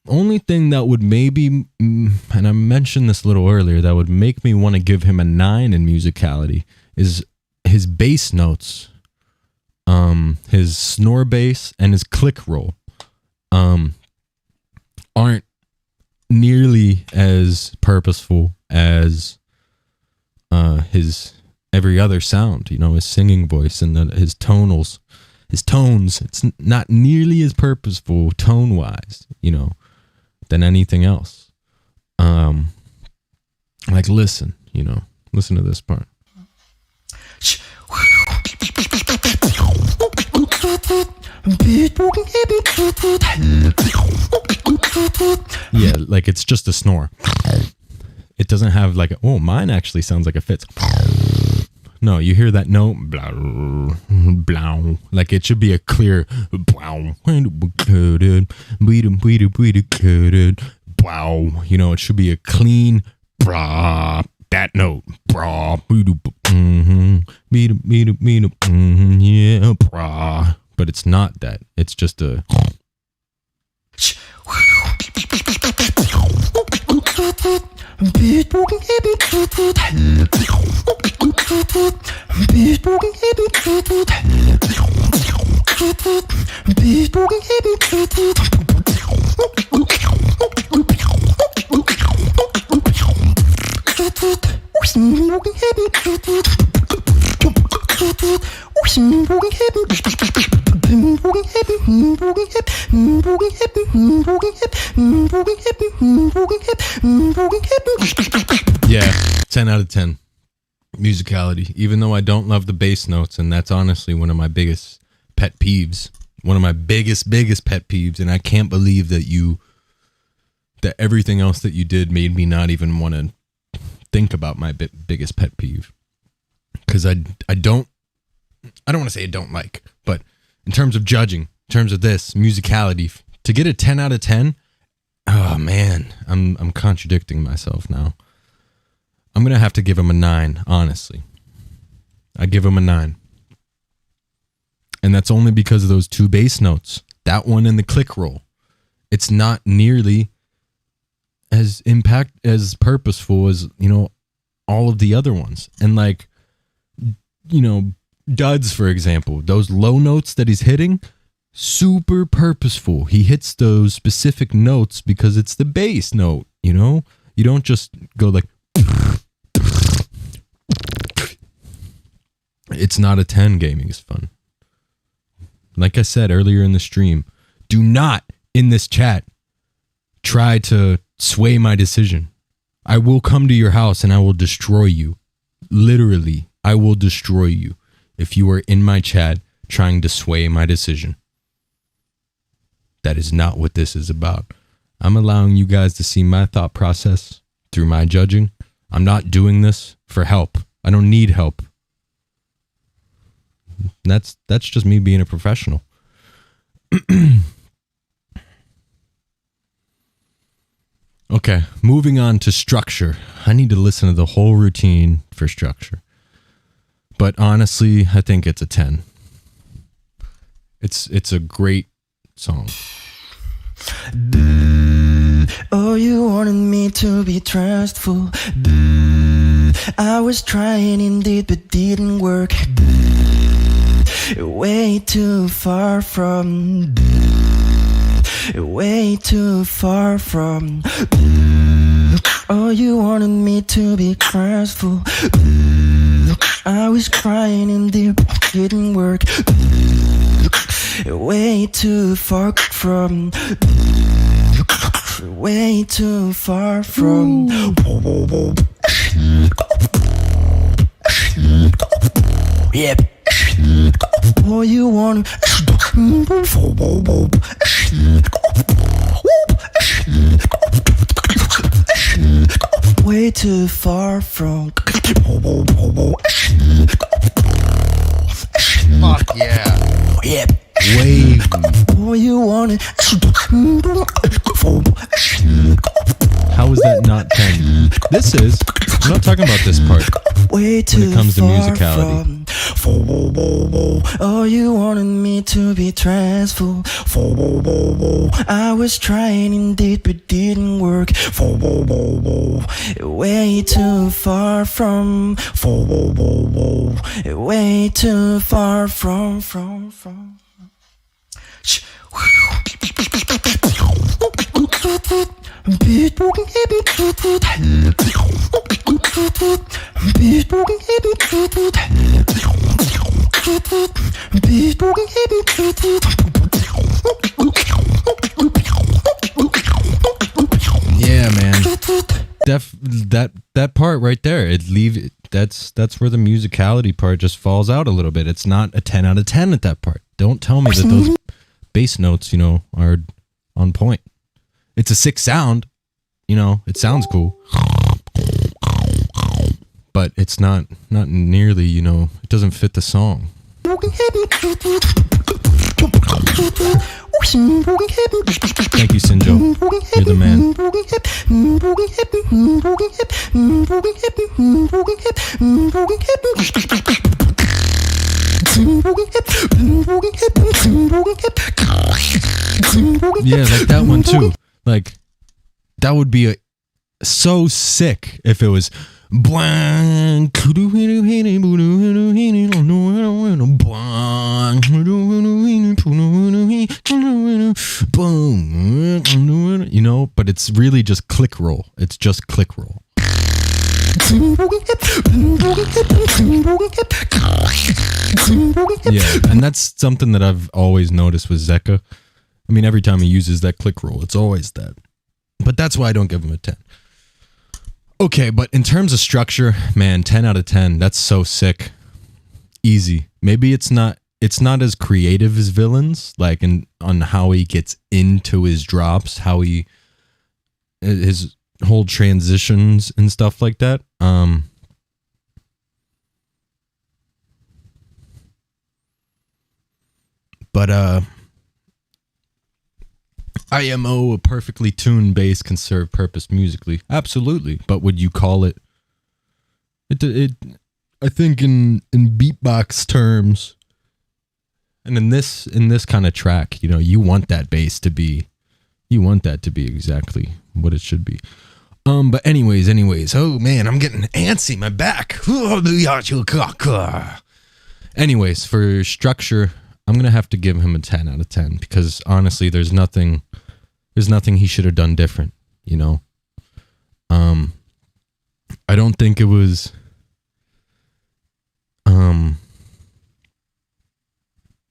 only thing that would maybe, and I mentioned this a little earlier, that would make me want to give him a 9 in musicality is his bass notes, his snore bass and his click roll, aren't nearly as purposeful as his every other sound, his singing voice and his tones. It's not nearly as purposeful tone wise, than anything else. Like listen to this part. Yeah, like it's just a snore. It doesn't have like mine actually sounds like a Fitz. No, you hear that note, blah, blah, like it should be a clear blah, it should be a clean brah, that note, brah, yeah, brah, but it's not that. It's just a yeah, 10 out of 10 musicality, even though I don't love the bass notes, and that's honestly one of my biggest pet peeves, biggest pet peeves, and I can't believe that everything else that you did made me not even want to think about my biggest pet peeve, because I don't want to say I don't like, but in terms of judging, in terms of this musicality, to get a 10 out of 10, oh man, I'm contradicting myself now. I'm gonna have to give him a 9, honestly. I give him a 9, and that's only because of those 2 bass notes, that one and the click roll. It's not nearly as purposeful as all of the other ones, and like duds, for example, those low notes that he's hitting, super purposeful. He hits those specific notes because it's the bass note, you don't just go like. It's not a 10. Gaming is fun. Like I said earlier in the stream, do not in this chat try to sway my decision. I will come to your house and I will destroy you. Literally, I will destroy you if you are in my chat trying to sway my decision. That is not what this is about. I'm allowing you guys to see my thought process through my judging. I'm not doing this for help. I don't need help. That's just me being a professional. Okay, moving on to structure. I need to listen to the whole routine for structure. But honestly, I think it's a 10. It's a great song. Oh, you wanted me to be trustful. I was trying indeed, but didn't work. Way too far from. Way too far from. Oh, you wanted me to be trustful. I was crying indeed, but didn't work. Way too far from. Way too far from. Yep. Oh, you want way too far from. Fuck yeah. Yep. Way. Oh, you want it. How is that not 10? This is. I'm not talking about this part. Way too when it comes to far musicality. from. Oh, you wanted me to be trustful. I was trying indeed, but didn't work. Way too far from. Way too far from. Yeah, man. That part right there, that's where the musicality part just falls out a little bit. It's not a 10 out of 10 at that part. Don't tell me that those bass notes, are on point. It's a sick sound, it sounds cool. But it's not nearly, it doesn't fit the song. Thank you, Sinjo. You're the man. Yeah, like that one too. Like that would be so sick if it was blank. But it's really just click roll. It's just click roll. Yeah, and that's something that I've always noticed with Zeka. I mean, every time he uses that click roll, it's always that. But that's why I don't give him a 10. Okay, but in terms of structure, man, 10 out of 10. That's so sick. Easy. Maybe it's not as creative as Villains, like on how he gets into his drops, how his whole transitions and stuff like that. But IMO, a perfectly tuned bass can serve purpose musically. Absolutely. But would you call it I think in beatbox terms, and in this kind of track, you want that bass to be exactly what it should be. But anyways, oh man, I'm getting antsy, my back. Anyways, for structure, I'm going to have to give him a 10 out of 10 because honestly, there's nothing he should have done different, I don't think it was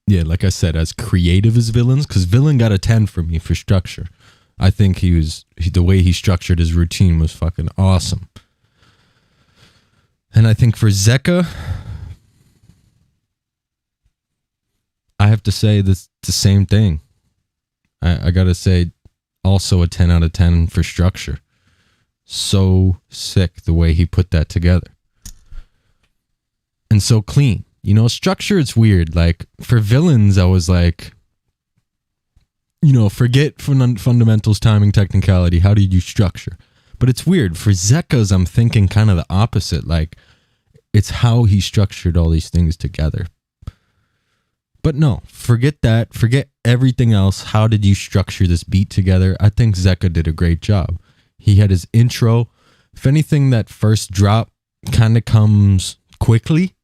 yeah, like I said, as creative as Villains, because Villain got a 10 from me for structure. I think the way he structured his routine was fucking awesome. And I think for Zeka, I have to say the same thing. I gotta say also a 10 out of 10 for structure. So sick the way he put that together. And so clean. Structure, it's weird. Like for Villains, I was like, forget fundamentals, timing, technicality. How did you structure? But it's weird. For Zeka's, I'm thinking kind of the opposite. Like it's how he structured all these things together. But no, forget that. Forget everything else. How did you structure this beat together? I think Zeka did a great job. He had his intro. If anything, that first drop kind of comes quickly.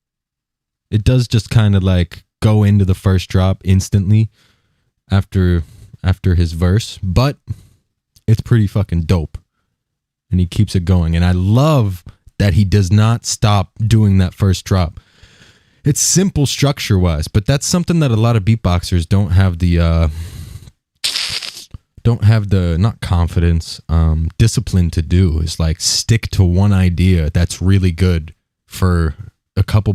It does just kind of like go into the first drop instantly after his verse, but it's pretty fucking dope. And he keeps it going. And I love that he does not stop doing that first drop. It's simple structure wise, but that's something that a lot of beatboxers don't have the not confidence, discipline to do. Is like stick to one idea that's really good for a couple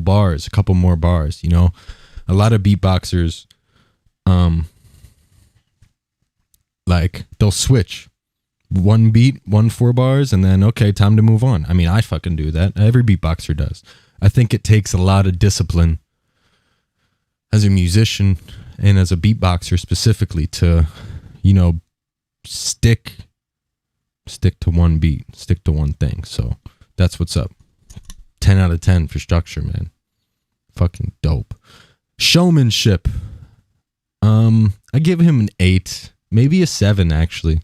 more bars, A lot of beatboxers like they'll switch one beat, 4 bars, and then okay, time to move on. I mean, I fucking do that. Every beatboxer does. I think it takes a lot of discipline as a musician and as a beatboxer specifically to, stick to one beat, stick to one thing. So that's what's up. 10 out of 10 for structure, man. fucking dope. Showmanship. I give him an 8, maybe a 7 actually.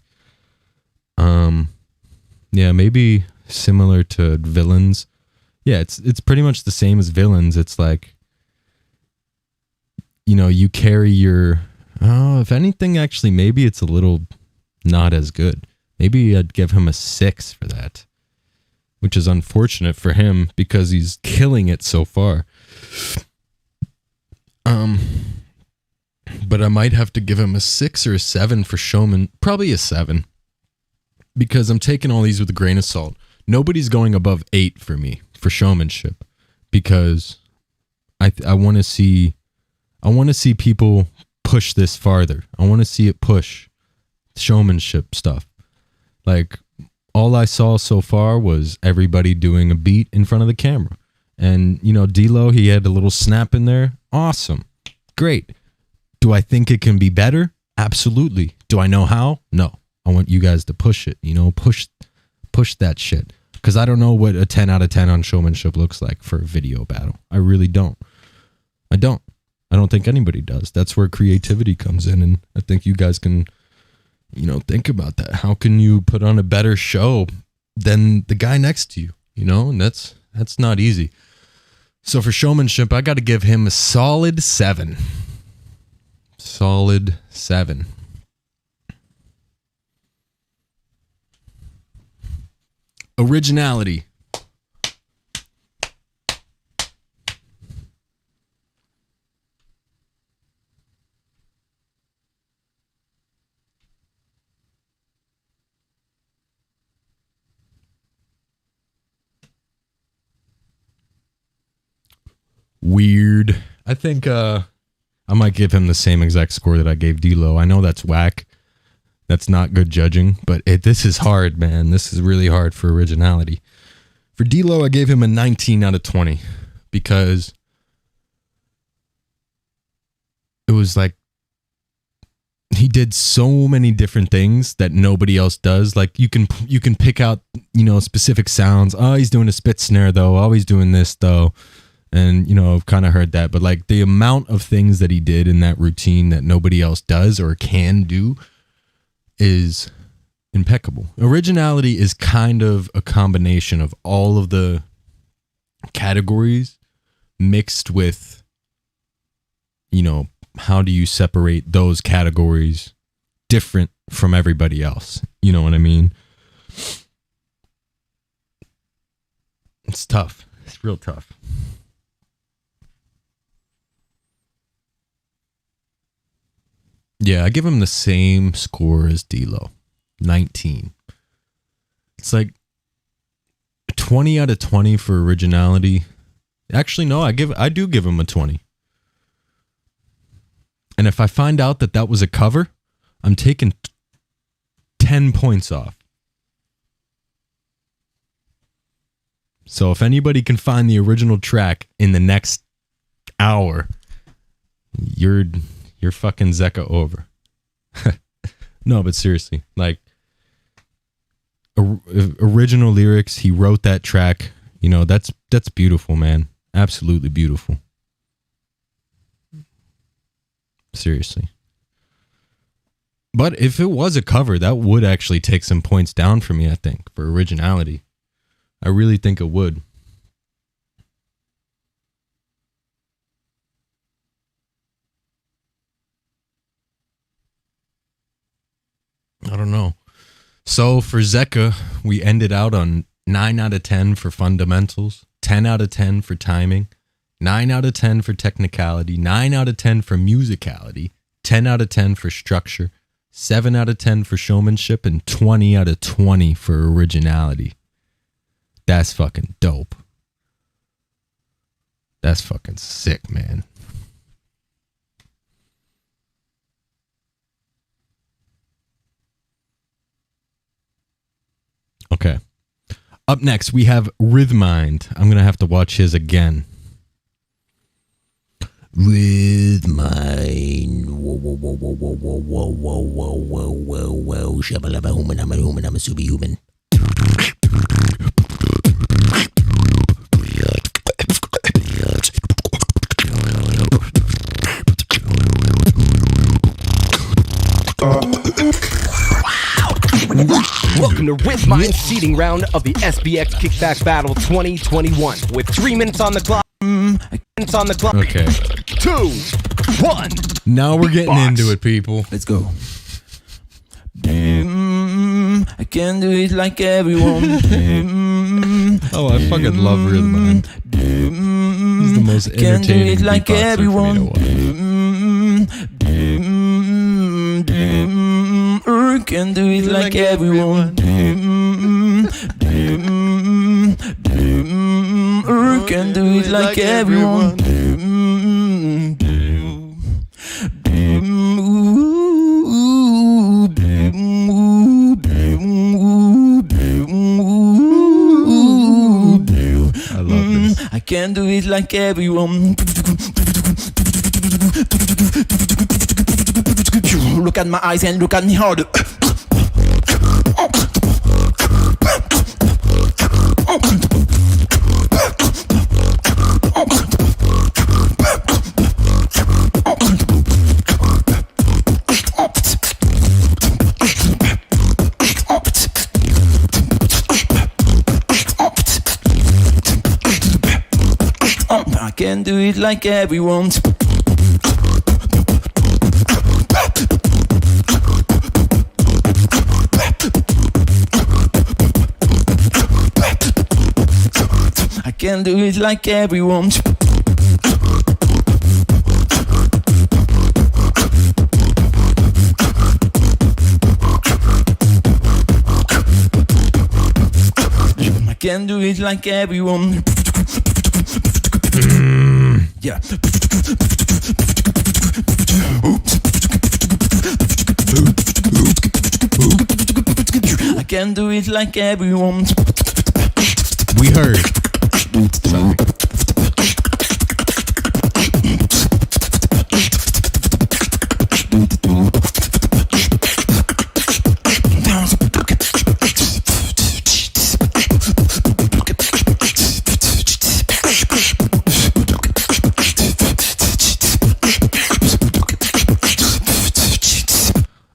Yeah, maybe similar to Villains. Yeah, it's pretty much the same as Villains. It's like, you know, you carry your, if anything, actually, maybe it's a little not as good. Maybe I'd give him a 6 for that, which is unfortunate for him because he's killing it so far. But I might have to give him a 6 or a 7 for Showman. Probably a 7. Because I'm taking all these with a grain of salt. Nobody's going above 8 for me for Showmanship. Because I want to see people push this farther. I want to see it push Showmanship stuff. Like, all I saw so far was everybody doing a beat in front of the camera. And, you know, D-Lo, he had a little snap in there. Awesome. Great. Do I think it can be better? Absolutely. Do I know how? No. I want you guys to push it, you know, push that shit. Because I don't know what a 10 out of 10 on Showmanship looks like for a video battle. I really don't. I don't think anybody does. That's where creativity comes in. And I think you guys can, you know, think about that. How can you put on a better show than the guy next to you? You know, and that's not easy. So for Showmanship, I got to give him a solid 7. Solid 7. Originality. Weird. I think I might give him the same exact score that I gave D-Lo. I know that's whack. That's not good judging, but this is hard, man. This is really hard for originality. For D-Lo, I gave him a 19 out of 20 because it was like he did so many different things that nobody else does. Like you can pick out, you know, specific sounds. Oh, he's doing a spit snare though. Oh, he's doing this though. And, you know, I've kind of heard that, but like the amount of things that he did in that routine that nobody else does or can do is impeccable. Originality is kind of a combination of all of the categories mixed with, you know, how do you separate those categories different from everybody else? You know what I mean? It's tough. It's real tough. Yeah, I give him the same score as D-Lo, 19. It's like 20 out of 20 for originality. Actually, no, I do give him a 20. And if I find out that was a cover, I'm taking 10 points off. So if anybody can find the original track in the next hour, you're fucking Zeka over. No, but seriously, like original lyrics, he wrote that track, you know, that's beautiful, man. Absolutely beautiful. Seriously. But if it was a cover, that would actually take some points down for me, I think, for originality. I really think it would. I don't know. So for Zeka, we ended out on 9 out of 10 for fundamentals, 10 out of 10 for timing, 9 out of 10 for technicality, 9 out of 10 for musicality, 10 out of 10 for structure, 7 out of 10 for showmanship, and 20 out of 20 for originality. That's fucking dope. That's fucking sick, man. Okay. Up next, we have Rhythmind. I'm going to have to watch his again. Rhythmind. Whoa, whoa, whoa, whoa, whoa, whoa, whoa, whoa, whoa, whoa, whoa, whoa. Shabba-labba human, I'm a human, I'm a superhuman. Welcome to With Mine seeding round of the SBX Kickback Battle 2021 with 3 minutes on the clock. Minutes on the clock. Okay. 2, 1. Now we're getting Beatbox. into it, people. Let's go. I can do it like everyone. Oh, I fucking love Rhythm. He's the most Can do entertaining it like beatboxer everyone. for me to watch. Can do it like everyone. Can do it like everyone. I love this. I can do it like everyone. Look at my eyes and look at me hard. I can do it like everyone. I can do it like everyone. I can do it like everyone. Yeah. I can do it like everyone. We heard.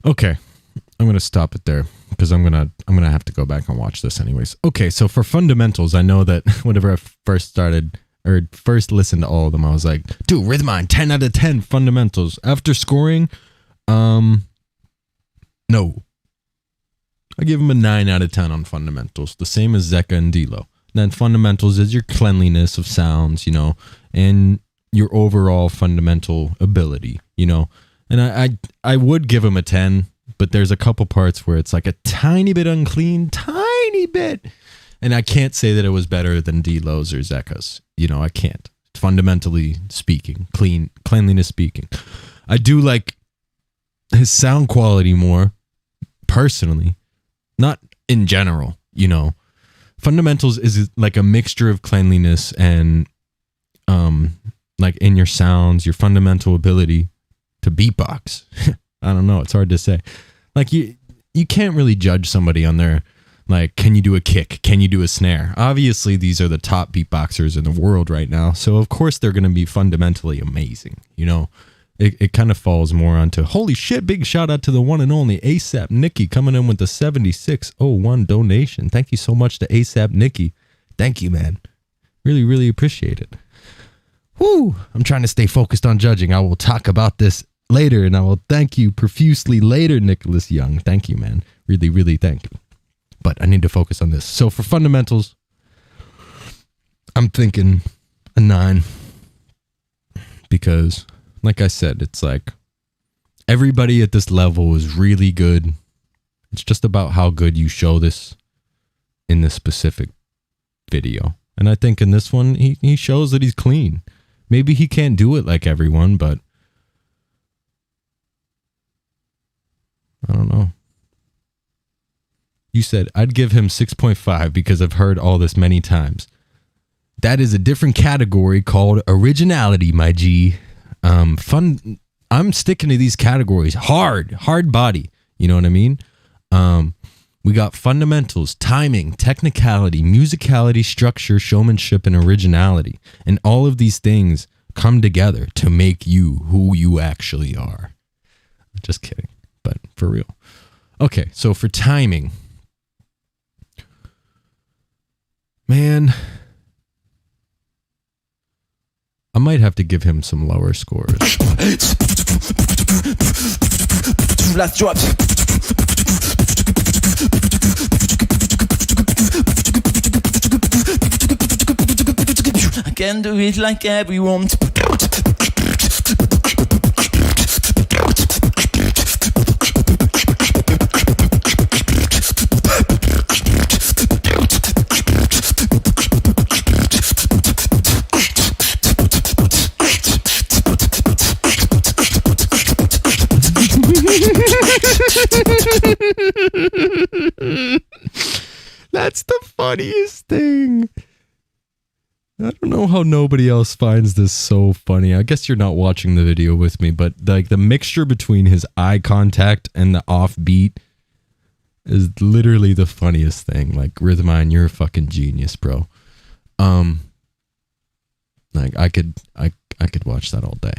Okay, I'm gonna stop it there because I'm gonna have to go back and watch this anyways. Okay, so for fundamentals, I know that whenever I first listened to all of them, I was like, dude, Rhythmine, 10 out of 10 fundamentals. After scoring, no, I give him a 9 out of 10 on fundamentals, the same as Zeka and Dilo. Then fundamentals is your cleanliness of sounds, you know, and your overall fundamental ability, you know. And I would give him a 10, but there's a couple parts where it's like a tiny bit unclean, tiny bit. And I can't say that it was better than D-Lo's or Zeka's. You know, I can't. Fundamentally speaking, cleanliness speaking. I do like his sound quality more, personally. Not in general, you know. Fundamentals is like a mixture of cleanliness and like in your sounds, your fundamental ability to beatbox. I don't know, it's hard to say. Like you can't really judge somebody on their, like, can you do a kick? Can you do a snare? Obviously, these are the top beatboxers in the world right now, so of course they're going to be fundamentally amazing, you know? It kind of falls more onto, holy shit, big shout out to the one and only ASAP Nikki coming in with the 7601 donation. Thank you so much to ASAP Nikki. Thank you, man. Really, really appreciate it. Woo! I'm trying to stay focused on judging. I will talk about this later, and I will thank you profusely later, Nicholas Young. Thank you, man. Really, really thank you. But I need to focus on this. So for fundamentals, I'm thinking a 9. Because, like I said, it's like everybody at this level is really good. It's just about how good you show this in this specific video. And I think in this one, he shows that he's clean. Maybe he can't do it like everyone, but I don't know. You said I'd give him 6.5 because I've heard all this many times. That is a different category called originality, my G. Fun. I'm sticking to these categories hard body. You know what I mean? We got fundamentals, timing, technicality, musicality, structure, showmanship, and originality. And all of these things come together to make you who you actually are. Just kidding, but for real. Okay, so for timing, man, I might have to give him some lower scores. Last drop. I can do it like everyone. That's the funniest thing. I don't know how nobody else finds this so funny. I guess you're not watching the video with me, but like the mixture between his eye contact and the offbeat is literally the funniest thing. Like, Rhythmine, you're a fucking genius, bro. Like I could watch that all day.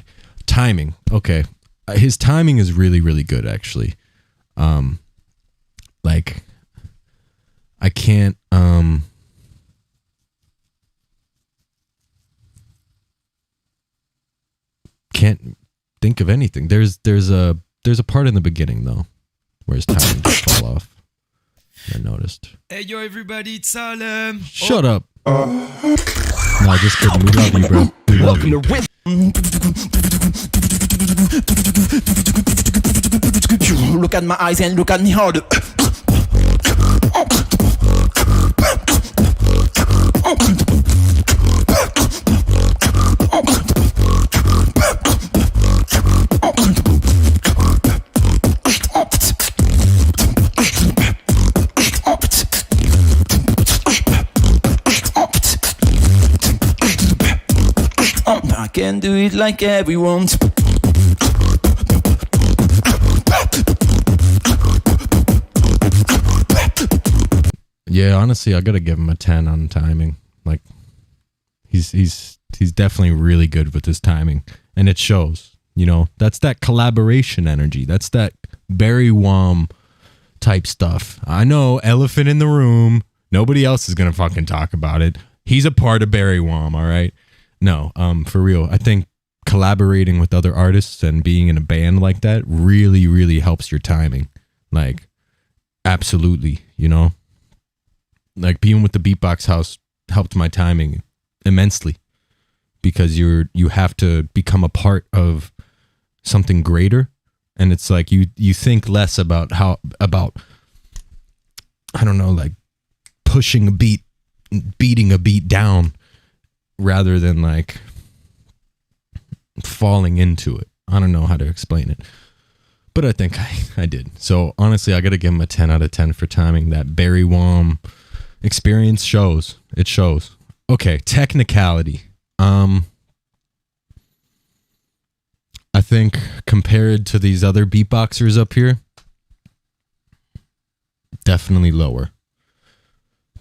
Timing, okay. His timing is really, really good, actually. Like I can't think of anything. There's a part in the beginning though where his timing just fall off. I noticed. Hey yo everybody, it's Salem. Shut up. No, just kidding. We love you, bro. We love you. Look at my eyes and look at me hard. I can do it like everyone. Yeah, honestly, I gotta give him a 10 on timing. Like, he's definitely really good with his timing, and it shows. You know, that's that collaboration energy. That's that Barry Wham type stuff. I know, elephant in the room. Nobody else is gonna fucking talk about it. He's a part of Barry Wham, all right? No, for real. I think collaborating with other artists and being in a band like that really, really helps your timing. Like, absolutely, you know? Like, being with the Beatbox House helped my timing immensely because you have to become a part of something greater, and it's like you think less about I don't know, like pushing a beat, beating a beat down, rather than like falling into it. I don't know how to explain it, but I think I did. So honestly, I gotta give him a 10 out of 10 for timing. That Barry Wham experience shows. It shows. Okay, technicality. I think compared to these other beatboxers up here, definitely lower.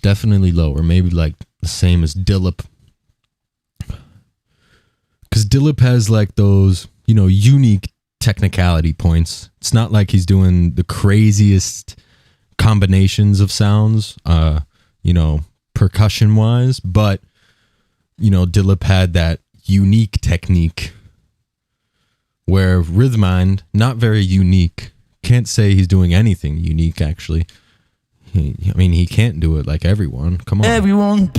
Definitely lower. Maybe like the same as Dillip. Because Dillip has like those, you know, unique technicality points. It's not like he's doing the craziest combinations of sounds, you know, percussion wise, but, you know, Dillip had that unique technique where Rhythmine, not very unique. Can't say he's doing anything unique, actually. I mean, he can't do it like everyone. Come on. Everyone.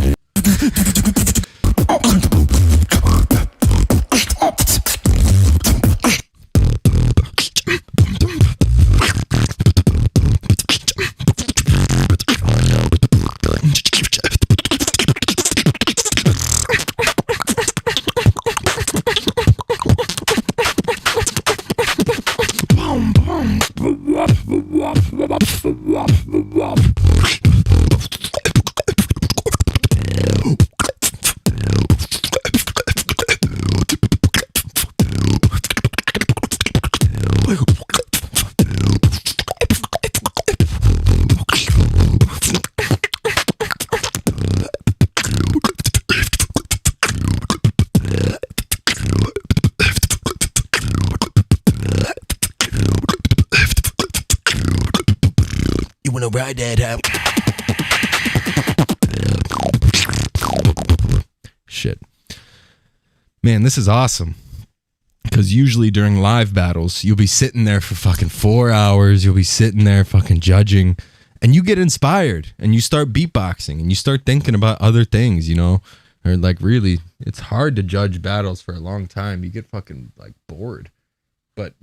ride that out. Shit. Man, this is awesome. Because usually during live battles, you'll be sitting there for fucking 4 hours. You'll be sitting there fucking judging. And you get inspired. And you start beatboxing. And you start thinking about other things, you know? Or like really, it's hard to judge battles for a long time. You get fucking like bored. But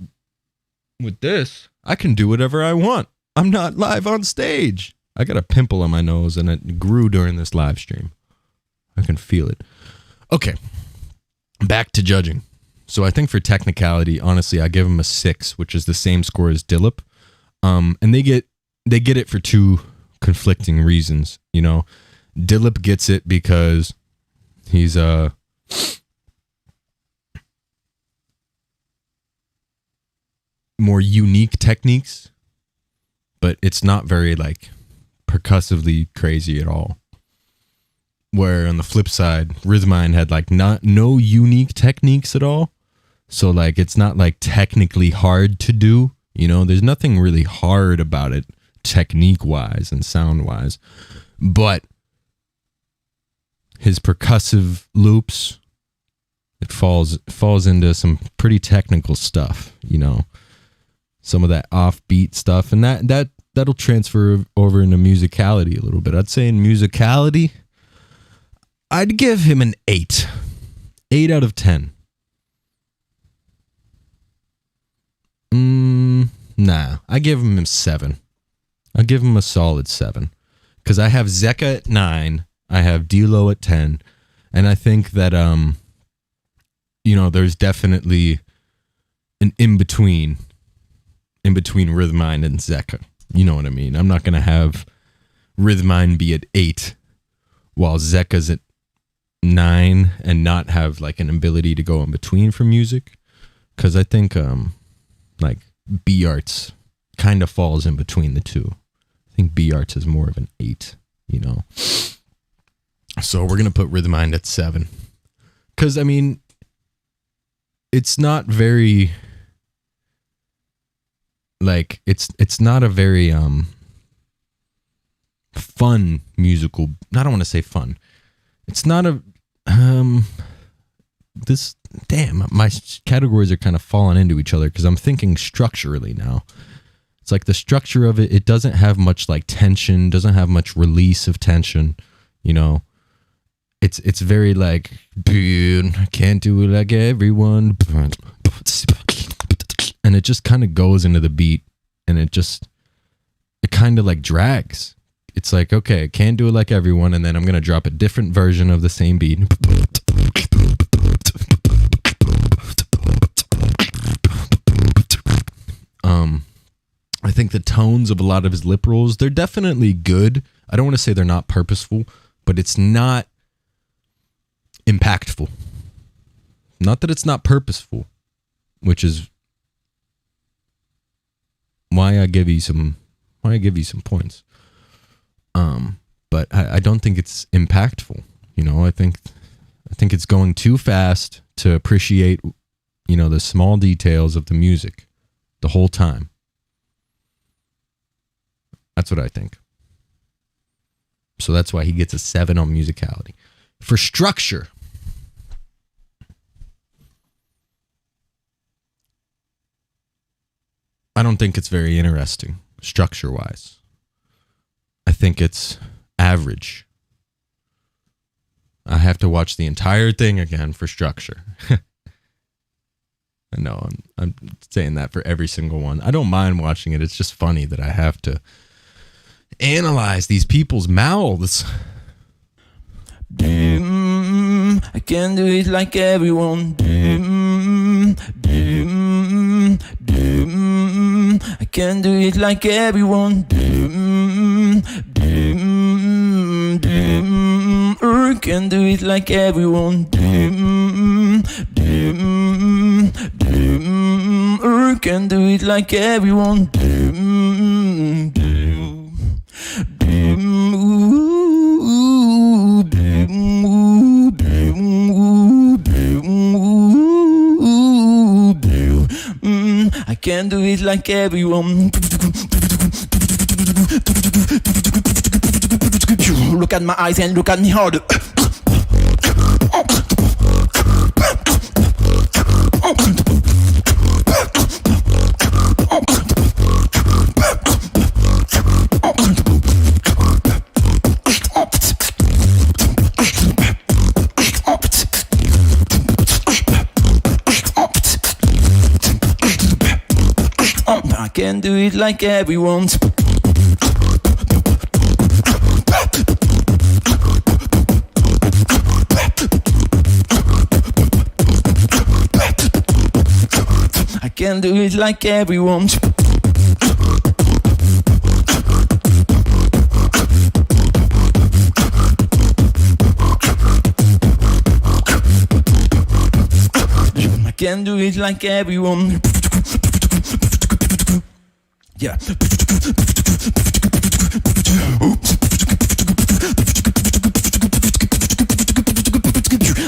with this, I can do whatever I want. I'm not live on stage. I got a pimple on my nose and it grew during this live stream. I can feel it. Okay. Back to judging. So I think for technicality, honestly, I give him a 6, which is the same score as Dillip. And they get it for two conflicting reasons. You know, Dillip gets it because he's more unique techniques, but it's not very like percussively crazy at all. Where on the flip side, Rhythmine had like no unique techniques at all. So like it's not like technically hard to do, you know, there's nothing really hard about it technique wise and sound wise. But his percussive loops, it falls into some pretty technical stuff, you know. Some of that offbeat stuff, and that'll transfer over into musicality a little bit. I'd say in musicality, I'd give him an 8. 8 out of 10. Nah, I give him a 7. I give him a solid 7. Because I have Zeka at 9, I have D-Lo at 10, and I think that, you know, there's definitely an in-between Rhythmine and Zeka. You know what I mean? I'm not going to have Rhythmine be at 8 while Zeka's at 9 and not have like an ability to go in between for music. Because I think like B-Arts kind of falls in between the two. I think B-Arts is more of an 8, you know. So we're going to put Rhythmine at 7. Because, I mean, it's not very... like it's not a very fun musical. I don't want to say fun. It's not a this damn my categories are kind of falling into each other because I'm thinking structurally now. It's like the structure of it doesn't have much like tension, doesn't have much release of tension, you know. It's very like I can't do it like everyone. And it just kind of goes into the beat and it kind of like drags. It's like, okay, I can't do it like everyone. And then I'm going to drop a different version of the same beat. I think the tones of a lot of his lip rolls, they're definitely good. I don't want to say they're not purposeful, but it's not impactful. Not that it's not purposeful, which is why I give you some points. But I don't think it's impactful. You know, I think it's going too fast to appreciate, you know, the small details of the music the whole time. That's what I think. So that's why he gets a 7 on musicality. For structure, I don't think it's very interesting, structure-wise. I think it's average. I have to watch the entire thing again for structure. I know, I'm saying that for every single one. I don't mind watching it. It's just funny that I have to analyze these people's mouths. I can't do it like everyone. I can't do it like everyone. I can't do it like everyone. I can't do it like everyone. I can't do it like everyone. look at my eyes and look at me hard. I can do it like everyone. I can do it like everyone. I can do it like everyone. Yeah.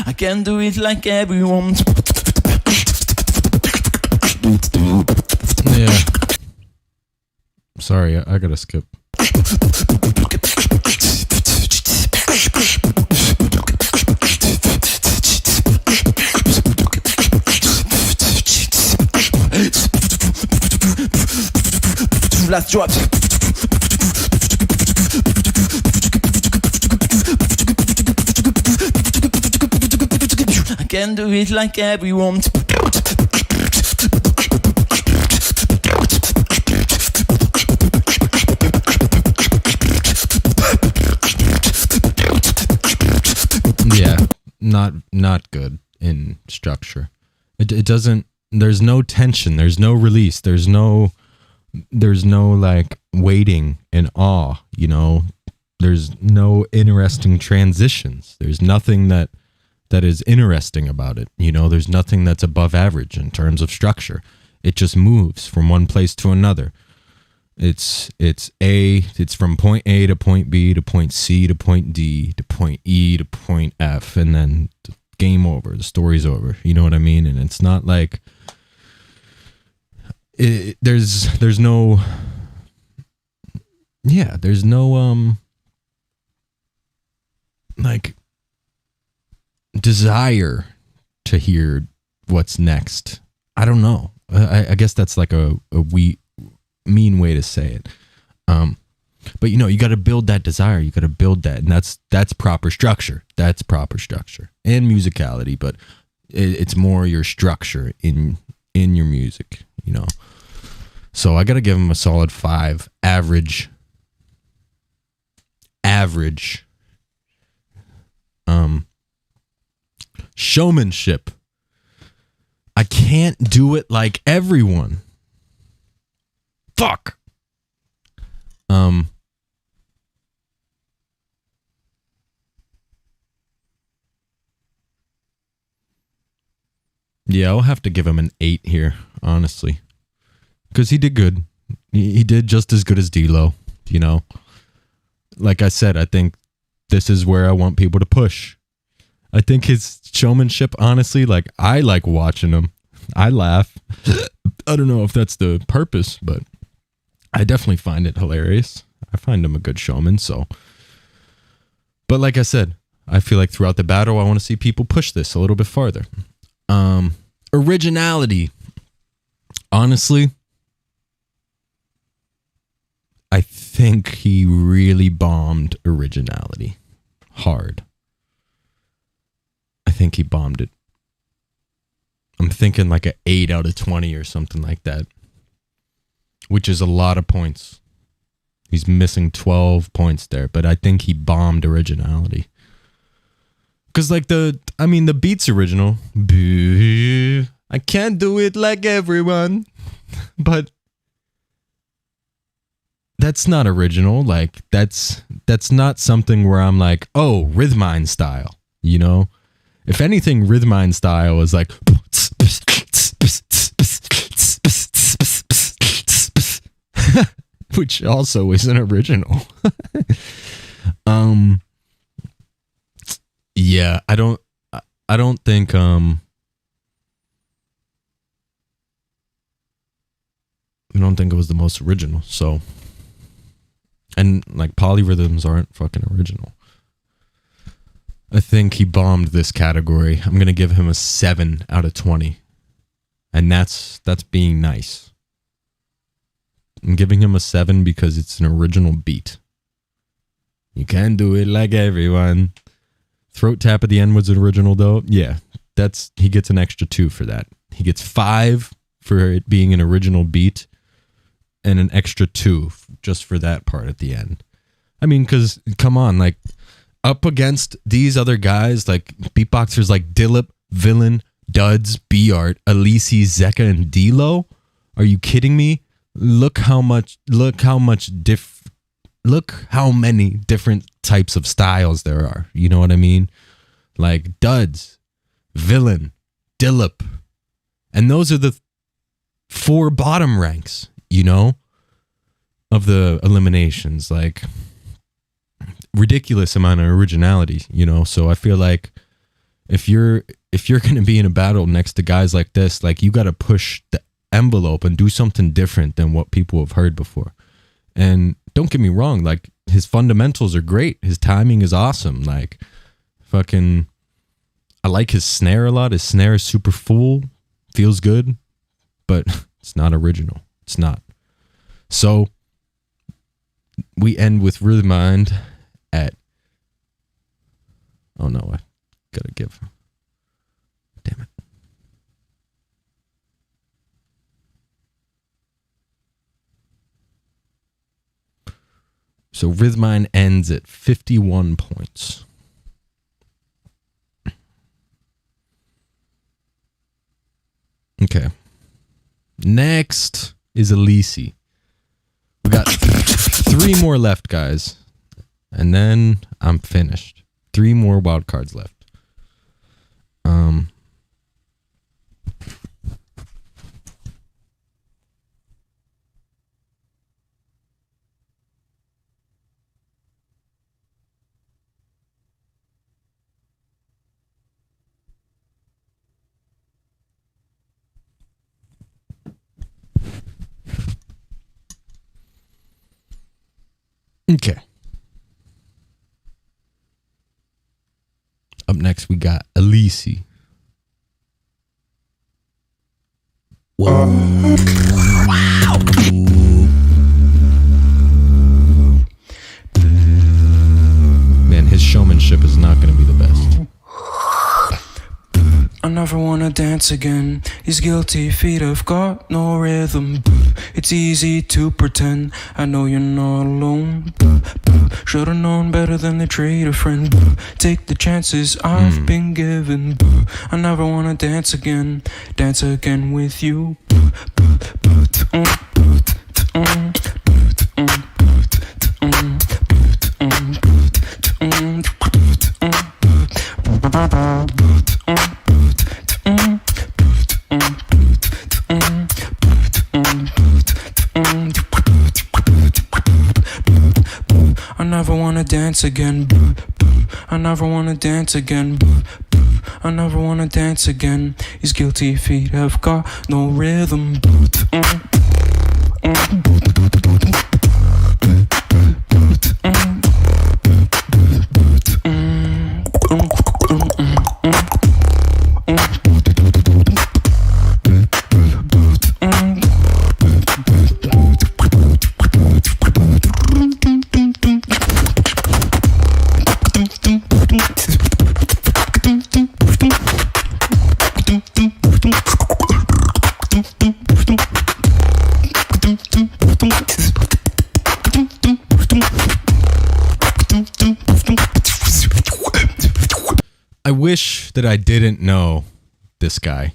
I can do it like everyone. Yeah. Sorry, I gotta skip. Last drop. I can do it like everyone. Yeah, not good in structure. It doesn't. There's no tension. There's no release. There's no like waiting and awe. You know, there's no interesting transitions. There's nothing that is interesting about it. You know, there's nothing that's above average in terms of structure. It just moves from one place to another. It's from point A to point B to point C to point D to point E to point F, and then game over. The story's over. You know what I mean? And it's not like there's no like desire to hear what's next. I don't know. I guess that's like a mean way to say it. But you know, you got to build that desire. You got to build that, and that's proper structure. That's proper structure and musicality. But it's more your structure in your music. You know. So I got to give him a solid 5. Average. Showmanship. I can't do it like everyone. Fuck. Yeah, I'll have to give him an 8 here, honestly. Because he did good. He did just as good as D-Lo, you know. Like I said, I think this is where I want people to push. I think his showmanship, honestly, like, I like watching him. I laugh. I don't know if that's the purpose, but I definitely find it hilarious. I find him a good showman, so. But like I said, I feel like throughout the battle, I want to see people push this a little bit farther. Originality. Honestly, I think he really bombed originality hard. I think he bombed it. I'm thinking like an 8 out of 20 or something like that, which is a lot of points. He's missing 12 points there, but I think he bombed originality. Because like the beat's original. I can't do it like everyone. But that's not original. Like that's not something where I'm like, oh, Rhythmine style, you know? If anything, Rhythmine style is like which also isn't original. Yeah, I don't think I don't think it was the most original. So, and like polyrhythms aren't fucking original. I think he bombed this category. I'm going to give him a 7 out of 20. And that's being nice. I'm giving him a 7 because it's an original beat. You can do it like everyone. Throat tap at the end was original though. Yeah, he gets an extra 2 for that. He gets 5 for it being an original beat and an extra 2 just for that part at the end. I mean, because come on, like up against these other guys, like beatboxers like Dillip, Villain, Duds, B-Art, Elise, Zeka, and D-Lo. Are you kidding me? Look how many different types of styles there are. You know what I mean? Like Duds, Villain, Dillip. And those are the 4 bottom ranks, you know, of the eliminations. Like ridiculous amount of originality, you know? So I feel like if you're going to be in a battle next to guys like this, like you got to push the envelope and do something different than what people have heard before. And don't get me wrong, like his fundamentals are great. His timing is awesome. Like fucking, I like his snare a lot. His snare is super full, feels good, but it's not original. It's not. So we end with Rhythmind at, oh no, I gotta give, damn it. So Rhythmind ends at 51 points. Okay. Next is Elise. We got 3 more left, guys. And then I'm finished. 3 more wild cards left. Okay. Up next, we got Elise. Man, his showmanship is not going to be the best. I never wanna dance again. These guilty feet have got no rhythm. It's easy to pretend I know you're not alone. Should've known better than to treat a friend. Take the chances I've been given. I never wanna dance again with you. I never wanna dance again. I never wanna dance again. I never wanna dance again. These guilty feet have got no rhythm. I wish that I didn't know this guy.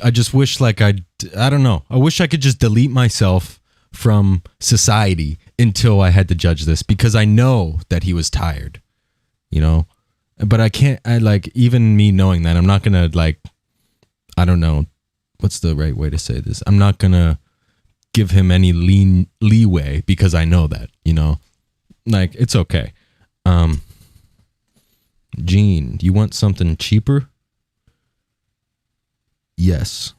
I just wish like I don't know. I wish I could just delete myself from society until I had to judge this, because I know that he was tired, you know, but I can't, even me knowing that, I'm not going to I don't know. What's the right way to say this? I'm not going to give him any leeway because I know that, you know, like it's okay. Gene, you want something cheaper? Yes,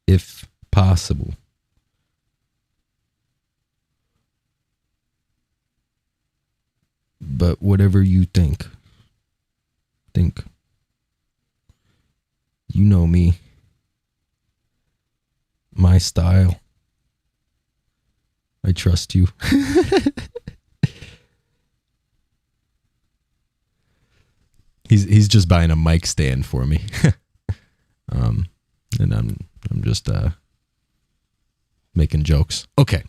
if possible. But whatever you think. think. You know me. My style. I trust you. He's just buying a mic stand for me. And I'm just making jokes. Okay.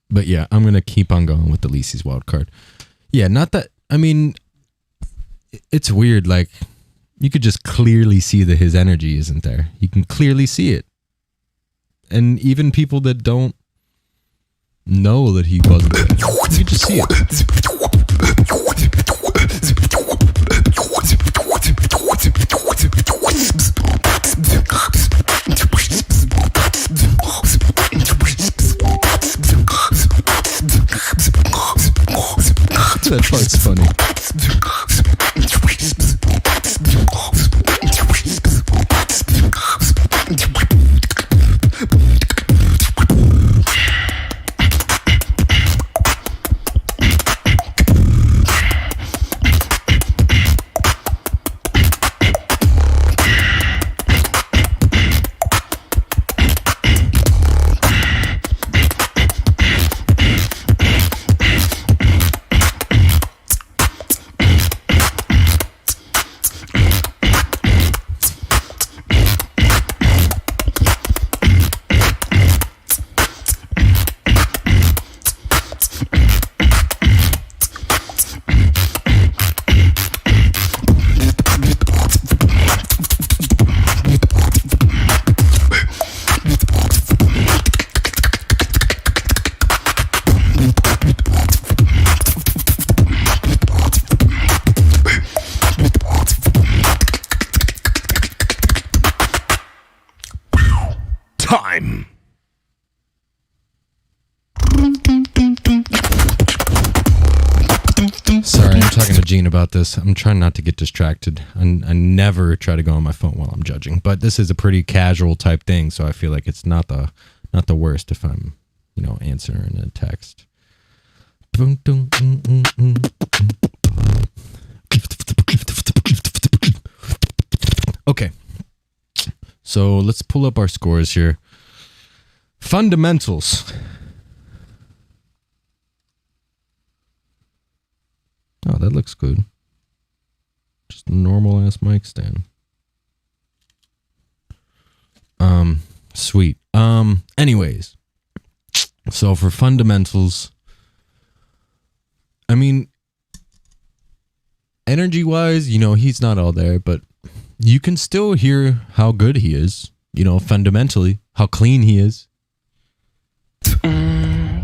But yeah, I'm going to keep on going with the Lisi's wild card. Yeah, not that, I mean, it's weird. Like, you could just clearly see that his energy isn't there. You can clearly see it. And even people that don't know that he wasn't there, you can just see it. That part's funny. Time. Sorry, I'm talking to Gene about this. I'm trying not to get distracted. I never try to go on my phone while I'm judging, but this is a pretty casual type thing, so I feel like it's not the worst if I'm, answering a text. Okay. So let's pull up our scores here. Fundamentals. Oh, that looks good. Just a normal ass mic stand. Sweet. Anyways. So for fundamentals, I mean, energy wise, he's not all there, but you can still hear how good he is, fundamentally, how clean he is. Man,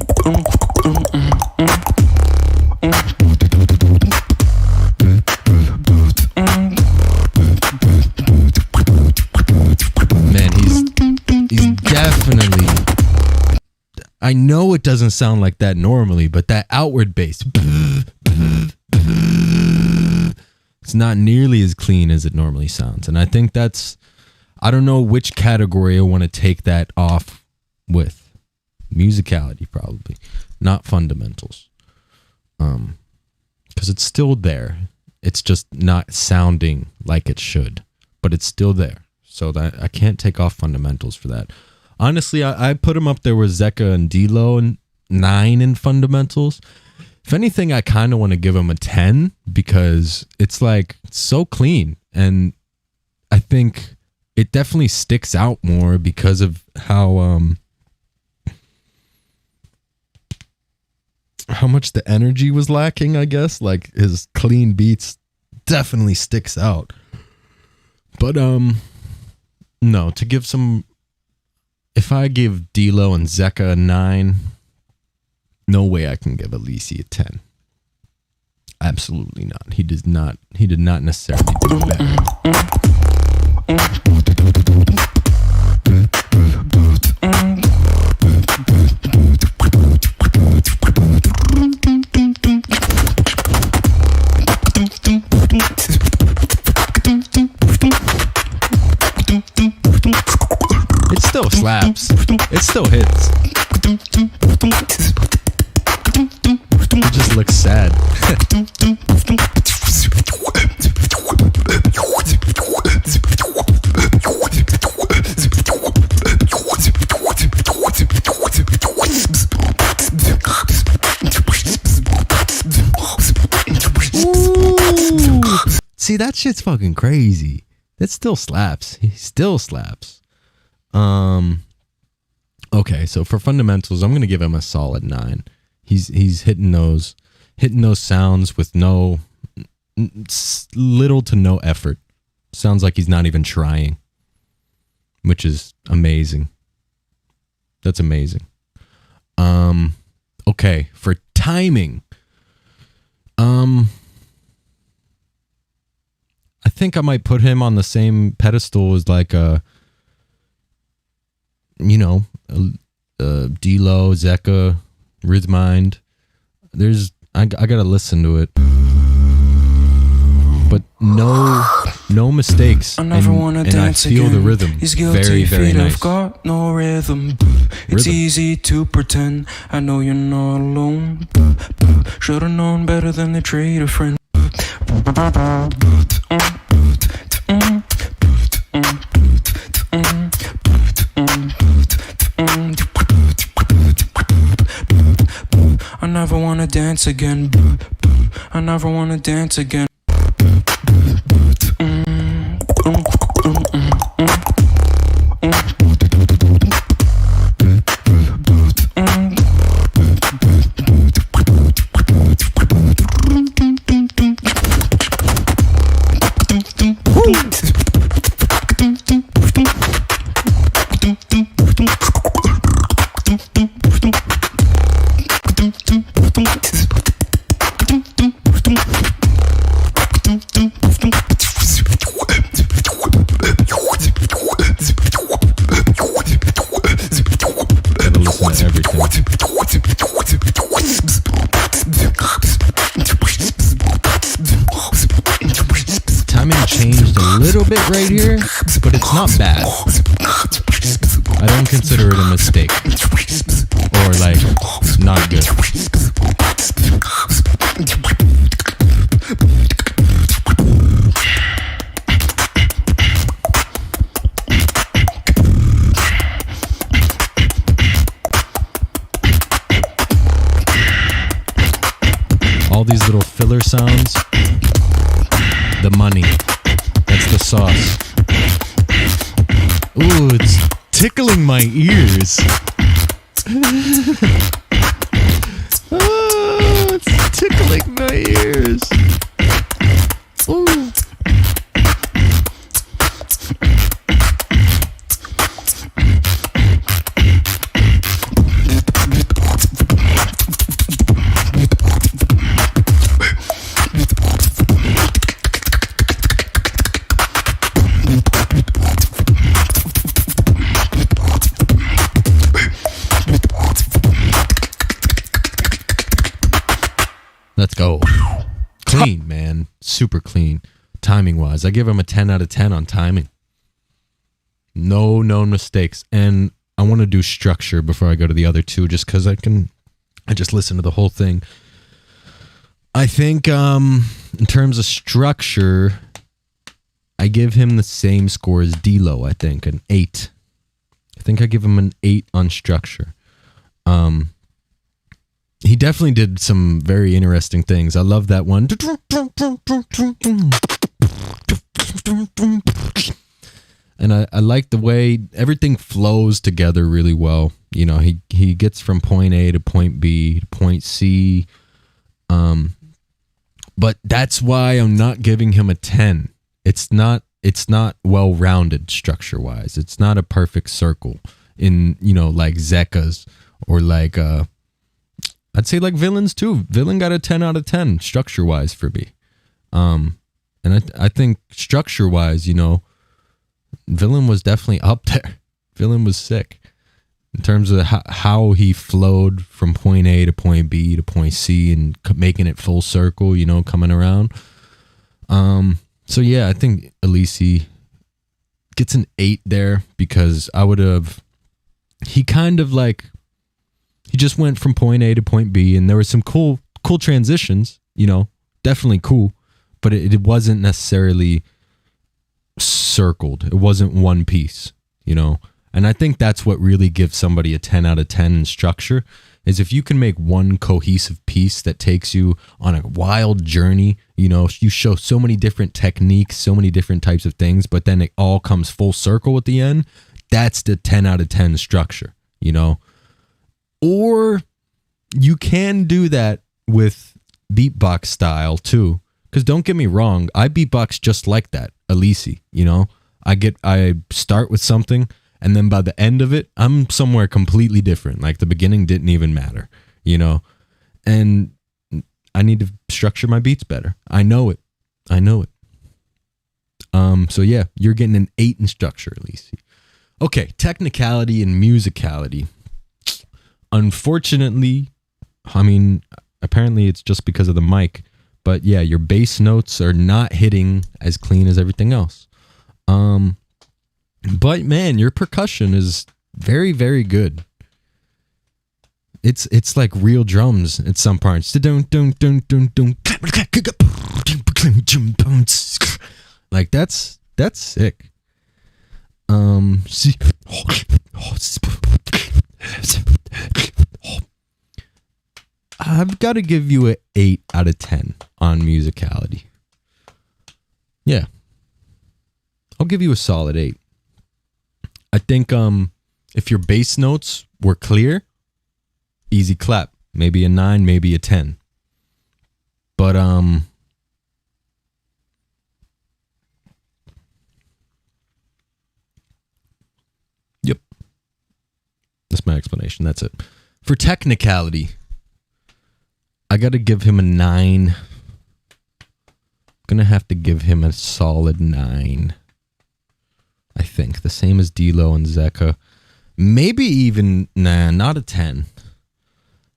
he's definitely, I know it doesn't sound like that normally, but that outward bass, it's not nearly as clean as it normally sounds. And I think I don't know which category I want to take that off with. Musicality, probably. Not fundamentals. Because it's still there. It's just not sounding like it should. But it's still there. So that I can't take off fundamentals for that. Honestly, I put him up there with Zeka and D-Lo and 9 in fundamentals. If anything, I kind of want to give him a 10 because it's so clean. And I think it definitely sticks out more because of how much the energy was lacking, I guess. Like his clean beats definitely sticks out. But no, to give some, if I give D-Lo and Zeka a 9, no way I can give Alisi a 10. Absolutely not. He did not necessarily do that. It still slaps. It still hits. It just looks sad. See, that shit's fucking crazy. That still slaps. He still slaps. Okay, so for fundamentals, I'm gonna give him a solid 9. He's hitting those sounds with little to no effort. Sounds like he's not even trying, which is amazing. That's amazing. Okay, for timing, I think I might put him on the same pedestal as like D-Lo, Zeka, Rhythmind. I gotta listen to it, but no mistakes. I never wanna and dance I feel again. the rhythm. He's guilty, Very, very feet nice. have got no rhythm. It's Rhythm. easy to pretend. I know you're not alone. Should've known better than to treat a friend. I never wanna dance again. I never wanna dance again. Gotta listen to everything. Timing changed a little bit right here, but it's not bad. I don't consider it a mistake or like not good. All these little filler sounds, the money, that's the sauce. Ooh, it's tickling my ears. Oh, it's tickling my ears. Ooh. Let's go. Clean, man. Super clean. Timing wise, I give him a 10 out of 10 on timing. No known mistakes. And I want to do structure before I go to the other two, just because I just listen to the whole thing. I think in terms of structure, I give him the same score as D-Lo, I think, an 8. I think I give him an 8 on structure. He definitely did some very interesting things. I love that one. And I like the way everything flows together really well. You know, he gets from point A to point B to point C. But that's why I'm not giving him a 10. It's not well-rounded structure-wise. It's not a perfect circle in, you know, like Zeka's or like I'd say like Villains too. Villain got a 10 out of 10 structure-wise for me. And I think structure-wise, you know, Villain was definitely up there. Villain was sick in terms of how he flowed from point A to point B to point C and making it full circle, you know, coming around. So yeah, I think Elise gets an 8 there because he kind of like, he just went from point A to point B and there were some cool transitions, you know, definitely cool, but it wasn't necessarily circled. It wasn't one piece, you know? And I think that's what really gives somebody a 10 out of 10 in structure is if you can make one cohesive piece that takes you on a wild journey, you know, you show so many different techniques, so many different types of things, but then it all comes full circle at the end. That's the 10 out of 10 structure, you know? Or you can do that with beatbox style too. Because don't get me wrong, I beatbox just like that, Elise, you know? I start with something, and then by the end of it, I'm somewhere completely different. Like the beginning didn't even matter, you know? And I need to structure my beats better. I know it. So yeah, you're getting an 8 in structure, Elise. Okay, technicality and musicality. Unfortunately, I mean, apparently it's just because of the mic, but yeah, your bass notes are not hitting as clean as everything else. But man, your percussion is very, very good. It's like real drums at some parts. Like that's sick. I've got to give you an 8 out of 10 on musicality. Yeah. I'll give you a solid 8. I think if your bass notes were clear, easy clap. Maybe a 9, maybe a 10. But yep. That's my explanation. That's it. For technicality, I got to give him a 9. Gonna have to give him a solid 9. I think the same as D-Lo and Zeka. Maybe even not a 10.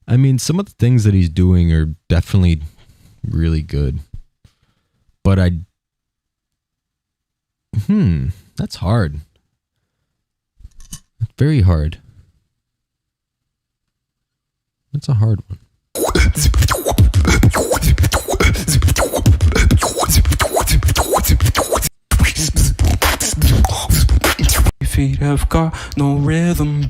I mean, some of the things that he's doing are definitely really good. But that's hard. Very hard. That's a hard one. Feet have got no rhythm.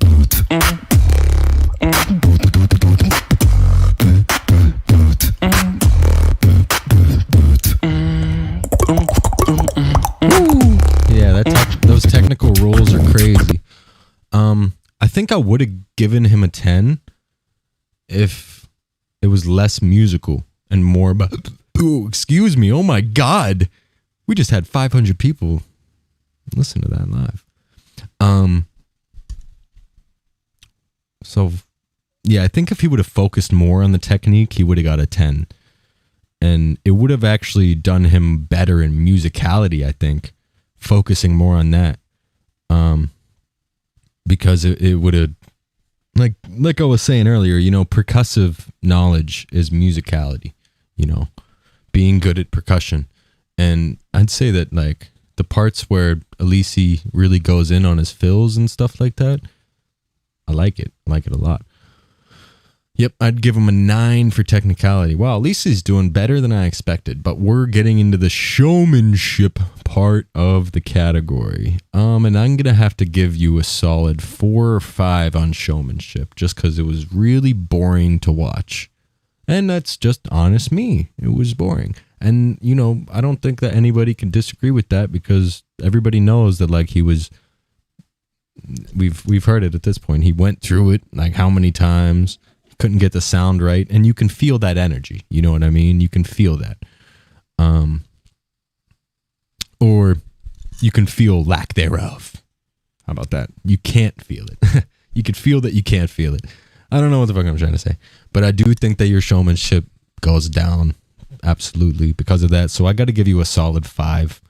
Yeah, those technical rules are crazy. I think I would have given him a 10 if it was less musical and more about. Oh, excuse me. Oh my God, we just had 500 people listen to that live. So yeah, I think if he would have focused more on the technique, he would have got a 10. And it would have actually done him better in musicality, I think, focusing more on that. Because it would have, like I was saying earlier, you know, percussive knowledge is musicality, you know, being good at percussion. And I'd say that like the parts where Elise really goes in on his fills and stuff like that, I like it. I like it a lot. Yep, I'd give him a 9 for technicality. Wow, Elise's doing better than I expected, but we're getting into the showmanship part of the category. And I'm going to have to give you a solid 4 or 5 on showmanship, just because it was really boring to watch. And that's just honest me. It was boring. And, you know, I don't think that anybody can disagree with that, because everybody knows that, like, he was, we've heard it at this point. He went through it, like, how many times, couldn't get the sound right, and you can feel that energy. You know what I mean? You can feel that. Or you can feel lack thereof. How about that? You can't feel it. You can feel that you can't feel it. I don't know what the fuck I'm trying to say, but I do think that your showmanship goes down absolutely because of that. So I got to give you a solid 5,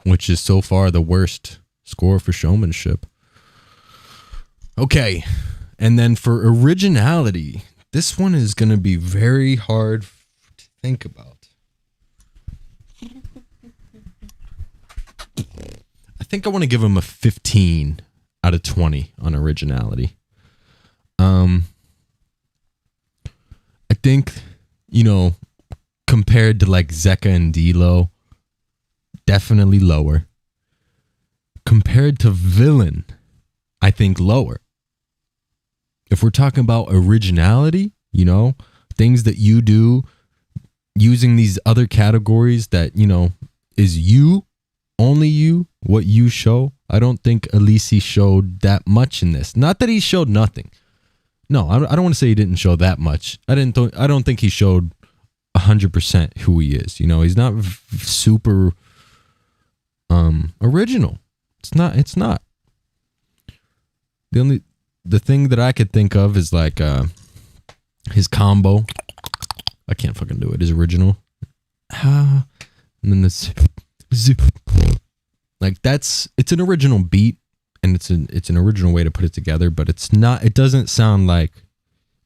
which is so far the worst score for showmanship. Okay, and then for originality, this one is going to be very hard to think about. I think I want to give him a 15 out of 20 on originality. I think, you know, compared to like Zeka and D-Lo, definitely lower. Compared to Villain, I think lower. If we're talking about originality, you know, things that you do using these other categories that, you know, is you, only you, what you show, I don't think Alisi showed that much in this. Not that he showed nothing. No, I don't want to say he didn't show that much. I don't think he showed 100% who he is. You know, he's not super original. It's not. The thing that I could think of is like his combo. I can't fucking do it. His original. And then this zip. Like it's an original beat and it's an original way to put it together, but it doesn't sound like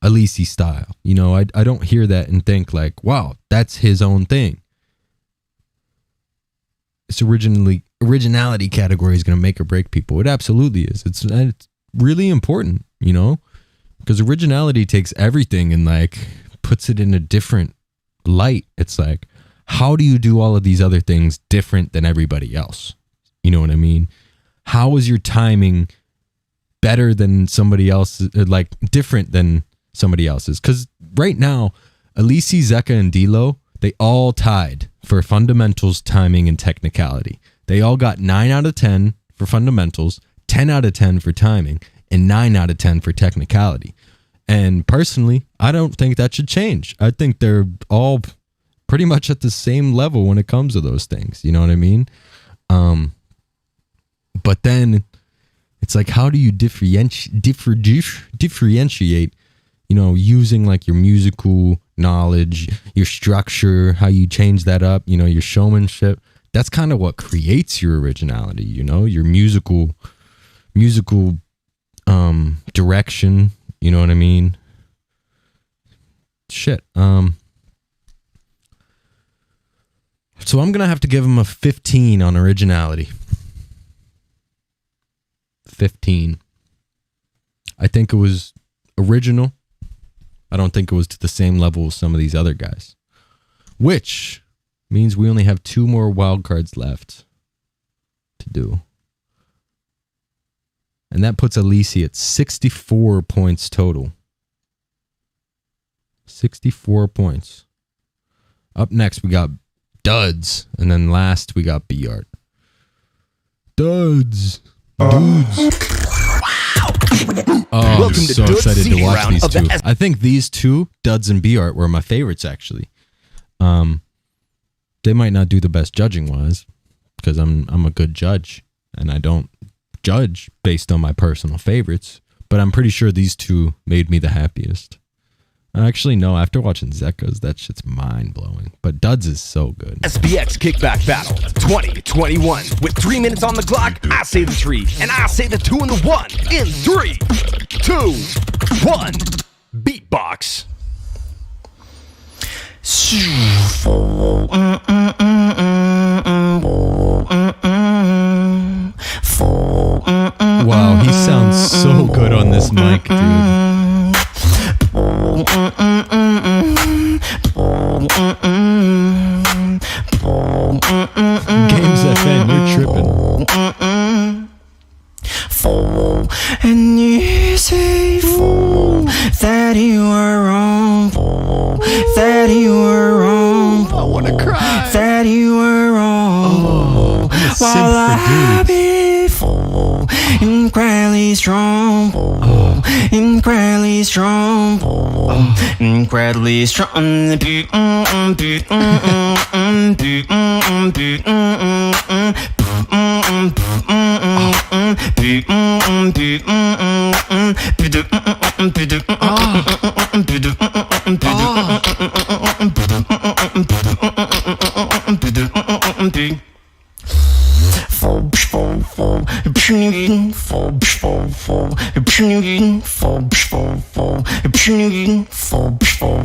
Alisi style. You know, I don't hear that and think like, wow, that's his own thing. It's originality category is going to make or break people. It absolutely is. It's really important, you know, because originality takes everything and like puts it in a different light. It's like, how do you do all of these other things different than everybody else? You know what I mean? How is your timing better than somebody else's, like different than somebody else's? Because right now, Alisi, Zeka, and D'Lo, they all tied for fundamentals, timing, and technicality. They all got 9 out of 10 for fundamentals, 10 out of 10 for timing, and 9 out of 10 for technicality. And personally, I don't think that should change. I think they're all pretty much at the same level when it comes to those things. You know what I mean? But then it's like, how do you differentiate, you know, using like your musical knowledge, your structure, how you change that up, you know, your showmanship. That's kind of what creates your originality, you know, your musical direction, you know what I mean? Shit. So I'm going to have to give him a 15 on originality. 15. I think it was original. I don't think it was to the same level as some of these other guys. Which means we only have 2 more wild cards left to do. And that puts Alisi at 64 points total. 64 points. Up next, we got Duds. And then last, we got B-Art. Dudes. Oh, I'm so excited to watch these two. I think these two, Duds and B-Art, were my favorites, actually. They might not do the best judging-wise, because I'm a good judge, and I don't judge based on my personal favorites, but I'm pretty sure these two made me the happiest. Actually, no, after watching Zeka's, that shit's mind-blowing. But Duds is so good. SBX Kickback Battle 2021. With 3 minutes on the clock, I say the 3, and I say the 2 and the 1. In 3, 2, 1. Beatbox. Wow, he sounds so good on this mic, dude. Games FN, you're tripping. And you say that you were wrong, that you were wrong. I wanna cry. That you were wrong. While I be incredibly strong, incredibly strong, incredibly strong.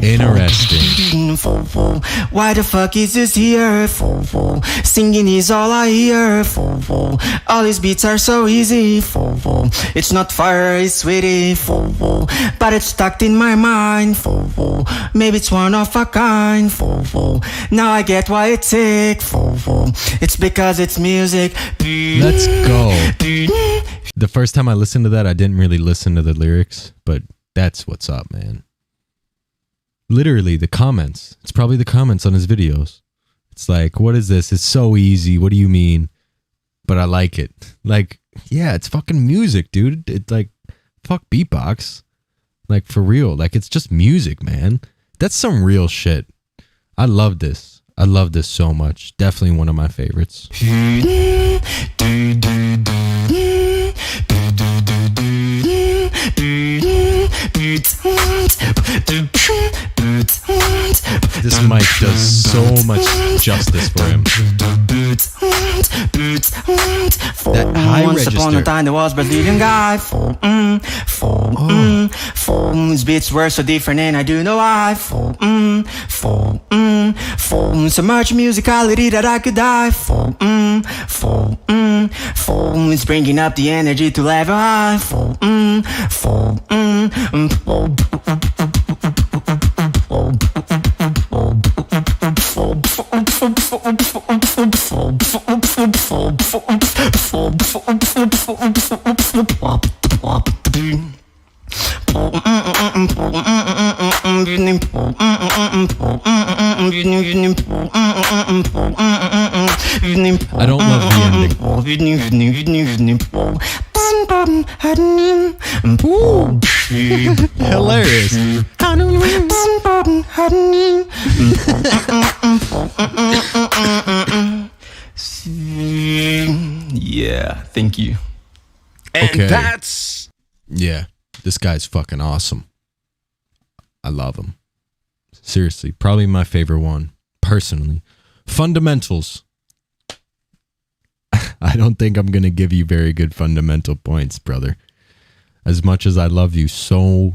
Interesting. Why the fuck is this here? Singing is all I hear. All these beats are so easy. It's not fire, it's sweetie. But it's stuck in my mind. Maybe it's one of a kind. Now I get why it's sick. It's because it's music. Let's go. The first time I listened to that, I didn't really listen to the lyrics, but that's what's up, man. Literally, the comments. It's probably the comments on his videos. It's like, what is this? It's so easy. What do you mean? But I like it. Like, yeah, it's fucking music, dude. It's like, fuck beatbox. Like, for real. Like, it's just music, man. That's some real shit. I love this. I love this so much. Definitely one of my favorites. This mic does so much justice for him. That high Once register. upon a time there was a Brazilian guy. His beats were so different and I do know why. So much musicality that I could die. It's bringing up the energy to level high. I don't love the ending. Hilarious. Yeah, thank you. And Okay. that's Yeah, this guy's fucking awesome. I love him. Seriously, probably my favorite one, personally. Fundamentals. I don't think I'm going to give you very good fundamental points, brother. As much as I love you so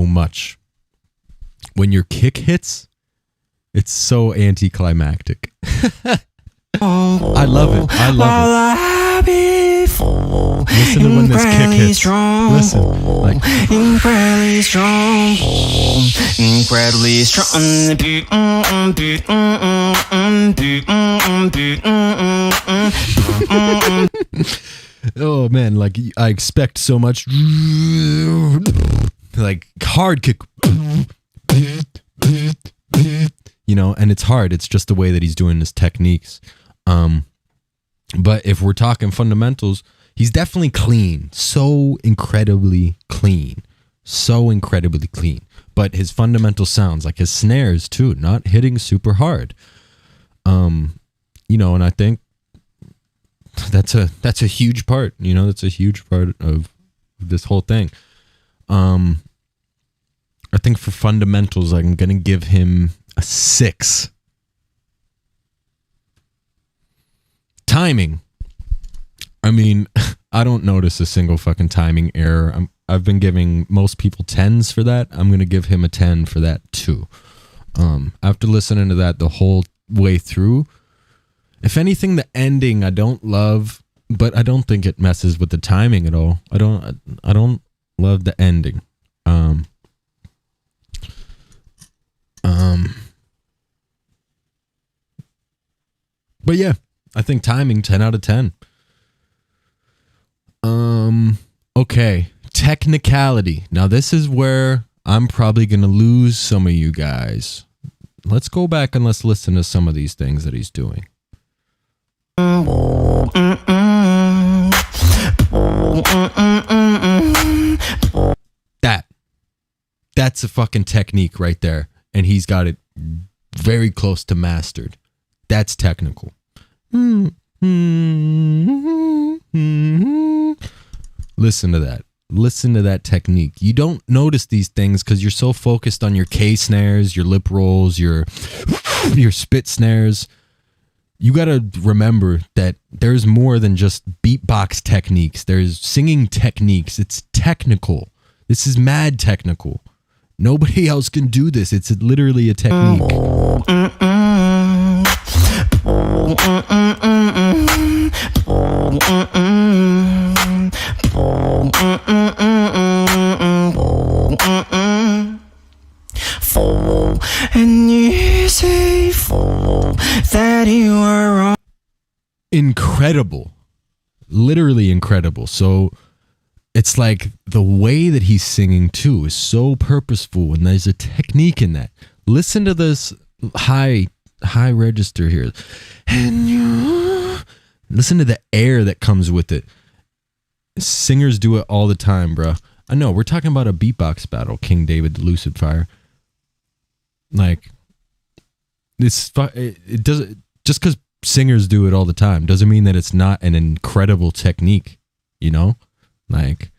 much. When your kick hits, it's so anticlimactic. I love it. I love it. Listen to when this kick hits. Listen. Like, Incredibly strong. Incredibly strong. oh man, like I expect so much. Like hard kick. You know, and it's hard. It's just the way that he's doing his techniques. But if we're talking fundamentals, he's definitely clean. So incredibly clean. So incredibly clean. But his fundamental sounds, like his snares too, not hitting super hard. You know, and I think that's a huge part. You know, that's a huge part of this whole thing. I think for fundamentals, I'm gonna give him a 6. Timing. I mean, I don't notice a single fucking timing error. I've been giving most people 10s for that. I'm going to give him a 10 for that too. After listening to that the whole way through, if anything, the ending I don't love, but I don't think it messes with the timing at all. I don't love the ending. But yeah, I think timing 10 out of 10. Okay, technicality. Now this is where I'm probably going to lose some of you guys. Let's go back and let's listen to some of these things that he's doing. That's a fucking technique right there. And he's got it very close to mastered. That's technical. Listen to that. Listen to that technique. You don't notice these things because you're so focused on your K snares, your lip rolls, your spit snares. You got to remember that there's more than just beatbox techniques. There's singing techniques. It's technical. This is mad technical. Nobody else can do this. It's literally a technique. And you say that you were wrong. incredible, literally incredible. So it's like the way that he's singing too is so purposeful, and there's a technique in that. Listen to this high register here, and you listen to the air that comes with it. Singers do it all the time, bro. I know we're talking about a beatbox battle, King David the Lucid Fire. Like this, it doesn't, just because singers do it all the time doesn't mean that it's not an incredible technique, you know? Like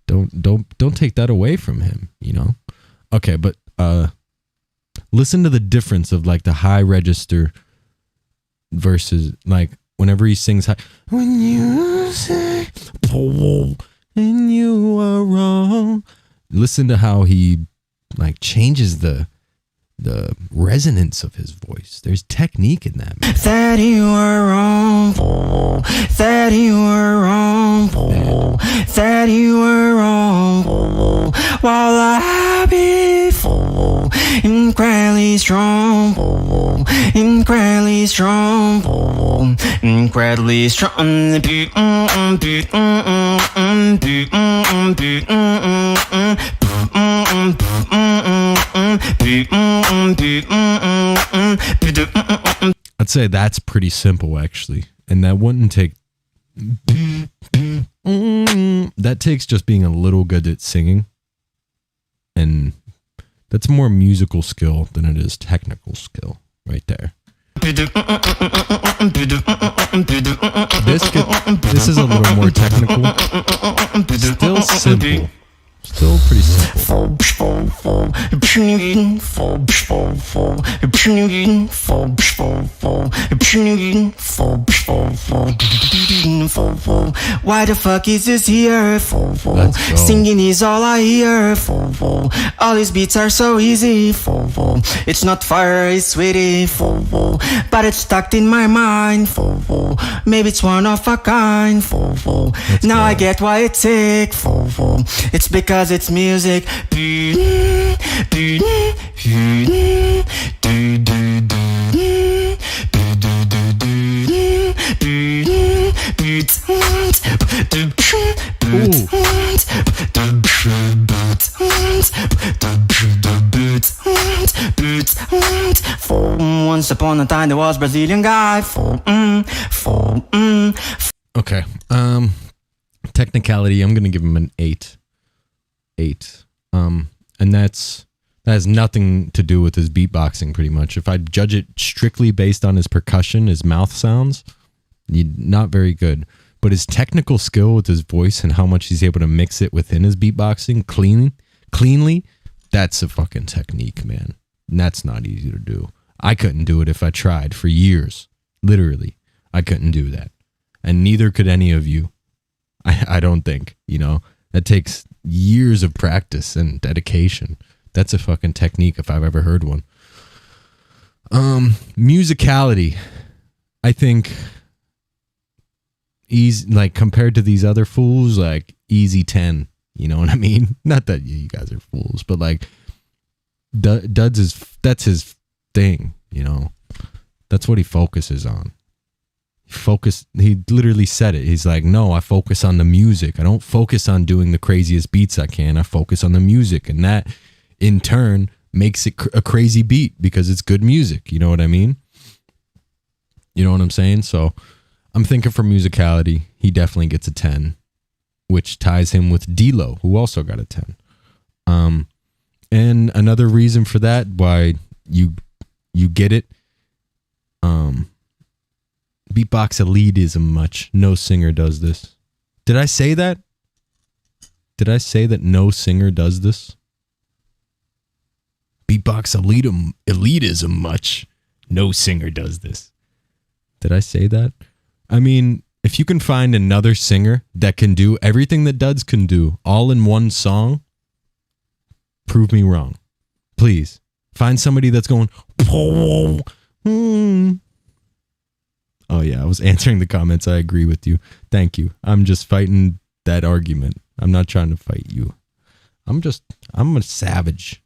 don't take that away from him, you know? Okay, but listen to the difference of like the high register versus like whenever he sings high, when you say and you are wrong. Listen to how he like changes the resonance of his voice. There's technique in that, man. That you were wrong, that you were wrong, that you were wrong, while I be incredibly strong, incredibly strong, incredibly strong. I'd say that's pretty simple, actually. And that wouldn't take... That takes just being a little good at singing. And that's more musical skill than it is technical skill right there. This is a little more technical. Still simple. Still pretty simple. Why the fuck is this here? Singing is all I hear. All these beats are so easy. It's not fire, it's sweetie. But it's stuck in my mind. Maybe it's one of a kind. Now I get why it's sick. It's because it's music. Once upon a time there was a Brazilian guy. Okay. Technicality, I'm gonna give him an 8. And that has nothing to do with his beatboxing, pretty much. If I judge it strictly based on his percussion, his mouth sounds, not very good. But his technical skill with his voice and how much he's able to mix it within his beatboxing cleanly, that's a fucking technique, man. And that's not easy to do. I couldn't do it if I tried for years. Literally, I couldn't do that. And neither could any of you. I don't think, you know. That takes years of practice and dedication. That's a fucking technique if I've ever heard one. Musicality, I think, easy, like compared to these other fools, like easy 10. You know what I mean? Not that you guys are fools, but like Duds that's his thing. You know, that's what he focuses on. He literally said it. He's like, no, I focus on the music. I don't focus on doing the craziest beats I can. I focus on the music. And that in turn makes it a crazy beat because it's good music. You know what I mean? You know what I'm saying? So I'm thinking for musicality, he definitely gets a 10, which ties him with D-Lo, who also got a 10. And another reason for that, why you get it, beatbox elitism much. No singer does this. Did I say that? Did I say that no singer does this? Beatbox elitism much. No singer does this. Did I say that? I mean, if you can find another singer that can do everything that Duds can do all in one song, prove me wrong. Please. Find somebody that's going... Oh yeah, I was answering the comments. I agree with you. Thank you. I'm just fighting that argument. I'm not trying to fight you. I'm a savage.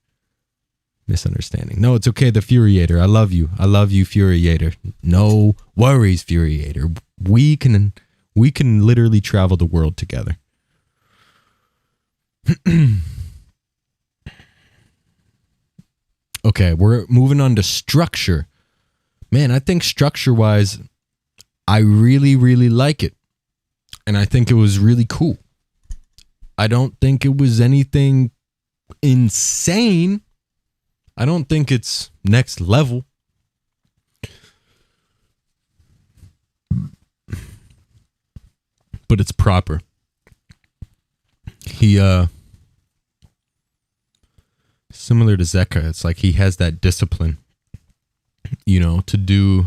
Misunderstanding. No, it's okay. The Furiator. I love you. I love you, Furiator. No worries, Furiator. We can literally travel the world together. Okay, we're moving on to structure. Man, I think structure-wise, I really, really like it. And I think it was really cool. I don't think it was anything insane. I don't think it's next level. But it's proper. He similar to Zeka, it's like he has that discipline, you know, to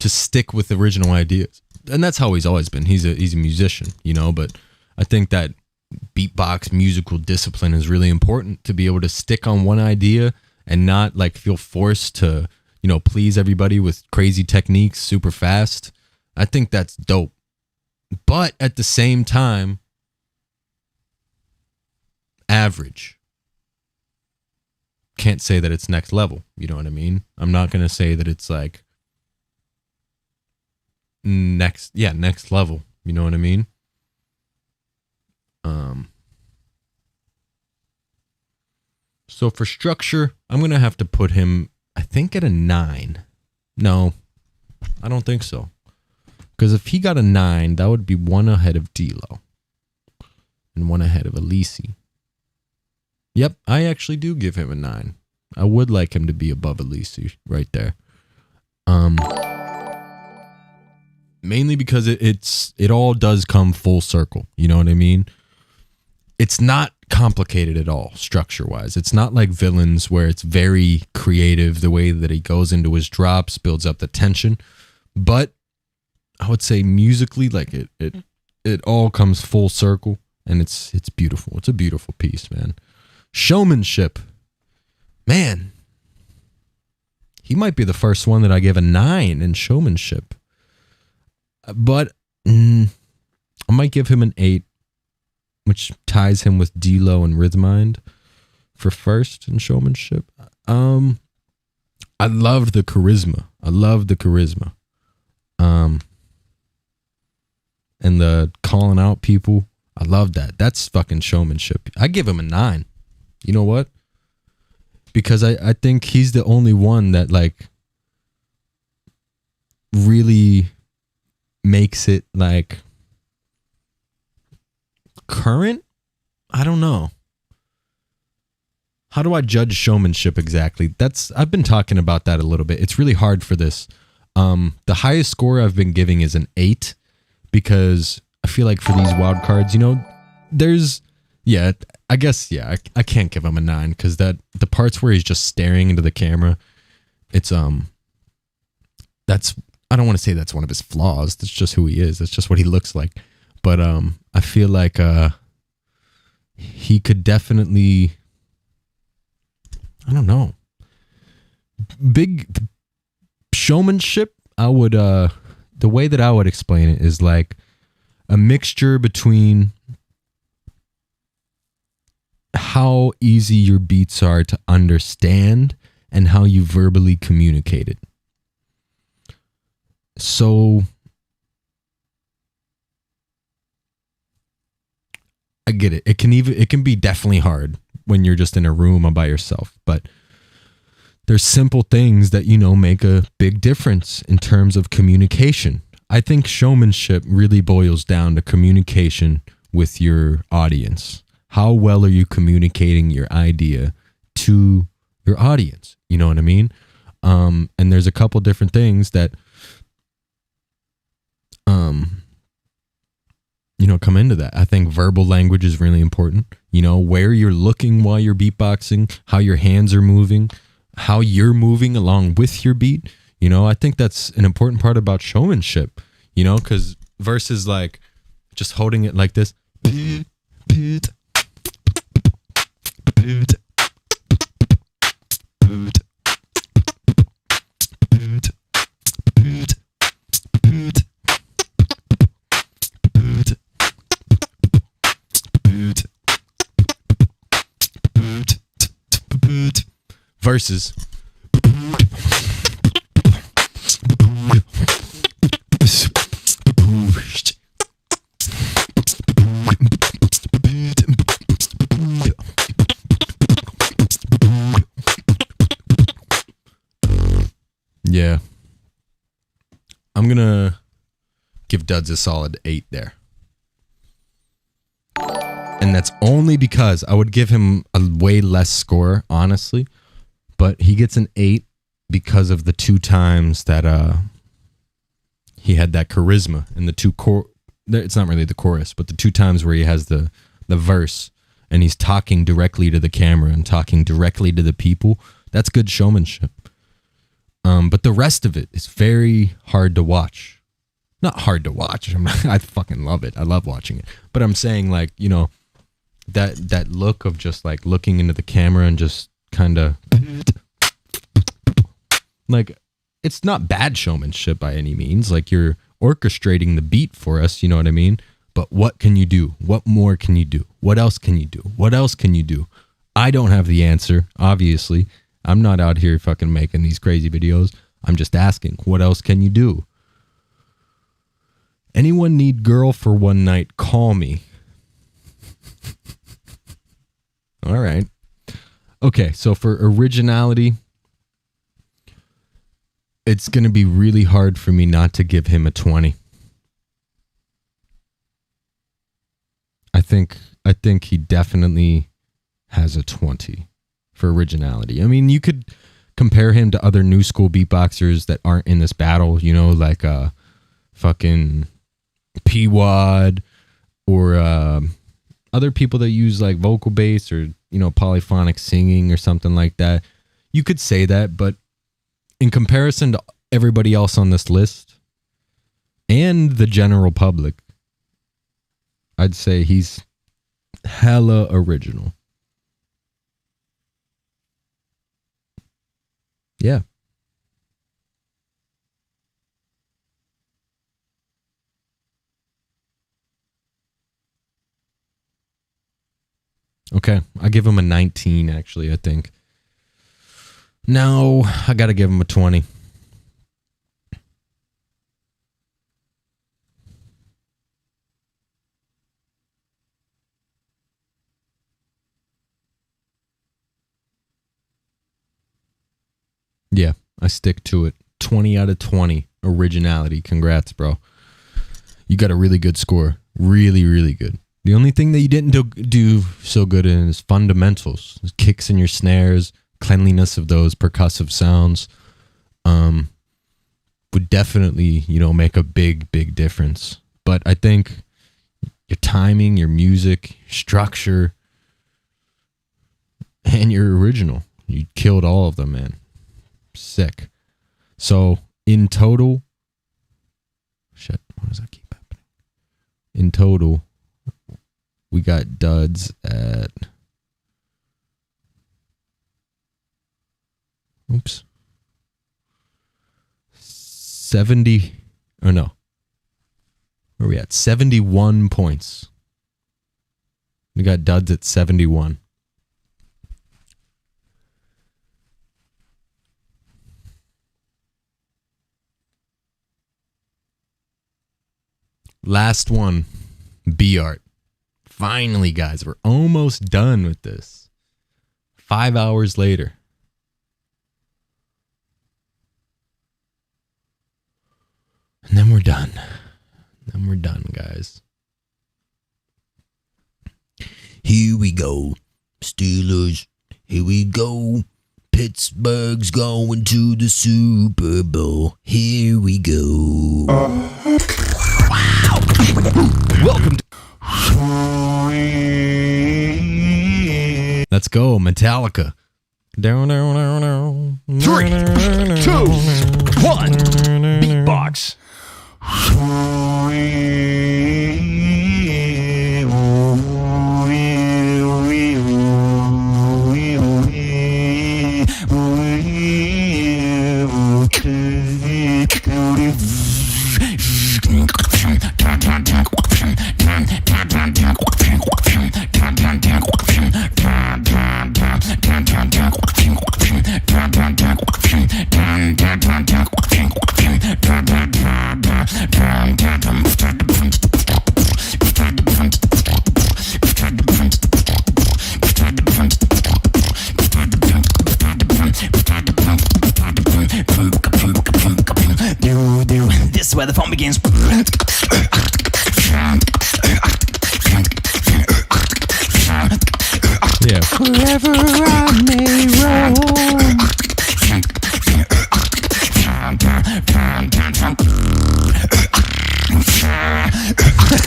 stick with original ideas. And that's how he's always been. He's a musician, you know, but I think that beatbox musical discipline is really important to be able to stick on one idea and not like feel forced to, you know, please everybody with crazy techniques super fast. I think that's dope. But at the same time, average. Can't say that it's next level. You know what I mean? I'm not going to say that it's like next level. You know what I mean? So for structure, I'm going to have to put him, I think, at a 9. No, I don't think so. Because if he got a 9, that would be 1 ahead of D-Lo and 1 ahead of Elise. Yep, I actually do give him a 9. I would like him to be above Elise right there. Mainly because it all does come full circle. You know what I mean? It's not complicated at all, structure-wise. It's not like Villains where it's very creative, the way that he goes into his drops, builds up the tension. But I would say musically, like it all comes full circle, and it's beautiful. It's a beautiful piece, man. Showmanship. Man, he might be the first one that I give a 9 in showmanship. But I might give him an 8, which ties him with D-Lo and Rhythmind for first in showmanship. I loved the charisma. And the calling out people. I love that. That's fucking showmanship. I give him a 9. You know what? Because I think he's the only one that like really makes it like current. I don't know. How do I judge showmanship exactly? I've been talking about that a little bit. It's really hard for this. The highest score I've been giving is an 8 because I feel like for these wild cards, you know, I can't give him a 9 because the parts where he's just staring into the camera, it's I don't want to say that's one of his flaws. That's just who he is. That's just what he looks like. But I feel like he could definitely, I don't know. Big showmanship, I would the way that I would explain it is like a mixture between how easy your beats are to understand and how you verbally communicate it. So I get it. It can be definitely hard when you're just in a room all by yourself, but there's simple things that, you know, make a big difference in terms of communication. I think showmanship really boils down to communication with your audience. How well are you communicating your idea to your audience? You know what I mean? And there's a couple different things that you know, come into that. I think verbal language is really important. You know, where you're looking while you're beatboxing, how your hands are moving, how you're moving along with your beat. You know, I think that's an important part about showmanship, you know, because versus like just holding it like this. versus yeah. I'm gonna give Duds a solid 8 there. And that's only because I would give him a way less score, honestly. But he gets an 8 because of the 2 times that he had that charisma and the 2 it's not really the chorus, but the 2 times where he has the verse and he's talking directly to the camera and talking directly to the people. That's good showmanship. But the rest of it is very hard to watch. Not hard to watch. I fucking love it. I love watching it. But I'm saying, like, you know, that look of just like looking into the camera and just kind of like, it's not bad showmanship by any means. Like, you're orchestrating the beat for us, you know what I mean? But what can you do? What more can you do? What else can you do? What else can you do? I don't have the answer, obviously. I'm not out here fucking making these crazy videos. I'm just asking, what else can you do? Anyone need girl for one night? Call me. All right. Okay, so for originality, it's going to be really hard for me not to give him a 20. I think he definitely has a 20 for originality. I mean, you could compare him to other new school beatboxers that aren't in this battle, you know, like fucking P-Wad or other people that use like vocal bass or, you know, polyphonic singing or something like that. You could say that, but in comparison to everybody else on this list and the general public, I'd say he's hella original. Yeah. Okay, I give him a 19, actually, I think. No, I got to give him a 20. Yeah, I stick to it. 20 out of 20 originality. Congrats, bro. You got a really good score. Really, really good. The only thing that you didn't do so good in is fundamentals. Kicks in your snares, cleanliness of those percussive sounds. Would definitely, you know, make a big, big difference. But I think your timing, your music, structure, and your original, you killed all of them, man. Sick. So in total, shit, why does that keep happening? In total, we got Duds at, oops, 70, or no, where are we at? 71 points. We got Duds at 71. Last one, B-Art. Finally, guys, we're almost done with this. 5 hours later. And then we're done. Then we're done, guys. Here we go, Steelers. Here we go. Pittsburgh's going to the Super Bowl. Here we go. Wow. Welcome to Let's go, Metallica. 3, 2, 1. Beatbox. This is where the fun begins. Yeah. Wherever I may roam.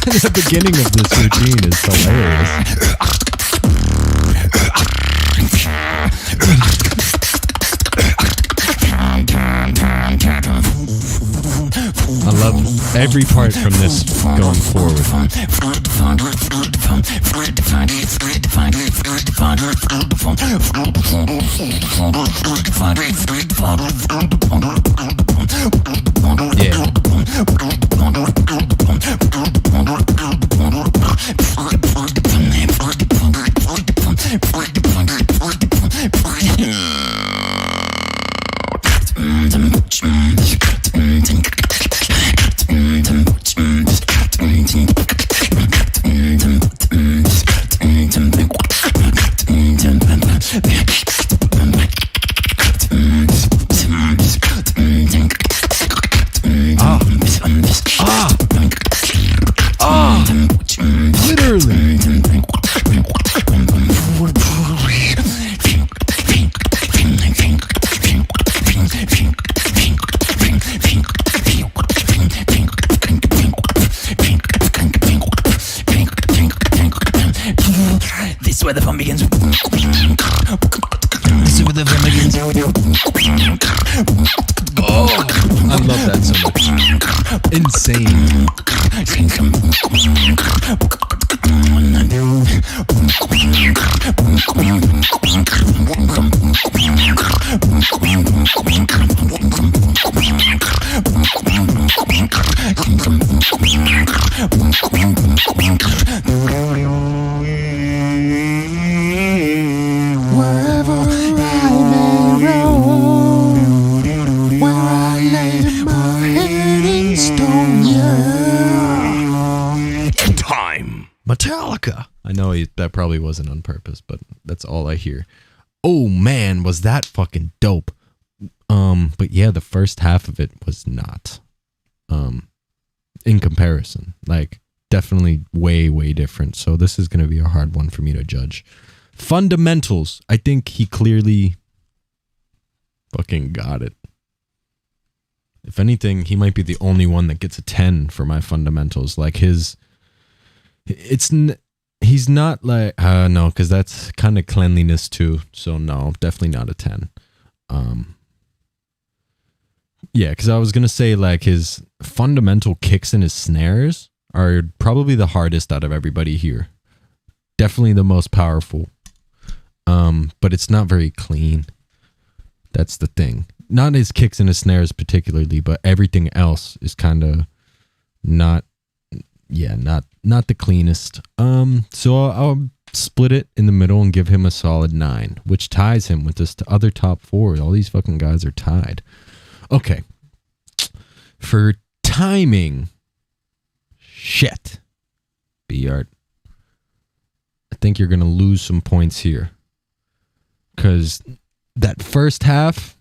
The beginning of this routine is hilarious. I love every part from this going forward. This is where the fun begins. This is where the fun begins. Oh, I love that so much. Insane. Wherever I may roam, where I lay my head in stone, yeah. Time. Metallica. I know that probably wasn't on purpose, but that's all I hear. Oh man, was that fucking dope. But yeah, the first half of it was not. In comparison. Like, definitely way different. So this is gonna be a hard one for me to judge. Fundamentals. I think he clearly fucking got it. If anything, he might be the only one that gets a 10 for my fundamentals. Like he's not like, no, because that's kind of cleanliness too. So no, definitely not a 10. Yeah, because I was going to say like his fundamental kicks and his snares are probably the hardest out of everybody here. Definitely the most powerful. But it's not very clean. That's the thing. Not his kicks and his snares particularly, but everything else is kind of not the cleanest. So I'll split it in the middle and give him a solid 9, which ties him with this other top 4. All these fucking guys are tied. Okay. For timing, shit. B-Art. I think you're going to lose some points here. Because that first half,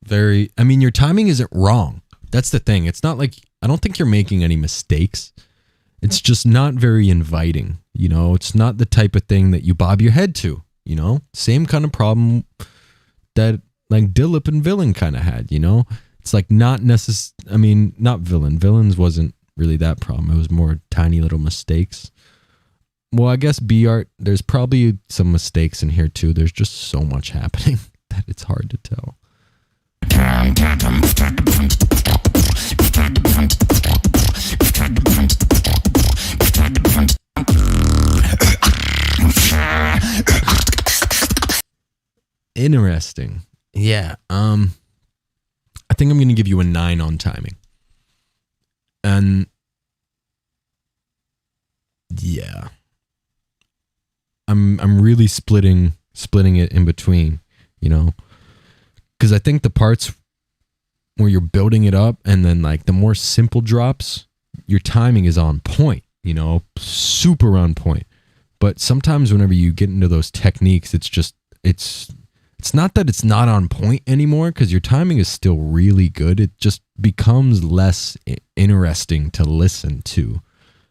your timing isn't wrong. That's the thing. It's not like, I don't think you're making any mistakes. It's just not very inviting. You know, it's not the type of thing that you bob your head to, you know? Same kind of problem that like Dillip and Villain kind of had, you know? It's like not not Villain. Villains wasn't really that problem. It was more tiny little mistakes. Well, I guess B-Art, there's probably some mistakes in here too. There's just so much happening that it's hard to tell. Interesting. Yeah. I think I'm going to give you a 9 on timing. And yeah. I'm really splitting it in between, you know? Cuz I think the parts where you're building it up and then like the more simple drops, your timing is on point, you know, super on point. But sometimes whenever you get into those techniques, it's it's not that it's not on point anymore, because your timing is still really good. It just becomes less interesting to listen to.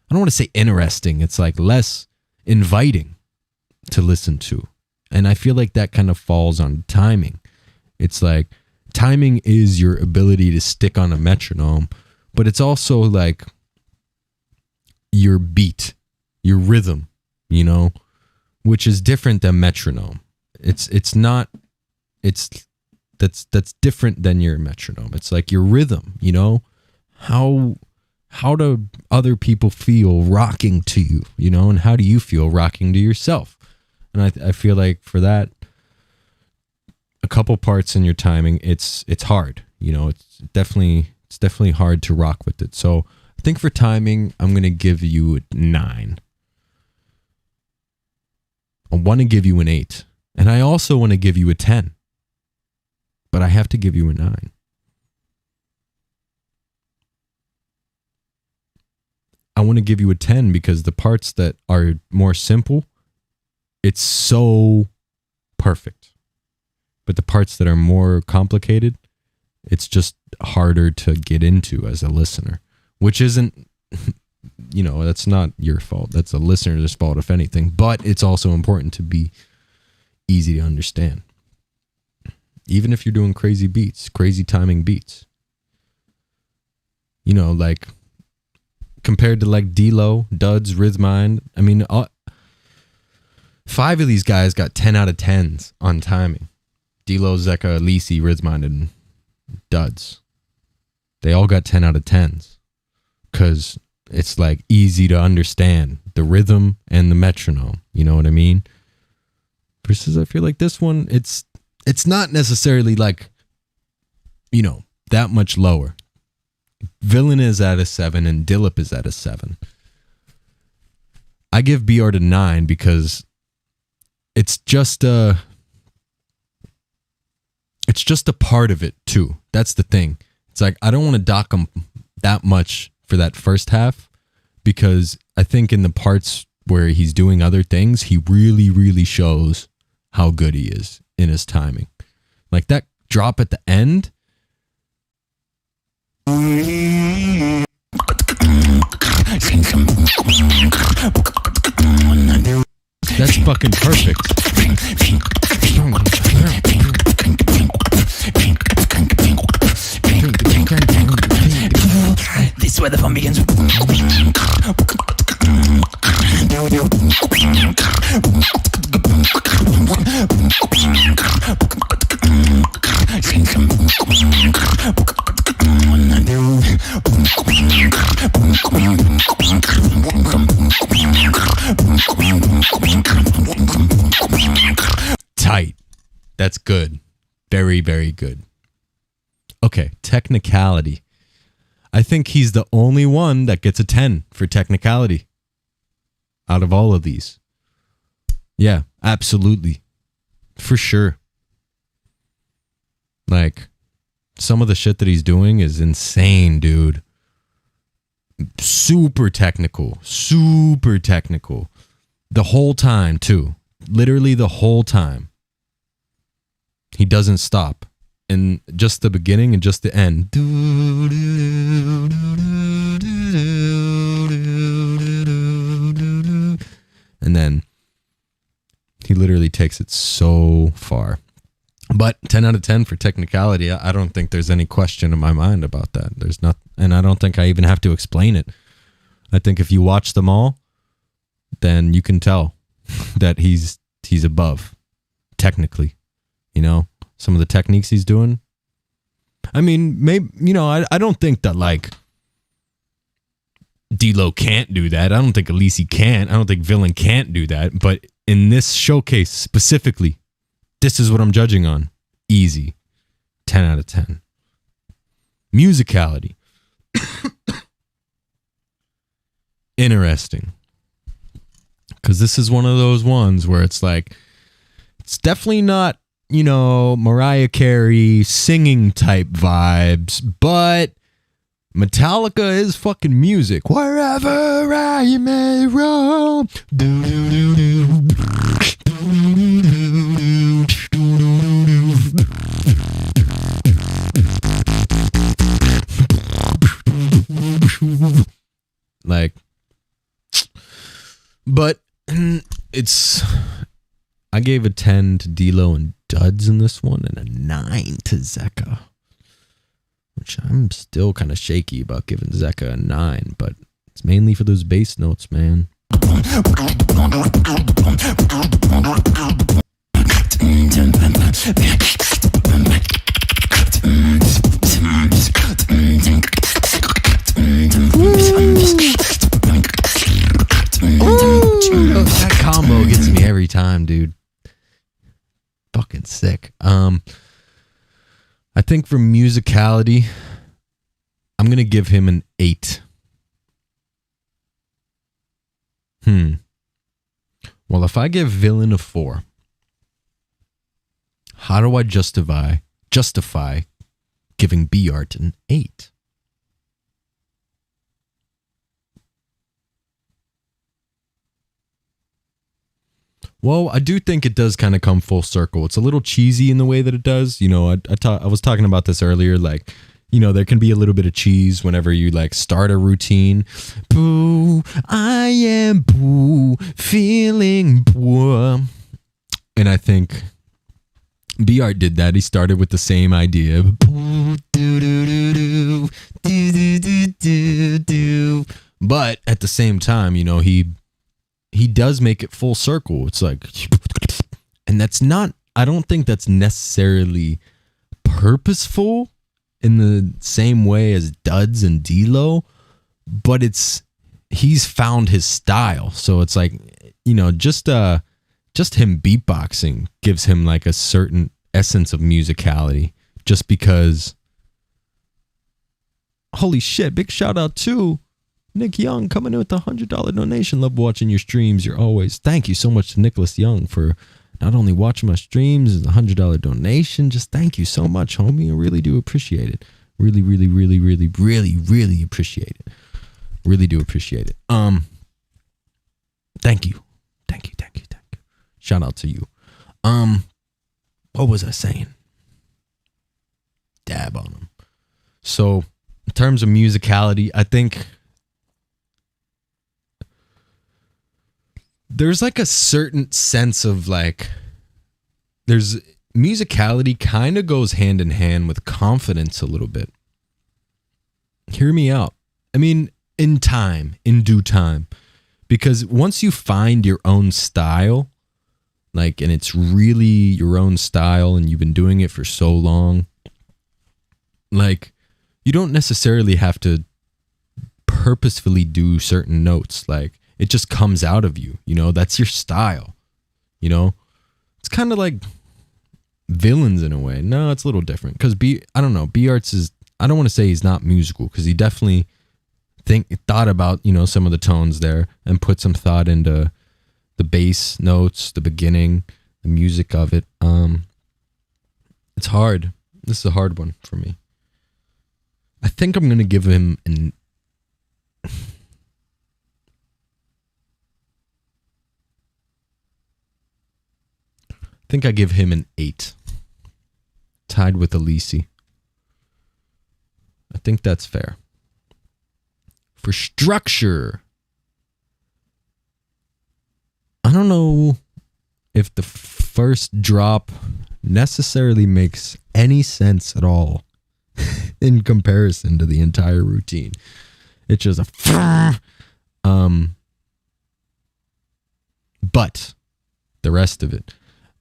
I don't want to say interesting. It's like less inviting to listen to. And I feel like that kind of falls on timing. It's like timing is your ability to stick on a metronome, but it's also like your beat, your rhythm, you know, which is different than metronome. That's different than your metronome. It's like your rhythm, you know, how do other people feel rocking to you, you know, and how do you feel rocking to yourself? And I feel like for that, a couple parts in your timing, it's hard, you know, it's definitely hard to rock with it. So I think for timing, I'm going to give you a 9. I want to give you an 8. And I also want to give you a 10. But I have to give you a 9. I want to give you a 10 because the parts that are more simple, it's so perfect. But the parts that are more complicated, it's just harder to get into as a listener, which isn't, you know, that's not your fault. That's a listener's fault, if anything. But it's also important to be easy to understand. Even if you're doing crazy beats, crazy timing beats. You know, like compared to like D-Lo, Duds, Rhythmind. I mean, 5 of these guys got 10 out of 10s on timing. D-Lo, Zeka, Lisi, Rhythmind, and Duds. They all got 10 out of 10s. Because it's like easy to understand the rhythm and the metronome. You know what I mean? Versus I feel like this one, it's not necessarily like, you know, that much lower. Villain is at a 7 and Dillip is at a 7. I give BR to 9 because it's just a part of it too. That's the thing. It's like I don't want to dock him that much for that first half because I think in the parts where he's doing other things, he really, really shows how good he is in his timing. Like that drop at the end. That's fucking perfect. This is where the fun begins. Tight. That's good. Very, very good. Okay, technicality. I think he's the only one that gets a 10 for technicality out of all of these. Yeah, absolutely. For sure. Like, some of the shit that he's doing is insane, dude. Super technical. Super technical. The whole time, too. Literally the whole time. He doesn't stop. And just the beginning and just the end. And then he literally takes it so far. But 10 out of 10 for technicality, I don't think there's any question in my mind about that. There's not, and I don't think I even have to explain it. I think if you watch them all, then you can tell that he's above technically, you know, some of the techniques he's doing. I mean, maybe, you know, I don't think that like D-Lo can't do that. I don't think Elise can't. I don't think Villain can't do that. But in this showcase specifically, this is what I'm judging on. Easy. 10 out of 10. Musicality. Interesting. Because this is one of those ones where it's like, it's definitely not, you know, Mariah Carey singing type vibes, but Metallica is fucking music. Wherever I may roam. I gave a 10 to D-Lo and Duds in this one and a 9 to Zeka. Which I'm still kind of shaky about giving Zeka a 9, but it's mainly for those bass notes, man. That combo gets me every time, dude. Fucking sick. I think for musicality, I'm gonna give him an 8. Well, if I give Villain a 4, how do I justify giving B-Art an 8? Well, I do think it does kind of come full circle. It's a little cheesy in the way that it does. You know, I was talking about this earlier. Like, you know, there can be a little bit of cheese whenever you like start a routine. Boo, I am boo, feeling boo. And I think B-Art did that. He started with the same idea. Boo, do, do, do, do, do, do, do, do. But at the same time, you know, he does make it full circle. It's like, and that's not, I don't think that's necessarily purposeful in the same way as Duds and D-Lo, but he's found his style. So it's like, you know, just him beatboxing gives him like a certain essence of musicality, just because, holy shit, big shout out to Nick Young coming in with a $100 donation. Love watching your streams. You're always. Thank you so much to Nicholas Young for not only watching my streams, a $100 donation. Just thank you so much, homie. I really do appreciate it. Really, really, really, really, really, really appreciate it. Really do appreciate it. Thank you. Thank you. Thank you. Thank you. Shout out to you. What was I saying? Dab on him. So in terms of musicality, I think there's like a certain sense of like, there's musicality kind of goes hand in hand with confidence a little bit. Hear me out. I mean, in due time, because once you find your own style, like, and it's really your own style and you've been doing it for so long, like, you don't necessarily have to purposefully do certain notes. Like, it just comes out of you, you know, that's your style, you know. It's kind of like Villains in a way. No, it's a little different because I don't know, B-Arts is, I don't want to say he's not musical because he definitely thought about, you know, some of the tones there and put some thought into the bass notes, the beginning, the music of it. It's hard. This is a hard one for me. I think I'm going to give him an I think I give him an 8. Tied with Elise. I think that's fair. For structure, I don't know if the first drop necessarily makes any sense at all in comparison to the entire routine. It's just a but the rest of it,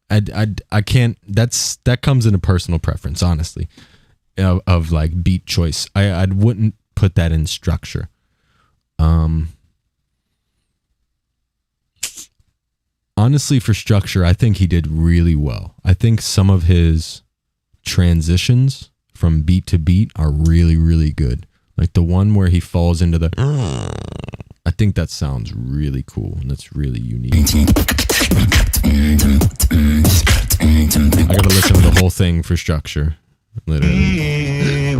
I can't. That comes in a personal preference, honestly, of like beat choice. I wouldn't put that in structure. Honestly, for structure, I think he did really well. I think some of his transitions from beat to beat are really, really good. Like the one where he falls into the, I think that sounds really cool and that's really unique. I gotta listen to the whole thing for structure, literally.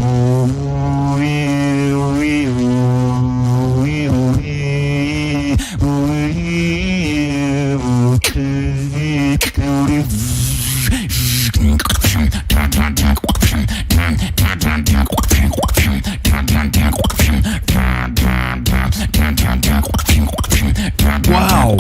Wow.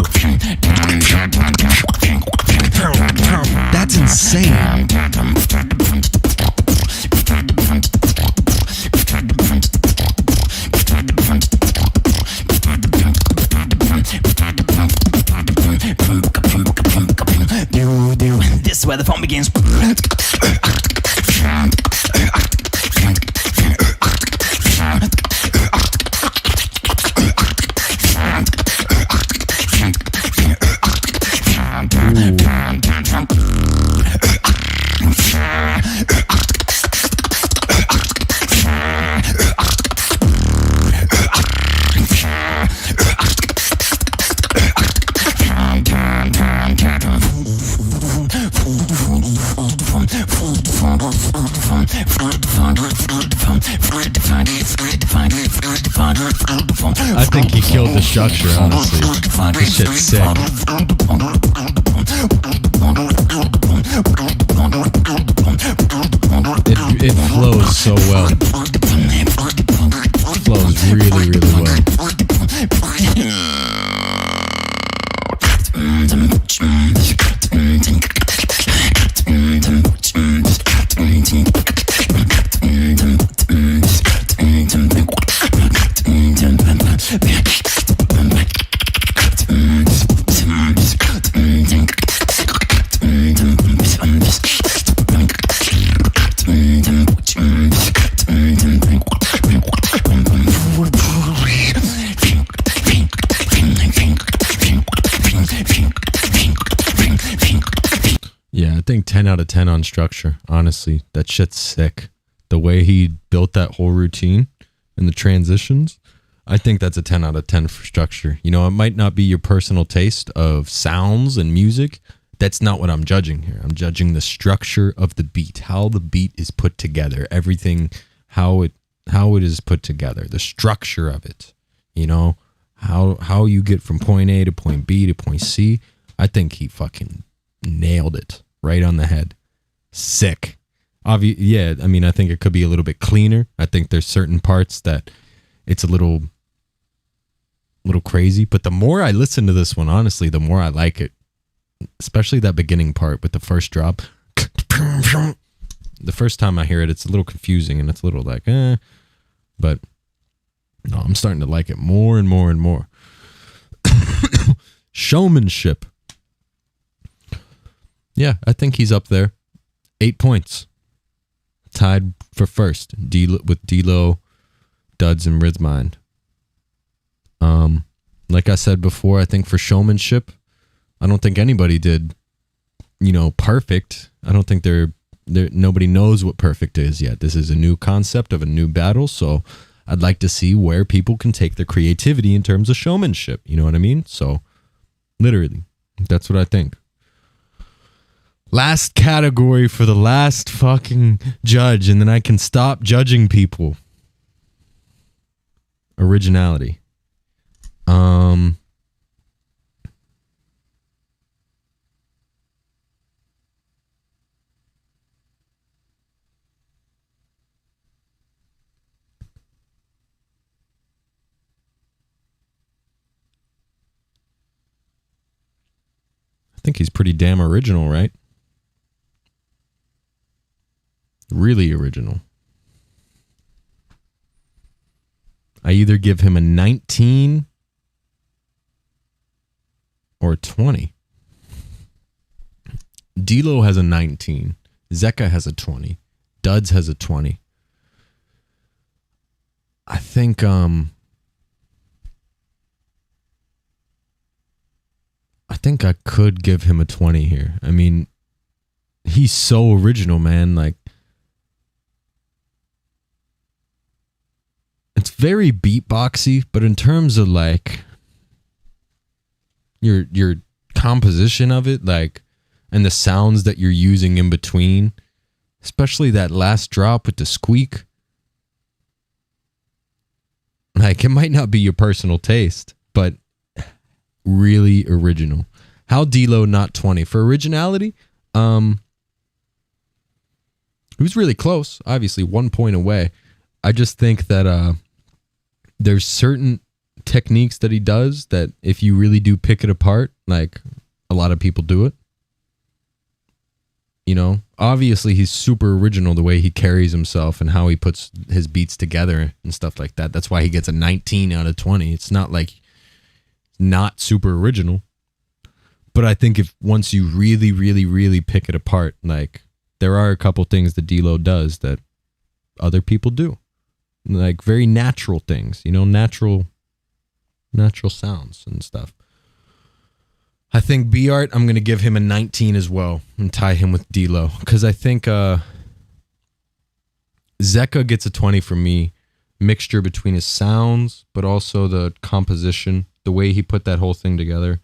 I think he killed the structure, honestly. This shit's sick. It flows so well. It flows really, really well. Yeah, I think 10 out of 10 on structure. Honestly, that shit's sick. The way he built that whole routine and the transitions, I think that's a 10 out of 10 for structure. You know, it might not be your personal taste of sounds and music. That's not what I'm judging here. I'm judging the structure of the beat, how the beat is put together, everything, how it is put together, the structure of it. You know, how you get from point A to point B to point C. I think he fucking nailed it right on the head. Sick. Yeah, I mean, I think it could be a little bit cleaner. I think there's certain parts that it's a little crazy. But the more I listen to this one, honestly, the more I like it. Especially that beginning part with the first drop. The first time I hear it, it's a little confusing and it's a little like, But no, I'm starting to like it more and more and more. Showmanship. Yeah, I think he's up there. 8 points. Tied for first with D-Lo, Duds, and Rhythmind. Like I said before, I think for showmanship, I don't think anybody did, perfect. I don't think nobody knows what perfect is yet. This is a new concept of a new battle, so I'd like to see where people can take their creativity in terms of showmanship. You know what I mean? So, literally, that's what I think. Last category for the last fucking judge, and then I can stop judging people. Originality. I think he's pretty damn original, right? Really original. I either give him a 19 or a 20. D-Lo has a 19. Zeka has a 20. Duds has a 20. I think I could give him a 20 here. I mean, he's so original, man. Like, it's very beatboxy, but in terms of like your composition of it, like, and the sounds that you're using in between, especially that last drop with the squeak, like, it might not be your personal taste, but really original. How D-Lo not 20 for originality? It was really close, obviously 1 point away. I just think that there's certain techniques that he does that if you really do pick it apart, like a lot of people do it. Obviously he's super original the way he carries himself and how he puts his beats together and stuff like that. That's why he gets a 19 out of 20. It's not like not super original. But I think if once you really, really, really pick it apart, like there are a couple things that D-Lo does that other people do. Like very natural things, natural sounds and stuff. I think B-Art, I'm going to give him a 19 as well and tie him with D-Lo. Because I think Zeka gets a 20 for me. Mixture between his sounds, but also the composition, the way he put that whole thing together.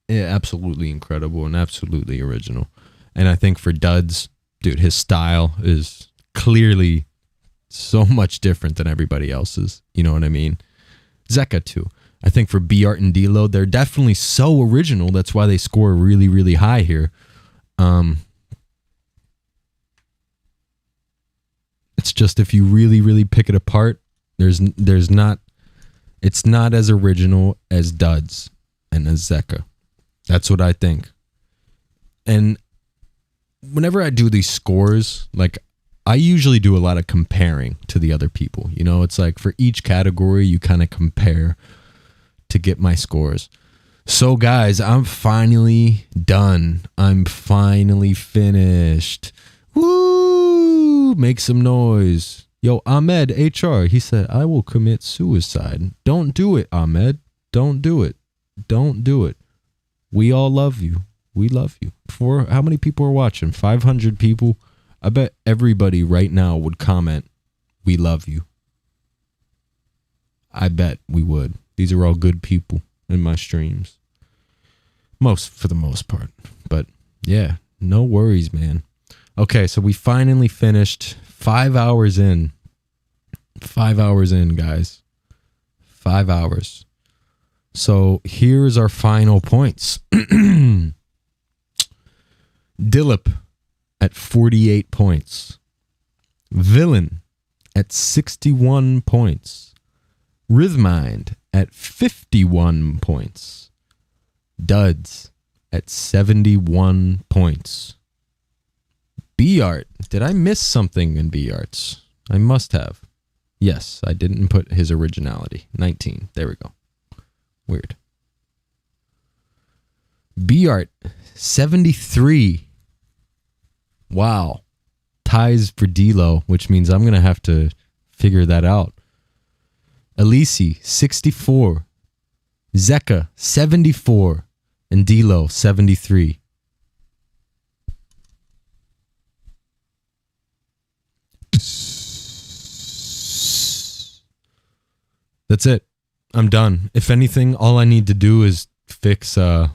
Yeah, absolutely incredible and absolutely original. And I think for Duds, dude, his style is clearly So much different than everybody else's. You know what I mean? Zeka too. I think for B Art and D-Lo, they're definitely so original. That's why they score really, really high here. It's just if you really, really pick it apart, there's not. It's not as original as Duds and as Zeka. That's what I think. And whenever I do these scores, like I usually do a lot of comparing to the other people. You know, it's like for each category, you kind of compare to get my scores. So guys, I'm finally done. I'm finally finished. Woo! Make some noise. Yo, Ahmed HR, he said, I will commit suicide. Don't do it, Ahmed. Don't do it. Don't do it. We all love you. We love you. For how many people are watching? 500 people. I bet everybody right now would comment, we love you. I bet we would. These are all good people in my streams. For the most part. But yeah, no worries, man. Okay, so we finally finished 5 hours in. 5 hours in, guys. 5 hours. So here's our final points. Dilip at 48 points. Villain at 61 points. Rhythmind at 51 points. Duds at 71 points. B-Art. Did I miss something in B-Arts? I must have. Yes, I didn't put his originality. 19. There we go. Weird. B-Art, 73. Wow. Ties for D-Lo, which means I'm going to have to figure that out. Elise, 64. Zeka, 74. And D-Lo, 73. That's it. I'm done. If anything, all I need to do is fix I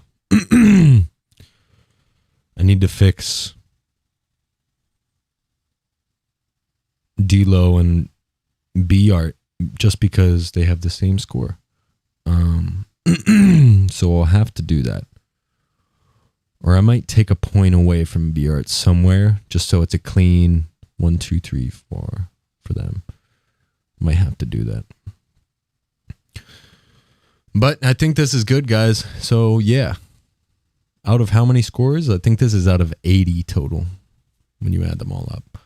need to fix D-Lo and B-Art just because they have the same score. So I'll have to do that. Or I might take a point away from B-Art somewhere just so it's a clean 1, 2, 3, 4 for them. Might have to do that. But I think this is good, guys. So, yeah. Out of how many scores? I think this is out of 80 total when you add them all up.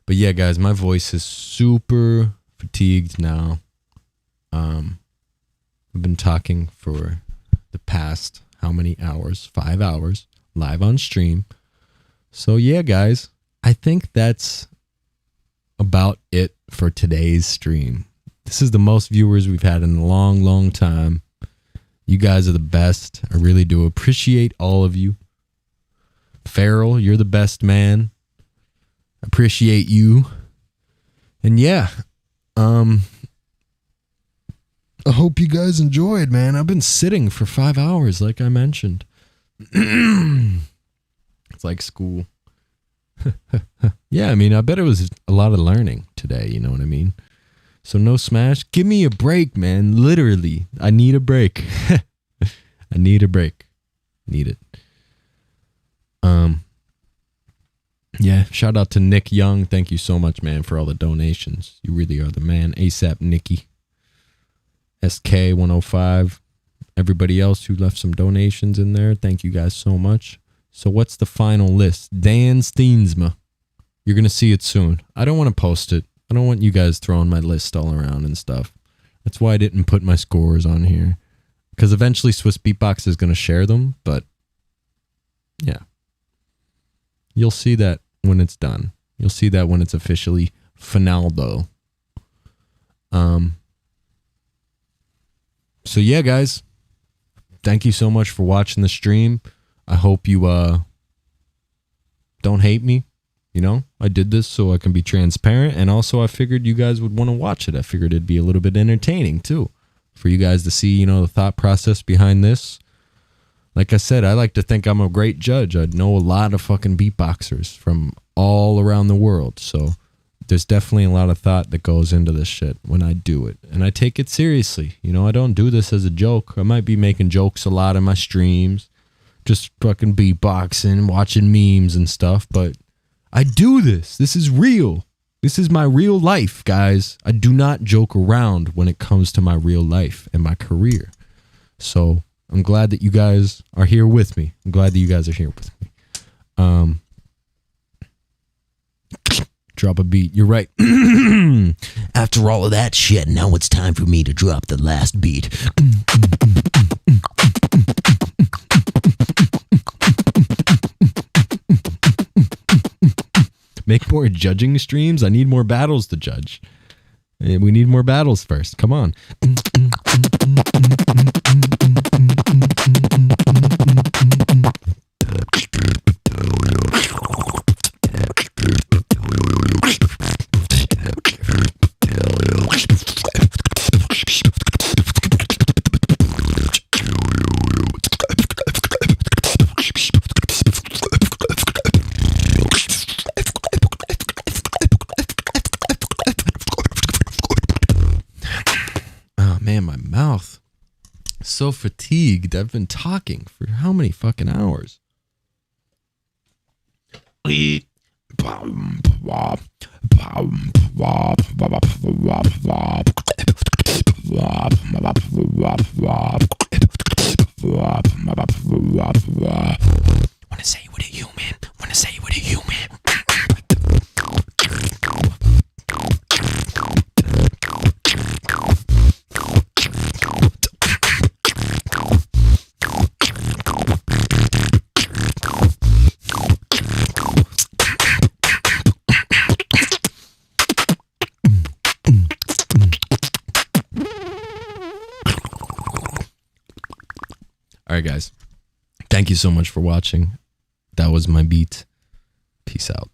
But, yeah, guys, my voice is super fatigued now. I've been talking for the past how many hours? 5 hours live on stream. So, yeah, guys, I think that's about it for today's stream. This is the most viewers we've had in a long, long time. You guys are the best. I really do appreciate all of you. Farrell, you're the best, man. Appreciate you. And yeah, I hope you guys enjoyed, man. I've been sitting for 5 hours, like I mentioned. It's like school. Yeah, I mean, I bet it was a lot of learning today, you know what I mean? So no Smash. Give me a break, man. Literally. I need a break. I need a break. Need it. Yeah, shout out to Nick Young. Thank you so much, man, for all the donations. You really are the man. ASAP Nicky. SK105. Everybody else who left some donations in there. Thank you guys so much. So what's the final list? Dan Steensma. You're going to see it soon. I don't want to post it. I don't want you guys throwing my list all around and stuff. That's why I didn't put my scores on here. Because eventually Swiss Beatbox is going to share them. But, yeah. You'll see that when it's done. You'll see that when it's officially finaldo. So, yeah, guys. Thank you so much for watching the stream. I hope you don't hate me. You know, I did this so I can be transparent, and also I figured you guys would want to watch it. I figured it'd be a little bit entertaining too, for you guys to see, you know, the thought process behind this. Like I said, I like to think I'm a great judge. I know a lot of fucking beatboxers from all around the world, so there's definitely a lot of thought that goes into this shit when I do it. And I take it seriously. You know, I don't do this as a joke. I might be making jokes a lot in my streams, just fucking beatboxing, watching memes and stuff, but I do this. This is real. This is my real life, guys. I do not joke around when it comes to my real life and my career. So I'm glad that you guys are here with me. I'm glad that you guys are here with me. Drop a beat. You're right. After all of that shit, now it's time for me to drop the last beat. Make more judging streams. I need more battles to judge. We need more battles first. Come on. Man, my mouth so fatigued. I've been talking for how many fucking hours? Wanna say what a human. Wanna say what a human. All right, guys. Thank you so much for watching. That was my beat. Peace out.